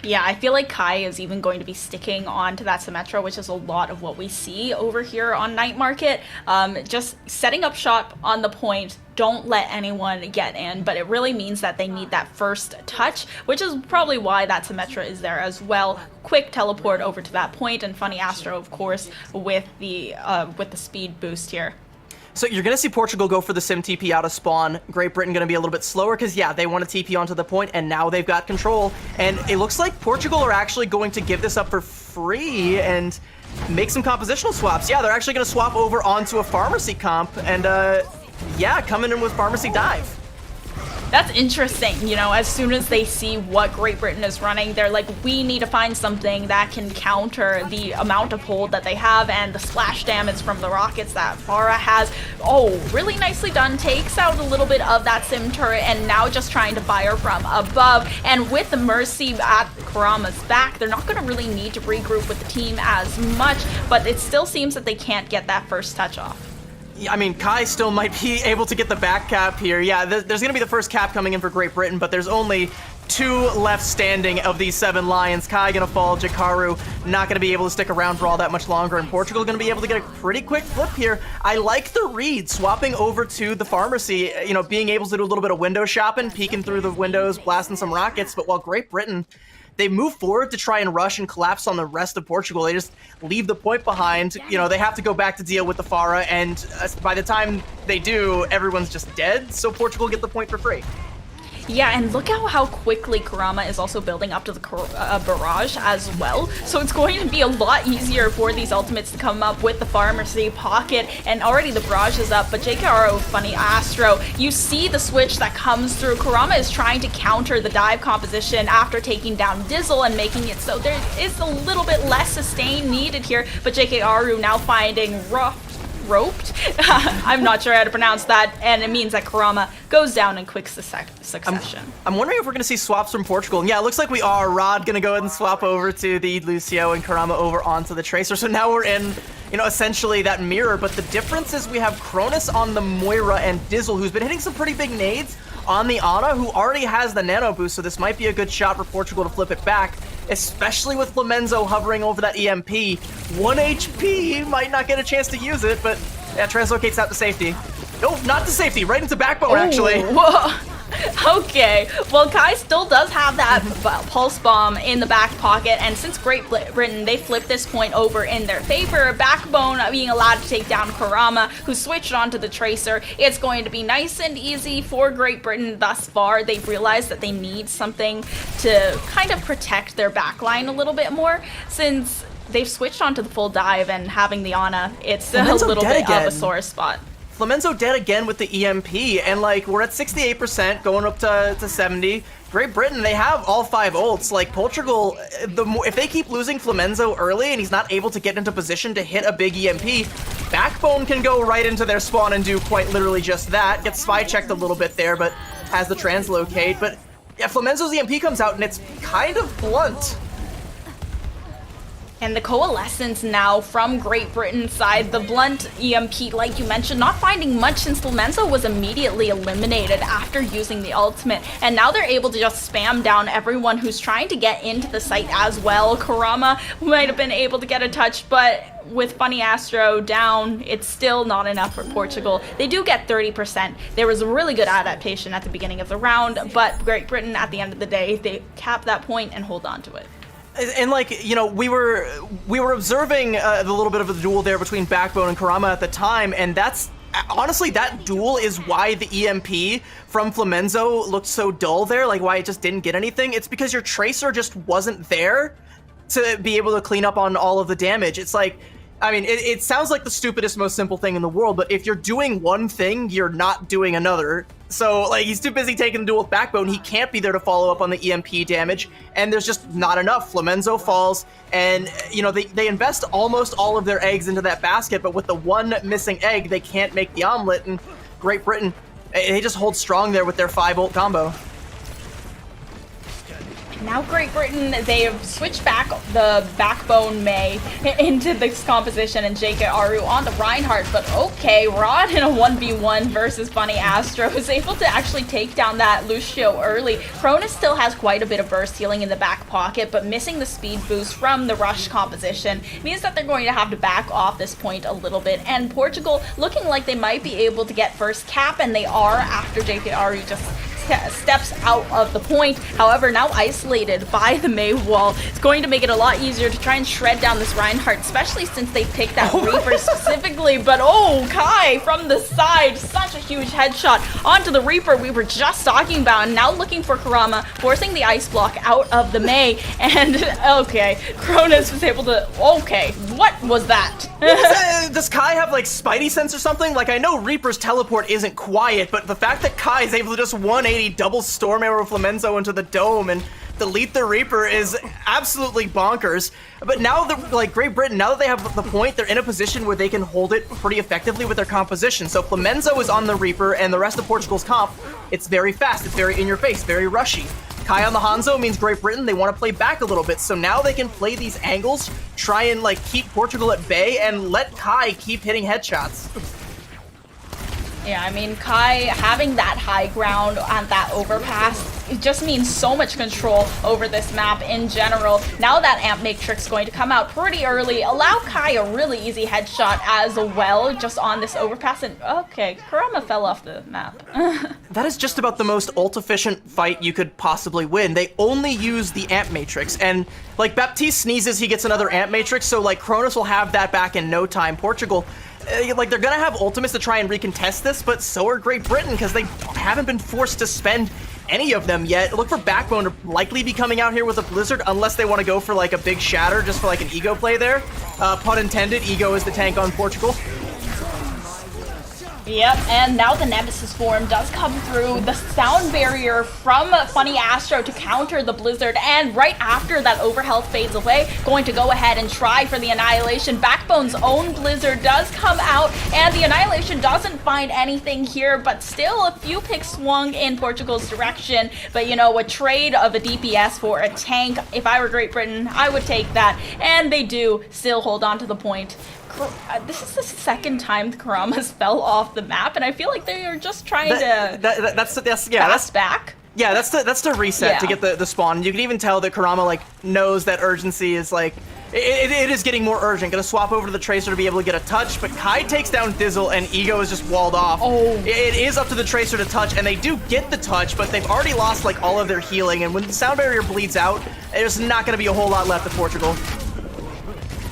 Yeah, I feel like Kai is even going to be sticking on to that Symmetra, which is a lot of what we see over here on Night Market. Just setting up shop on the point, don't let anyone get in, but it really means that they need that first touch, which is probably why that Symmetra is there as well. Quick teleport over to that point, and Funny Astro, of course, with the speed boost here. So you're going to see Portugal go for the Sim TP out of spawn. Great Britain going to be a little bit slower because, yeah, they want to TP onto the point, and now they've got control. And it looks like Portugal are actually going to give this up for free and make some compositional swaps. Yeah, they're actually going to swap over onto a Pharmacy comp and, yeah, coming in with Pharmacy Dive. That's interesting, you know, as soon as they see what Great Britain is running, they're like, we need to find something that can counter the amount of hold that they have and the splash damage from the rockets that Farah has. Oh, really nicely done. Takes out a little bit of that Sim turret, and now just trying to fire from above. And with the Mercy at Kurama's back, they're not going to really need to regroup with the team as much, but it still seems that they can't get that first touch off. I mean, Kai still might be able to get the back cap here. Yeah, there's going to be the first cap coming in for Great Britain, but there's only 2 left standing of these 7 Lions. Kai going to fall, Jikaru not going to be able to stick around for all that much longer, and Portugal going to be able to get a pretty quick flip here. I like the read, swapping over to the Pharmacy, you know, being able to do a little bit of window shopping, peeking through the windows, blasting some rockets, but while Great Britain, they move forward to try and rush and collapse on the rest of Portugal. They just leave the point behind. You know, they have to go back to deal with the Farah, and by the time they do, everyone's just dead, so Portugal get the point for free. Yeah, and look at how quickly Kurama is also building up to the barrage as well. So it's going to be a lot easier for these ultimates to come up with the Pharmacy pocket, and already the barrage is up, but JKRO, Funny Astro, you see the switch that comes through. Kurama is trying to counter the dive composition after taking down Dizzle and making it so there is a little bit less sustain needed here, but JKRU now finding roped. I'm not sure how to pronounce that, and it means that Kurama goes down in quick succession. I'm wondering if we're going to see swaps from Portugal. And yeah, it looks like we are. Rod going to go ahead and swap over to the Lucio and Kurama over onto the Tracer. So now we're in, you know, essentially that mirror, but the difference is we have Cronus on the Moira and Dizzle, who's been hitting some pretty big nades on the Ana, who already has the nano boost, so this might be a good shot for Portugal to flip it back, especially with Flamenzo hovering over that EMP. 1 HP, he might not get a chance to use it, but yeah, translocates out to safety. Nope, not to safety, right into Backbone, actually. Whoa. Okay, well, Kai still does have that pulse bomb in the back pocket, and since Great Britain, they flipped this point over in their favor, Backbone being allowed to take down Kurama, who switched onto the Tracer. It's going to be nice and easy for Great Britain thus far. They've realized that they need something to kind of protect their backline a little bit more, since they've switched onto the full dive, and having the Ana, it's a little bit of a sore spot. Flamenzo dead again with the EMP, and like we're at 68%, going up to 70. Great Britain, they have all 5 ults. Like Portugal, if they keep losing Flamenzo early and he's not able to get into position to hit a big EMP, Backbone can go right into their spawn and do quite literally just that. Gets spy checked a little bit there, but has the translocate. But yeah, Flamenzo's EMP comes out and it's kind of blunt. And the coalescence now from Great Britain's side, the blunt EMP, like you mentioned, not finding much since Flamenzo was immediately eliminated after using the ultimate. And now they're able to just spam down everyone who's trying to get into the site as well. Kurama might have been able to get a touch, but with Funny Astro down, it's still not enough for Portugal. They do get 30%. There was a really good adaptation at the beginning of the round, but Great Britain, at the end of the day, they cap that point and hold on to it. And like, you know, we were observing the little bit of a duel there between Backbone and Kurama at the time, and that's honestly, that duel is why the EMP from Flamenzo looked so dull there, like why it just didn't get anything. It's because your Tracer just wasn't there to be able to clean up on all of the damage. It's like, I mean, it sounds like the stupidest, most simple thing in the world, but if you're doing one thing, you're not doing another. So, like, he's too busy taking the duel with Backbone, he can't be there to follow up on the EMP damage, and there's just not enough. Flamenzo falls, and, you know, they invest almost all of their eggs into that basket, but with the one missing egg, they can't make the omelet, and Great Britain, they just hold strong there with their 5-ult combo. Now Great Britain, they have switched back the Backbone May into this composition, and JK Aru on the Reinhardt, but okay, Rod in a 1v1 versus Funny Astro is able to actually take down that Lucio early. Cronus still has quite a bit of burst healing in the back pocket, but missing the speed boost from the rush composition means that they're going to have to back off this point a little bit, and Portugal looking like they might be able to get first cap, and they are after JK Aru just steps out of the point. However, now isolated by the May wall, it's going to make it a lot easier to try and shred down this Reinhardt, especially since they picked that Reaper specifically. But oh, Kai from the side, such a huge headshot onto the Reaper we were just talking about, and now looking for Kurama, forcing the ice block out of the May. And okay, Cronus was able to, okay, what was that? Does Kai have like Spidey sense or something? Like, I know Reaper's teleport isn't quiet, but the fact that Kai is able to just 180 double storm arrow Flamenzo into the dome and delete the Reaper is absolutely bonkers. But now like Great Britain, now that they have the point, they're in a position where they can hold it pretty effectively with their composition. So Flamenzo is on the Reaper, and the rest of Portugal's comp, it's very fast, it's very in your face, very rushy. Kai on the Hanzo means Great Britain, they want to play back a little bit, so now they can play these angles, try and like keep Portugal at bay, and let Kai keep hitting headshots. Yeah, I mean, Kai having that high ground on that overpass, it just means so much control over this map in general. Now that Amp Matrix going to come out pretty early, allow Kai a really easy headshot as well, just on this overpass, and okay, Kurama fell off the map. That is just about the most ult-efficient fight you could possibly win. They only use the Amp Matrix, and like Baptiste sneezes, he gets another Amp Matrix, so like Cronus will have that back in no time. Portugal, like, they're gonna have ultimates to try and recontest this, but so are Great Britain, because they haven't been forced to spend any of them yet. Look for Backbone to likely be coming out here with a Blizzard, unless they want to go for like a big shatter, just for like an ego play there. Pun intended, ego is the tank on Portugal. Yep, and now the Nemesis form does come through. The sound barrier from Funny Astro to counter the Blizzard, and right after that overhealth fades away, going to go ahead and try for the Annihilation. Backbone's own Blizzard does come out, and the Annihilation doesn't find anything here, but still a few picks swung in Portugal's direction. But you know, a trade of a DPS for a tank, if I were Great Britain, I would take that, and they do still hold on to the point. This is the second time the Karamas fell off the map, and I feel like they are just trying to fast back. Yeah, that's the reset to get the spawn. You can even tell that Kurama like knows that urgency is like it is getting more urgent. Gonna swap over to the Tracer to be able to get a touch, but Kai takes down Dizzle and Ego is just walled off. It is up to the Tracer to touch, and they do get the touch, but they've already lost like all of their healing, and when the sound barrier bleeds out, there's not gonna be a whole lot left of Portugal.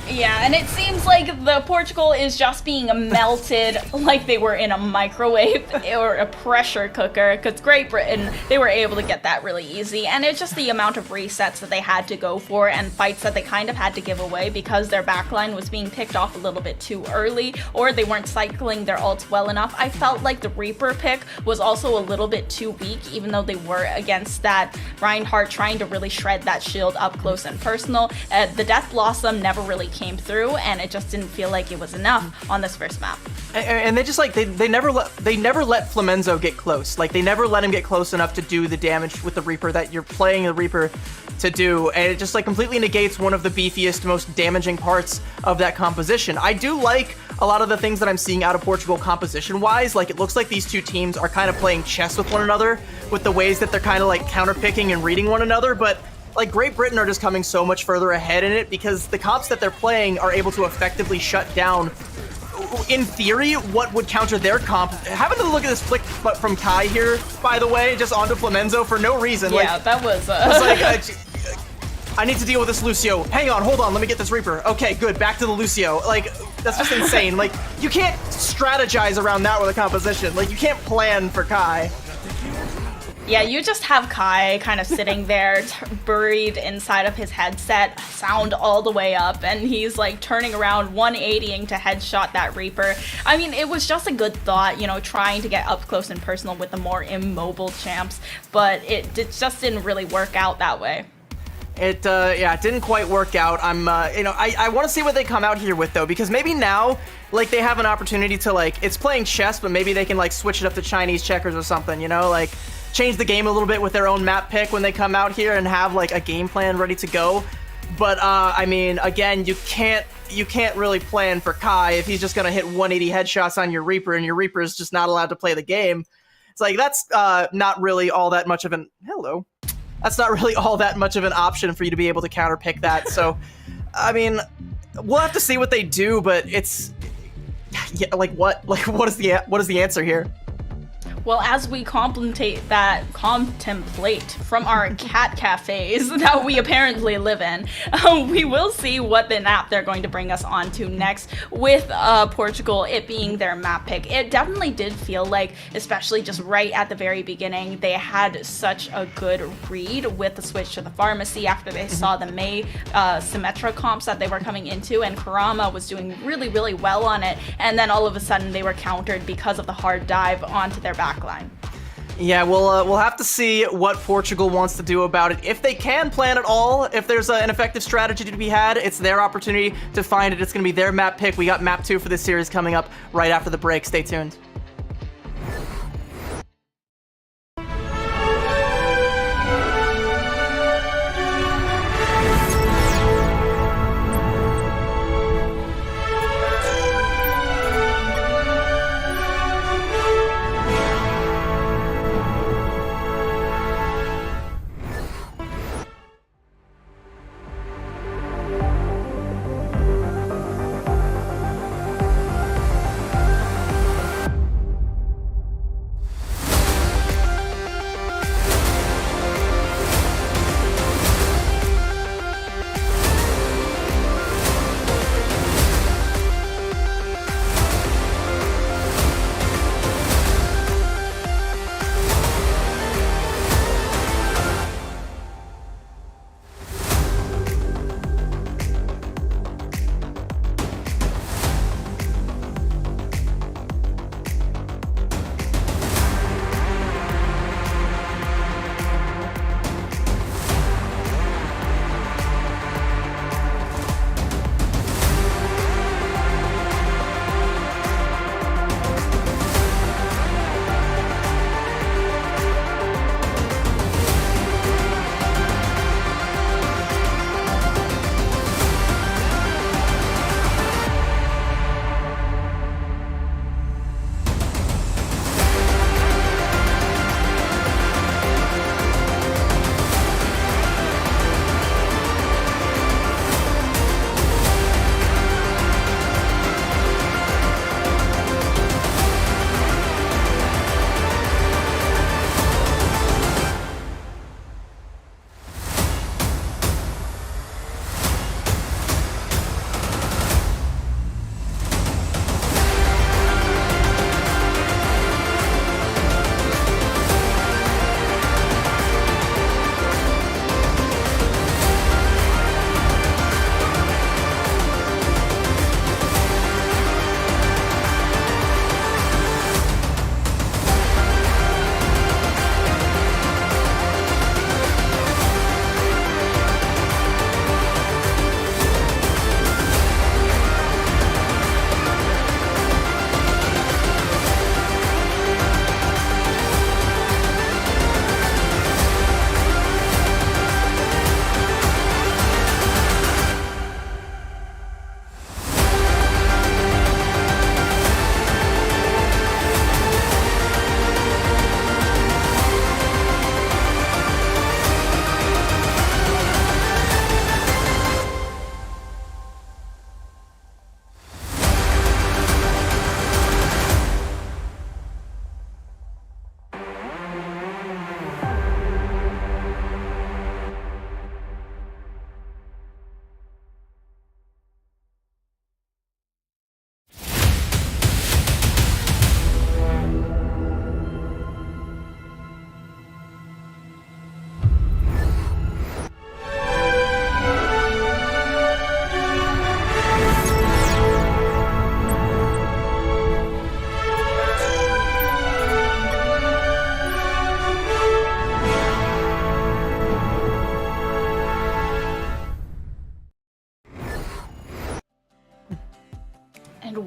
Yeah, and it seems like the Portugal is just being melted like they were in a microwave or a pressure cooker, because Great Britain, they were able to get that really easy, and it's just the amount of resets that they had to go for and fights that they kind of had to give away because their backline was being picked off a little bit too early, or they weren't cycling their ults well enough. I felt like the Reaper pick was also a little bit too weak, even though they were against that Reinhardt trying to really shred that shield up close and personal. The Death Blossom never really came through, and it just didn't feel like it was enough on this first map. And they just like they never let Flamenzo get close. Like they never let him get close enough to do the damage with the Reaper that you're playing the Reaper to do, and it just like completely negates one of the beefiest, most damaging parts of that composition. I do like a lot of the things that I'm seeing out of Portugal composition-wise. Like it looks like these two teams are kind of playing chess with one another with the ways that they're kind of like counter-picking and reading one another, but like Great Britain are just coming so much further ahead in it because the comps that they're playing are able to effectively shut down, in theory, what would counter their comp. Having to look at this flick from Kai here, by the way, just onto Flamenzo for no reason. Yeah, like, that was I need to deal with this Lucio. Hang on, hold on, let me get this Reaper. Okay, good, back to the Lucio. Like, that's just insane. Like, you can't strategize around that with a composition. Like, you can't plan for Kai. Yeah, you just have Kai kind of sitting there, buried inside of his headset, sound all the way up, and he's like turning around 180ing to headshot that Reaper. I mean, it was just a good thought, you know, trying to get up close and personal with the more immobile champs, but it just didn't really work out that way. It didn't quite work out. I want to see what they come out here with, though, because maybe now, like, they have an opportunity to, like, it's playing chess, but maybe they can, like, switch it up to Chinese checkers or something, you know, like, change the game a little bit with their own map pick when they come out here and have, like, a game plan ready to go. But, I mean, again, you can't really plan for Kai if he's just gonna hit 180 headshots on your Reaper, and your Reaper is just not allowed to play the game. It's like, that's, not really all that much of an... Hello. That's not really all that much of an option for you to be able to counterpick that. So, I mean, we'll have to see what they do, but it's, yeah, like what? Like what is the answer here? Well, as we contemplate from our cat cafes that we apparently live in, we will see what the map they're going to bring us on to next with Portugal, it being their map pick. It definitely did feel like, especially just right at the very beginning, they had such a good read with the switch to the pharmacy after they saw the Mei Symmetra comps that they were coming into, and Kurama was doing really, really well on it, and then all of a sudden they were countered because of the hard dive onto their backline. Yeah, we'll have to see what Portugal wants to do about it. If they can plan at all, if there's an effective strategy to be had, it's their opportunity to find it. It's going to be their map pick. We got map 2 for this series coming up right after the break. Stay tuned.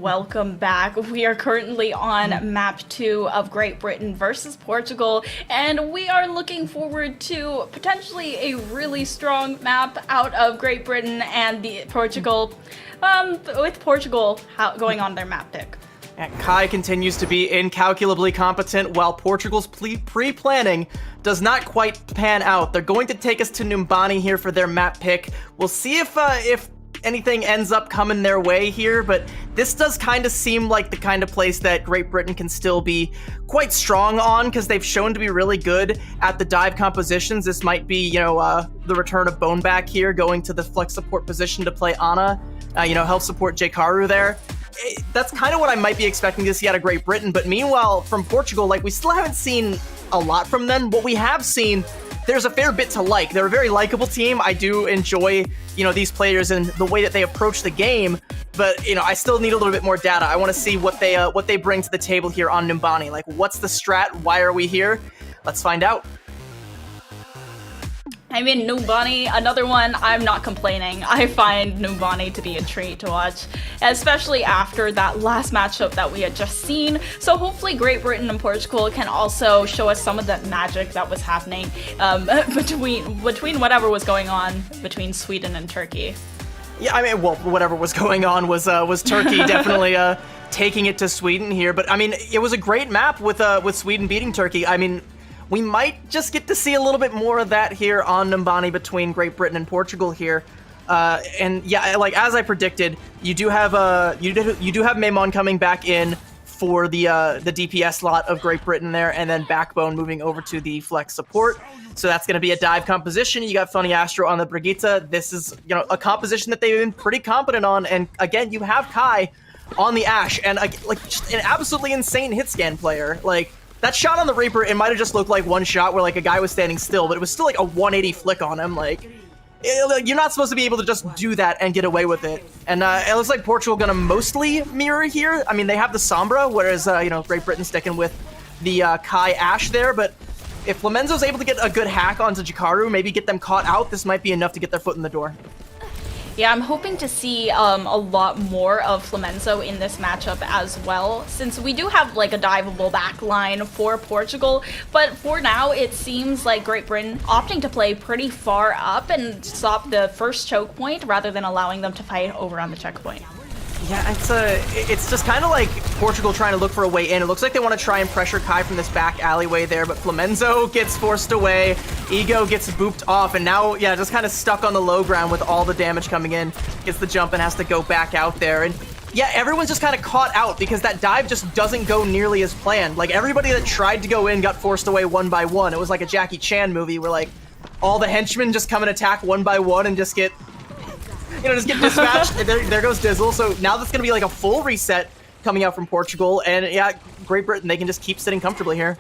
welcome back. We are currently on map 2 of Great Britain versus Portugal, and we are looking forward to potentially a really strong map out of Great Britain and the Portugal, with Portugal going on their map pick. And Kai continues to be incalculably competent while Portugal's pre-planning does not quite pan out. They're going to take us to Numbani here for their map pick. We'll see if anything ends up coming their way here, but this does kind of seem like the kind of place that Great Britain can still be quite strong on, because they've shown to be really good at the dive compositions. This might be, the return of Boneback here, going to the flex support position to play Ana, help support Jkaru there. That's kind of what I might be expecting to see out of Great Britain, but meanwhile, from Portugal, we still haven't seen a lot from them. What we have seen, there's a fair bit to like. They're a very likable team. I do enjoy, these players and the way that they approach the game, but, I still need a little bit more data. I want to see what they bring to the table here on Numbani. What's the strat? Why are we here? Let's find out. I mean, Numbani, another one, I'm not complaining. I find Numbani to be a treat to watch, especially after that last matchup that we had just seen. So hopefully Great Britain and Portugal can also show us some of that magic that was happening between whatever was going on between Sweden and Turkey. Yeah, I mean, well, whatever was going on was Turkey definitely taking it to Sweden here. But I mean, it was a great map with Sweden beating Turkey. I mean, we might just get to see a little bit more of that here on Numbani between Great Britain and Portugal here. And yeah, as I predicted, you do have Maimon coming back in for the DPS slot of Great Britain there, and then Backbone moving over to the flex support. So that's going to be a dive composition. You got Funny Astro on the Brigitte. This is a composition that they've been pretty competent on. And again, you have Kai on the Ashe, and just an absolutely insane hit scan player. That shot on the Reaper, it might have just looked like one shot where a guy was standing still, but it was still a 180 flick on him. You're not supposed to be able to just do that and get away with it. And it looks like Portugal gonna mostly mirror here. I mean, they have the Sombra, whereas Great Britain sticking with the Kai Ashe there. But if Flamenzo's able to get a good hack onto Jkaru, maybe get them caught out, this might be enough to get their foot in the door. Yeah, I'm hoping to see a lot more of Flamenzo in this matchup as well, since we do have a diveable backline for Portugal, but for now it seems like Great Britain opting to play pretty far up and stop the first choke point rather than allowing them to fight over on the checkpoint. Yeah, it's just kind of like Portugal trying to look for a way in. It looks like they want to try and pressure Kai from this back alleyway there, but Flamenzo gets forced away, Ego gets booped off, and now, yeah, just kind of stuck on the low ground with all the damage coming in, gets the jump and has to go back out there. And yeah, everyone's just kind of caught out because that dive just doesn't go nearly as planned. Everybody that tried to go in got forced away one by one. It was like a Jackie Chan movie where all the henchmen just come and attack one by one and just get just get dispatched. there goes Dizzle. So now that's going to be a full reset coming out from Portugal. And yeah, Great Britain, they can just keep sitting comfortably here.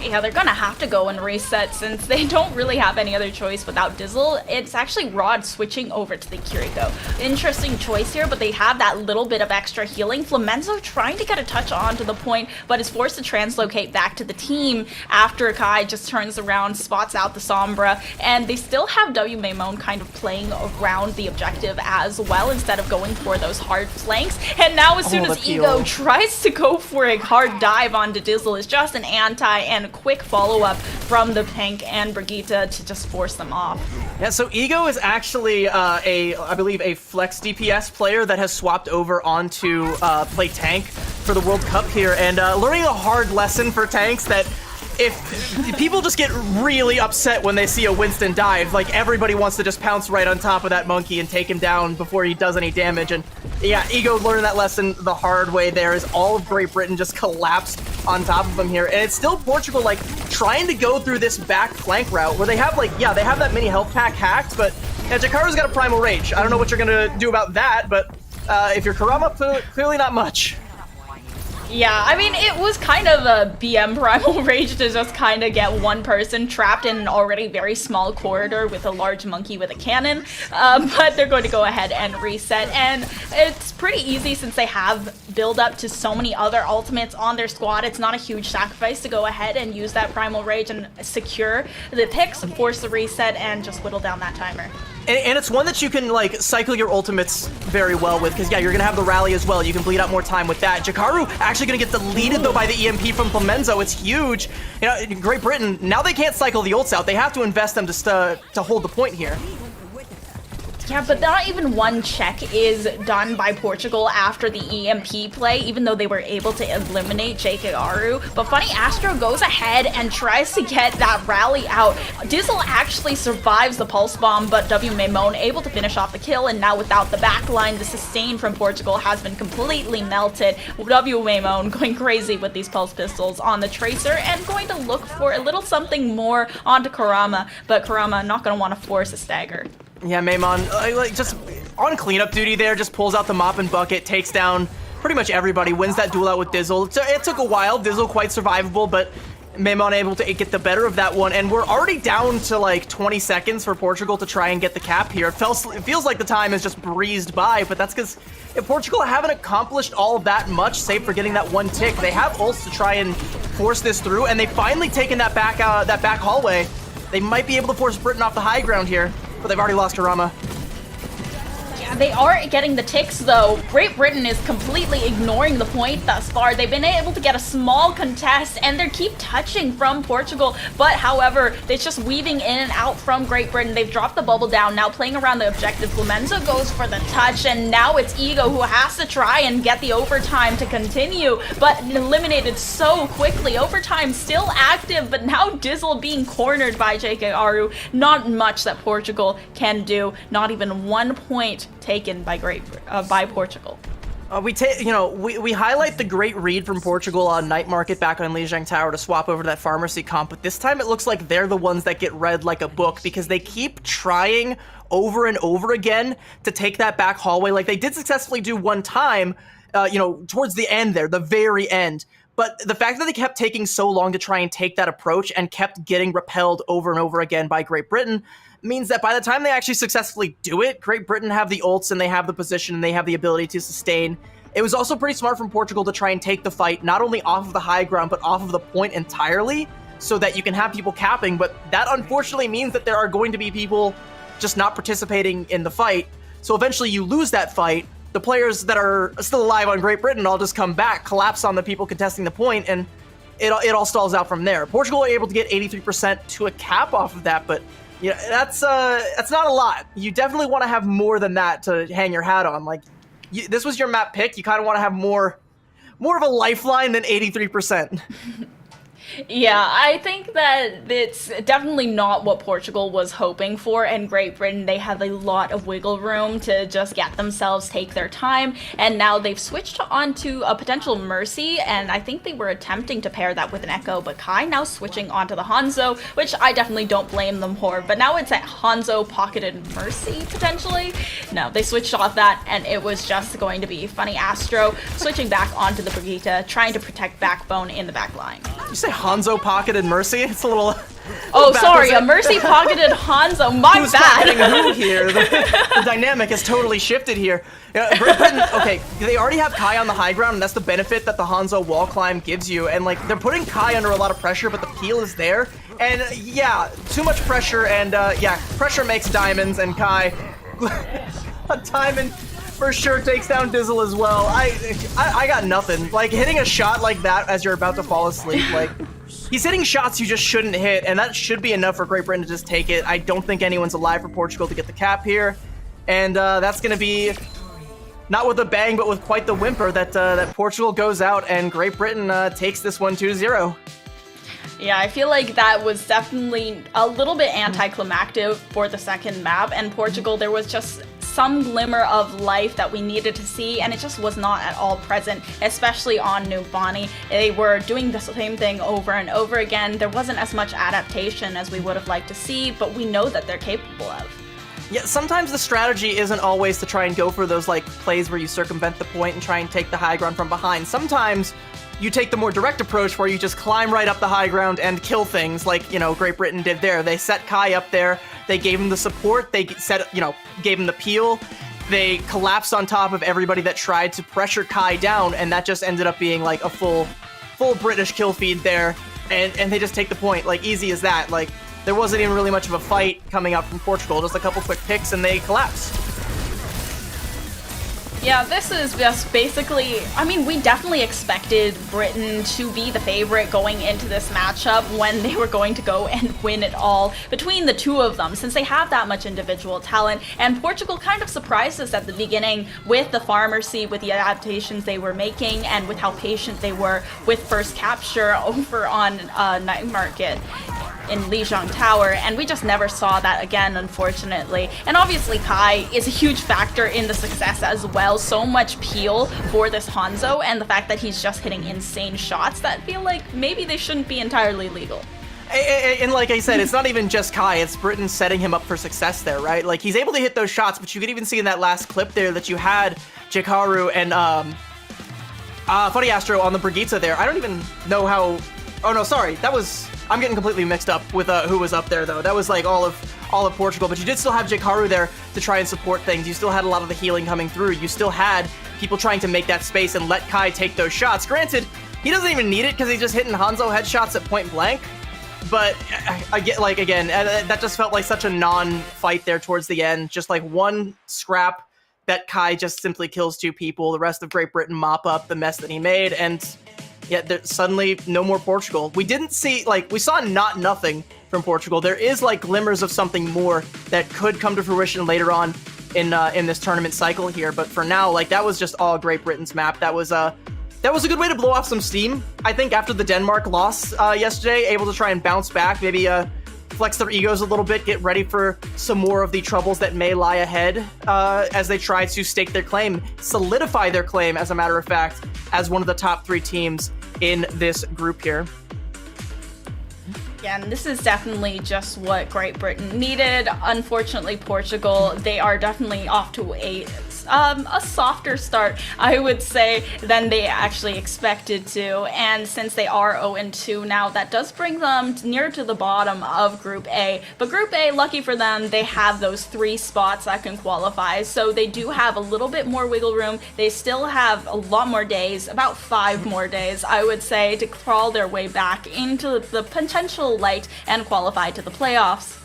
Yeah, they're gonna have to go and reset since they don't really have any other choice without Dizzle. It's actually Rod switching over to the Kiriko. Interesting choice here, but they have that little bit of extra healing. Flamenzo trying to get a touch onto the point, but is forced to translocate back to the team after Kai just turns around, spots out the Sombra, and they still have W Maimon kind of playing around the objective as well instead of going for those hard flanks. And now as soon as Ego tries to go for a hard dive onto Dizzle, it's just an anti and a quick follow-up from the Pink and Brigitte to just force them off. Yeah, so Ego is actually I believe a flex DPS player that has swapped over onto play tank for the World Cup here, and learning a hard lesson for tanks that if people just get really upset when they see a Winston dive, everybody wants to just pounce right on top of that monkey and take him down before he does any damage. And yeah, Ego learned that lesson the hard way there as all of Great Britain just collapsed on top of him here. And it's still Portugal trying to go through this back flank route where they have they have that mini health pack hacked, but yeah, Jakaru's got a primal rage. I don't know what you're gonna do about that, but if you're Karama, clearly not much. Yeah, I mean, it was kind of a BM primal rage to just kind of get one person trapped in an already very small corridor with a large monkey with a cannon, but they're going to go ahead and reset, and it's pretty easy since they have build up to so many other ultimates on their squad. It's not a huge sacrifice to go ahead and use that primal rage and secure the picks, force the reset, and just whittle down that timer. And it's one that you can, like, cycle your ultimates very well with, because, yeah, you're going to have the rally as well. You can bleed out more time with that. Jakaru actually going to get deleted, though, by the EMP from Clemenzo. It's huge. You know, Great Britain, now they can't cycle the ults out. They have to invest them to hold the point here. Yeah, but not even one check is done by Portugal after the EMP play, even though they were able to eliminate JKRU. But Funny Astro goes ahead and tries to get that rally out. Dizzle actually survives the pulse bomb, but WMaimon able to finish off the kill, and now without the backline, the sustain from Portugal has been completely melted. WMaimon going crazy with these pulse pistols on the Tracer and going to look for a little something more onto Karama, but Karama not going to want to force a stagger. Yeah, Maimon, like, just on cleanup duty there, just pulls out the mop and bucket, takes down pretty much everybody, wins that duel out with Dizzle. It took a while, Dizzle quite survivable, but Maimon able to get the better of that one, and we're already down to like 20 seconds for Portugal to try and get the cap here. It feels like the time has just breezed by, but that's because Portugal haven't accomplished all of that much, save for getting that one tick. They have ults to try and force this through, and they've finally taken that back hallway. They might be able to force Britain off the high ground here, but they've already lost Karama. Yeah, they are getting the ticks, though. Great Britain is completely ignoring the point thus far. They've been able to get a small contest, and they keep touching from Portugal. But, however, it's just weaving in and out from Great Britain. They've dropped the bubble down, now playing around the objective. Clemenzo goes for the touch, and now it's Ego who has to try and get the overtime to continue, but eliminated so quickly. Overtime still active, but now Dizzle being cornered by JKRU. Not much that Portugal can do. Not even 1 point taken by Portugal. We highlight the great read from Portugal on Night Market back on Lijiang Tower to swap over to that Pharmacy comp, but this time it looks like they're the ones that get read like a book because they keep trying over and over again to take that back hallway. Like they did successfully do one time, towards the end there, the very end. But the fact that they kept taking so long to try and take that approach and kept getting repelled over and over again by Great Britain means that by the time they actually successfully do it, Great Britain have the ults and they have the position and they have the ability to sustain. It was also pretty smart from Portugal to try and take the fight not only off of the high ground, but off of the point entirely so that you can have people capping. But that unfortunately means that there are going to be people just not participating in the fight. So eventually you lose that fight. The players that are still alive on Great Britain all just come back, collapse on the people contesting the point, and it all stalls out from there. Portugal are able to get 83% to a cap off of that, but that's not a lot. You definitely want to have more than that to hang your hat on. Like, this was your map pick. You kind of want to have more of a lifeline than 83%. Yeah, I think that it's definitely not what Portugal was hoping for, and Great Britain, they have a lot of wiggle room to just get themselves, take their time, and now they've switched onto a potential Mercy, and I think they were attempting to pair that with an Echo, but Kai now switching onto the Hanzo, which I definitely don't blame them for, but now it's at Hanzo pocketed Mercy, potentially. No, they switched off that, and it was just going to be Funny Astro switching back onto the Brigitte, trying to protect Backbone in the back line. You say Hanzo pocketed Mercy? It's a little... Oh, sorry, a Mercy pocketed Hanzo. My Who's bad. Who here? The dynamic has totally shifted here. Great Britain, okay, they already have Kai on the high ground, and that's the benefit that the Hanzo wall climb gives you. And like, they're putting Kai under a lot of pressure, but the peel is there. And yeah, too much pressure, and pressure makes diamonds, and Kai, a diamond for sure takes down Dizzle as well. I got nothing. Like, hitting a shot like that as you're about to fall asleep, like, he's hitting shots you just shouldn't hit, and that should be enough for Great Britain to just take it. I don't think anyone's alive for Portugal to get the cap here, and that's going to be not with a bang, but with quite the whimper that Portugal goes out, and Great Britain takes this one 2-0. Yeah, I feel like that was definitely a little bit anticlimactic for the second map, and Portugal, there was just some glimmer of life that we needed to see, and it just was not at all present, especially on New Bonnie. They were doing the same thing over and over again. There wasn't as much adaptation as we would have liked to see, but we know that they're capable of. Yeah, sometimes the strategy isn't always to try and go for those like plays where you circumvent the point and try and take the high ground from behind. Sometimes you take the more direct approach where you just climb right up the high ground and kill things like, Great Britain did there. They set Kai up there, they gave him the support, they gave him the peel, they collapsed on top of everybody that tried to pressure Kai down, and that just ended up being like a full British kill feed there, and they just take the point, like, easy as that. Like, there wasn't even really much of a fight coming out from Portugal. Just a couple quick picks and they collapsed. Yeah, this is just basically, I mean, we definitely expected Britain to be the favorite going into this matchup when they were going to go and win it all between the two of them, since they have that much individual talent. And Portugal kind of surprised us at the beginning with the Pharmacy, with the adaptations they were making, and with how patient they were with first capture over on Night Market in Lijiang Tower, and we just never saw that again, unfortunately. And obviously Kai is a huge factor in the success as well. So much peel for this Hanzo, and the fact that he's just hitting insane shots that feel like maybe they shouldn't be entirely legal. And like I said, it's not even just Kai, it's Britain setting him up for success there, right? Like, he's able to hit those shots, but you could even see in that last clip there that you had Jikaru and Funny Astro on the Brigitte there. I don't even know how... Oh no, sorry, that was... I'm getting completely mixed up with who was up there, though. That was like all of Portugal, but you did still have Jikaru there to try and support things. You still had a lot of the healing coming through. You still had people trying to make that space and let Kai take those shots. Granted, he doesn't even need it because he's just hitting Hanzo headshots at point blank. But I get, like, again, that just felt like such a non-fight there towards the end. Just like one scrap that Kai just simply kills two people. The rest of Great Britain mop up the mess that he made, and yet suddenly no more Portugal. We didn't see, like, we saw not nothing from Portugal. There is like glimmers of something more that could come to fruition later on in this tournament cycle here. But for now, like, that was just all Great Britain's map. That was a good way to blow off some steam. I think after the Denmark loss yesterday, able to try and bounce back, maybe flex their egos a little bit, get ready for some more of the troubles that may lie ahead as they try to stake their claim, solidify their claim, as a matter of fact, as one of the top 3 teams in this group here. Yeah, and this is definitely just what Great Britain needed. Unfortunately, Portugal, they are definitely off to a softer start, I would say, than they actually expected to. And since they are 0-2 now, that does bring them near to the bottom of Group A. But Group A, lucky for them, they have those 3 spots that can qualify. So they do have a little bit more wiggle room. They still have a lot more days, about 5 more days, I would say, to crawl their way back into the potential light and qualify to the playoffs.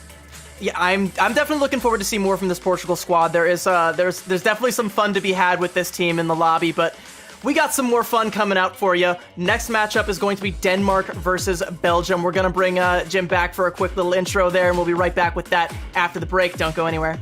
Yeah, I'm definitely looking forward to see more from this Portugal squad. There's definitely some fun to be had with this team in the lobby, but we got some more fun coming out for you. Next matchup is going to be Denmark versus Belgium. We're gonna bring Jim back for a quick little intro there, and we'll be right back with that after the break. Don't go anywhere.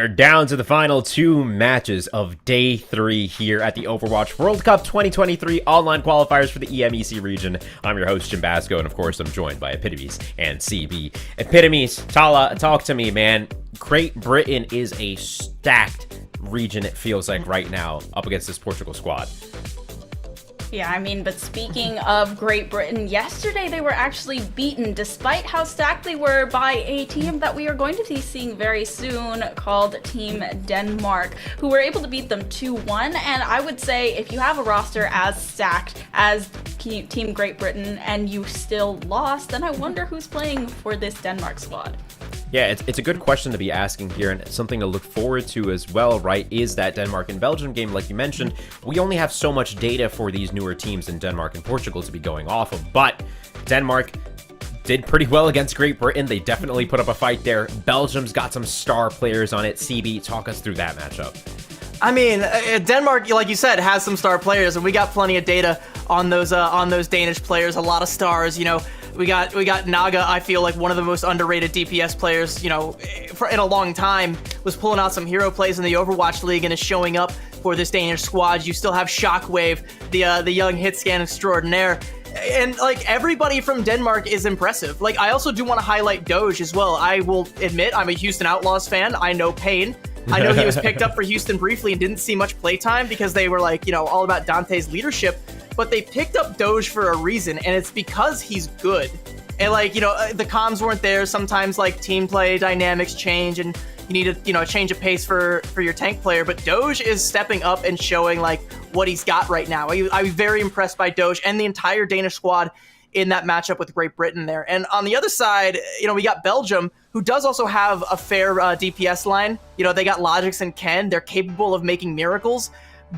are down to the final 2 matches of Day 3 here at the Overwatch World Cup 2023 online qualifiers for the EMEC region. I'm your host, Jim Basco, and of course, I'm joined by Epitomes and CB. Epitomes, Tala, talk to me, man. Great Britain is a stacked region, it feels like right now, up against this Portugal squad. Yeah, I mean, but speaking of Great Britain, yesterday they were actually beaten, despite how stacked they were, by a team that we are going to be seeing very soon called Team Denmark, who were able to beat them 2-1. And I would say if you have a roster as stacked as Team Great Britain and you still lost, then I wonder who's playing for this Denmark squad. Yeah, it's a good question to be asking here, and something to look forward to as well, right, is that Denmark and Belgium game. Like you mentioned, we only have so much data for these newer teams in Denmark and Portugal to be going off of, but Denmark did pretty well against Great Britain. They definitely put up a fight there. Belgium's got some star players on it. CB, talk us through that matchup. I mean, Denmark, like you said, has some star players, and we got plenty of data on those Danish players. A lot of stars, you know. We got Naga, I feel like one of the most underrated DPS players, you know, in a long time, was pulling out some hero plays in the Overwatch League and is showing up for this Danish squad. You still have Shockwave, the young hit scan extraordinaire. And, like, everybody from Denmark is impressive. Like, I also do want to highlight Doge as well. I will admit, I'm a Houston Outlaws fan. I know pain. I know he was picked up for Houston briefly and didn't see much playtime because they were, like, you know, all about Dante's leadership. But they picked up Doge for a reason, and it's because he's good. And, like, you know, the comms weren't there. Sometimes, like, team play dynamics change, and you need a, you know, a change of pace for your tank player. But Doge is stepping up and showing, like, what he's got right now. I was very impressed by Doge and the entire Danish squad in that matchup with Great Britain there. And on the other side, you know, we got Belgium, who does also have a fair DPS line. You know, they got Logix and Ken. They're capable of making miracles.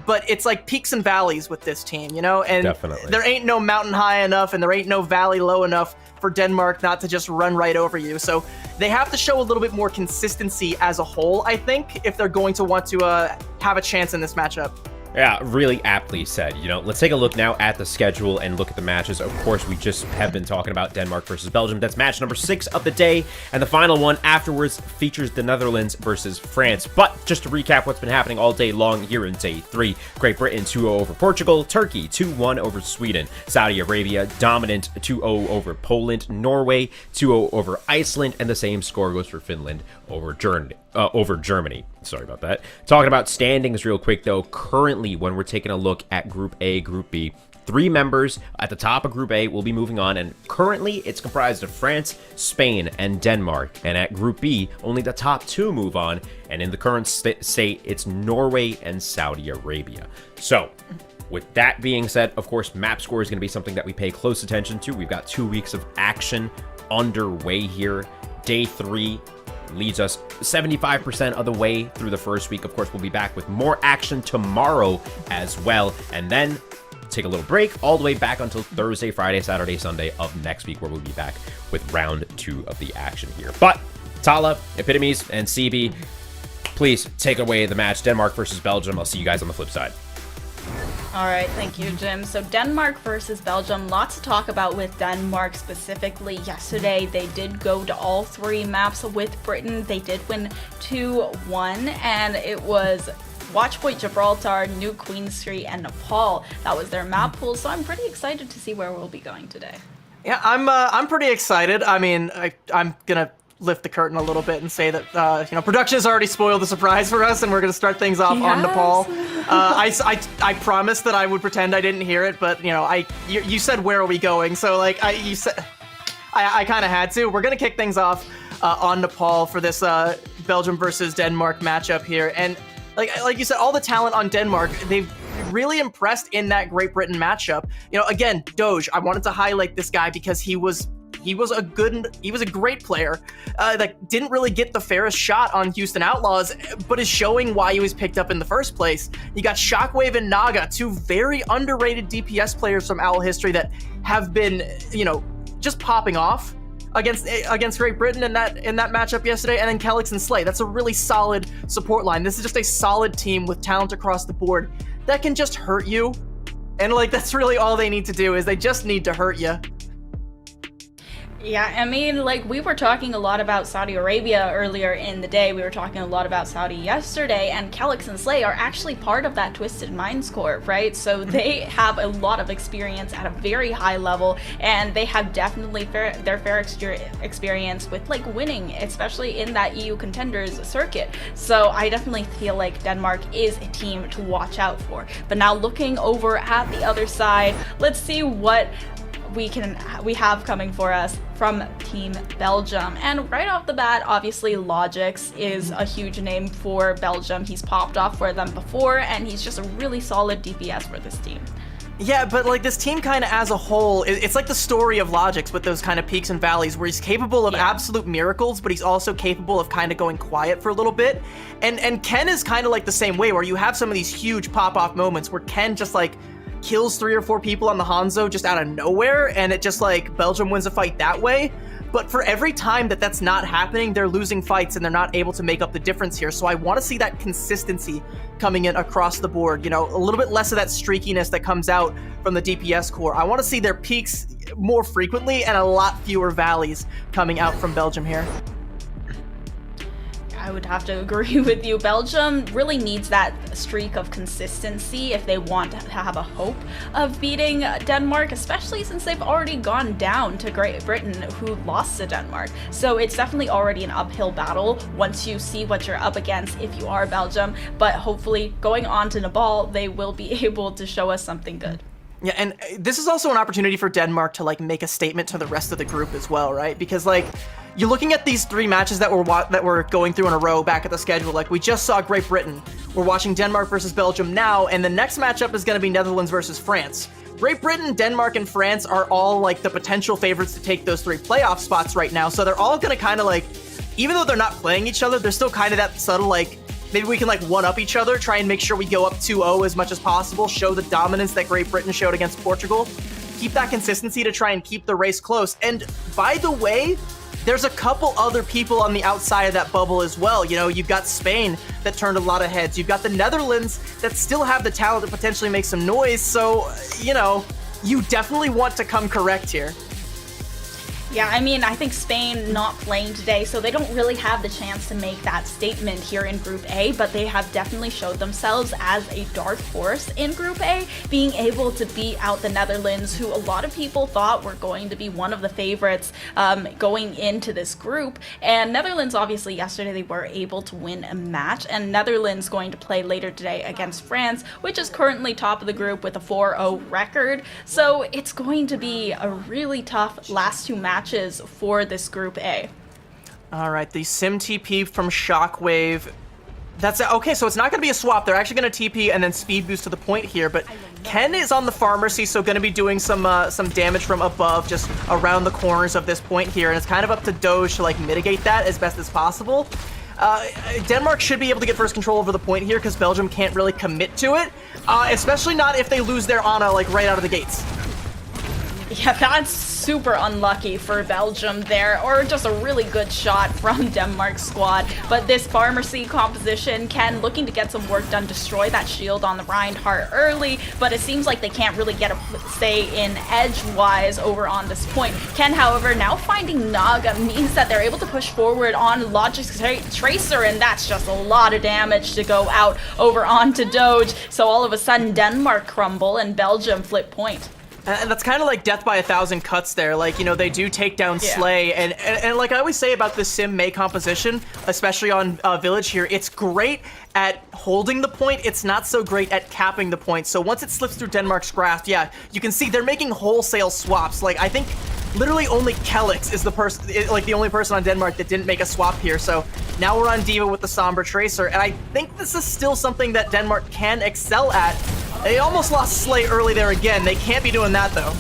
But it's like peaks and valleys with this team, you know? And Definitely. There ain't no mountain high enough and there ain't no valley low enough for Denmark not to just run right over you. So they have to show a little bit more consistency as a whole, I think, if they're going to want to have a chance in this matchup. Yeah, really aptly said. You know, let's take a look now at the schedule and look at the matches. Of course, we just have been talking about Denmark versus Belgium. That's match number 6 of the day. And the final one afterwards features the Netherlands versus France. But just to recap what's been happening all day long here in Day 3. Great Britain 2-0 over Portugal. Turkey 2-1 over Sweden. Saudi Arabia dominant 2-0 over Poland. Norway 2-0 over Iceland. And the same score goes for Finland over Germany. Sorry about that. Talking about standings real quick, though. Currently, when we're taking a look at Group A, Group B, 3 members at the top of Group A will be moving on, and currently it's comprised of France, Spain, and Denmark. And at Group B, only the top 2 move on, and in the current state, it's Norway and Saudi Arabia. So, with that being said, of course, map score is going to be something that we pay close attention to. We've got 2 weeks of action underway here. Day 3 leads us 75% of the way through the first week. Of course, we'll be back with more action tomorrow as well. And then take a little break all the way back until Thursday, Friday, Saturday, Sunday of next week, where we'll be back with round 2 of the action here. But Tala, Epitomes, and CB, please take away the match, Denmark versus Belgium. I'll see you guys on the flip side. All right, thank you, Jim. So Denmark versus Belgium, lots to talk about with Denmark specifically. Yesterday, they did go to all 3 maps with Britain. They did win 2-1, and it was Watchpoint, Gibraltar, New Queen Street, and Nepal. That was their map pool, so I'm pretty excited to see where we'll be going today. Yeah, I'm pretty excited. I mean, I'm gonna lift the curtain a little bit and say that you know, production has already spoiled the surprise for us, and we're gonna start things off on Nepal. I promised that I would pretend I didn't hear it, but you know, you said where are we going, so like I kind of had to. We're gonna kick things off on Nepal for this Belgium versus Denmark matchup here, and like you said, all the talent on Denmark, they've really impressed in that Great Britain matchup. You know, again, Doge, I wanted to highlight this guy because he was a great player that didn't really get the fairest shot on Houston Outlaws, but is showing why he was picked up in the first place. You got Shockwave and Naga, 2 very underrated DPS players from Owl history that have been, you know, just popping off against Great Britain in that matchup yesterday. And then Kelix and Slay. That's a really solid support line. This is just a solid team with talent across the board that can just hurt you. And like, that's really all they need to do, is they just need to hurt you. Yeah, I mean, like, we were talking a lot about Saudi Arabia earlier in the day. We were talking a lot about Saudi yesterday, and Calyx and Slay are actually part of that Twisted Minds Corps, right? So they have a lot of experience at a very high level, and they have definitely their fair experience with, like, winning, especially in that EU contenders circuit. So I definitely feel like Denmark is a team to watch out for. But now looking over at the other side, let's see what we have coming for us from Team Belgium. And right off the bat, obviously Logix is a huge name for Belgium. He's popped off for them before, and he's just a really solid DPS for this team. Yeah, but like this team kind of as a whole, it's like the story of Logix with those kind of peaks and valleys where he's capable of absolute miracles, but he's also capable of kind of going quiet for a little bit. And Ken is kind of like the same way, where you have some of these huge pop-off moments where Ken just like kills 3 or 4 people on the Hanzo just out of nowhere, and it just like Belgium wins a fight that way. But for every time that that's not happening, they're losing fights and they're not able to make up the difference here. So I want to see that consistency coming in across the board. You know, a little bit less of that streakiness that comes out from the DPS core. I want to see their peaks more frequently and a lot fewer valleys coming out from Belgium here. I would have to agree with you. Belgium really needs that streak of consistency if they want to have a hope of beating Denmark, especially since they've already gone down to Great Britain, who lost to Denmark. So it's definitely already an uphill battle once you see what you're up against if you are Belgium. But hopefully going on to Nepal, they will be able to show us something good. Yeah, and this is also an opportunity for Denmark to like make a statement to the rest of the group as well, right? Because like you're looking at these 3 matches that we're going through in a row back at the schedule. Like we just saw Great Britain. We're watching Denmark versus Belgium now, and the next matchup is going to be Netherlands versus France. Great Britain, Denmark, and France are all like the potential favorites to take those 3 playoff spots right now. So they're all going to kind of like, even though they're not playing each other, they're still kind of that subtle like, maybe we can like one-up each other, try and make sure we go up 2-0 as much as possible, show the dominance that Great Britain showed against Portugal, keep that consistency to try and keep the race close. And by the way, there's a couple other people on the outside of that bubble as well. You know, you've got Spain that turned a lot of heads. You've got the Netherlands that still have the talent to potentially make some noise. So, you know, you definitely want to come correct here. Yeah, I mean, I think Spain not playing today, so they don't really have the chance to make that statement here in Group A, but they have definitely showed themselves as a dark horse in Group A, being able to beat out the Netherlands, who a lot of people thought were going to be one of the favorites going into this group. And Netherlands, obviously, yesterday they were able to win a match, and Netherlands going to play later today against France, which is currently top of the group with a 4-0 record. So it's going to be a really tough last 2 matches for this Group A. All right, the Sim TP from Shockwave. That's okay, so it's not going to be a swap. They're actually going to TP and then speed boost to the point here, but Ken is on the Pharmacy, so going to be doing some damage from above, just around the corners of this point here, and it's kind of up to Doge to like mitigate that as best as possible. Denmark should be able to get first control over the point here because Belgium can't really commit to it, especially not if they lose their Ana like right out of the gates. Yeah, that's super unlucky for Belgium there, or just a really good shot from Denmark's squad. But this Pharmacy composition, Ken looking to get some work done, destroy that shield on the Reinhardt early, but it seems like they can't really get a say in edge-wise over on this point. Ken, however, now finding Naga means that they're able to push forward on Logic's Tracer, and that's just a lot of damage to go out over onto Doge. So all of a sudden, Denmark crumble and Belgium flip point. And that's kind of like death by 1,000 cuts there. Like, you know, they do take down Slay. And like I always say about the Sim May composition, especially on Village here, it's great at holding the point. It's not so great at capping the point. So once it slips through Denmark's grasp, yeah, you can see they're making wholesale swaps. Like, I think literally only Calyx is the person, like the only person on Denmark that didn't make a swap here. So now we're on D.Va with the Sombra Tracer. And I think this is still something that Denmark can excel at. They almost lost Slay early there again. They can't be doing that, though.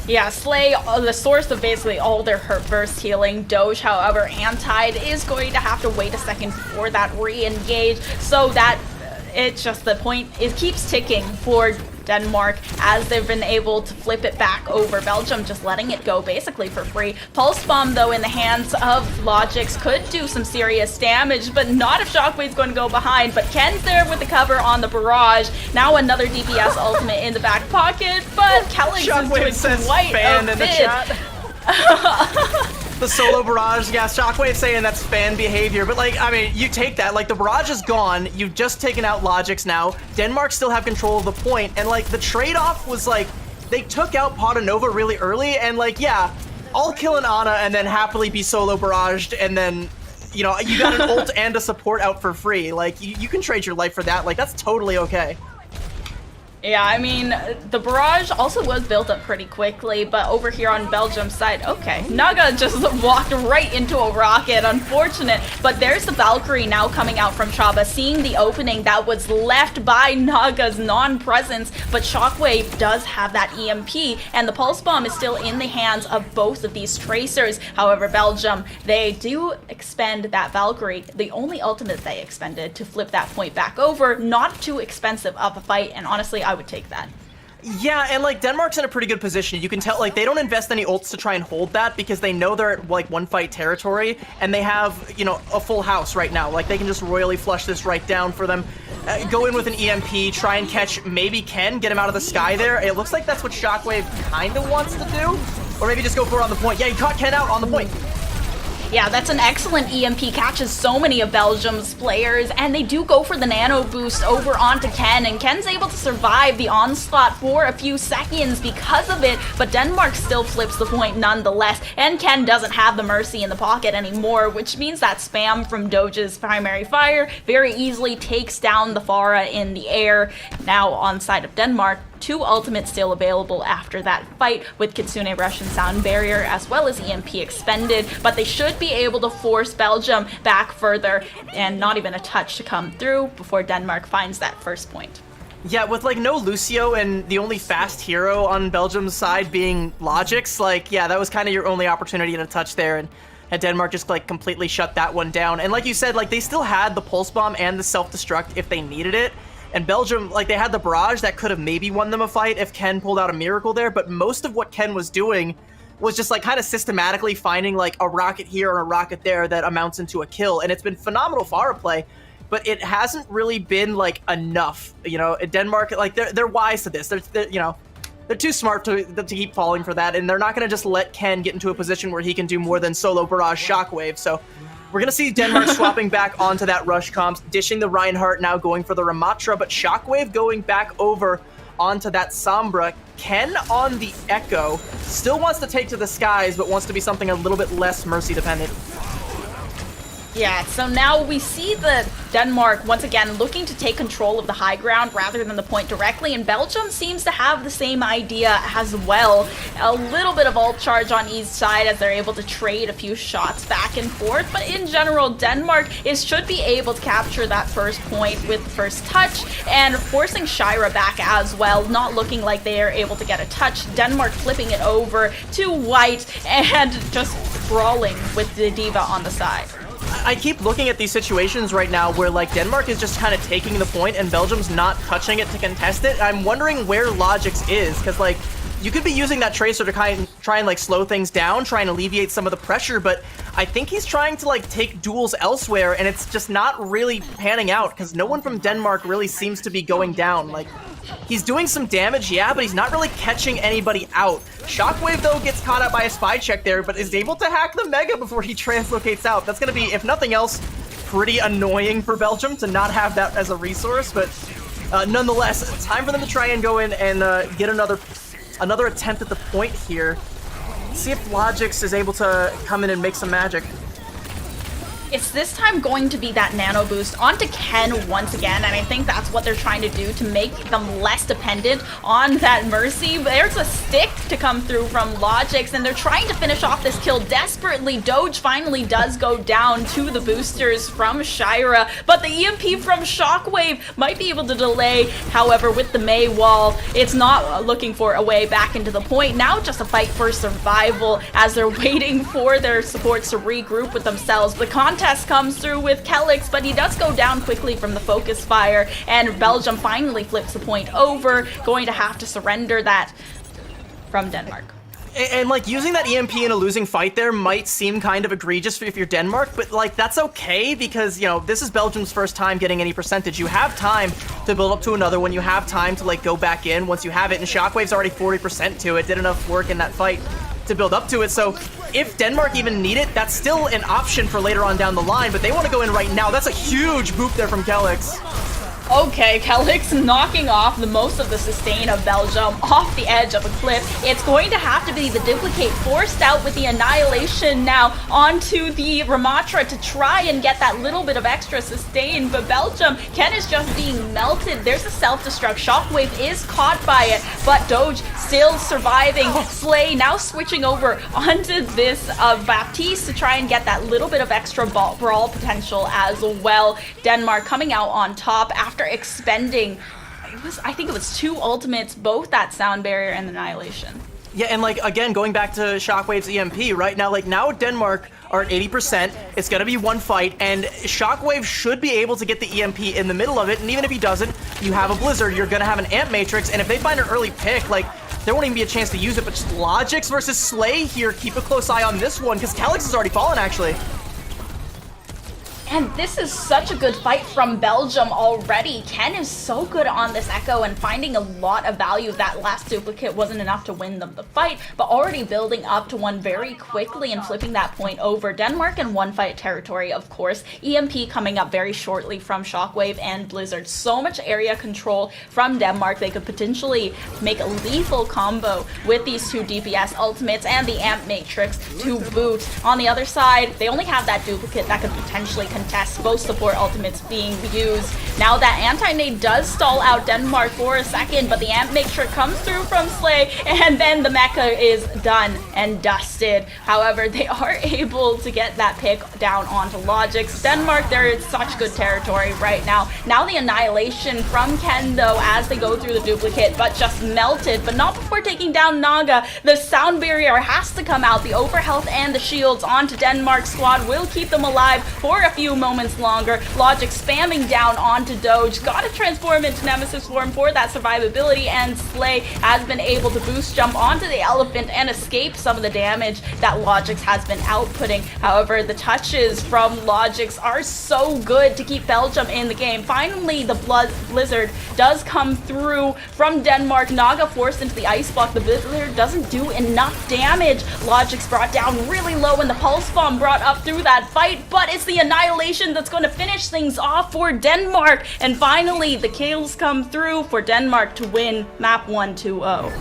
Yeah, Slay, the source of basically all their hurt burst healing. Doge, however, Anti is going to have to wait a second for that re-engage, so that it's just the point, it keeps ticking for Denmark as they've been able to flip it back over. Belgium just letting it go basically for free. Pulse Bomb, though, in the hands of Logix could do some serious damage, but not if Shockwave's going to go behind. But Ken's there with the cover on the barrage. Now another DPS ultimate in the back pocket, but Calyx is doing quite a bit. The solo barrage, yeah, Shockwave saying that's fan behavior, but like, I mean, you take that, like the barrage is gone, you've just taken out Logix now, Denmark still have control of the point, and like the trade-off was like, they took out Potanova really early, and like, yeah, I'll kill an Ana and then happily be solo barraged, and then, you know, you got an ult and a support out for free, like, you can trade your life for that, like, that's totally okay. Yeah, I mean, the barrage also was built up pretty quickly, but over here on Belgium's side, okay, Naga just walked right into a rocket, unfortunate, but there's the Valkyrie now coming out from Chaba, seeing the opening that was left by Naga's non-presence, but Shockwave does have that EMP, and the Pulse Bomb is still in the hands of both of these Tracers. However, Belgium, they do expend that Valkyrie, the only ultimate they expended to flip that point back over, not too expensive of a fight, and honestly, I would take that. Yeah, and like Denmark's in a pretty good position. You can tell like they don't invest any ults to try and hold that because they know they're at like one fight territory and they have, you know, a full house right now. Like they can just royally flush this right down for them. Go in with an EMP, try and catch maybe Ken, get him out of the sky there. It looks like that's what Shockwave kind of wants to do. Or maybe just go for it on the point. Yeah, he caught Ken out on the point. Yeah, that's an excellent EMP, catches so many of Belgium's players, and they do go for the nano boost over onto Ken, and Ken's able to survive the onslaught for a few seconds because of it, but Denmark still flips the point nonetheless, and Ken doesn't have the Mercy in the pocket anymore, which means that spam from Doge's primary fire very easily takes down the Pharah in the air. Now on side of Denmark, 2 ultimates still available after that fight with Kitsune Russian Sound Barrier as well as EMP expended, but they should be able to force Belgium back further and not even a touch to come through before Denmark finds that first point. Yeah, with like no Lucio and the only fast hero on Belgium's side being Logix, like, yeah, that was kind of your only opportunity to touch there, and Denmark just like completely shut that one down. And like you said, like they still had the Pulse Bomb and the self-destruct if they needed it. And Belgium, like, they had the barrage that could have maybe won them a fight if Ken pulled out a miracle there, but most of what Ken was doing was just, like, kind of systematically finding, like, a rocket here and a rocket there that amounts into a kill. And it's been phenomenal Pharah play, but it hasn't really been, like, enough. You know, Denmark, like, they're wise to this. They're you know, they're too smart to keep falling for that, and they're not going to just let Ken get into a position where he can do more than solo barrage Shockwave, so we're going to see Denmark swapping back onto that rush comps, dishing the Reinhardt, now going for the Ramatra, but Shockwave going back over onto that Sombra. Ken on the Echo still wants to take to the skies, but wants to be something a little bit less Mercy dependent. Yeah, so now we see the Denmark, once again, looking to take control of the high ground rather than the point directly, and Belgium seems to have the same idea as well. A little bit of ult charge on each side as they're able to trade a few shots back and forth, but in general, Denmark should be able to capture that first point with the first touch, and forcing Shira back as well, not looking like they are able to get a touch. Denmark flipping it over to White and just brawling with the Diva on the side. I keep looking at these situations right now where like Denmark is just kind of taking the point and Belgium's not touching it to contest it. I'm wondering where Logix is, because like you could be using that Tracer to try and like slow things down, try and alleviate some of the pressure, but I think he's trying to like take duels elsewhere and it's just not really panning out because no one from Denmark really seems to be going down. Like, he's doing some damage, yeah, but he's not really catching anybody out. Shockwave, though, gets caught out by a spy check there, but is able to hack the Mega before he translocates out. That's going to be, if nothing else, pretty annoying for Belgium to not have that as a resource, but nonetheless, time for them to try and go in and get another attempt at the point here. See if Logix is able to come in and make some magic. It's this time going to be that nano boost onto Ken once again, and I think that's what they're trying to do to make them less dependent on that Mercy. There's a stick to come through from Logix, and they're trying to finish off this kill desperately. Doge finally does go down to the boosters from Shira, but the EMP from Shockwave might be able to delay. However, with the Mei wall, it's not looking for a way back into the point. Now just a fight for survival as they're waiting for their supports to regroup with themselves. The contest comes through with Kelix, but he does go down quickly from the focus fire, and Belgium finally flips the point over, going to have to surrender that from Denmark. And like using that EMP in a losing fight there might seem kind of egregious if you're Denmark, but like that's okay because, you know, this is Belgium's first time getting any percentage. You have time to build up to another one. You have time to like go back in once you have it, and Shockwave's already 40% to it. Did enough work in that fight to build up to it. So if Denmark even need it, that's still an option for later on down the line, but they want to go in right now. That's a huge boop there from Kelix. Okay, Kelix knocking off the most of the sustain of Belgium off the edge of a cliff. It's going to have to be the duplicate forced out with the Annihilation now onto the Ramatra to try and get that little bit of extra sustain. But Belgium, Ken is just being melted. There's a self-destruct. Shockwave is caught by it, but Doge still surviving. Slay now switching over onto this Baptiste to try and get that little bit of extra brawl potential as well. Denmark coming out on top after expending, I think it was 2 ultimates, both that Sound Barrier and Annihilation. Yeah, and like, again, going back to Shockwave's EMP, right? Now Denmark are at 80%, it's gonna be one fight, and Shockwave should be able to get the EMP in the middle of it, and even if he doesn't, you have a Blizzard, you're gonna have an Amp Matrix, and if they find an early pick, like, there won't even be a chance to use it, but just Logix versus Slay here, keep a close eye on this one, because Kelix has already fallen, actually. And this is such a good fight from Belgium already. Ken is so good on this Echo and finding a lot of value. That last duplicate wasn't enough to win them the fight, but already building up to one very quickly and flipping that point over. Denmark in one fight territory, of course. EMP coming up very shortly from Shockwave and Blizzard. So much area control from Denmark. They could potentially make a lethal combo with these 2 DPS ultimates and the Amp Matrix to boot. On the other side, they only have that duplicate that could potentially contest, both support ultimates being used. Now that anti-nade does stall out Denmark for a second, but the Amp Matrix comes through from Slay, and then the mecha is done and dusted. However, they are able to get that pick down onto Logix. Denmark, they're in such good territory right now. Now the Annihilation from Ken, though, as they go through the duplicate, but just melted, but not before taking down Naga. The Sound Barrier has to come out. The overhealth and the shields onto Denmark's squad will keep them alive for a few moments longer. Logix spamming down onto Doge. Gotta transform into Nemesis form for that survivability, and Slay has been able to boost jump onto the elephant and escape some of the damage that Logix has been outputting. However, the touches from Logix are so good to keep Belgium in the game. Finally, the Blizzard does come through from Denmark. Naga forced into the ice block. The Blizzard doesn't do enough damage. Logix brought down really low, and the Pulse Bomb brought up through that fight, but it's the Annihilation that's going to finish things off for Denmark. And finally, the kills come through for Denmark to win map 1-2-0.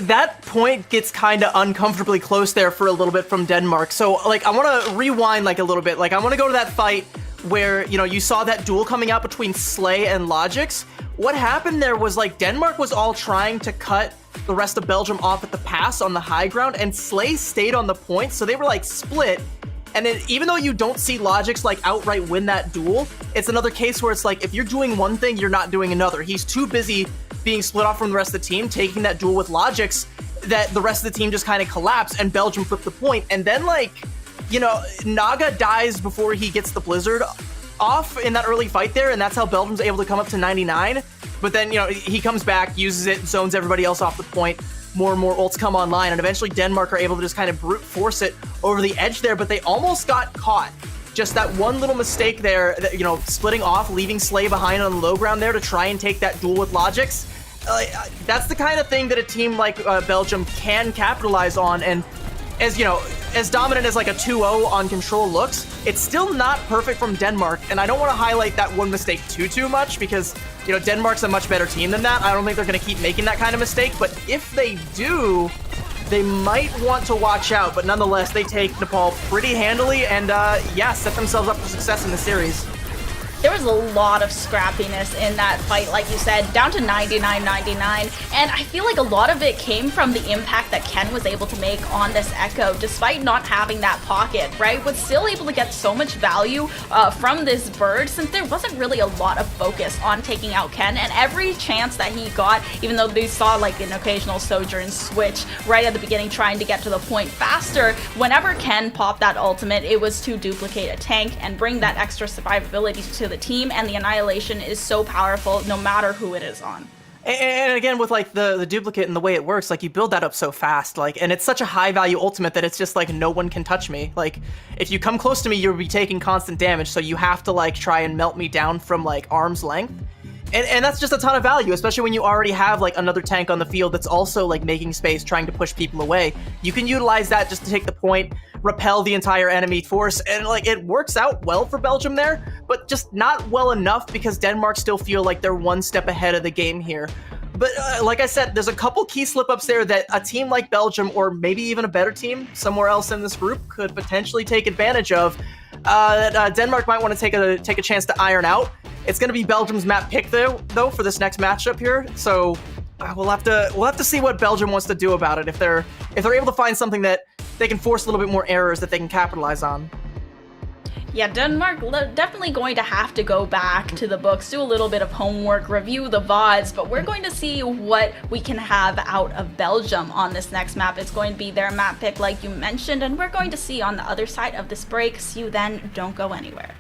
That point gets kind of uncomfortably close there for a little bit from Denmark. So, like, I want to rewind, like, a little bit. Like, I want to go to that fight where, you know, you saw that duel coming out between Slay and Logix. What happened there was, like, Denmark was all trying to cut the rest of Belgium off at the pass on the high ground, and Slay stayed on the point, so they were, like, split. And then, even though you don't see Logix, like, outright win that duel, it's another case where it's like, if you're doing one thing, you're not doing another. He's too busy being split off from the rest of the team, taking that duel with Logix, that the rest of the team just kind of collapsed, and Belgium flipped the point. And then, like, you know, Naga dies before he gets the Blizzard off in that early fight there, and that's how Belgium's able to come up to 99. But then, you know, he comes back, uses it, zones everybody else off the point. More and more ults come online, and eventually Denmark are able to just kind of brute force it over the edge there, but they almost got caught. Just that one little mistake there, that, you know, splitting off, leaving Slay behind on the low ground there to try and take that duel with Logix. That's the kind of thing that a team like Belgium can capitalize on, and as, you know, as dominant as like a 2-0 on control looks, it's still not perfect from Denmark, and I don't want to highlight that one mistake too much because, you know, Denmark's a much better team than that. I don't think they're going to keep making that kind of mistake, but if they do, they might want to watch out. But nonetheless, they take Nepal pretty handily and, yeah, set themselves up for success in the series. There was a lot of scrappiness in that fight, like you said, down to 99-99, and I feel like a lot of it came from the impact that Ken was able to make on this Echo, despite not having that pocket, right? Was still able to get so much value from this bird, since there wasn't really a lot of focus on taking out Ken, and every chance that he got, even though they saw like an occasional Sojourn switch right at the beginning trying to get to the point faster, whenever Ken popped that ultimate, it was to duplicate a tank and bring that extra survivability to the team, and the Annihilation is so powerful no matter who it is on. And again, with like the duplicate and the way it works, like you build that up so fast, like, and it's such a high value ultimate that it's just like no one can touch me. Like, if you come close to me, you'll be taking constant damage, so you have to like try and melt me down from like arm's length. And that's just a ton of value, especially when you already have like another tank on the field that's also like making space, trying to push people away. You can utilize that just to take the point, repel the entire enemy force, and like it works out well for Belgium there, but just not well enough because Denmark still feel like they're one step ahead of the game here. But like I said, there's a couple key slip-ups there that a team like Belgium, or maybe even a better team somewhere else in this group, could potentially take advantage of. Denmark might want to take a chance to iron out. It's going to be Belgium's map pick though for this next matchup here. So we'll have to see what Belgium wants to do about it. If they're able to find something that they can force a little bit more errors that they can capitalize on. Yeah, Denmark definitely going to have to go back to the books, do a little bit of homework, review the VODs, but we're going to see what we can have out of Belgium on this next map. It's going to be their map pick like you mentioned, and we're going to see on the other side of this break. See you then, don't go anywhere.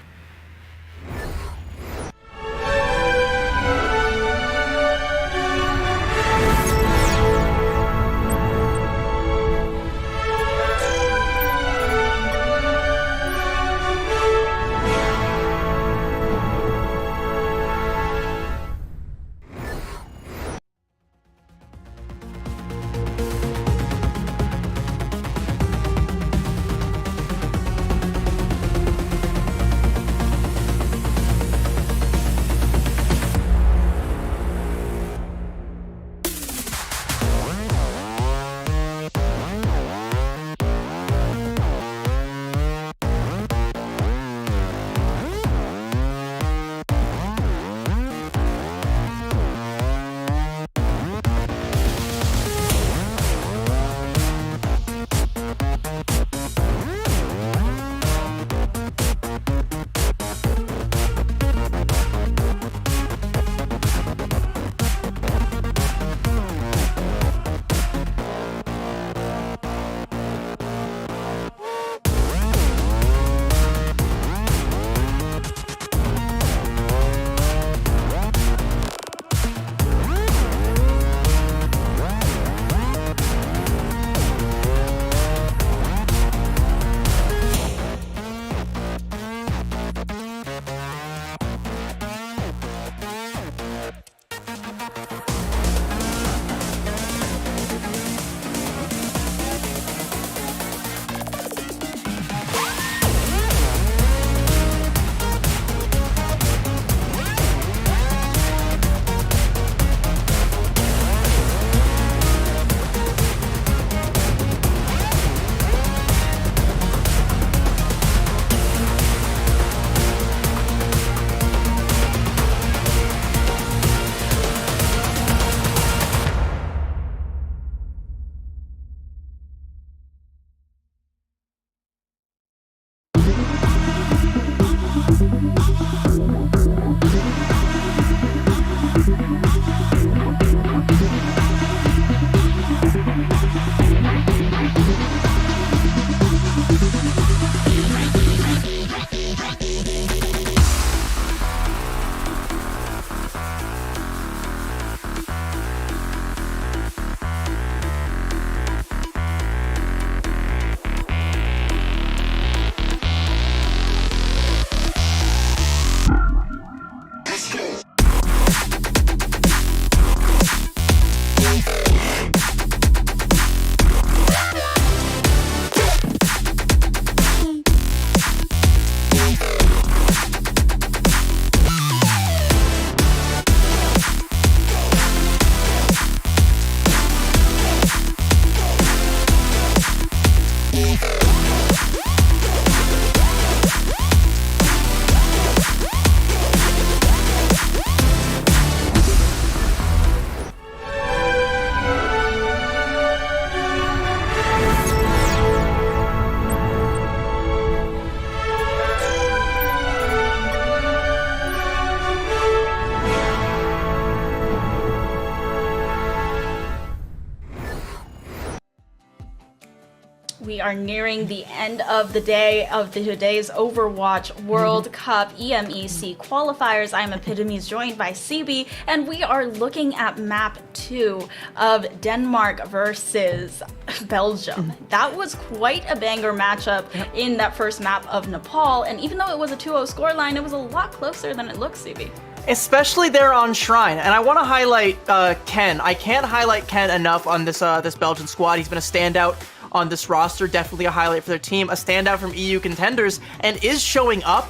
We are nearing the end of the day of today's Overwatch World Cup EMEC qualifiers. I'm Epitomes, joined by CB, and we are looking at map 2 of Denmark versus Belgium. That was quite a banger matchup in that first map of Nepal, and even though it was a 2-0 scoreline, it was a lot closer than it looks, CB. especially there on Shrine. And I want to highlight Ken. I can't highlight Ken enough on this this Belgian squad. He's been a standout on this roster, definitely a highlight for their team, a standout from EU contenders, and is showing up,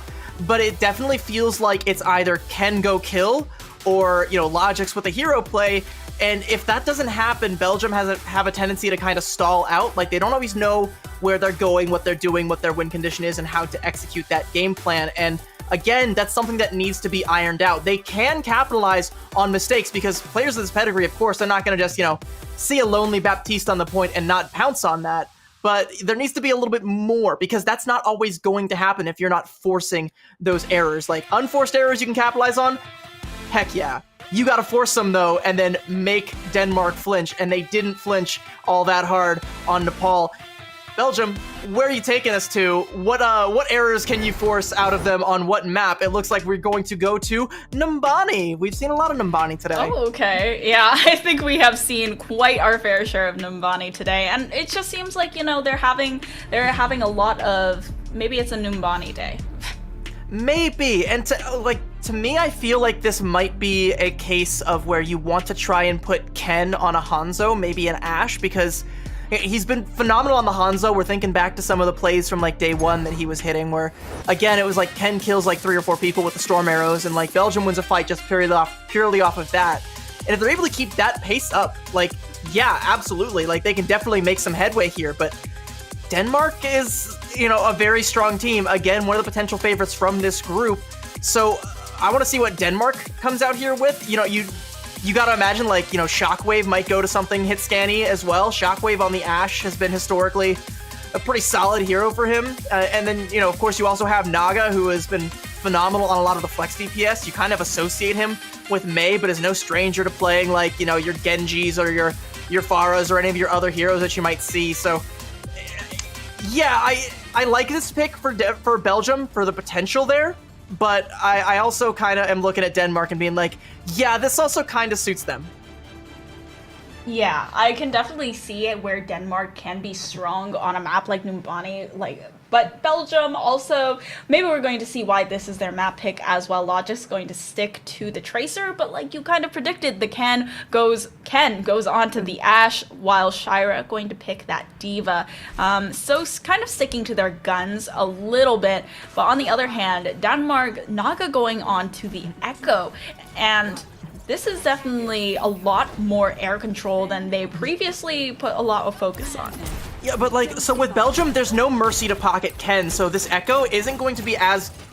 but it definitely feels like it's either Ken go kill or, you know, Logic's with a hero play. And if that doesn't happen, Belgium have a tendency to kind of stall out. Like, they don't always know where they're going, what they're doing, what their win condition is, and how to execute that game plan. And again, that's something that needs to be ironed out. They can capitalize on mistakes because players of this pedigree, of course, they're not going to just, you know, see a lonely Baptiste on the point and not pounce on that. But there needs to be a little bit more because that's not always going to happen if you're not forcing those errors. Like, unforced errors you can capitalize on, heck yeah. You gotta force them though, and then make Denmark flinch, and they didn't flinch all that hard on Nepal. Belgium, where are you taking us to? What errors can you force out of them on what map? It looks like we're going to go to Numbani. We've seen a lot of Numbani today. Oh, okay. Yeah, I think we have seen quite our fair share of Numbani today, and it just seems like, you know, they're having a lot of, maybe it's a Numbani day. Maybe, and to me, I feel like this might be a case of where you want to try and put Ken on a Hanzo, maybe an Ashe, because he's been phenomenal on the Hanzo. We're thinking back to some of the plays from like day one that he was hitting where, again, it was like Ken kills like 3 or 4 people with the storm arrows, and like Belgium wins a fight just purely off of that. And if they're able to keep that pace up, like, yeah, absolutely, like they can definitely make some headway here, but Denmark is, you know, a very strong team. Again, one of the potential favorites from this group. So I want to see what Denmark comes out here with. You know, you gotta imagine, like, you know, Shockwave might go to something hit scanny as well. Shockwave on the Ashe has been historically a pretty solid hero for him. And then, you know, of course, you also have Naga, who has been phenomenal on a lot of the flex DPS. You kind of associate him with Mei, but is no stranger to playing, like, you know, your Genjis or your Pharahs or any of your other heroes that you might see. So yeah, I like this pick for Belgium for the potential there, but I also kind of am looking at Denmark and being like, yeah, this also kind of suits them. Yeah, I can definitely see it where Denmark can be strong on a map like Numbani, but Belgium also, maybe we're going to see why this is their map pick as well. Logic's going to stick to the Tracer, but like you kind of predicted, the Ken goes on to the Ashe, while Shira going to pick that Diva. So kind of sticking to their guns a little bit, but on the other hand, Denmark, Naga going on to the Echo, and this is definitely a lot more air control than they previously put a lot of focus on. Yeah, but like, so with Belgium, there's no mercy to pocket Ken, so this Echo isn't going to be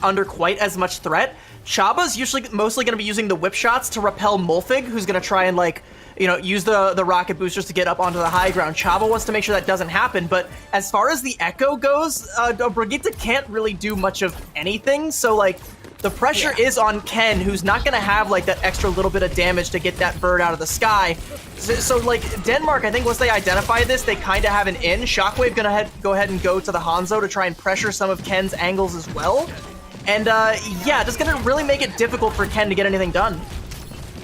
under quite as much threat. Chaba's mostly going to be using the whip shots to repel Mulfig, who's going to try and, like, you know, use the rocket boosters to get up onto the high ground. Chaba wants to make sure that doesn't happen, but as far as the Echo goes, Brigitte can't really do much of anything, so, like, the pressure is on Ken, who's not going to have, like, that extra little bit of damage to get that bird out of the sky. So, like, Denmark, I think once they identify this, they kind of have an in. Shockwave going to go ahead and go to the Hanzo to try and pressure some of Ken's angles as well. And, yeah, just going to really make it difficult for Ken to get anything done.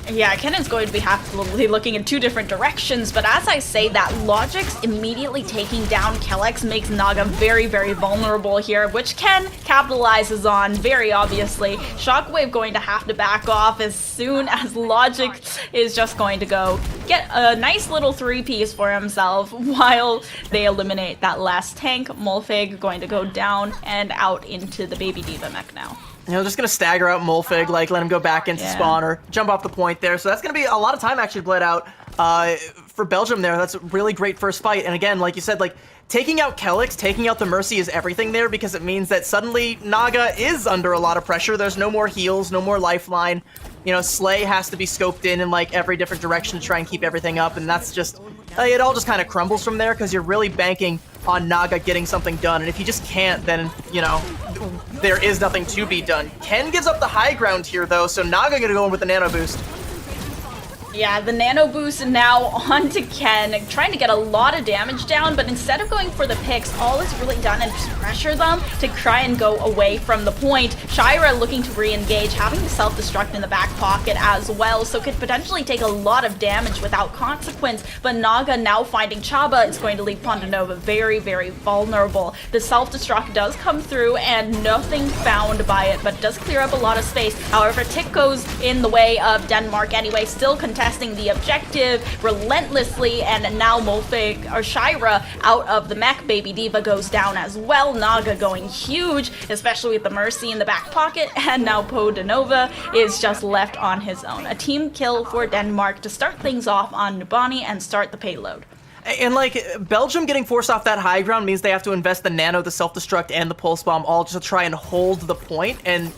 Yeah, Ken is going to be happily looking in 2 different directions, but as I say that, Logic's immediately taking down Kellex makes Naga very, very vulnerable here, which Ken capitalizes on very obviously. Shockwave going to have to back off as soon as Logic is just going to go get a nice little 3-piece for himself while they eliminate that last tank. Mulfig going to go down and out into the Baby Diva mech now. You know, just going to stagger out Mulfig, like, let him go back into spawn or jump off the point there. So that's going to be a lot of time actually bled out for Belgium there. That's a really great first fight. And again, like you said, like, taking out Kellex, taking out the Mercy is everything there because it means that suddenly Naga is under a lot of pressure. There's no more heals, no more lifeline. You know, Slay has to be scoped in like, every different direction to try and keep everything up. And that's just, it all just kind of crumbles from there because you're really banking on Naga getting something done. And if you just can't, then, you know, there is nothing to be done. Ken gives up the high ground here, though, so Naga gonna go in with the nano boost. Yeah, the nano boost now onto Ken, trying to get a lot of damage down, but instead of going for the picks, all it's really done is pressure them to try and go away from the point. Shira looking to re-engage, having to self-destruct in the back pocket as well, so could potentially take a lot of damage without consequence, but Naga now finding Chaba is going to leave Pondanova very, very vulnerable. The self-destruct does come through and nothing found by it, but does clear up a lot of space. However, Tick goes in the way of Denmark anyway, still contesting the objective relentlessly, and now Molfig or Shira out of the mech. Baby Diva goes down as well. Naga going huge, especially with the Mercy in the back pocket, and now Pondanova is just left on his own. A team kill for Denmark to start things off on Nubani and start the payload. And like, Belgium getting forced off that high ground means they have to invest the nano, the self-destruct, and the pulse bomb all just to try and hold the point, and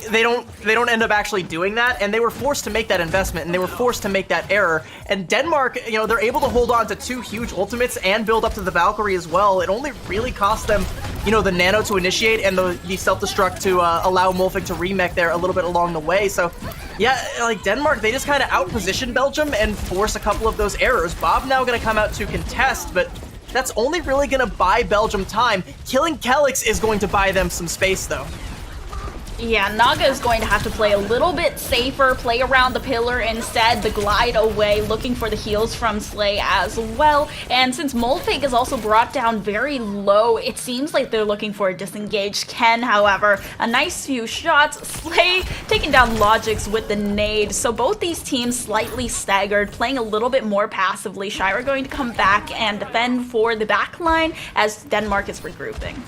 they don't end up actually doing that, and they were forced to make that investment, and they were forced to make that error. And Denmark, you know, they're able to hold on to 2 huge ultimates and build up to the Valkyrie as well. It only really cost them, you know, the nano to initiate and the self-destruct to allow Molfig to remech there a little bit along the way. So yeah, like, Denmark, they just kind of outposition Belgium and force a couple of those errors. Bob now going to come out to contest, but that's only really going to buy Belgium time. Killing Kelix is going to buy them some space, though. Yeah, Naga is going to have to play a little bit safer, play around the pillar instead, the glide away, looking for the heals from Slay as well. And since Molfig is also brought down very low, it seems like they're looking for a disengaged Ken, however. A nice few shots, Slay taking down Logix with the nade. So both these teams slightly staggered, playing a little bit more passively. Shira going to come back and defend for the back line as Denmark is regrouping.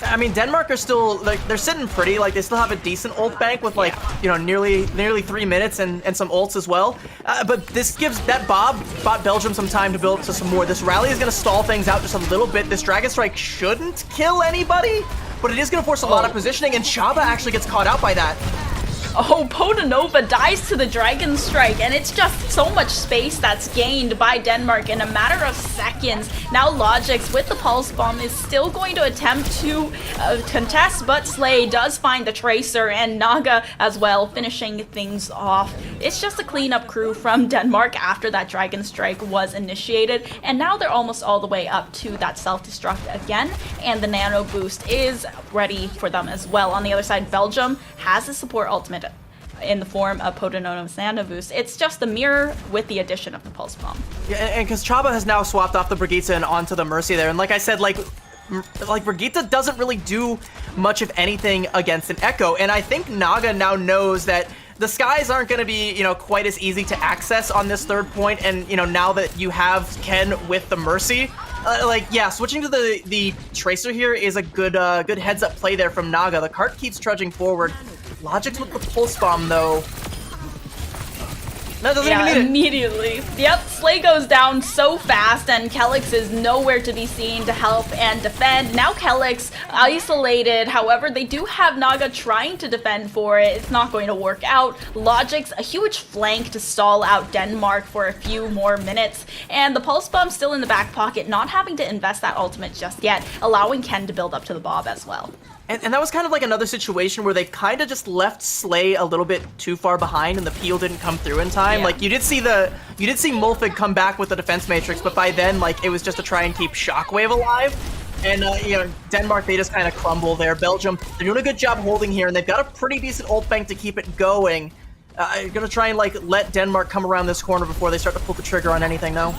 I mean, Denmark are still, like, they're sitting pretty. Like, they still have a decent ult bank with, like, you know, nearly 3 minutes and some ults as well. But this gives that Bob bought Belgium some time to build up to some more. This rally is going to stall things out just a little bit. This Dragon Strike shouldn't kill anybody, but it is going to force a lot of positioning, and Chaba actually gets caught out by that. Oh, Pondanova dies to the Dragon Strike, and it's just so much space that's gained by Denmark in a matter of seconds. Now Logix with the Pulse Bomb is still going to attempt to contest, but Slay does find the Tracer, and Naga as well, finishing things off. It's just a cleanup crew from Denmark after that Dragon Strike was initiated, and now they're almost all the way up to that self-destruct again, and the Nano Boost is ready for them as well. On the other side, Belgium has a support ultimate in the form of Podononom's Nano Boost. It's just the mirror with the addition of the Pulse Bomb. Yeah, and because Chaba has now swapped off the Brigitte and onto the Mercy there, and like I said, like Brigitte doesn't really do much of anything against an Echo, and I think Naga now knows that the skies aren't going to be, you know, quite as easy to access on this third point, and, you know, now that you have Ken with the Mercy, like, yeah, switching to the Tracer here is a good heads-up play there from Naga. The cart keeps trudging forward. Logix with the Pulse Bomb, though. No, doesn't even need it. Immediately. Yep, Slay goes down so fast, and Kelix is nowhere to be seen to help and defend. Now Kelix isolated, however, they do have Naga trying to defend for it. It's not going to work out. Logix, a huge flank to stall out Denmark for a few more minutes, and the Pulse Bomb still in the back pocket, not having to invest that ultimate just yet, allowing Ken to build up to the Bob as well. And that was kind of like another situation where they kind of just left Slay a little bit too far behind, and the peel didn't come through in time. Yeah. Like, you did see Molfig come back with the defense matrix, but by then, like, it was just to try and keep Shockwave alive. And, you know, Denmark, they just kind of crumble there. Belgium, they're doing a good job holding here, and they've got a pretty decent ult bank to keep it going. Gonna try and, like, let Denmark come around this corner before they start to pull the trigger on anything, though.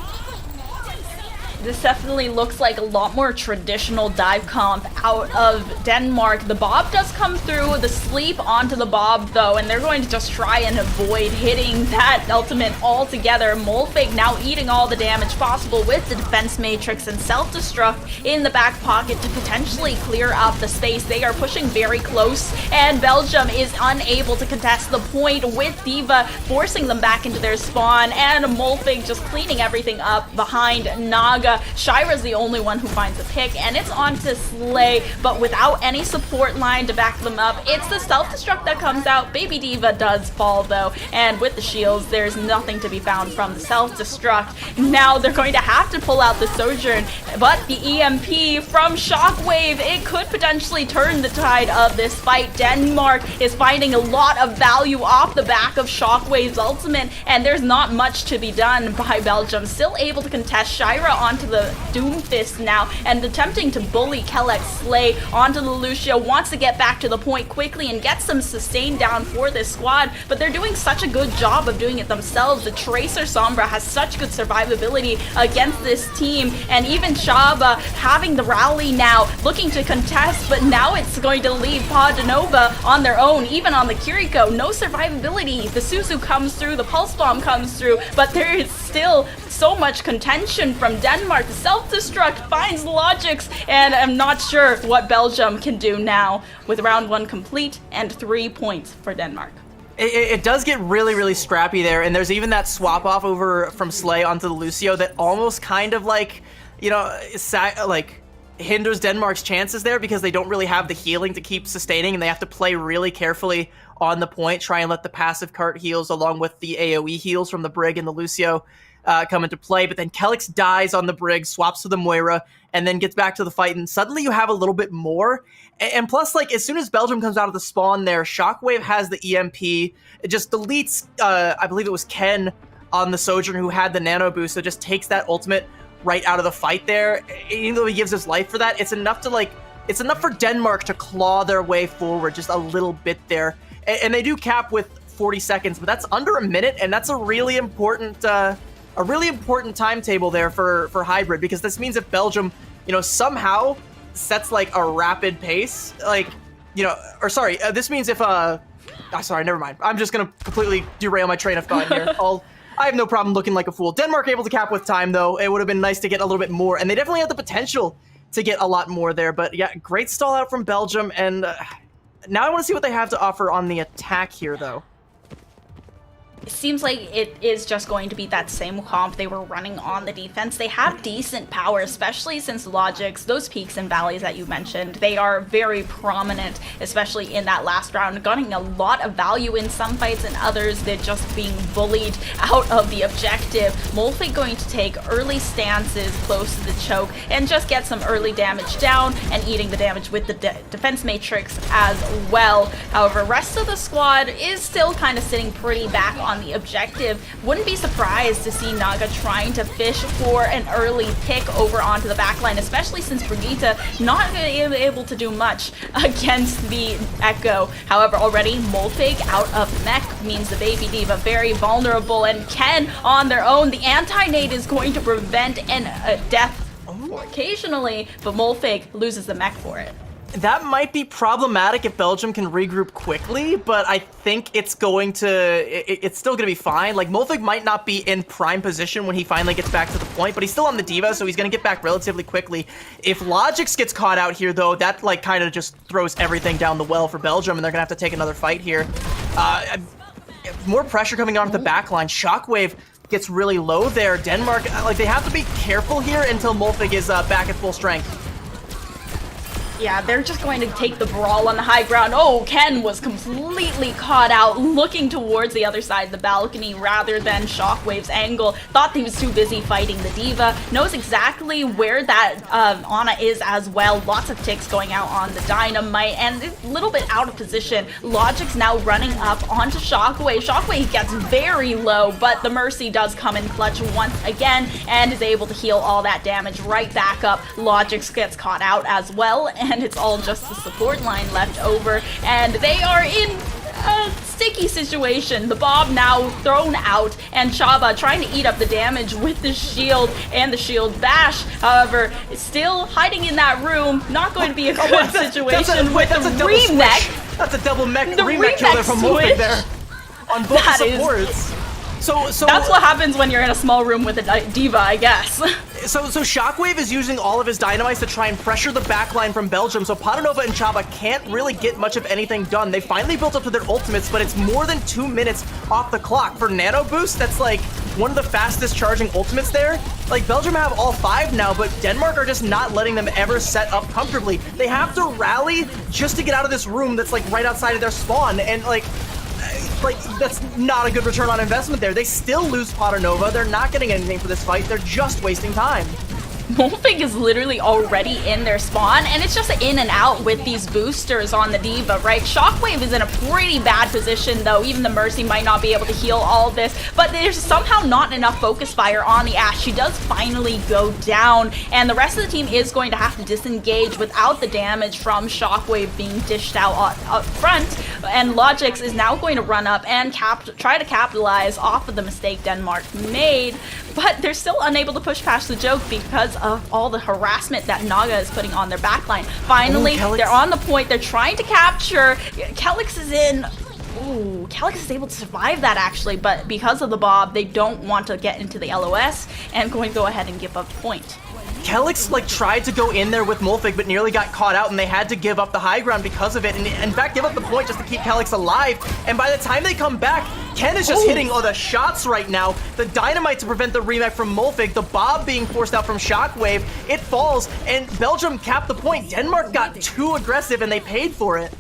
This definitely looks like a lot more traditional dive comp out of Denmark. The Bob does come through, the sleep onto the Bob though, and they're going to just try and avoid hitting that ultimate altogether. Molfig now eating all the damage possible with the defense matrix and self-destruct in the back pocket to potentially clear up the space. They are pushing very close, and Belgium is unable to contest the point with Diva forcing them back into their spawn, and Molfig just cleaning everything up behind Naga. Diva. Shira's the only one who finds a pick, and it's on to Slay, but without any support line to back them up. It's the self-destruct that comes out. Baby Diva does fall, though, and with the shields, there's nothing to be found from the self-destruct. Now they're going to have to pull out the Sojourn, but the EMP from Shockwave, it could potentially turn the tide of this fight. Denmark is finding a lot of value off the back of Shockwave's ultimate, and there's not much to be done by Belgium. Still able to contest Shira onto the Doomfist now, and attempting to bully Kellex Slay onto the Lucio. Wants to get back to the point quickly and get some sustain down for this squad, but they're doing such a good job of doing it themselves. The Tracer Sombra has such good survivability against this team, and even Shaba having the rally now, looking to contest, but now it's going to leave Podnova on their own, even on the Kiriko. No survivability. The Suzu comes through, the Pulse Bomb comes through, but there is still so much contention from Denmark. The self-destruct finds Logix, and I'm not sure what Belgium can do now with round 1 complete and 3 points for Denmark. It does get really, really scrappy there, and there's even that swap off over from Slay onto the Lucio that almost kind of like, you know, like hinders Denmark's chances there because they don't really have the healing to keep sustaining, and they have to play really carefully on the point, try and let the passive cart heals along with the AoE heals from the Brig and the Lucio come into play. But then Kellex dies on the Brig, swaps to the Moira, and then gets back to the fight, and suddenly you have a little bit more. And plus, like, as soon as Belgium comes out of the spawn there, Shockwave has the EMP. It just deletes, I believe it was Ken on the Sojourn who had the nano boost, so it just takes that ultimate right out of the fight there. Even though he gives his life for that, it's enough to, like, it's enough for Denmark to claw their way forward just a little bit there. And they do cap with 40 seconds, but that's under a minute, and that's a really important timetable there for Hybrid, because this means if Belgium, you know, somehow sets like a rapid pace, like, you know, or sorry, this means if sorry, never mind. I'm just gonna completely derail my train of thought here. I have no problem looking like a fool. Denmark able to cap with time, though. It would have been nice to get a little bit more, and they definitely have the potential to get a lot more there. But yeah, great stall out from Belgium, and now I want to see what they have to offer on the attack here, though. It seems like it is just going to be that same comp they were running on the defense. They have decent power, especially since Logix, those peaks and valleys that you mentioned, they are very prominent, especially in that last round, getting a lot of value in some fights, and others they're just being bullied out of the objective. Molfig going to take early stances close to the choke and just get some early damage down, and eating the damage with the defense matrix as well. However, rest of the squad is still kind of sitting pretty back on the objective. Wouldn't be surprised to see Naga trying to fish for an early pick over onto the backline, especially since Brigitte not able to do much against the Echo. However, already Molfig out of mech means the Baby Diva very vulnerable, and Ken on their own. The anti-nade is going to prevent a death occasionally, but Molfig loses the mech for it. That might be problematic if Belgium can regroup quickly, but I think it's still going to be fine. Like, Molfig might not be in prime position when he finally gets back to the point, but he's still on the Diva, so he's going to get back relatively quickly. If Logix gets caught out here, though, that, like, kind of just throws everything down the well for Belgium, and they're going to have to take another fight here. More pressure coming on the backline. Shockwave gets really low there. Denmark, like, they have to be careful here until Molfig is back at full strength. Yeah, they're just going to take the brawl on the high ground. Oh, Ken was completely caught out, looking towards the other side of the balcony rather than Shockwave's angle. Thought he was too busy fighting the Diva. Knows exactly where that Ana is as well. Lots of ticks going out on the Dynamite, and a little bit out of position. Logic's now running up onto Shockwave. Shockwave gets very low, but the Mercy does come in clutch once again and is able to heal all that damage right back up. Logix gets caught out as well, and it's all just the support line left over, and they are in a sticky situation. The Bob now thrown out, and Chaba trying to eat up the damage with the shield and the shield bash. However, still hiding in that room. Not going to be a good situation with the remech. That's a double mech remech kill there from Molfig there on both supports. So that's what happens when you're in a small room with a Diva, I guess. So Shockwave is using all of his dynamites to try and pressure the backline from Belgium, so Padanova and Chaba can't really get much of anything done. They finally built up to their ultimates, but it's more than 2 minutes off the clock. For Nano Boost, that's like one of the fastest charging ultimates there. Like, Belgium have all 5 now, but Denmark are just not letting them ever set up comfortably. They have to rally just to get out of this room that's like right outside of their spawn, and like that's not a good return on investment there. They still lose Potanova. They're not getting anything for this fight. They're just wasting time. Molfig is literally already in their spawn, and it's just in and out with these boosters on the D.Va, right? Shockwave is in a pretty bad position, though. Even the Mercy might not be able to heal all of this, but there's somehow not enough focus fire on the Ashe. She does finally go down, and the rest of the team is going to have to disengage without the damage from Shockwave being dished out up front, and Logix is now going to run up and try to capitalize off of the mistake Denmark made, but they're still unable to push past the joke because of all the harassment that Naga is putting on their backline. Finally, they're on the point. They're trying to capture. Kelix is in. Ooh, Kelix is able to survive that actually, but because of the Bob, they don't want to get into the LOS and going to go ahead and give up the point. Kelix like tried to go in there with Molfig, but nearly got caught out, and they had to give up the high ground because of it, and in fact give up the point just to keep Kelix alive. And by the time they come back, Ken is just hitting all the shots right now. The dynamite to prevent the remake from Molfig, the Bob being forced out from Shockwave, it falls, and Belgium capped the point. Denmark got too aggressive, and they paid for it.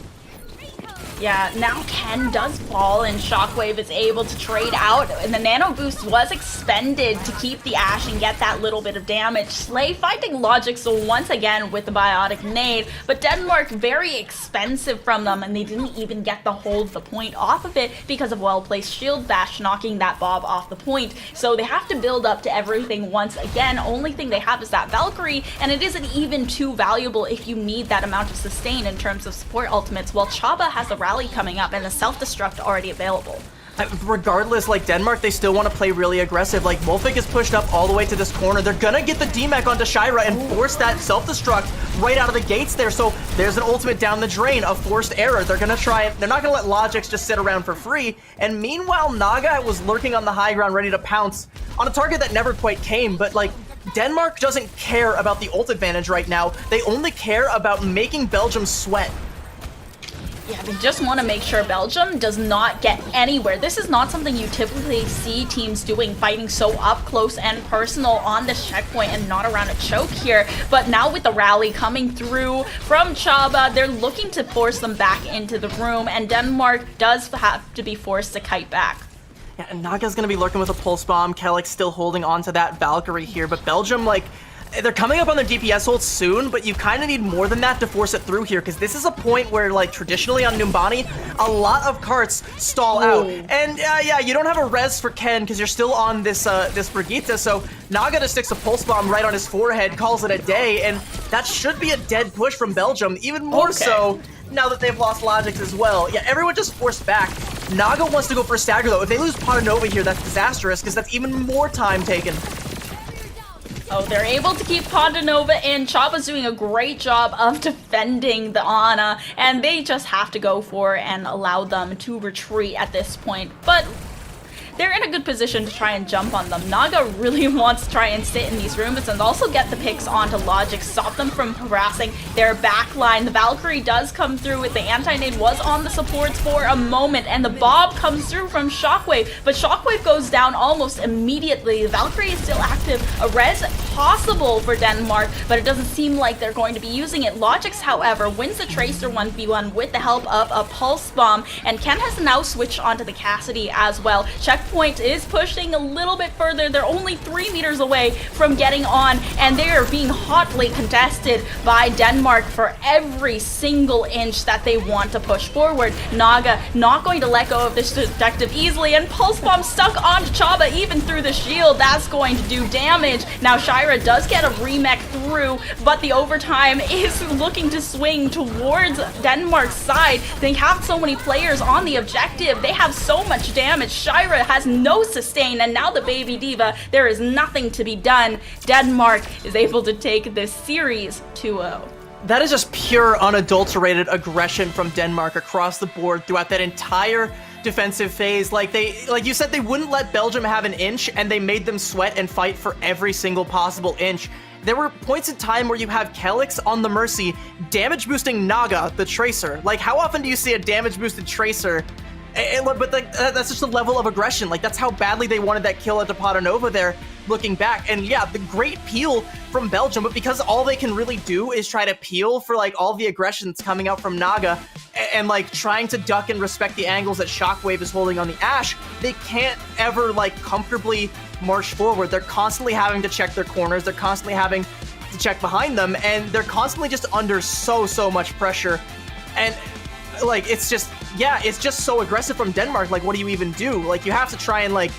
Yeah, now Ken does fall and Shockwave is able to trade out, and the Nano Boost was expended to keep the Ashe and get that little bit of damage. Slay finding Logix once again with the Biotic Nade, but Denmark very expensive from them, and they didn't even get the hold the point off of it because of well-placed Shield Bash knocking that Bob off the point. So they have to build up to everything once again. Only thing they have is that Valkyrie, and it isn't even too valuable if you need that amount of sustain in terms of support ultimates, while Chaba has the rally coming up and the self-destruct already available. Regardless, like Denmark, they still want to play really aggressive. Like Molfig is pushed up all the way to this corner. They're gonna get the DMEC onto Shira and force that self-destruct right out of the gates there. So there's an ultimate down the drain, a forced error. They're gonna try it. They're not gonna let Logix just sit around for free. And meanwhile, Naga was lurking on the high ground, ready to pounce on a target that never quite came. But like, Denmark doesn't care about the ult advantage right now. They only care about making Belgium sweat. Yeah, they just want to make sure Belgium does not get anywhere. This is not something you typically see teams doing, fighting so up close and personal on this checkpoint and not around a choke here. But now with the rally coming through from Chaba, they're looking to force them back into the room, and Denmark does have to be forced to kite back. Yeah, and Naga's gonna be lurking with a pulse bomb. Kelix still holding on to that Valkyrie here, but Belgium, like, they're coming up on their DPS ult soon, but you kind of need more than that to force it through here, because this is a point where, like, traditionally on Numbani, a lot of carts stall out. And yeah, you don't have a res for Ken because you're still on this this Brigitte, so Naga just sticks a pulse bomb right on his forehead, calls it a day, and that should be a dead push from Belgium, even more so now that they've lost Logix as well. Yeah, everyone just forced back. Naga wants to go for a stagger, though. If they lose Potanova here, that's disastrous, because that's even more time taken. Oh, they're able to keep Potanova in. Chaba's doing a great job of defending the Ana, and they just have to go for and allow them to retreat at this point. But they're in a good position to try and jump on them. Naga really wants to try and sit in these rooms and also get the picks onto Logix, stop them from harassing their backline. The Valkyrie does come through with the anti-nade, was on the supports for a moment, and the Bob comes through from Shockwave, but Shockwave goes down almost immediately. The Valkyrie is still active. A res possible for Denmark, but it doesn't seem like they're going to be using it. Logix, however, wins the Tracer 1v1 with the help of a Pulse Bomb, and Ken has now switched onto the Cassidy as well. Checkpoint is pushing a little bit further. They're only 3 meters away from getting on, and they are being hotly contested by Denmark for every single inch that they want to push forward. Naga not going to let go of this detective easily, and Pulse Bomb stuck onto Chaba even through the shield. That's going to do damage. Now Shira does get a remech through, but the overtime is looking to swing towards Denmark's side. They have so many players on the objective. They have so much damage. Shira has no sustain, and now the baby D.Va, there is nothing to be done. Denmark is able to take this series 2-0. That is just pure, unadulterated aggression from Denmark across the board throughout that entire defensive phase. Like you said, they wouldn't let Belgium have an inch, and they made them sweat and fight for every single possible inch. There were points in time where you have Kelix on the Mercy damage boosting Naga, the Tracer. Like, how often do you see a damage boosted Tracer But that's just the level of aggression. Like, that's how badly they wanted that kill at Padanova there, looking back. And yeah, the great peel from Belgium, but because all they can really do is try to peel for like all the aggression that's coming out from Naga and like trying to duck and respect the angles that Shockwave is holding on the Ashe, they can't ever like comfortably march forward. They're constantly having to check their corners. They're constantly having to check behind them, and they're constantly just under so much pressure. And like, it's just so aggressive from Denmark. Like, what do you even do? Like, you have to try and like,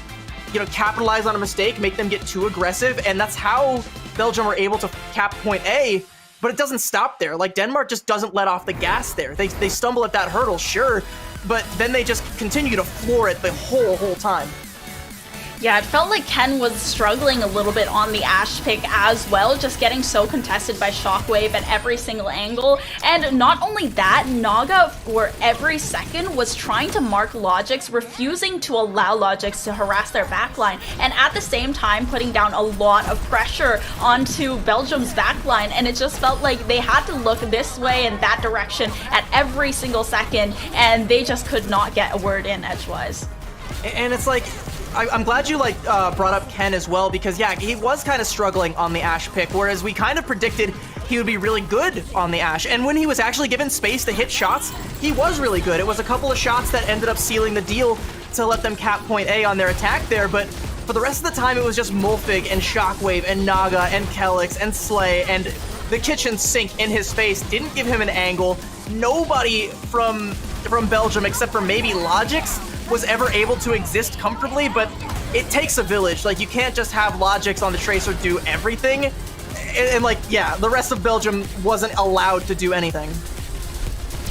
you know, capitalize on a mistake, make them get too aggressive, and that's how Belgium were able to cap point A, but it doesn't stop there. Like, Denmark just doesn't let off the gas there. They stumble at that hurdle, sure, but then they just continue to floor it the whole time. Yeah, it felt like Ken was struggling a little bit on the Ashe pick as well, just getting so contested by Shockwave at every single angle. And not only that, Naga for every second was trying to mark Logix, refusing to allow Logix to harass their backline, and at the same time putting down a lot of pressure onto Belgium's backline. And it just felt like they had to look this way and that direction at every single second, and they just could not get a word in edgewise. And it's like, I'm glad you like brought up Ken as well, because yeah, he was kind of struggling on the Ashe pick, whereas we kind of predicted he would be really good on the Ashe. And when he was actually given space to hit shots, he was really good. It was a couple of shots that ended up sealing the deal to let them cap point A on their attack there, but for the rest of the time, it was just Mulfig and Shockwave and Naga and Kelix and Slay, and the kitchen sink in his face didn't give him an angle. Nobody from Belgium, except for maybe Logix, was ever able to exist comfortably, but it takes a village. Like, you can't just have Logix on the Tracer do everything. And like, yeah, the rest of Belgium wasn't allowed to do anything.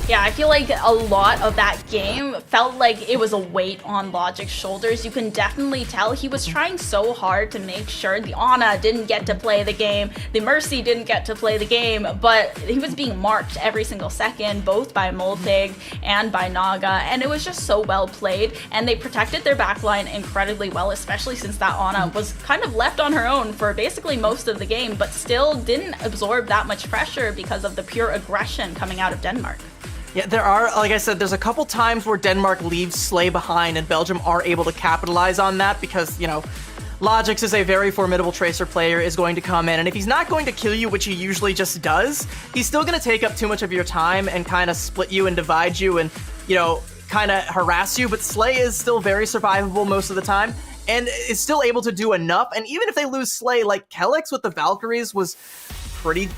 Yeah, I feel like a lot of that game felt like it was a weight on Logic's shoulders. You can definitely tell he was trying so hard to make sure the Ana didn't get to play the game, the Mercy didn't get to play the game, but he was being marked every single second, both by Mulfig and by Naga, and it was just so well played, and they protected their backline incredibly well, especially since that Ana was kind of left on her own for basically most of the game, but still didn't absorb that much pressure because of the pure aggression coming out of Denmark. Yeah, there are, like I said, there's a couple times where Denmark leaves Slay behind and Belgium are able to capitalize on that because, you know, Logix is a very formidable Tracer player, is going to come in, and if he's not going to kill you, which he usually just does, he's still going to take up too much of your time and kind of split you and divide you and, you know, kind of harass you, but Slay is still very survivable most of the time and is still able to do enough, and even if they lose Slay, like Kelix with the Valkyries was pretty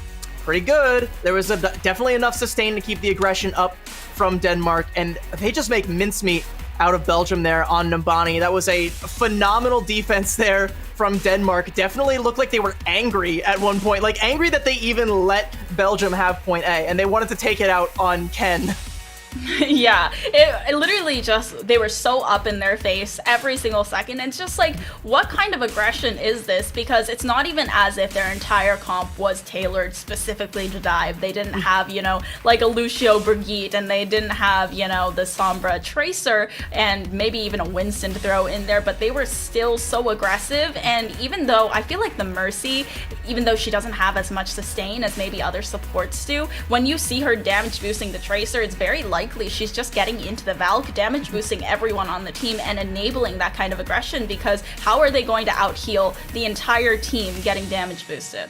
good. There was definitely enough sustain to keep the aggression up from Denmark, and they just make mincemeat out of Belgium there on Numbani. That was a phenomenal defense there from Denmark. Definitely looked like they were angry at one point, like angry that they even let Belgium have point A, and they wanted to take it out on Ken. Yeah, it literally just, they were so up in their face every single second. And it's just like, what kind of aggression is this? Because it's not even as if their entire comp was tailored specifically to dive. They didn't have, you know, like a Lucio Brigitte, and they didn't have, you know, the Sombra Tracer, and maybe even a Winston to throw in there, but they were still so aggressive. And even though I feel like the Mercy, even though she doesn't have as much sustain as maybe other supports do, when you see her damage boosting the Tracer, it's very likely she's just getting into the Valk, damage boosting everyone on the team and enabling that kind of aggression, because how are they going to out heal the entire team getting damage boosted?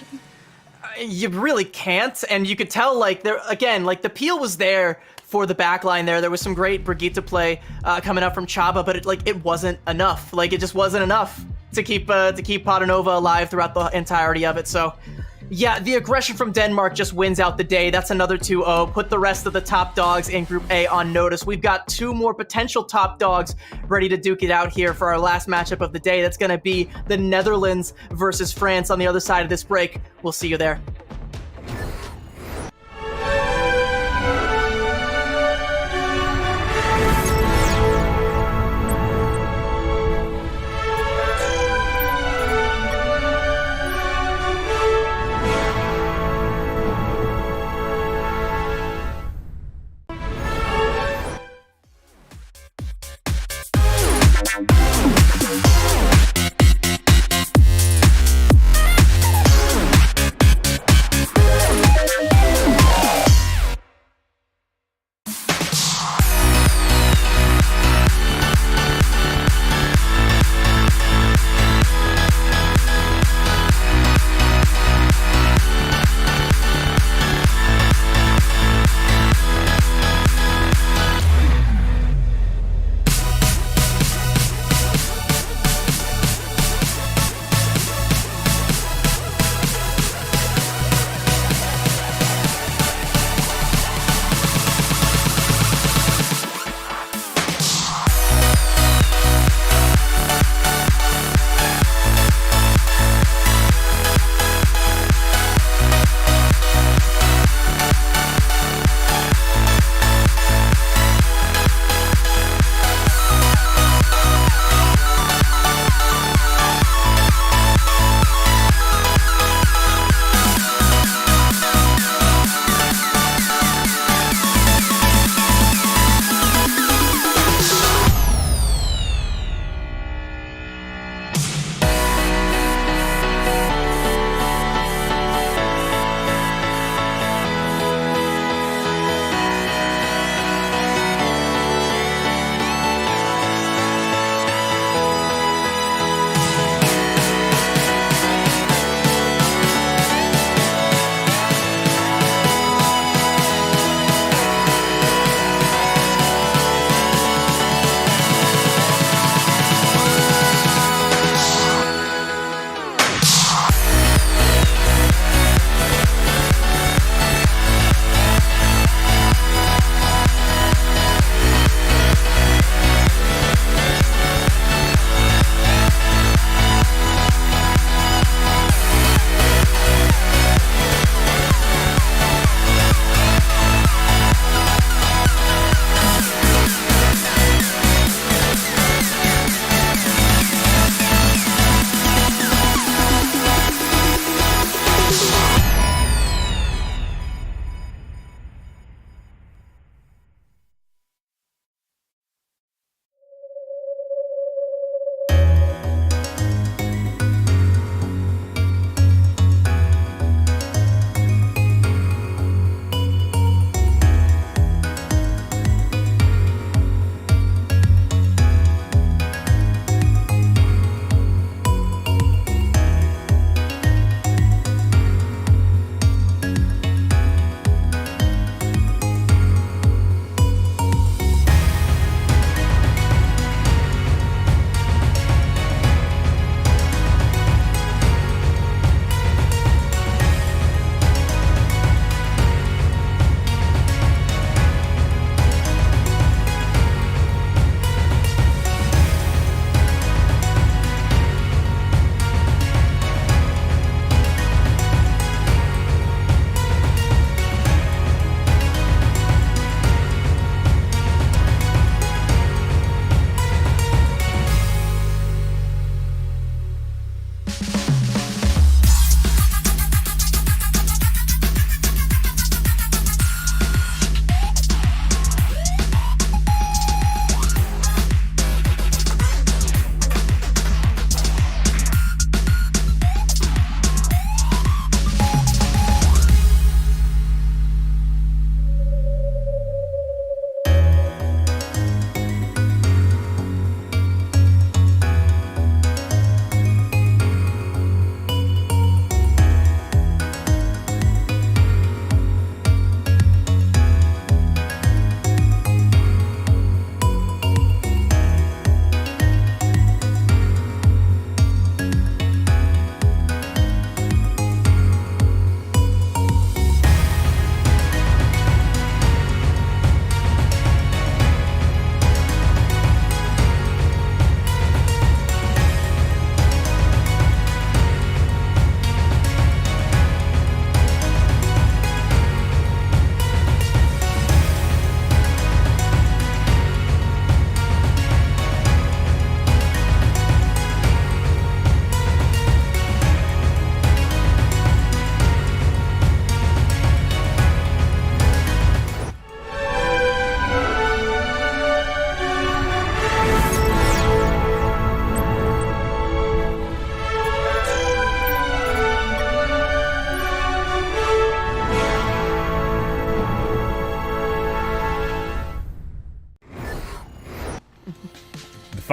You really can't, and you could tell, like, there again, like, the peel was there for the backline there. There was some great Brigitte play coming up from Chaba, but it wasn't enough. Like, it just wasn't enough to keep Padanova alive throughout the entirety of it. So yeah, the aggression from Denmark just wins out the day. That's another 2-0. Put the rest of the top dogs in Group A on notice. We've got two more potential top dogs ready to duke it out here for our last matchup of the day. That's going to be the Netherlands versus France on the other side of this break. We'll see you there.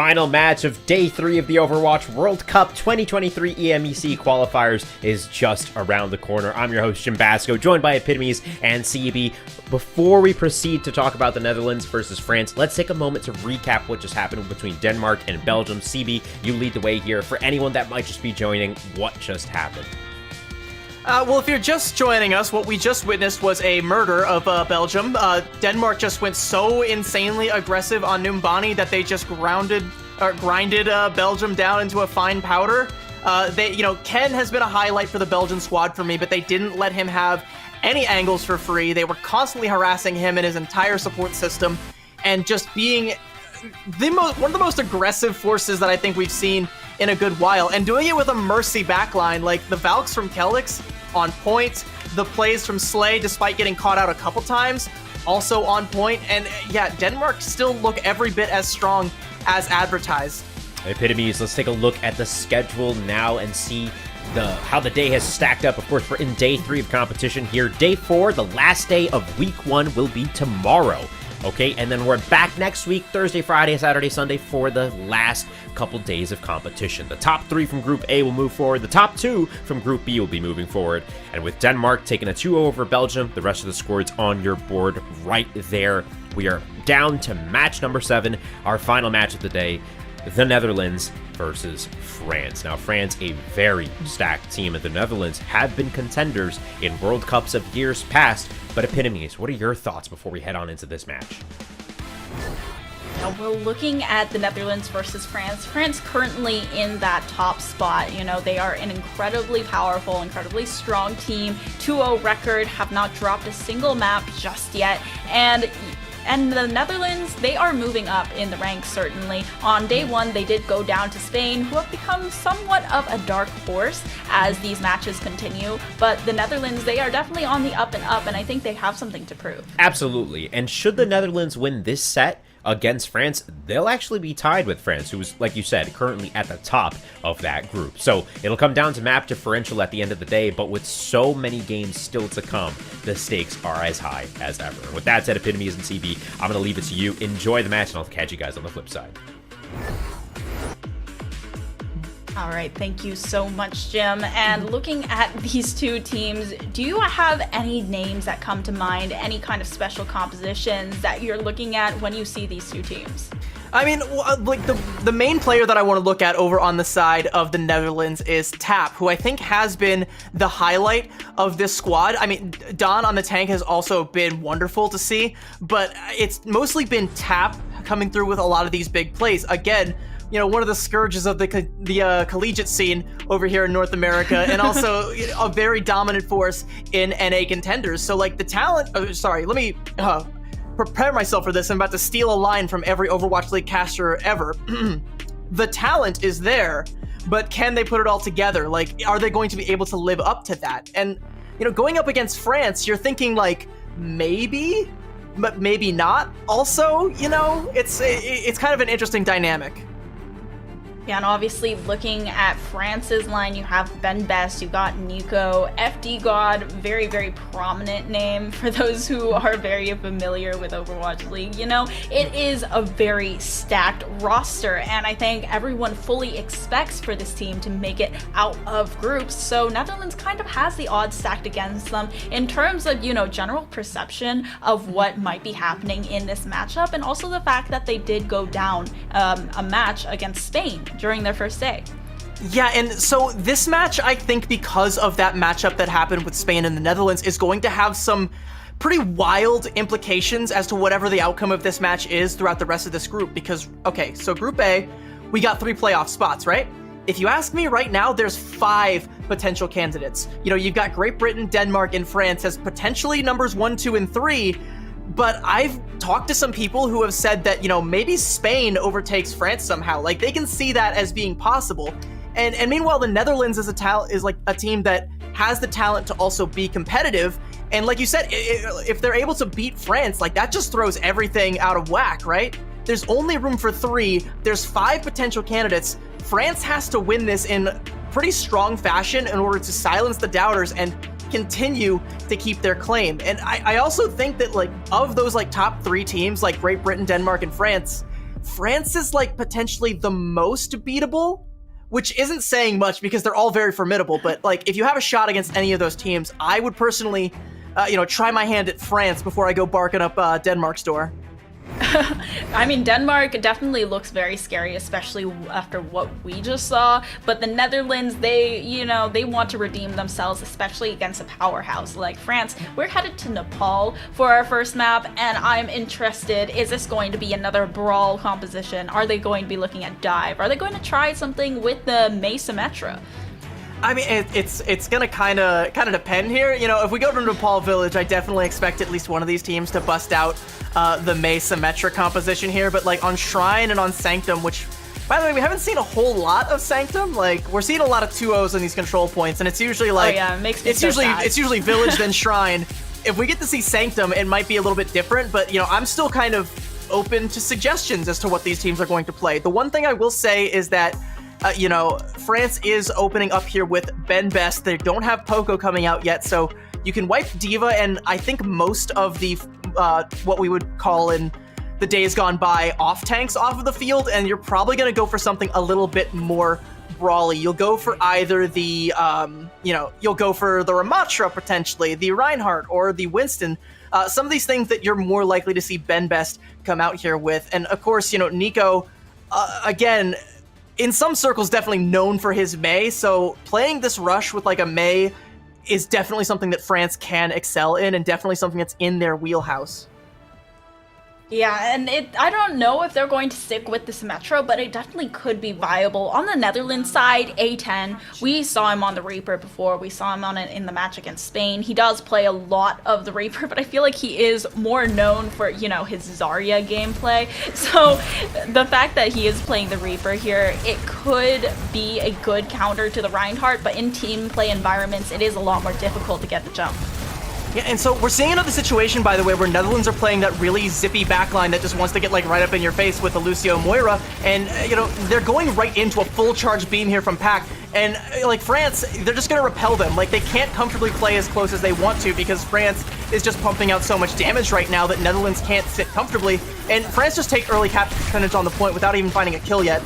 final match of Day 3 of the Overwatch World Cup 2023 EMEC Qualifiers is just around the corner. I'm your host, Jim Basco, joined by Epitomes and CB. Before we proceed to talk about the Netherlands versus France, let's take a moment to recap what just happened between Denmark and Belgium. CB, you lead the way here. For anyone that might just be joining, what just happened? Well, if you're just joining us, what we just witnessed was a murder of Belgium. Denmark just went so insanely aggressive on Numbani that they just grinded Belgium down into a fine powder. Ken has been a highlight for the Belgian squad for me, but they didn't let him have any angles for free. They were constantly harassing him and his entire support system, and just being one of the most aggressive forces that I think we've seen in a good while, and doing it with a mercy backline. Like the Valks from Kelix on point, the plays from Slay, despite getting caught out a couple times, also on point. And yeah, Denmark still look every bit as strong as advertised. Epitomes, let's take a look at the schedule now and see how the day has stacked up. Of course, we're in Day 3 of competition here. Day 4, the last day of Week 1, will be tomorrow. Okay, and then we're back next week, Thursday, Friday, Saturday, Sunday, for the last couple days of competition. The top 3 from Group A will move forward. The top 2 from Group B will be moving forward. And with Denmark taking a 2-0 over Belgium, the rest of the squads on your board right there. We are down to match number 7, our final match of the day, the Netherlands versus France. Now, France, a very stacked team, and the Netherlands have been contenders in World Cups of years past. But Epitomes, what are your thoughts before we head on into this match? Now we're looking at the Netherlands versus France. France currently in that top spot. You know, they are an incredibly powerful, incredibly strong team. 2-0 record, have not dropped a single map just yet. And the Netherlands, they are moving up in the ranks, certainly. On day 1, they did go down to Spain, who have become somewhat of a dark horse as these matches continue. But the Netherlands, they are definitely on the up, and I think they have something to prove. Absolutely. And should the Netherlands win this set against France, they'll actually be tied with France, who is, like you said, currently at the top of that group. So it'll come down to map differential at the end of the day, but with so many games still to come, the stakes are as high as ever. And with that said, Epitomes and CB, I'm going to leave it to you. Enjoy the match, and I'll catch you guys on the flip side. All right, thank you so much, Jim. And looking at these two teams, do you have any names that come to mind, any kind of special compositions that you're looking at when you see these two teams? I mean, like the main player that I want to look at over on the side of the Netherlands is Tap, who I think has been the highlight of this squad. I mean, Don on the tank has also been wonderful to see, but it's mostly been Tap coming through with a lot of these big plays. Again, you know, one of the scourges of the collegiate scene over here in North America, and also a very dominant force in NA contenders. So, like, the talent... let me prepare myself for this. I'm about to steal a line from every Overwatch League caster ever. The talent is there, but can they put it all together? Like, are they going to be able to live up to that? And, you know, going up against France, you're thinking, like, maybe, but maybe not. Also, you know, it's kind of an interesting dynamic. Yeah, and obviously looking at France's line, you have Ben Best, you got Nico, FD God, very, very prominent name for those who are very familiar with Overwatch League. You know, it is a very stacked roster, and I think everyone fully expects for this team to make it out of groups. So Netherlands kind of has the odds stacked against them in terms of, you know, general perception of what might be happening in this matchup, and also the fact that they did go down a match against Spain during their first day. Yeah, and so this match, I think because of that matchup that happened with Spain and the Netherlands, is going to have some pretty wild implications as to whatever the outcome of this match is throughout the rest of this group. Because, okay, so Group A, we got 3 playoff spots, right? If you ask me right now, there's 5 potential candidates. You know, you've got Great Britain, Denmark, and France as potentially numbers 1, 2, and 3. But I've talked to some people who have said that, you know, maybe Spain overtakes France somehow. Like, they can see that as being possible. And meanwhile, the Netherlands is like a team that has the talent to also be competitive. And like you said, if they're able to beat France, like, that just throws everything out of whack, right? There's only room for 3. There's 5 potential candidates. France has to win this in pretty strong fashion in order to silence the doubters and continue to keep their claim. And I also think that, like, of those, like, top 3 teams, like Great Britain, Denmark, and France, France is like potentially the most beatable, which isn't saying much because they're all very formidable. But like, if you have a shot against any of those teams, I would personally, try my hand at France before I go barking up Denmark's door. I mean, Denmark definitely looks very scary, especially after what we just saw. But the Netherlands, they want to redeem themselves, especially against a powerhouse like France. We're headed to Nepal for our first map, and I'm interested, is this going to be another brawl composition? Are they going to be looking at dive? Are they going to try something with the May Symmetra? I mean, it's gonna kind of depend here. If we go to Nepal Village, I definitely expect at least one of these teams to bust out the May Symmetra composition here. But like on Shrine and on Sanctum, which, by the way, we haven't seen a whole lot of Sanctum. Like, we're seeing a lot of 2-0s on these control points, and it's usually like, it makes me it's so usually sad. it's usually Village then Shrine. If we get to see Sanctum, it might be a little bit different. But I'm still kind of open to suggestions as to what these teams are going to play. The one thing I will say is that, France is opening up here with Ben Best. They don't have Poco coming out yet, so you can wipe D.Va and I think most of the, what we would call in the days gone by, off-tanks off of the field, and you're probably going to go for something a little bit more brawly. You'll go for either the, you'll go for the Ramatra, potentially, the Reinhardt, or the Winston. Some of these things that you're more likely to see Ben Best come out here with. And, of course, Nico, again, in some circles, definitely known for his Mei, so playing this rush with like a Mei is definitely something that France can excel in, and definitely something that's in their wheelhouse. Yeah, and I don't know if they're going to stick with the Symmetra, but it definitely could be viable. On the Netherlands side, A10, we saw him on the Reaper before. We saw him on it in the match against Spain. He does play a lot of the Reaper, but I feel like he is more known for, his Zarya gameplay. So the fact that he is playing the Reaper here, it could be a good counter to the Reinhardt, but in team play environments, it is a lot more difficult to get the jump. Yeah, and so we're seeing another situation, by the way, where Netherlands are playing that really zippy backline that just wants to get like right up in your face with the Lucio Moira, and they're going right into a full charge beam here from Pac, and like France, they're just gonna repel them. Like, they can't comfortably play as close as they want to because France is just pumping out so much damage right now that Netherlands can't sit comfortably, and France just take early capture percentage on the point without even finding a kill yet.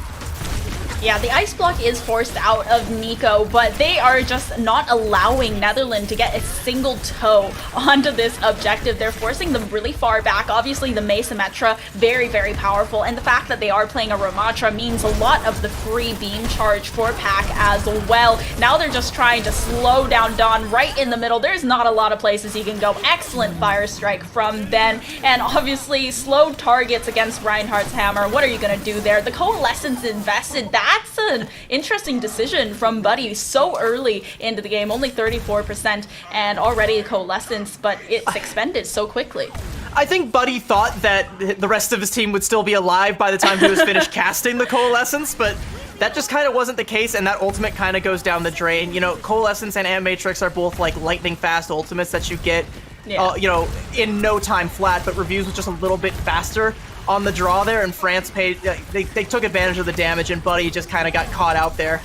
Yeah, the ice block is forced out of Nico, but they are just not allowing Netherlands to get a single toe onto this objective. They're forcing them really far back. Obviously, the May Symmetra, very, very powerful, and the fact that they are playing a Ramatra means a lot of the free beam charge for Pac as well. Now they're just trying to slow down Dawn right in the middle. There's not a lot of places he can go. Excellent fire strike from Ben, and obviously slow targets against Reinhardt's hammer. What are you gonna do there? The Coalescence invested. That's an interesting decision from Buddy so early into the game, only 34% and already a Coalescence, but it's expended so quickly. I think Buddy thought that the rest of his team would still be alive by the time he was finished casting the Coalescence, but that just kind of wasn't the case, and that ultimate kind of goes down the drain. Coalescence and Animatrix are both like lightning fast ultimates that you get, in no time flat, but Reviews was just a little bit faster on the draw there, and France paid. They took advantage of the damage, and Buddy just kind of got caught out there.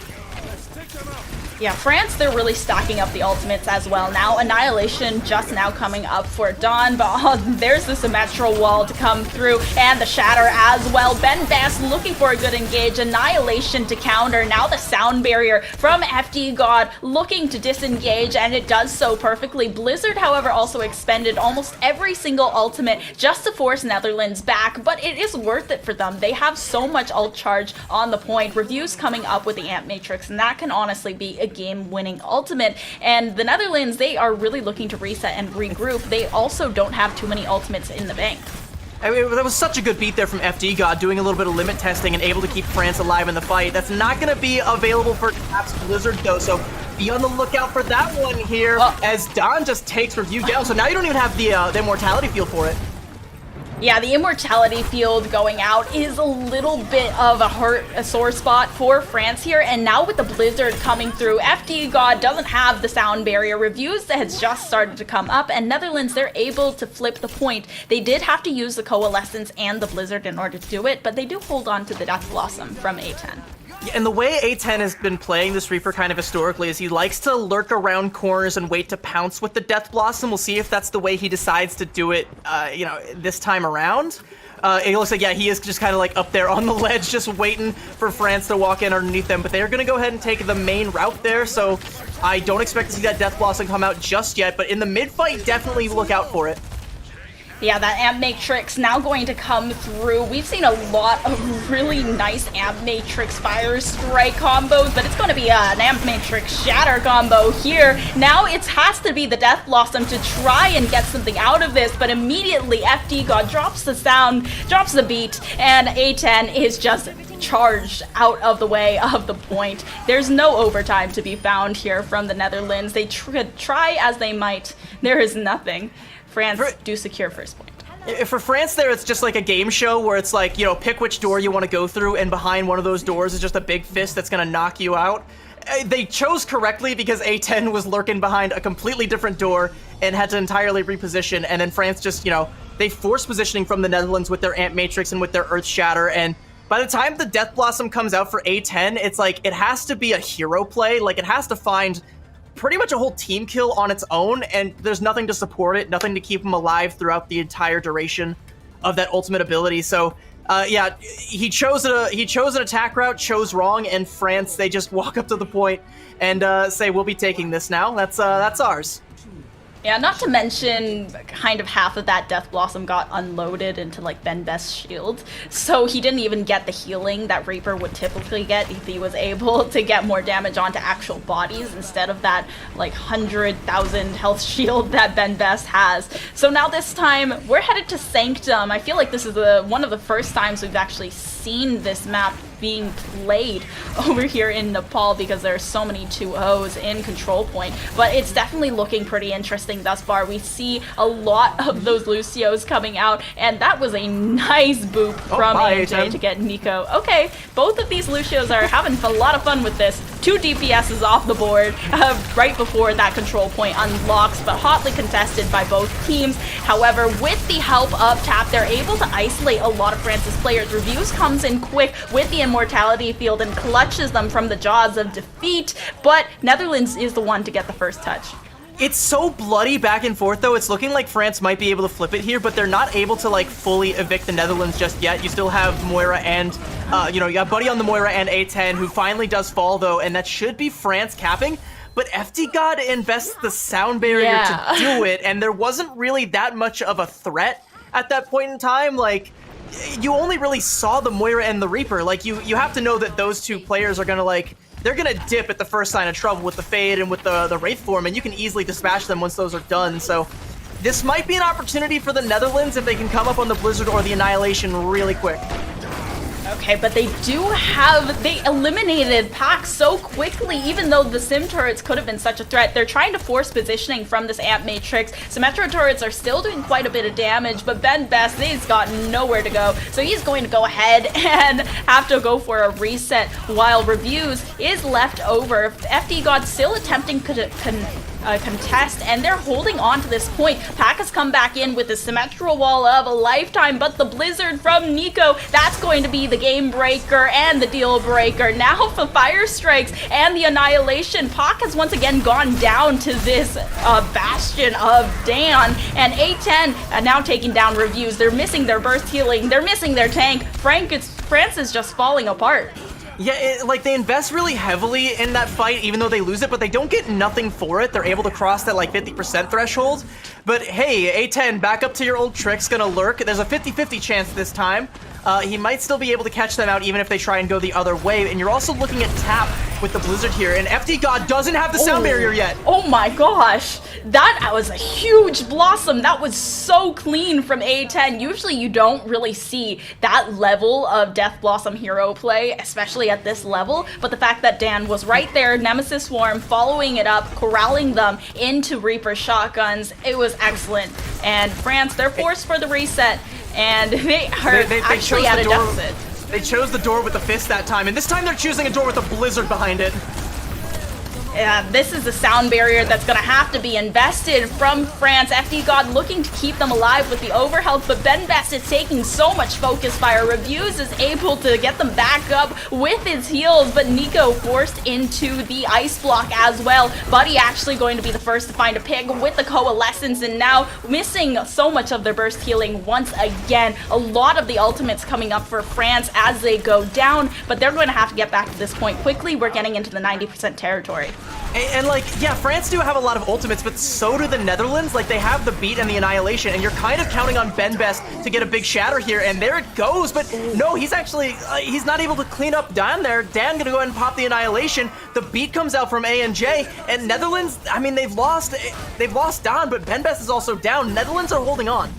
Yeah, France, they're really stacking up the ultimates as well now. Annihilation just now coming up for Dawn, but there's the Symmetra wall to come through, and the Shatter as well. Ben Best looking for a good engage. Annihilation to counter. Now the sound barrier from FD God looking to disengage, and it does so perfectly. Blizzard, however, also expended almost every single ultimate just to force Netherlands back, but it is worth it for them. They have so much ult charge on the point. Reviews coming up with the Amp Matrix, and that can honestly be a game-winning ultimate. And the Netherlands, they are really looking to reset and regroup. They also don't have too many ultimates in the bank. I mean, that was such a good beat there from FD God, doing a little bit of limit testing and able to keep France alive in the fight. That's not going to be available for perhaps Blizzard, though, so be on the lookout for that one here, as Don just takes Review down. So now you don't even have the Immortality field for it. Yeah, the Immortality field going out is a little bit of a sore spot for France here, and now with the Blizzard coming through, FD God doesn't have the sound barrier. Reviews that has just started to come up, and Netherlands, they're able to flip the point. They did have to use the Coalescence and the Blizzard in order to do it, but they do hold on to the Death Blossom from A10. And the way A10 has been playing this Reaper kind of historically is he likes to lurk around corners and wait to pounce with the Death Blossom. We'll see if that's the way he decides to do it, this time around. It looks like, yeah, he is just kind of like up there on the ledge, just waiting for France to walk in underneath them. But they're going to go ahead and take the main route there, so I don't expect to see that Death Blossom come out just yet. But in the mid-fight, definitely look out for it. Yeah, that Amp Matrix now going to come through. We've seen a lot of really nice Amp Matrix Fire Strike combos, but it's going to be an Amp Matrix Shatter combo here. Now it has to be the Death Blossom to try and get something out of this, but immediately FD God drops the sound, drops the beat, and A10 is just charged out of the way of the point. There's no overtime to be found here from the Netherlands. They try as they might. There is nothing. France do secure first point. For France there, it's just like a game show where it's like, you know, pick which door you want to go through, and behind one of those doors is just a big fist that's going to knock you out. They chose correctly because A10 was lurking behind a completely different door and had to entirely reposition, and then France just, you know, they forced positioning from the Netherlands with their Amp Matrix and with their Earth Shatter, and by the time the Death Blossom comes out for A10, it's like, it has to be a hero play, like it has to find pretty much a whole team kill on its own, and there's nothing to support it, nothing to keep him alive throughout the entire duration of that ultimate ability. So yeah, he chose an attack route, chose wrong, and France, they just walk up to the point and say, we'll be taking this now. That's ours. Yeah, not to mention kind of half of that Death Blossom got unloaded into like Ben Best's shield, so he didn't even get the healing that Reaper would typically get if he was able to get more damage onto actual bodies instead of that like 100,000 health shield that Ben Best has. So now this time we're headed to Sanctum. I feel like this is one of the first times we've actually seen this map being played over here in Nepal because there are so many 2-0s in control point, but it's definitely looking pretty interesting thus far. We see a lot of those Lucios coming out, and that was a nice boop from AJ to get Nico. Okay, both of these Lucios are having a lot of fun with this. 2 DPSs off the board right before that control point unlocks, but hotly contested by both teams. However, with the help of Tap, they're able to isolate a lot of France's players. Reviews comes in quick with the Immortality Field and clutches them from the jaws of defeat, but Netherlands is the one to get the first touch. It's so bloody back and forth, though. It's looking like France might be able to flip it here, but they're not able to, like, fully evict the Netherlands just yet. You still have Moira and, you know, you got Buddy on the Moira and A10, who finally does fall, though, and that should be France capping. But FD God invests the sound barrier to do it, and there wasn't really that much of a threat at that point in time. Like, you only really saw the Moira and the Reaper. Like, you have to know that those two players are gonna, like, they're gonna dip at the first sign of trouble with the Fade and with the Wraith form, and you can easily dispatch them once those are done. So this might be an opportunity for the Netherlands if they can come up on the Blizzard or the Annihilation really quick. Okay, but they eliminated Pac so quickly, even though the Sim turrets could have been such a threat. They're trying to force positioning from this Amp Matrix. Symmetro turrets are still doing quite a bit of damage, but Ben Best, he's got nowhere to go. So he's going to go ahead and have to go for a reset, while Reviews is left over. FD God still attempting contest, and they're holding on to this point. Pac has come back in with the Symmetrical Wall of a lifetime, but the Blizzard from Nico, that's going to be the game breaker and the deal breaker. Now for Fire Strikes and the Annihilation, Pac has once again gone down to this bastion of Dan, and A10 now taking down Reviews. They're missing their burst healing, they're missing their tank. France is just falling apart. Yeah, like, they invest really heavily in that fight, even though they lose it, but they don't get nothing for it. They're able to cross that, like, 50% threshold. But, hey, A10, back up to your old tricks, gonna lurk. There's a 50-50 chance this time. He might still be able to catch them out even if they try and go the other way. And you're also looking at Tap with the Blizzard here, and FD God doesn't have the sound barrier yet. Oh my gosh, that was a huge Blossom. That was so clean from A10. Usually you don't really see that level of Death Blossom hero play, especially at this level, but the fact that Dan was right there, Nemesis Swarm, following it up, corralling them into Reaper shotguns, it was excellent. And France, they're forced for the reset, and they are actually at a deficit. They chose the door with the fist that time, and this time they're choosing a door with a Blizzard behind it. This is a sound barrier that's going to have to be invested from France. FD God looking to keep them alive with the overhealth, but Ben Best is taking so much focus fire. Reviews is able to get them back up with his heals, but Nico forced into the ice block as well. Buddy actually going to be the first to find a pick with the Coalescence, and now missing so much of their burst healing once again. A lot of the ultimates coming up for France as they go down, but they're going to have to get back to this point quickly. We're getting into the 90% territory. And like, yeah, France do have a lot of ultimates, but so do the Netherlands. Like, they have the beat and the annihilation, and you're kind of counting on Ben Best to get a big shatter here, and there it goes. But no, he's actually, he's not able to clean up Dan there. Dan gonna go ahead and pop the annihilation. The beat comes out from A&J, and Netherlands, I mean, they've lost Dan, but Ben Best is also down. Netherlands are holding on.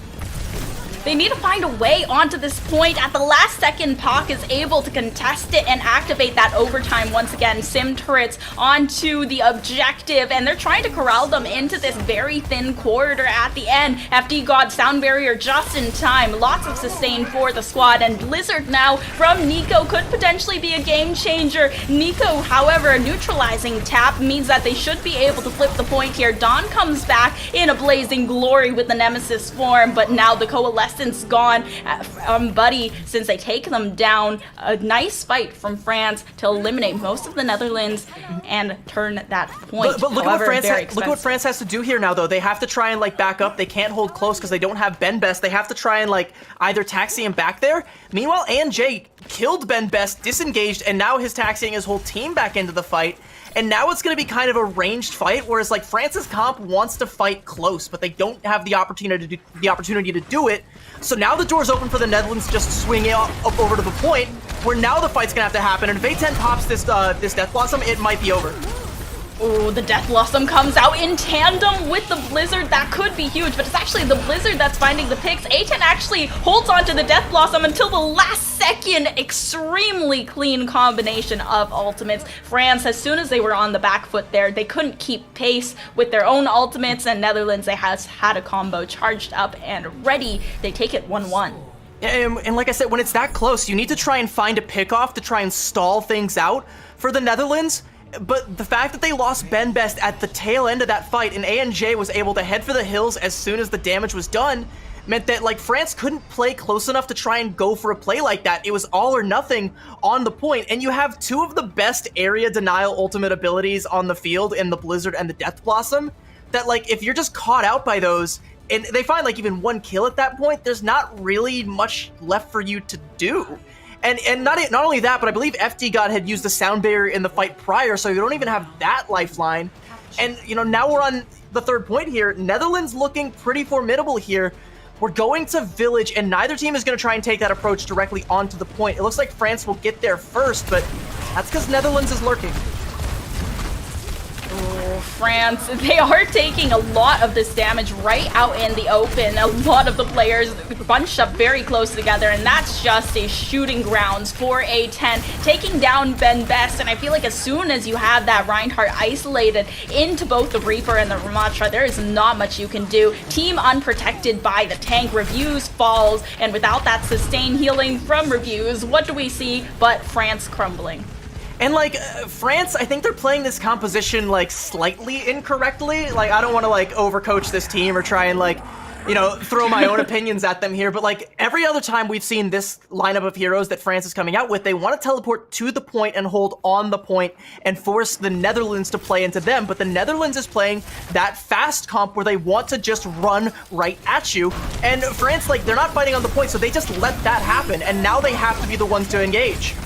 They need to find a way onto this point. At the last second, Pak is able to contest it and activate that overtime once again. Sim turrets onto the objective, and they're trying to corral them into this very thin corridor at the end. FD God sound barrier just in time. Lots of sustain for the squad, and Blizzard now from Nico could potentially be a game changer. Nico, however, neutralizing tap means that they should be able to flip the point here. Dawn comes back in a blazing glory with the Nemesis form, but now the Coalescence gone from Buddy since they take them down. A nice fight from France to eliminate most of the Netherlands and turn that point. But look, However, look what France has to do here now, though. They have to try and like back up. They can't hold close because they don't have Ben Best. They have to try and like either taxi him back there. Meanwhile, A&J killed Ben Best, disengaged, and now he's taxiing his whole team back into the fight. And now it's going to be kind of a ranged fight, whereas like France's comp wants to fight close, but they don't have the opportunity to do it. So now the door's open for the Netherlands to just swing it up over to the point, where now the fight's going to have to happen. And if A10 pops this Death Blossom, it might be over. Oh, the Death Blossom comes out in tandem with the Blizzard. That could be huge, but it's actually the Blizzard that's finding the picks. A10 actually holds on to the Death Blossom until the last second. Extremely clean combination of ultimates. France, as soon as they were on the back foot there, they couldn't keep pace with their own ultimates, and Netherlands, they had a combo charged up and ready. They take it 1-1. And like I said, when it's that close, you need to try and find a pick-off to try and stall things out for the Netherlands. But the fact that they lost Ben Best at the tail end of that fight and A&J was able to head for the hills as soon as the damage was done meant that like France couldn't play close enough to try and go for a play like that. It was all or nothing on the point, and you have two of the best area denial ultimate abilities on the field in the Blizzard and the Death Blossom that like if you're just caught out by those and they find like even one kill at that point, there's not really much left for you to do. And not only that, but I believe FD God had used the sound barrier in the fight prior, so you don't even have that lifeline. And, you know, now we're on the third point here. Netherlands looking pretty formidable here. We're going to Village, and neither team is going to try and take that approach directly onto the point. It looks like France will get there first, but that's because Netherlands is lurking. France, they are taking a lot of this damage right out in the open. A lot of the players bunched up very close together, and that's just a shooting grounds for A10, taking down Ben Best. And I feel like as soon as you have that Reinhardt isolated into both the Reaper and the Ramatra, there is not much you can do. Team unprotected by the tank. Reviews falls, and without that sustain healing from Reviews, what do we see but France crumbling? And like France, I think they're playing this composition like slightly incorrectly. Like I don't want to like overcoach this team or try and like, you know, throw my own opinions at them here. But like every other time we've seen this lineup of heroes that France is coming out with, they want to teleport to the point and hold on the point and force the Netherlands to play into them. But the Netherlands is playing that fast comp where they want to just run right at you. And France, like they're not fighting on the point, so they just let that happen. And now they have to be the ones to engage.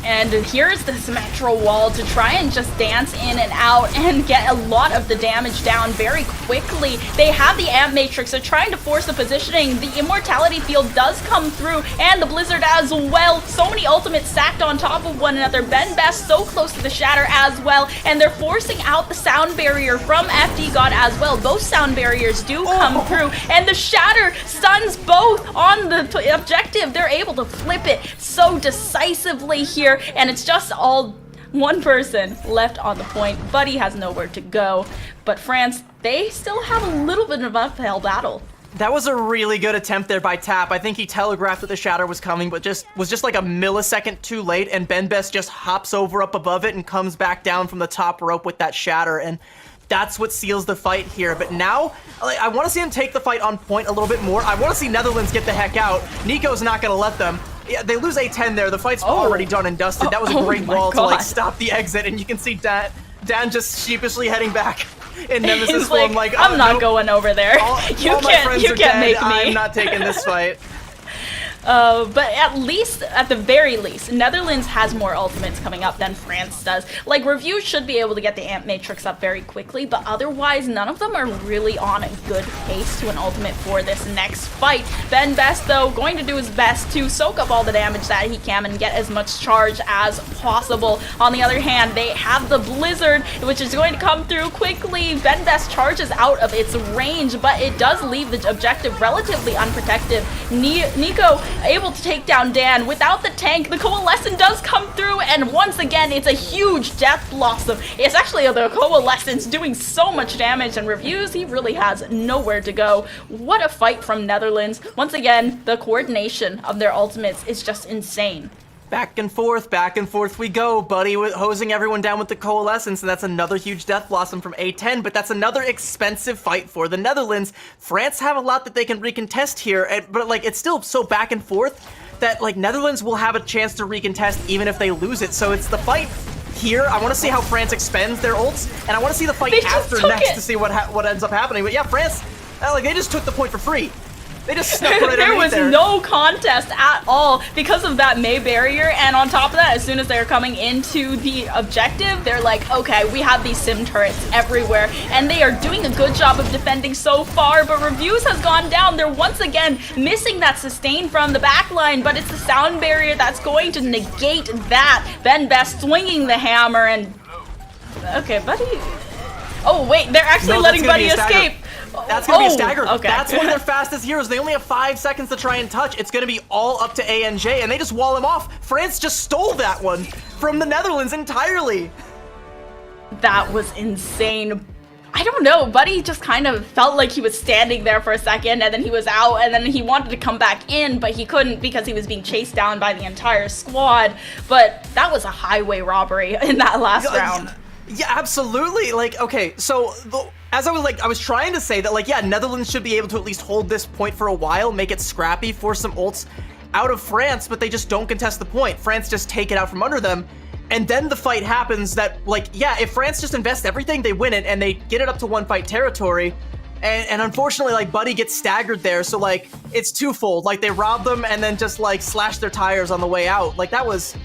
And here's the Symmetra wall to try and just dance in and out and get a lot of the damage down very quickly. They have the Amp Matrix, they're trying to force the positioning. The Immortality Field does come through, and the Blizzard as well. So many ultimates stacked on top of one another. Ben Best so close to the Shatter as well, and they're forcing out the Sound Barrier from FD God as well. Both Sound Barriers do come through, and the Shatter stuns both on the objective. They're able to flip it so decisively here. And it's just all one person left on the point. Buddy has nowhere to go. But France, they still have a little bit of an uphill battle. That was a really good attempt there by Tap. I think he telegraphed that the shatter was coming, but was just like a millisecond too late, and Benbest just hops over up above it and comes back down from the top rope with that shatter, and that's what seals the fight here. But now, like, I want to see him take the fight on point a little bit more. I want to see Netherlands get the heck out. Nico's not going to let them. Yeah, they lose A10 there. The fight's already done and dusted. That was a great wall to like stop the exit, and you can see Dan just sheepishly heading back in Nemesis He's like, form. Like, I'm not nope. going over there. You can't make me. I'm not taking this fight. But at the very least, Netherlands has more ultimates coming up than France does. Like, Review should be able to get the Amp Matrix up very quickly, but otherwise, none of them are really on a good pace to an ultimate for this next fight. Benbest, though, going to do his best to soak up all the damage that he can and get as much charge as possible. On the other hand, they have the Blizzard, which is going to come through quickly. Benbest charges out of its range, but it does leave the objective relatively unprotected. Nico able to take down Dan without the tank. The Coalescent does come through, and once again, it's a huge Death Blossom. It's actually the Coalescence doing so much damage, and Reviews, he really has nowhere to go. What a fight from Netherlands. Once again, the coordination of their ultimates is just insane. Back and forth we go, buddy, hosing everyone down with the Coalescence, and that's another huge Death Blossom from A10, but that's another expensive fight for the Netherlands. France have a lot that they can recontest here, but like it's still so back and forth that like Netherlands will have a chance to recontest even if they lose it, so it's the fight here. I want to see how France expends their ults, and I want to see the fight after next to see what ends up happening, but yeah, France, like they just took the point for free. They just snuck right There was no contest at all because of that May barrier, and on top of that, as soon as they're coming into the objective, they're like, okay, we have these sim turrets everywhere, and they are doing a good job of defending so far, but Reviews has gone down. They're once again missing that sustain from the backline, but it's the sound barrier that's going to negate that. Benbest swinging the hammer, and okay, Buddy. Oh wait, they're actually letting Buddy escape. That's going to be a stagger. Okay. That's one of their fastest heroes. They only have 5 seconds to try and touch. It's going to be all up to ANJ, and they just wall him off. France just stole that one from the Netherlands entirely. That was insane. I don't know, Buddy just kind of felt like he was standing there for a second, and then he was out, and then he wanted to come back in, but he couldn't because he was being chased down by the entire squad. But that was a highway robbery in that last round. Yeah, absolutely. Like, okay, so as I was trying to say that, like, yeah, Netherlands should be able to at least hold this point for a while, make it scrappy, force some ults out of France, but they just don't contest the point. France just take it out from under them, and then the fight happens that, like, yeah, if France just invests everything, they win it, and they get it up to one fight territory, and unfortunately, like, Buddy gets staggered there, so, like, it's twofold. Like, they rob them and then just, like, slash their tires on the way out. Like, that was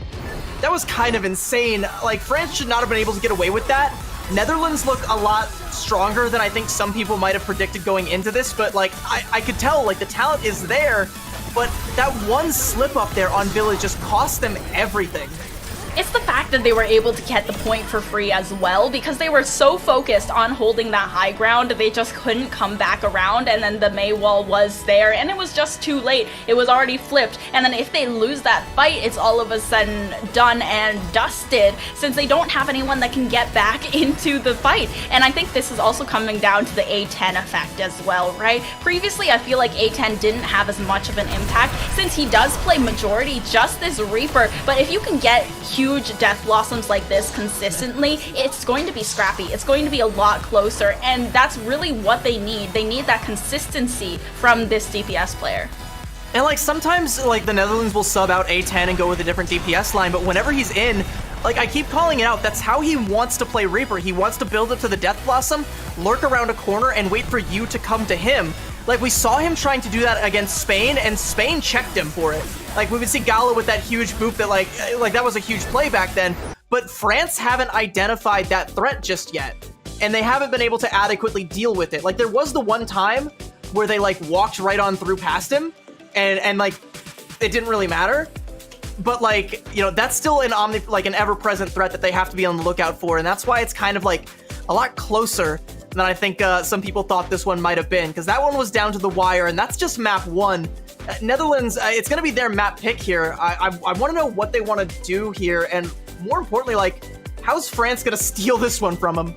kind of insane. Like, France should not have been able to get away with that. Netherlands look a lot stronger than I think some people might have predicted going into this, but like, I could tell, like, the talent is there, but that one slip up there on Village just cost them everything. It's the fact that they were able to get the point for free as well, because they were so focused on holding that high ground, they just couldn't come back around, and then the May wall was there, and it was just too late. It was already flipped, and then if they lose that fight, it's all of a sudden done and dusted, since they don't have anyone that can get back into the fight. And I think this is also coming down to the A10 effect as well, right? Previously, I feel like A10 didn't have as much of an impact, since he does play majority just this Reaper, but if you can get huge Death Blossoms like this consistently, it's going to be scrappy. It's going to be a lot closer, and that's really what they need. They need that consistency from this DPS player. And like, sometimes like the Netherlands will sub out A10 and go with a different DPS line, but whenever he's in, like, I keep calling it out, that's how he wants to play Reaper. He wants to build up to the Death Blossom, lurk around a corner, and wait for you to come to him. Like, we saw him trying to do that against Spain, and Spain checked him for it. Like, we would see Gala with that huge boop that, like that was a huge play back then. But France haven't identified that threat just yet, and they haven't been able to adequately deal with it. Like, there was the one time where they, like, walked right on through past him, and like, it didn't really matter. But, like, you know, that's still an ever-present threat that they have to be on the lookout for, and that's why it's kind of, like, a lot closer than I think some people thought this one might have been, because that one was down to the wire, and that's just map 1. Netherlands, it's going to be their map pick here. I want to know what they want to do here, and more importantly, like, how's France going to steal this one from them?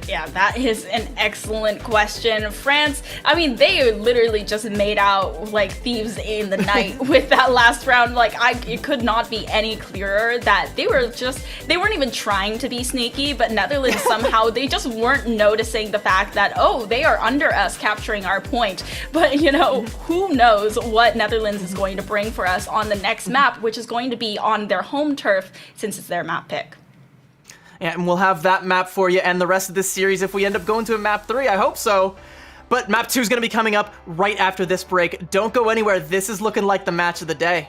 Yeah, that is an excellent question. France, I mean, they literally just made out like thieves in the night with that last round. Like, it could not be any clearer that they weren't even trying to be sneaky, but Netherlands somehow, they just weren't noticing the fact that, oh, they are under us capturing our point. But, you know, who knows what Netherlands is going to bring for us on the next map, which is going to be on their home turf since it's their map pick. And we'll have that map for you and the rest of this series if we end up going to a map 3. I hope so. But map 2 is going to be coming up right after this break. Don't go anywhere. This is looking like the match of the day.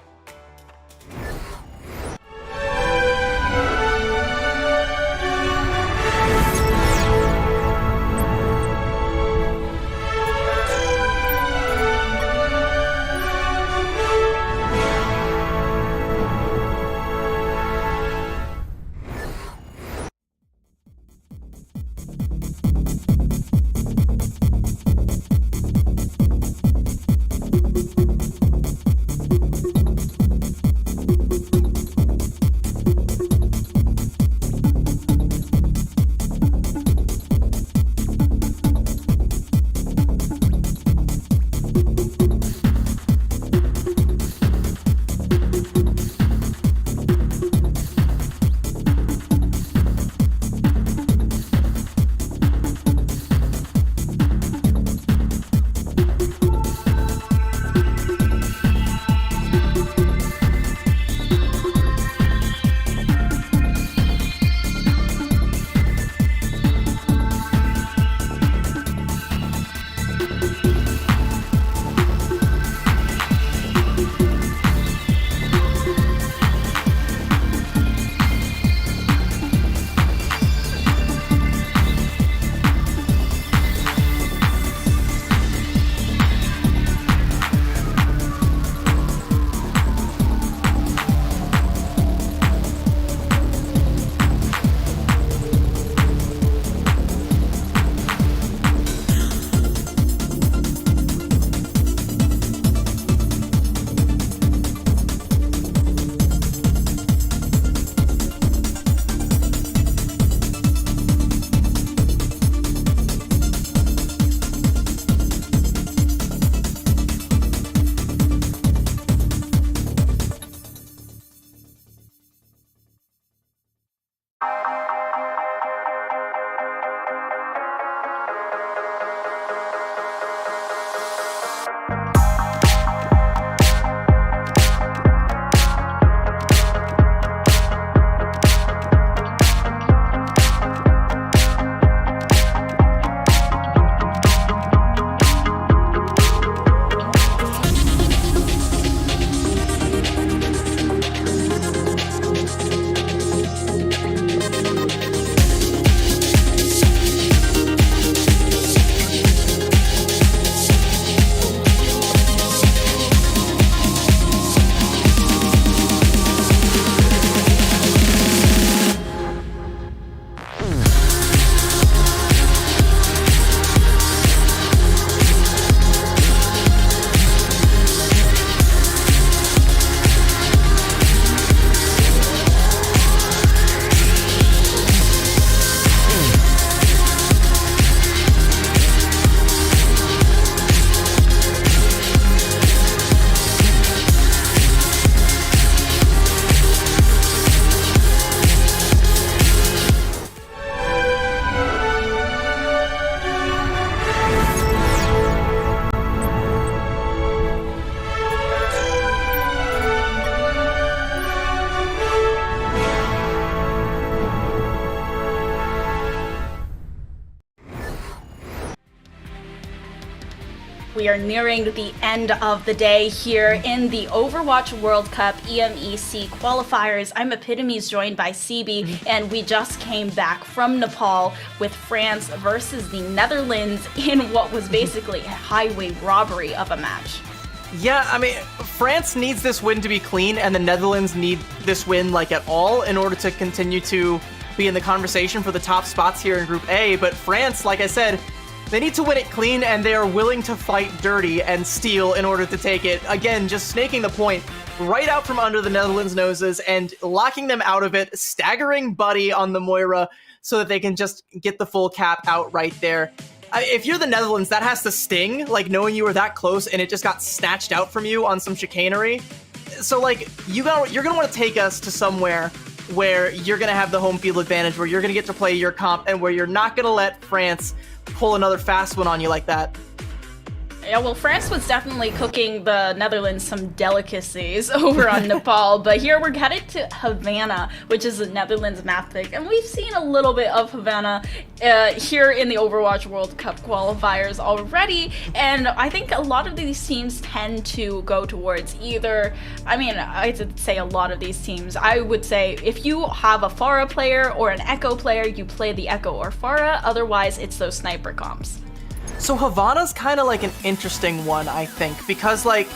We are nearing the end of the day here in the Overwatch World Cup EMEC qualifiers. I'm Epitomes, joined by CB, and we just came back from Nepal with France versus the Netherlands in what was basically a highway robbery of a match. Yeah, I mean, France needs this win to be clean, and the Netherlands need this win, like, at all in order to continue to be in the conversation for the top spots here in Group A. But France, like I said, they need to win it clean, and they are willing to fight dirty and steal in order to take it. Again, just snaking the point. right out from under the Netherlands' noses and locking them out of it, staggering Buddy on the Moira so that they can just get the full cap out right there. If you're the Netherlands, that has to sting, like knowing you were that close and it just got snatched out from you on some chicanery. So like you're gonna want to take us to somewhere where you're gonna have the home field advantage, where you're gonna get to play your comp, and where you're not gonna let France pull another fast one on you like that. Yeah, well, France was definitely cooking the Netherlands some delicacies over on Nepal, but here we're headed to Havana, which is the Netherlands map pick, and we've seen a little bit of Havana here in the Overwatch World Cup qualifiers already, and I think a lot of these teams tend to go towards either, I'd say a lot of these teams, I would say if you have a Pharah player or an Echo player, you play the Echo or Pharah, otherwise it's those sniper comps. So Havana's kind of like an interesting one, I think, because like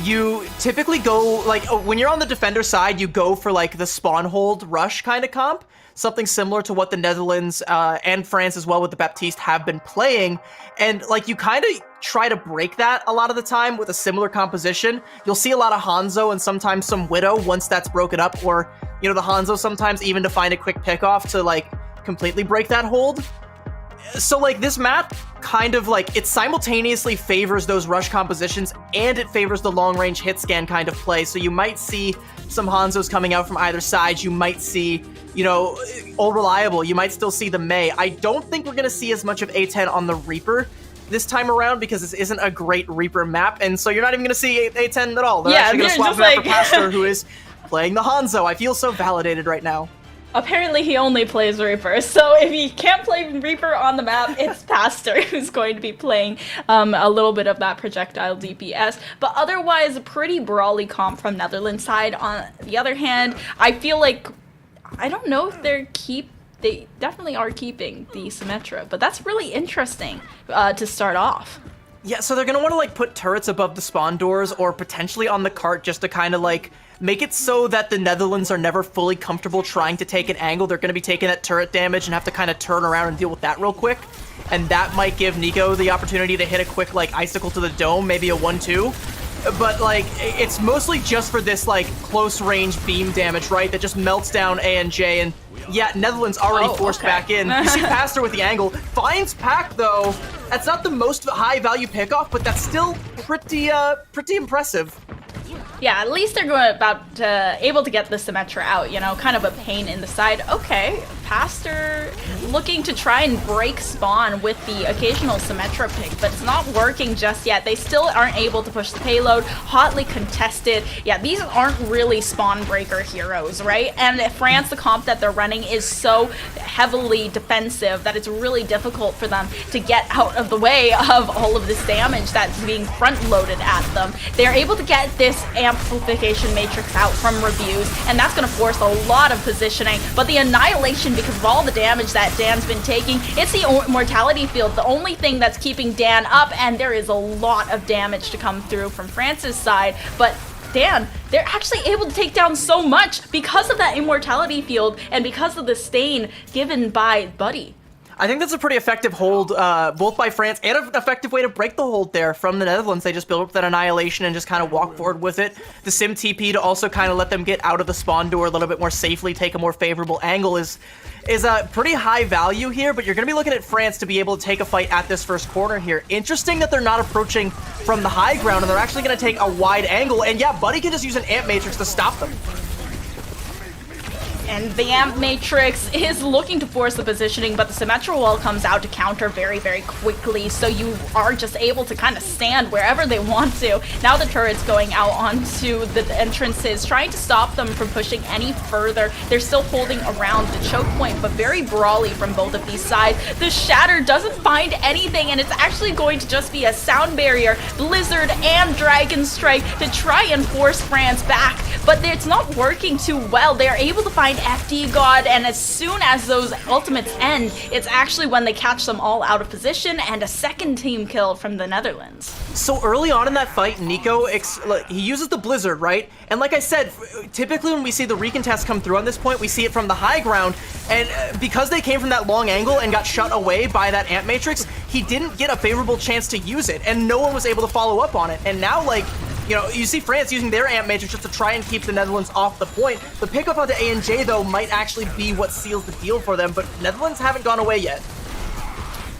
you typically go like when you're on the defender side, you go for like the spawn hold rush kind of comp, something similar to what the Netherlands and France as well with the Baptiste have been playing, and like you kind of try to break that a lot of the time with a similar composition. You'll see a lot of Hanzo and sometimes some Widow once that's broken up, or the Hanzo sometimes even to find a quick pickoff to like completely break that hold. So like this map kind of like it simultaneously favors those rush compositions and it favors the long range hit scan kind of play. So you might see some Hanzos coming out from either side. You might see, Old Reliable. You might still see the Mei. I don't think we're going to see as much of A10 on the Reaper this time around because this isn't a great Reaper map. And so you're not even going to see A10 at all. They're actually going to swap it out for Pastor, who is playing the Hanzo. I feel so validated right now. Apparently he only plays Reaper, so if he can't play Reaper on the map, it's Pastor who's going to be playing a little bit of that projectile DPS. But otherwise, a pretty brawly comp from Netherlands side. On the other hand, I feel like, I don't know if they definitely are keeping the Symmetra, but that's really interesting to start off. Yeah, so they're going to want to like put turrets above the spawn doors or potentially on the cart just to kind of like make it so that the Netherlands are never fully comfortable trying to take an angle. They're going to be taking that turret damage and have to kind of turn around and deal with that real quick. And that might give Nico the opportunity to hit a quick like icicle to the dome, maybe a 1-2. But like it's mostly just for this like close range beam damage, right? That just melts down A and J. And yeah, Netherlands already forced back in. You see Pastor with the angle. Finds Pack though. That's not the most high value pickoff, but that's still pretty impressive. Yeah, at least they're able to get the Symmetra out, kind of a pain in the side. Okay, Pastor looking to try and break spawn with the occasional Symmetra pick, but it's not working just yet. They still aren't able to push the payload, hotly contested. Yeah, these aren't really spawn breaker heroes, right? And France, the comp that they're running is so heavily defensive that it's really difficult for them to get out of the way of all of this damage that's being front-loaded at them. They're able to get this amplification matrix out from reviews, and that's going to force a lot of positioning, but the annihilation, because of all the damage that Dan's been taking, it's the mortality field, the only thing that's keeping Dan up, and there is a lot of damage to come through from France's side, but Dan, they're actually able to take down so much because of that immortality field and because of the stain given by Buddy. I think that's a pretty effective hold, both by France and an effective way to break the hold there from the Netherlands. They just build up that annihilation and just kind of walk forward with it. The Sim TP to also kind of let them get out of the spawn door a little bit more safely, take a more favorable angle is a pretty high value here, but you're going to be looking at France to be able to take a fight at this first corner here. Interesting that they're not approaching from the high ground, and they're actually going to take a wide angle, and yeah, Buddy can just use an amp matrix to stop them. And the Amp Matrix is looking to force the positioning, but the Symmetra wall comes out to counter very, very quickly, so you are just able to kind of stand wherever they want to. Now the turret's going out onto the entrances, trying to stop them from pushing any further. They're still holding around the choke point, but very brawly from both of these sides. The Shatter doesn't find anything, and it's actually going to just be a sound barrier, Blizzard and Dragon Strike to try and force France back, but it's not working too well. They're able to find FD God, and as soon as those ultimates end, it's actually when they catch them all out of position, and a second team kill from the Netherlands. So early on in that fight, Nico, he uses the Blizzard, right? And like I said, typically when we see the recontest come through on this point, we see it from the high ground, and because they came from that long angle and got shut away by that Amp Matrix, he didn't get a favorable chance to use it, and no one was able to follow up on it. And now, like, you know, you see France using their Amp Matrix just to try and keep the Netherlands off the point. The pickup onto ANJ, though, might actually be what seals the deal for them, but Netherlands haven't gone away yet.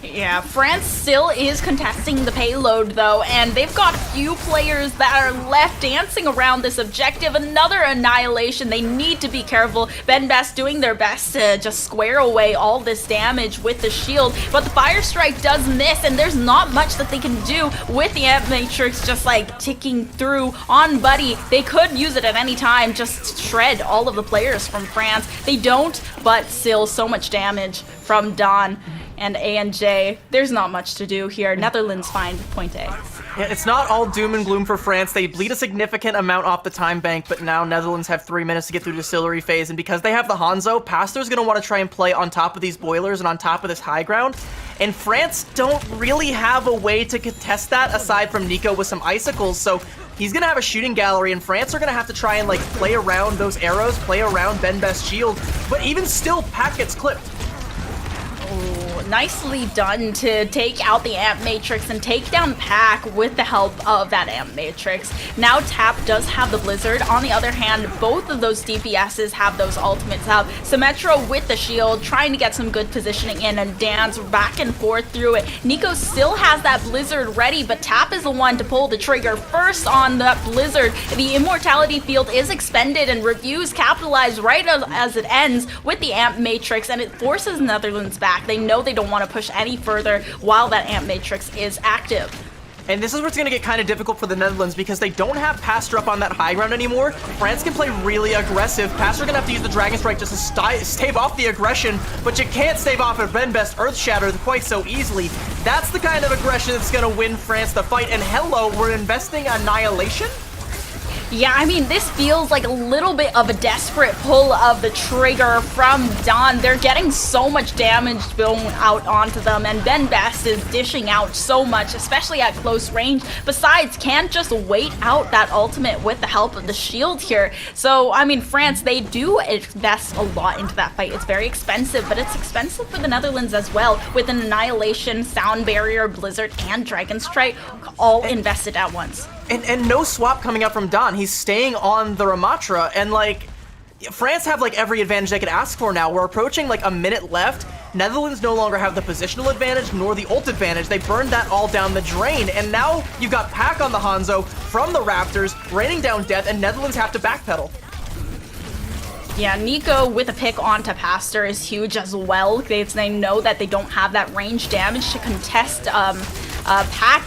Yeah, France still is contesting the payload, though, and they've got few players that are left dancing around this objective. Another annihilation. They need to be careful. Benbest doing their best to just square away all this damage with the shield, but the Fire Strike does miss, and there's not much that they can do with the Amp Matrix just, like, ticking through on Buddy. They could use it at any time, just shred all of the players from France. They don't, but still so much damage from Don and ANJ. There's not much to do here. Netherlands find point A. Yeah, it's not all doom and gloom for France. They bleed a significant amount off the time bank, but now Netherlands have 3 minutes to get through distillery phase, and because they have the Hanzo, Pastor's going to want to try and play on top of these boilers and on top of this high ground, and France don't really have a way to contest that aside from Nico with some icicles, so he's going to have a shooting gallery, and France are going to have to try and, like, play around those arrows, play around Benbest's shield, but even still, Pac gets clipped. Nicely done to take out the Amp Matrix and take down Pac with the help of that Amp Matrix. Now Tap does have the Blizzard. On the other hand, both of those DPSs have those ultimates out. Symmetra with the shield, trying to get some good positioning in and dance back and forth through it. Nico still has that Blizzard ready, but Tap is the one to pull the trigger first on that Blizzard. The Immortality Field is expended, and Reviews capitalize right as it ends with the Amp Matrix, and it forces Netherlands back. They know they don't want to push any further while that Amp Matrix is active. And this is where it's going to get kind of difficult for the Netherlands because they don't have Pastor up on that high ground anymore. France can play really aggressive. Pastor going to have to use the Dragon Strike just to stave off the aggression, but you can't stave off a Benbest Earth Shatter quite so easily. That's the kind of aggression that's going to win France the fight. And hello, we're investing Annihilation? Yeah, I mean, this feels like a little bit of a desperate pull of the trigger from Don. They're getting so much damage going out onto them, and Benbest is dishing out so much, especially at close range. Besides, can't just wait out that ultimate with the help of the shield here. So, I mean, France, they do invest a lot into that fight. It's very expensive, but it's expensive for the Netherlands as well, with an Annihilation, Sound Barrier, Blizzard, and Dragon Strike all invested at once. And no swap coming up from Don. He's staying on the Ramatra, and like, France have like every advantage they could ask for now. We're approaching like a minute left. Netherlands no longer have the positional advantage nor the ult advantage. They burned that all down the drain, and now you've got Pac on the Hanzo from the Raptors, raining down death, and Netherlands have to backpedal. Yeah, Nico with a pick onto Pastor is huge as well. They know that they don't have that range damage to contest Pac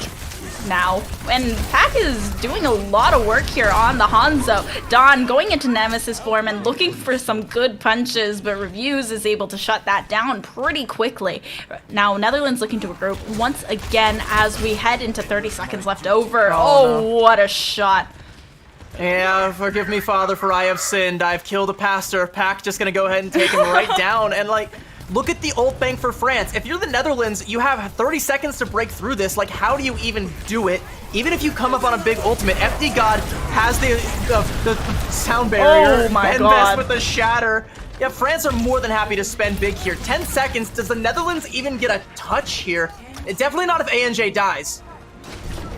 now, and Pac is doing a lot of work here on the Hanzo. Don going into Nemesis form and looking for some good punches, but Reviews is able to shut that down pretty quickly. Now Netherlands looking to regroup once again as we head into 30 seconds left over. Oh, no. What a shot. Yeah, forgive me, Father, for I have sinned. I've killed a Pastor. Pac just gonna go ahead and take him right down, and like, look at the ult bank for France. If you're the Netherlands, you have 30 seconds to break through this. Like, how do you even do it? Even if you come up on a big ultimate, FD God has the sound barrier. Oh my God. God. With the shatter. Yeah, France are more than happy to spend big here. 10 seconds. Does the Netherlands even get a touch here? Definitely not if ANJ dies.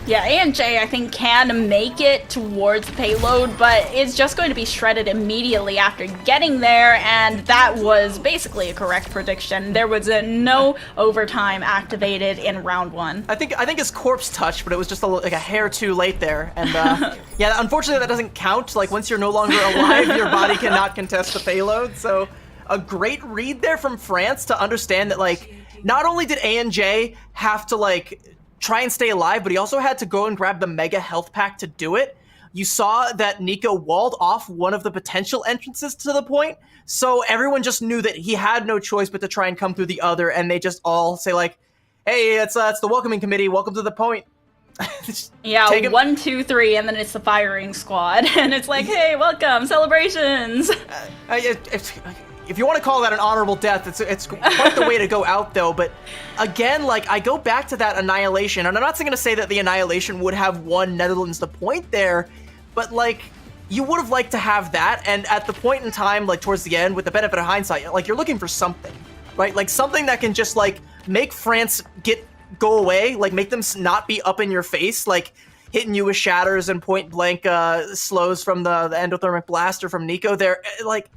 Yeah, ANJ, I think, can make it towards the payload, but it's just going to be shredded immediately after getting there, and that was basically a correct prediction. There was no overtime activated in round one. I think his corpse touched, but it was just like a hair too late there. And yeah, unfortunately that doesn't count. Like, once you're no longer alive, your body cannot contest the payload. So a great read there from France to understand that, like, not only did ANJ have to, like, try and stay alive, but he also had to go and grab the mega health pack to do it. You saw that Nico walled off one of the potential entrances to the point, so everyone just knew that he had no choice but to try and come through the other, and they just all say like, hey, it's the welcoming committee, welcome to the point. Yeah, 1, 2, 3, and then it's the firing squad, and it's like, hey, welcome, celebrations. If you want to call that an honorable death, it's quite the way to go out, though. But again, like, I go back to that Annihilation, and I'm not going to say that the Annihilation would have won Netherlands the point there, but, like, you would have liked to have that, and at the point in time, like, towards the end, with the benefit of hindsight, like, you're looking for something, right? Like, something that can just, like, make France go away, like, make them not be up in your face. Like, hitting you with shatters and point blank slows from the endothermic blaster from Nico there. Like,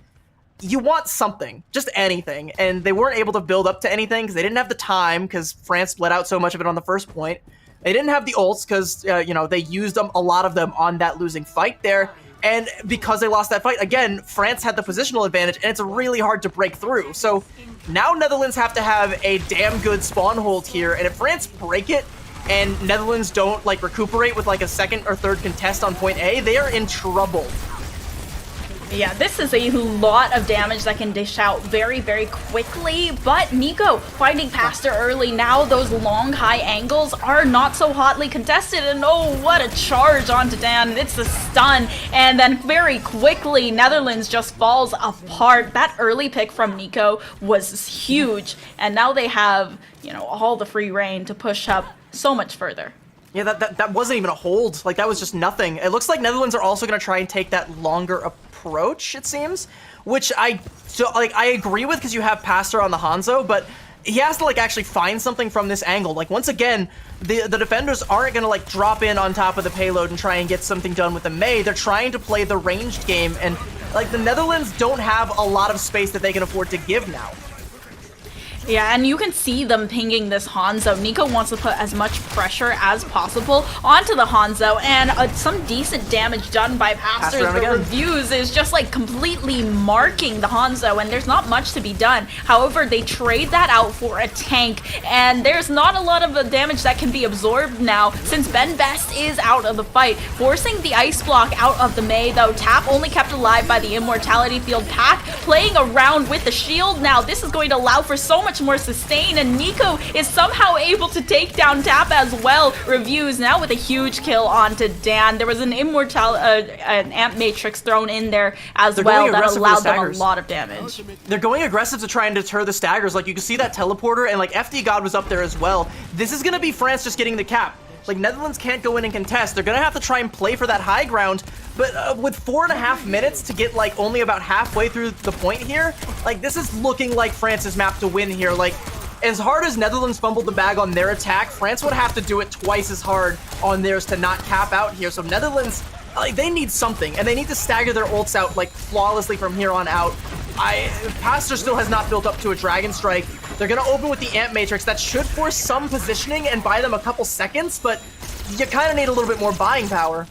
you want something, just anything, and they weren't able to build up to anything because they didn't have the time because France bled out so much of it on the first point. They didn't have the ults because, you know, they used a lot of them on that losing fight there. And because they lost that fight, again, France had the positional advantage, and it's really hard to break through. So now Netherlands have to have a damn good spawn hold here, and if France break it, and Netherlands don't, like, recuperate with, like, a second or third contest on point A, they are in trouble. Yeah, this is a lot of damage that can dish out very, very quickly, but Nico finding Pastor early. Now those long, high angles are not so hotly contested, and oh, what a charge onto Dan. It's a stun, and then very quickly, Netherlands just falls apart. That early pick from Nico was huge, and now they have, you know, all the free reign to push up so much further. Yeah, that wasn't even a hold. Like, that was just nothing. It looks like Netherlands are also going to try and take that longer approach, it seems, which I agree with because you have Pastor on the Hanzo, but he has to, like, actually find something from this angle. Like, once again, the defenders aren't going to, like, drop in on top of the payload and try and get something done with the Mei. They're trying to play the ranged game, and, like, the Netherlands don't have a lot of space that they can afford to give now. Yeah, and you can see them pinging this Hanzo. Nico wants to put as much pressure as possible onto the Hanzo, and some decent damage done by Pastors, but Reviews is just like completely marking the Hanzo, and there's not much to be done. However, they trade that out for a tank, and there's not a lot of damage that can be absorbed now since Ben Best is out of the fight, forcing the ice block out of the Mei, though Tap only kept alive by the Immortality Field. Pack playing around with the shield now. This is going to allow for so much more sustain, and Nico is somehow able to take down Tap as well. Reviews now with a huge kill onto Dan. There was an an Amp Matrix thrown in there as well that allowed them a lot of damage. They're going aggressive to try and deter the staggers. Like, you can see that teleporter, and like FD God was up there as well. This is gonna be France just getting the cap. Like, Netherlands can't go in and contest. They're gonna have to try and play for that high ground, but with 4.5 minutes to get, like, only about halfway through the point here, like, this is looking like France's map to win here. Like, as hard as Netherlands fumbled the bag on their attack, France would have to do it twice as hard on theirs to not cap out here. So Netherlands, like, they need something, and they need to stagger their ults out, like, flawlessly from here on out. Pastor still has not built up to a Dragon Strike. They're gonna open with the Amp Matrix. That should force some positioning and buy them a couple seconds, but you kind of need a little bit more buying power.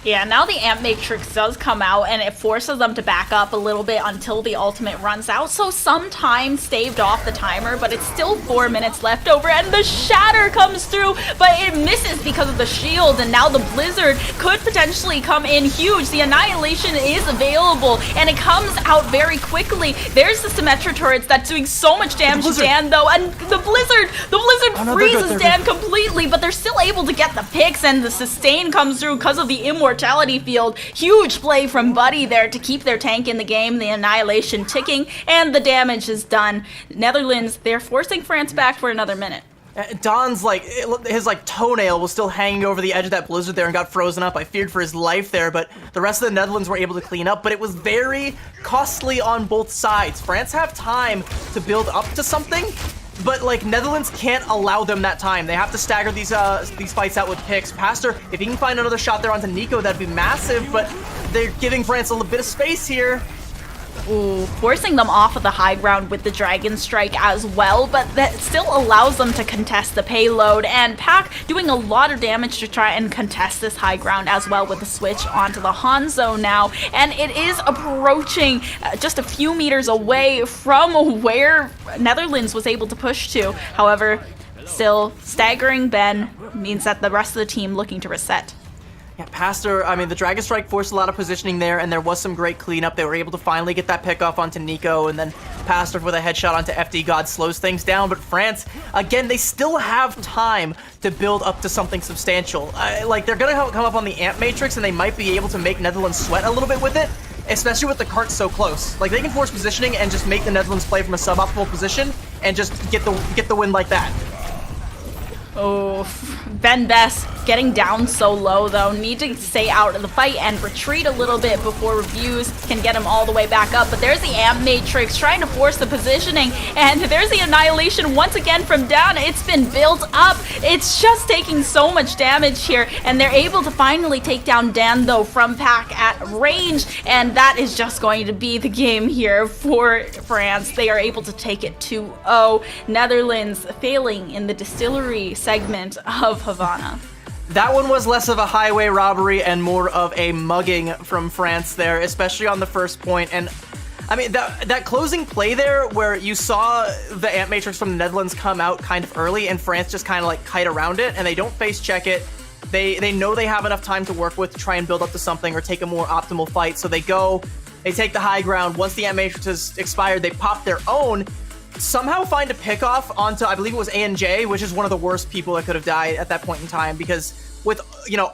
Yeah, now the Amp Matrix does come out, and it forces them to back up a little bit until the ultimate runs out, so some time staved off the timer, but it's still 4 minutes left over, and the Shatter comes through, but it misses because of the shield, and now the Blizzard could potentially come in huge. The Annihilation is available, and it comes out very quickly. There's the Symmetra turrets that's doing so much damage to Dan, though, and the Blizzard freezes Dan completely, but they're still able to get the picks, and the sustain comes through because of the Immortality Field. Huge play from Buddy there to keep their tank in the game. The Annihilation ticking, and the damage is done. Netherlands, they're forcing France back for another minute. Don's, like, his, like, toenail was still hanging over the edge of that Blizzard there and got frozen up. I feared for his life there, but the rest of the Netherlands were able to clean up, but it was very costly on both sides. France have time to build up to something, but, like, Netherlands can't allow them that time. They have to stagger these fights out with picks. Pastor, if he can find another shot there onto Nico, that'd be massive, but they're giving France a little bit of space here. Ooh, forcing them off of the high ground with the Dragon Strike as well, but that still allows them to contest the payload, and Pack doing a lot of damage to try and contest this high ground as well with the switch onto the Hanzo now, and it is approaching just a few meters away from where Netherlands was able to push to. However, still staggering Ben means that the rest of the team looking to reset. Yeah, Pastor, I mean, the Dragon Strike forced a lot of positioning there, and there was some great cleanup. They were able to finally get that pick off onto Nico, and then Pastor with a headshot onto FD God slows things down. But France, again, they still have time to build up to something substantial. Like, they're going to come up on the Amp Matrix, and they might be able to make Netherlands sweat a little bit with it, especially with the cart so close. Like, they can force positioning and just make the Netherlands play from a suboptimal position and just get the win like that. Oh, Ben Best Getting down so low, though, need to stay out of the fight and retreat a little bit before reviews can get him all the way back up. But there's the Amp Matrix trying to force the positioning, and there's the Annihilation once again from down. It's been built up. It's just taking so much damage here, and they're able to finally take down Dan, though, from Pack at range, and that is just going to be the game here for France. They are able to take it 2-0. Netherlands failing in the distillery segment of Havana. That one was less of a highway robbery and more of a mugging from France there, especially on the first point. And I mean, that closing play there where you saw the Amp Matrix from the Netherlands come out kind of early and France just kind of like kite around it and they don't face check it. They know they have enough time to work with to try and build up to something or take a more optimal fight. So they take the high ground. Once the Amp Matrix has expired, they pop their own, somehow find a pickoff onto, I believe it was ANJ, which is one of the worst people that could have died at that point in time, because with, you know,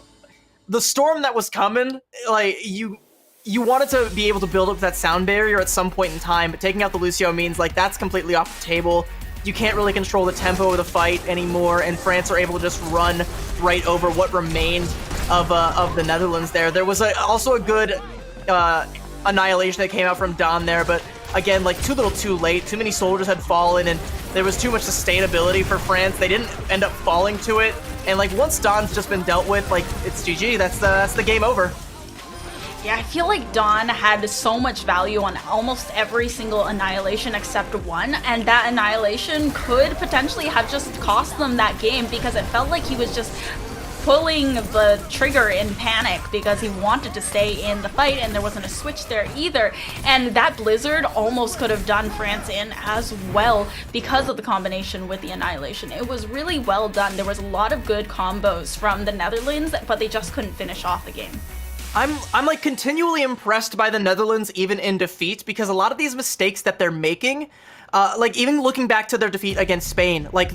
the storm that was coming, like, you wanted to be able to build up that sound barrier at some point in time, but taking out the Lucio means, like, that's completely off the table. You can't really control the tempo of the fight anymore, and France are able to just run right over what remained of the Netherlands there. There was also a good annihilation that came out from Don there, but again, like, too little too late. Too many soldiers had fallen, and there was too much sustainability for France. They didn't end up falling to it, and like, once Don's just been dealt with, like, it's GG. That's the game over. Yeah, I feel like Dawn had so much value on almost every single Annihilation except one, and that Annihilation could potentially have just cost them that game because it felt like he was just pulling the trigger in panic because he wanted to stay in the fight and there wasn't a switch there either. And that Blizzard almost could have done France in as well because of the combination with the Annihilation. It was really well done. There was a lot of good combos from the Netherlands, but they just couldn't finish off the game. I'm like continually impressed by the Netherlands even in defeat, because a lot of these mistakes that they're making, like even looking back to their defeat against Spain, like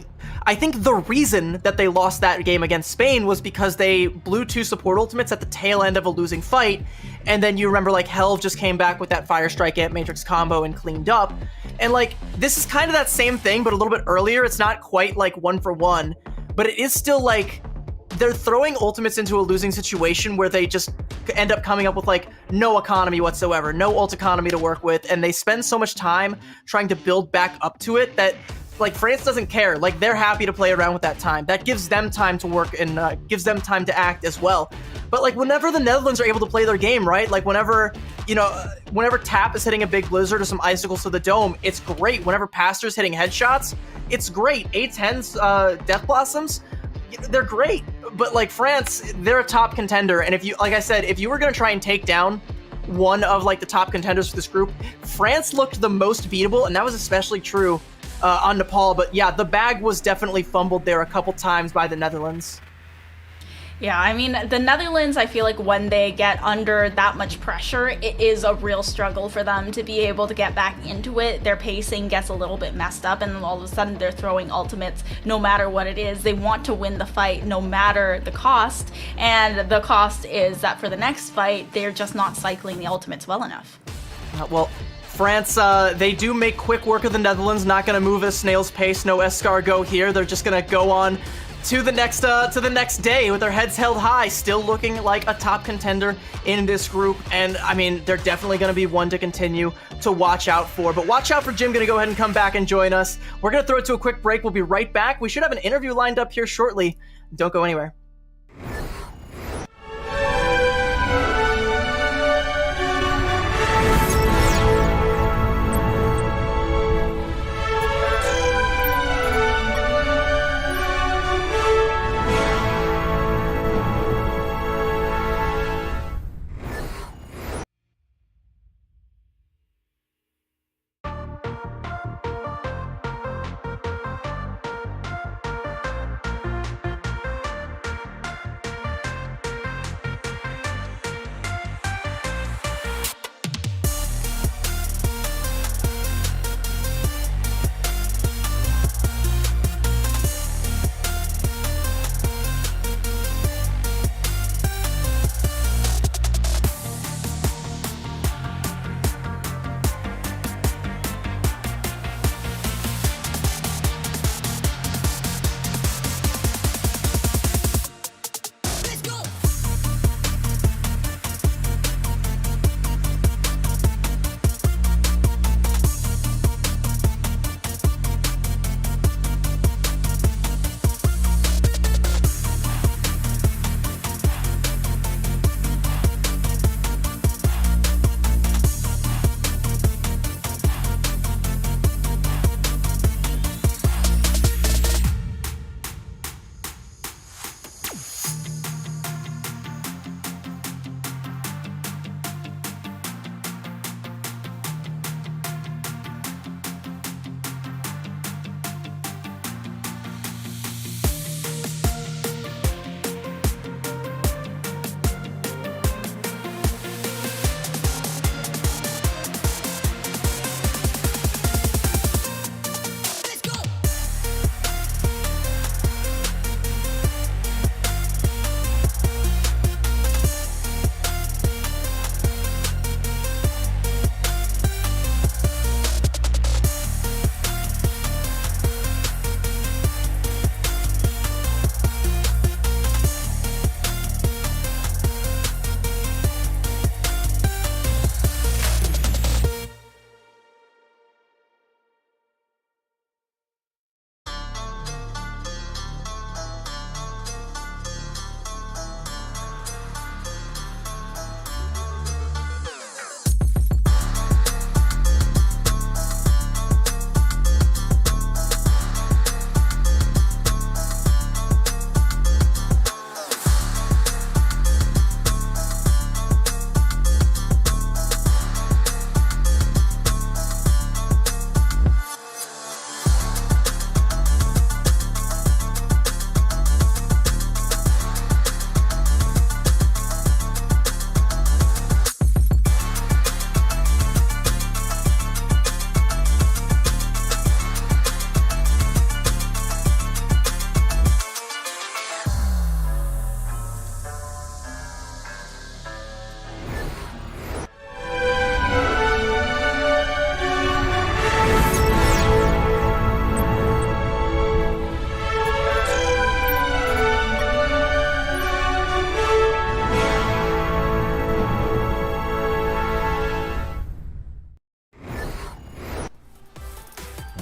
I think the reason that they lost that game against Spain was because they blew 2 support ultimates at the tail end of a losing fight, and then you remember like Helve just came back with that Fire Strike Amp Matrix combo and cleaned up, and like this is kind of that same thing but a little bit earlier. It's not quite like 1-for-1, but it is still like they're throwing ultimates into a losing situation where they just end up coming up with like no economy whatsoever, no ult economy to work with, and they spend so much time trying to build back up to it that like France doesn't care. Like they're happy to play around with that time. That gives them time to work and gives them time to act as well. But like whenever the Netherlands are able to play their game, right? Like whenever, you know, whenever Tap is hitting a big blizzard or some icicles to the dome, it's great. Whenever Pastor's hitting headshots, it's great. A10's Death Blossoms, they're great. But like France, they're a top contender, and if you, like I said, if you were gonna try and take down one of like the top contenders for this group, France looked the most beatable, and that was especially true on Nepal. But yeah, the bag was definitely fumbled there a couple times by the Netherlands. Yeah, I mean, the Netherlands, I feel like when they get under that much pressure, it is a real struggle for them to be able to get back into it. Their pacing gets a little bit messed up, and all of a sudden they're throwing ultimates no matter what it is. They want to win the fight no matter the cost, and the cost is that for the next fight, they're just not cycling the ultimates well enough. Well, France, they do make quick work of the Netherlands, not going to move at a snail's pace, no escargot here. They're just going to go on to the next day with their heads held high, still looking like a top contender in this group. And I mean, they're definitely going to be one to continue to watch out for. But watch out for Jim, going to go ahead and come back and join us. We're going to throw it to a quick break. We'll be right back. We should have an interview lined up here shortly. Don't go anywhere.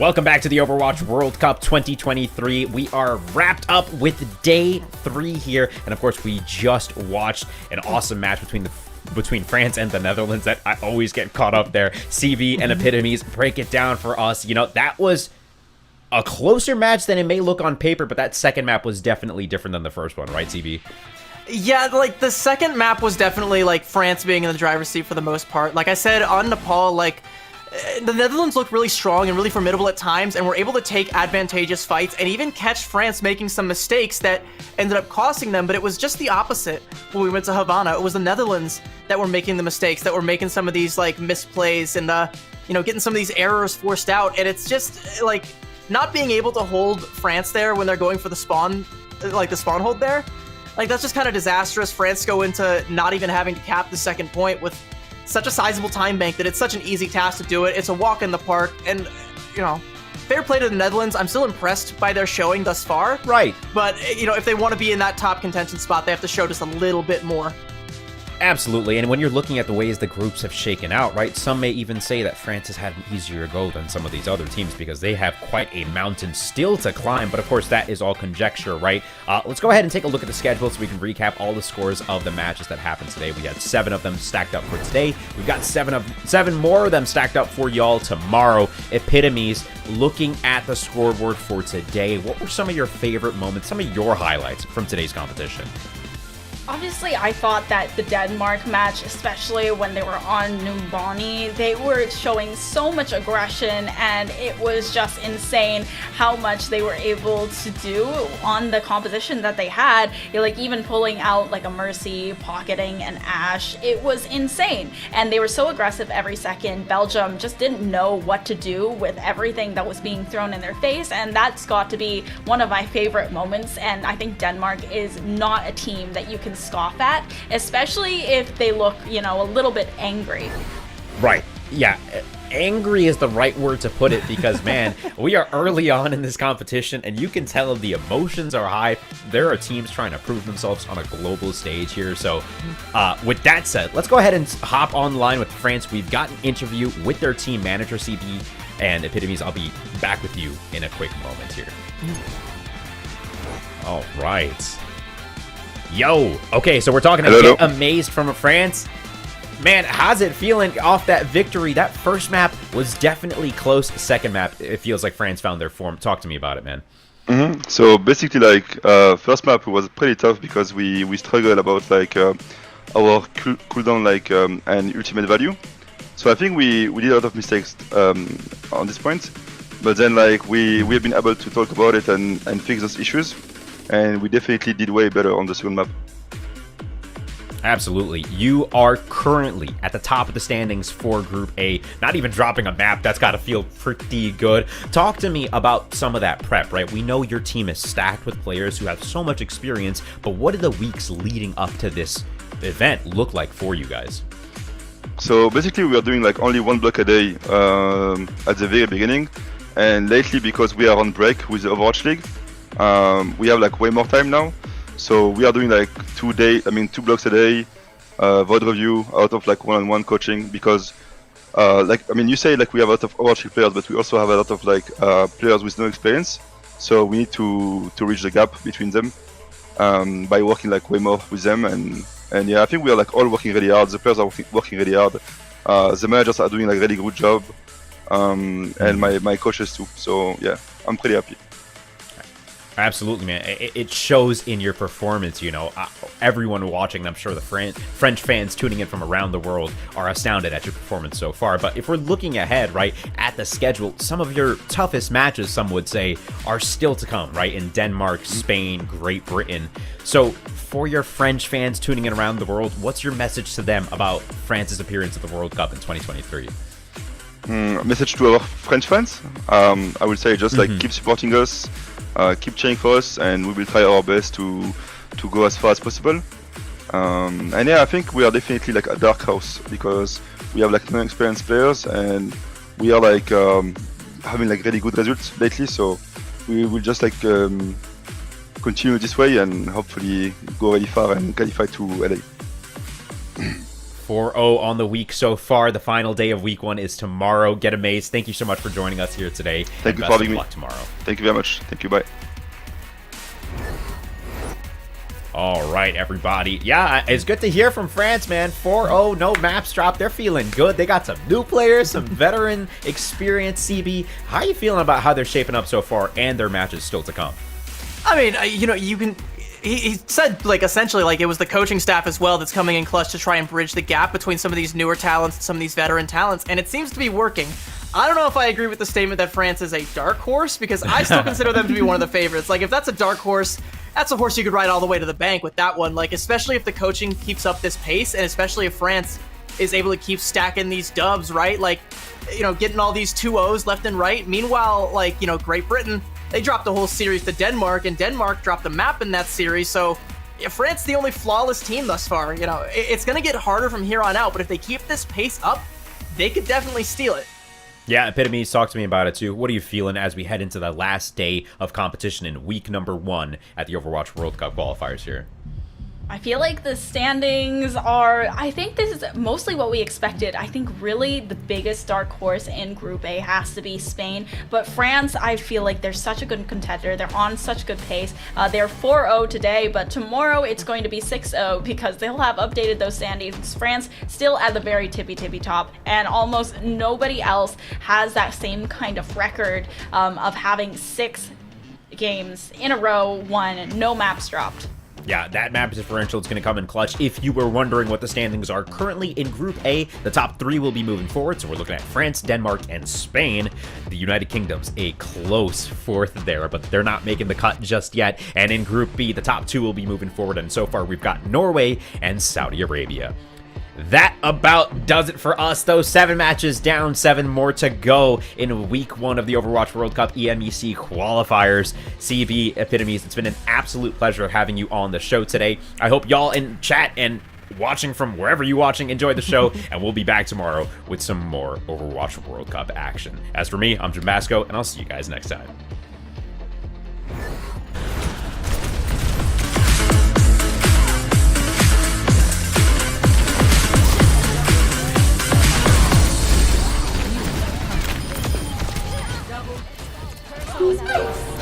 Welcome back to the Overwatch World Cup 2023. We are wrapped up with day 3 here, and of course we just watched an awesome match between France and the Netherlands that I always get caught up there. CV and Epitomes break it down for us. You know, that was a closer match than it may look on paper, but that second map was definitely different than the first one, right, CV? Yeah, like the second map was definitely like France being in the driver's seat for the most part. Like I said, on Nepal, like the Netherlands looked really strong and really formidable at times and were able to take advantageous fights and even catch France making some mistakes that ended up costing them, but it was just the opposite when we went to Havana. It was the Netherlands that were making the mistakes, that were making some of these like misplays and getting some of these errors forced out, and it's just like not being able to hold France there when they're going for the spawn, like the spawn hold there. Like that's just kind of disastrous. France go into not even having to cap the second point with such a sizable time bank that it's such an easy task to do it. It's a walk in the park, and fair play to the Netherlands. I'm still impressed by their showing thus far. Right. But if they want to be in that top contention spot, they have to show just a little bit more. Absolutely, and when you're looking at the ways the groups have shaken out, right, some may even say that France has had an easier go than some of these other teams because they have quite a mountain still to climb, but of course that is all conjecture, right? Let's go ahead and take a look at the schedule so we can recap all the scores of the matches that happened today. We had 7 of them stacked up for today. We've got 7 more of them stacked up for y'all tomorrow. Epitomes, looking at the scoreboard for today, what were some of your favorite moments, some of your highlights from today's competition? Obviously, I thought that the Denmark match, especially when they were on Numbani, they were showing so much aggression, and it was just insane how much they were able to do on the composition that they had. Like even pulling out like a Mercy, pocketing an Ashe, it was insane. And they were so aggressive every second. Belgium just didn't know what to do with everything that was being thrown in their face, and that's got to be one of my favorite moments. And I think Denmark is not a team that you can scoff at, especially if they look, a little bit angry. Right. Yeah. Angry is the right word to put it because, man, we are early on in this competition and you can tell the emotions are high. There are teams trying to prove themselves on a global stage here. So with that said, let's go ahead and hop online with France. We've got an interview with their team manager, CB, and Epitomes. I'll be back with you in a quick moment here. All right. Yo, okay, so we're talking to Get Amazed from France. Man, how's it feeling off that victory? That first map was definitely close. Second map, it feels like France found their form. Talk to me about it, man. So basically, like, first map was pretty tough because we struggled about like our cooldown, like, and ultimate value. So I think we did a lot of mistakes on this point, but then like we have been able to talk about it and fix those issues. And we definitely did way better on the second map. Absolutely. You are currently at the top of the standings for Group A. Not even dropping a map. That's got to feel pretty good. Talk to me about some of that prep, right? We know your team is stacked with players who have so much experience, but what did the weeks leading up to this event look like for you guys? So basically we are doing like only 1 block a day at the very beginning. And lately, because we are on break with the Overwatch League, we have like way more time now, so we are doing like 2 blocks a day, VOD review out of like one-on-one coaching because you say like we have a lot of Overwatch players, but we also have a lot of like players with no experience, so we need to reach the gap between them by working like way more with them, and yeah, I think we are like all working really hard. The players are working really hard, the managers are doing like really good job, and my coaches too, so yeah, I'm pretty happy. Absolutely, man. It shows in your performance, everyone watching, I'm sure the French fans tuning in from around the world are astounded at your performance so far. But if we're looking ahead, right, at the schedule, some of your toughest matches, some would say, are still to come, right, in Denmark, Spain, Great Britain. So for your French fans tuning in around the world, what's your message to them about France's appearance at the World Cup in 2023? Message to our French fans? I would say just like keep supporting us. Keep cheering for us, and we will try our best to go as far as possible. And yeah, I think we are definitely like a dark horse because we have like non-experienced players, and we are like having like really good results lately. So we will just like continue this way and hopefully go really far and qualify to LA. 4-0 on the week so far. The final day of week 1 is tomorrow. Get amazed. Thank you so much for joining us here today. Thank you for having me. Tomorrow. Thank you very much. Thank you. Bye. All right, everybody. Yeah, it's good to hear from France, man. 4-0, no maps drop. They're feeling good. They got some new players, some veteran experience. CB, how are you feeling about how they're shaping up so far and their matches still to come? I mean, you know, you can. He said, like, essentially, like, it was the coaching staff as well that's coming in clutch to try and bridge the gap between some of these newer talents and some of these veteran talents, and it seems to be working. I don't know if I agree with the statement that France is a dark horse, because I still consider them to be one of the favorites. Like, if that's a dark horse, that's a horse you could ride all the way to the bank with that one. Like, especially if the coaching keeps up this pace, and especially if France is able to keep stacking these dubs, right? Like, you know, getting all these 2-0s left and right. Meanwhile, like, you know, Great Britain, they dropped the whole series to Denmark, and Denmark dropped the map in that series, so yeah, France the only flawless team thus far. You know, it's going to get harder from here on out, but if they keep this pace up, they could definitely steal it. Yeah, Epitomes, talk to me about it too. What are you feeling as we head into the last day of competition in week number 1 at the Overwatch World Cup qualifiers here? I feel like the standings are, I think this is mostly what we expected. I think really the biggest dark horse in Group A has to be Spain, but France, I feel like they're such a good contender. They're on such good pace. They're 4-0 today, but tomorrow it's going to be 6-0 because they'll have updated those standings. France still at the very tippy top, and almost nobody else has that same kind of record of having 6 games in a row won, no maps dropped. Yeah, that map differential is going to come in clutch. If you were wondering what the standings are currently in Group A, the top 3 will be moving forward. So we're looking at France, Denmark, and Spain. The United Kingdom's a close 4th there, but they're not making the cut just yet. And in Group B, the top 2 will be moving forward. And so far, we've got Norway and Saudi Arabia. That about does it for us, though. 7 matches down, 7 more to go in week 1 of the Overwatch World Cup EMEC qualifiers. CB, Epitomes, it's been an absolute pleasure having you on the show today. I hope y'all in chat and watching from wherever you're watching enjoy the show, and we'll be back tomorrow with some more Overwatch World Cup action. As for me, I'm Jim Basco, and I'll see you guys next time. Nice.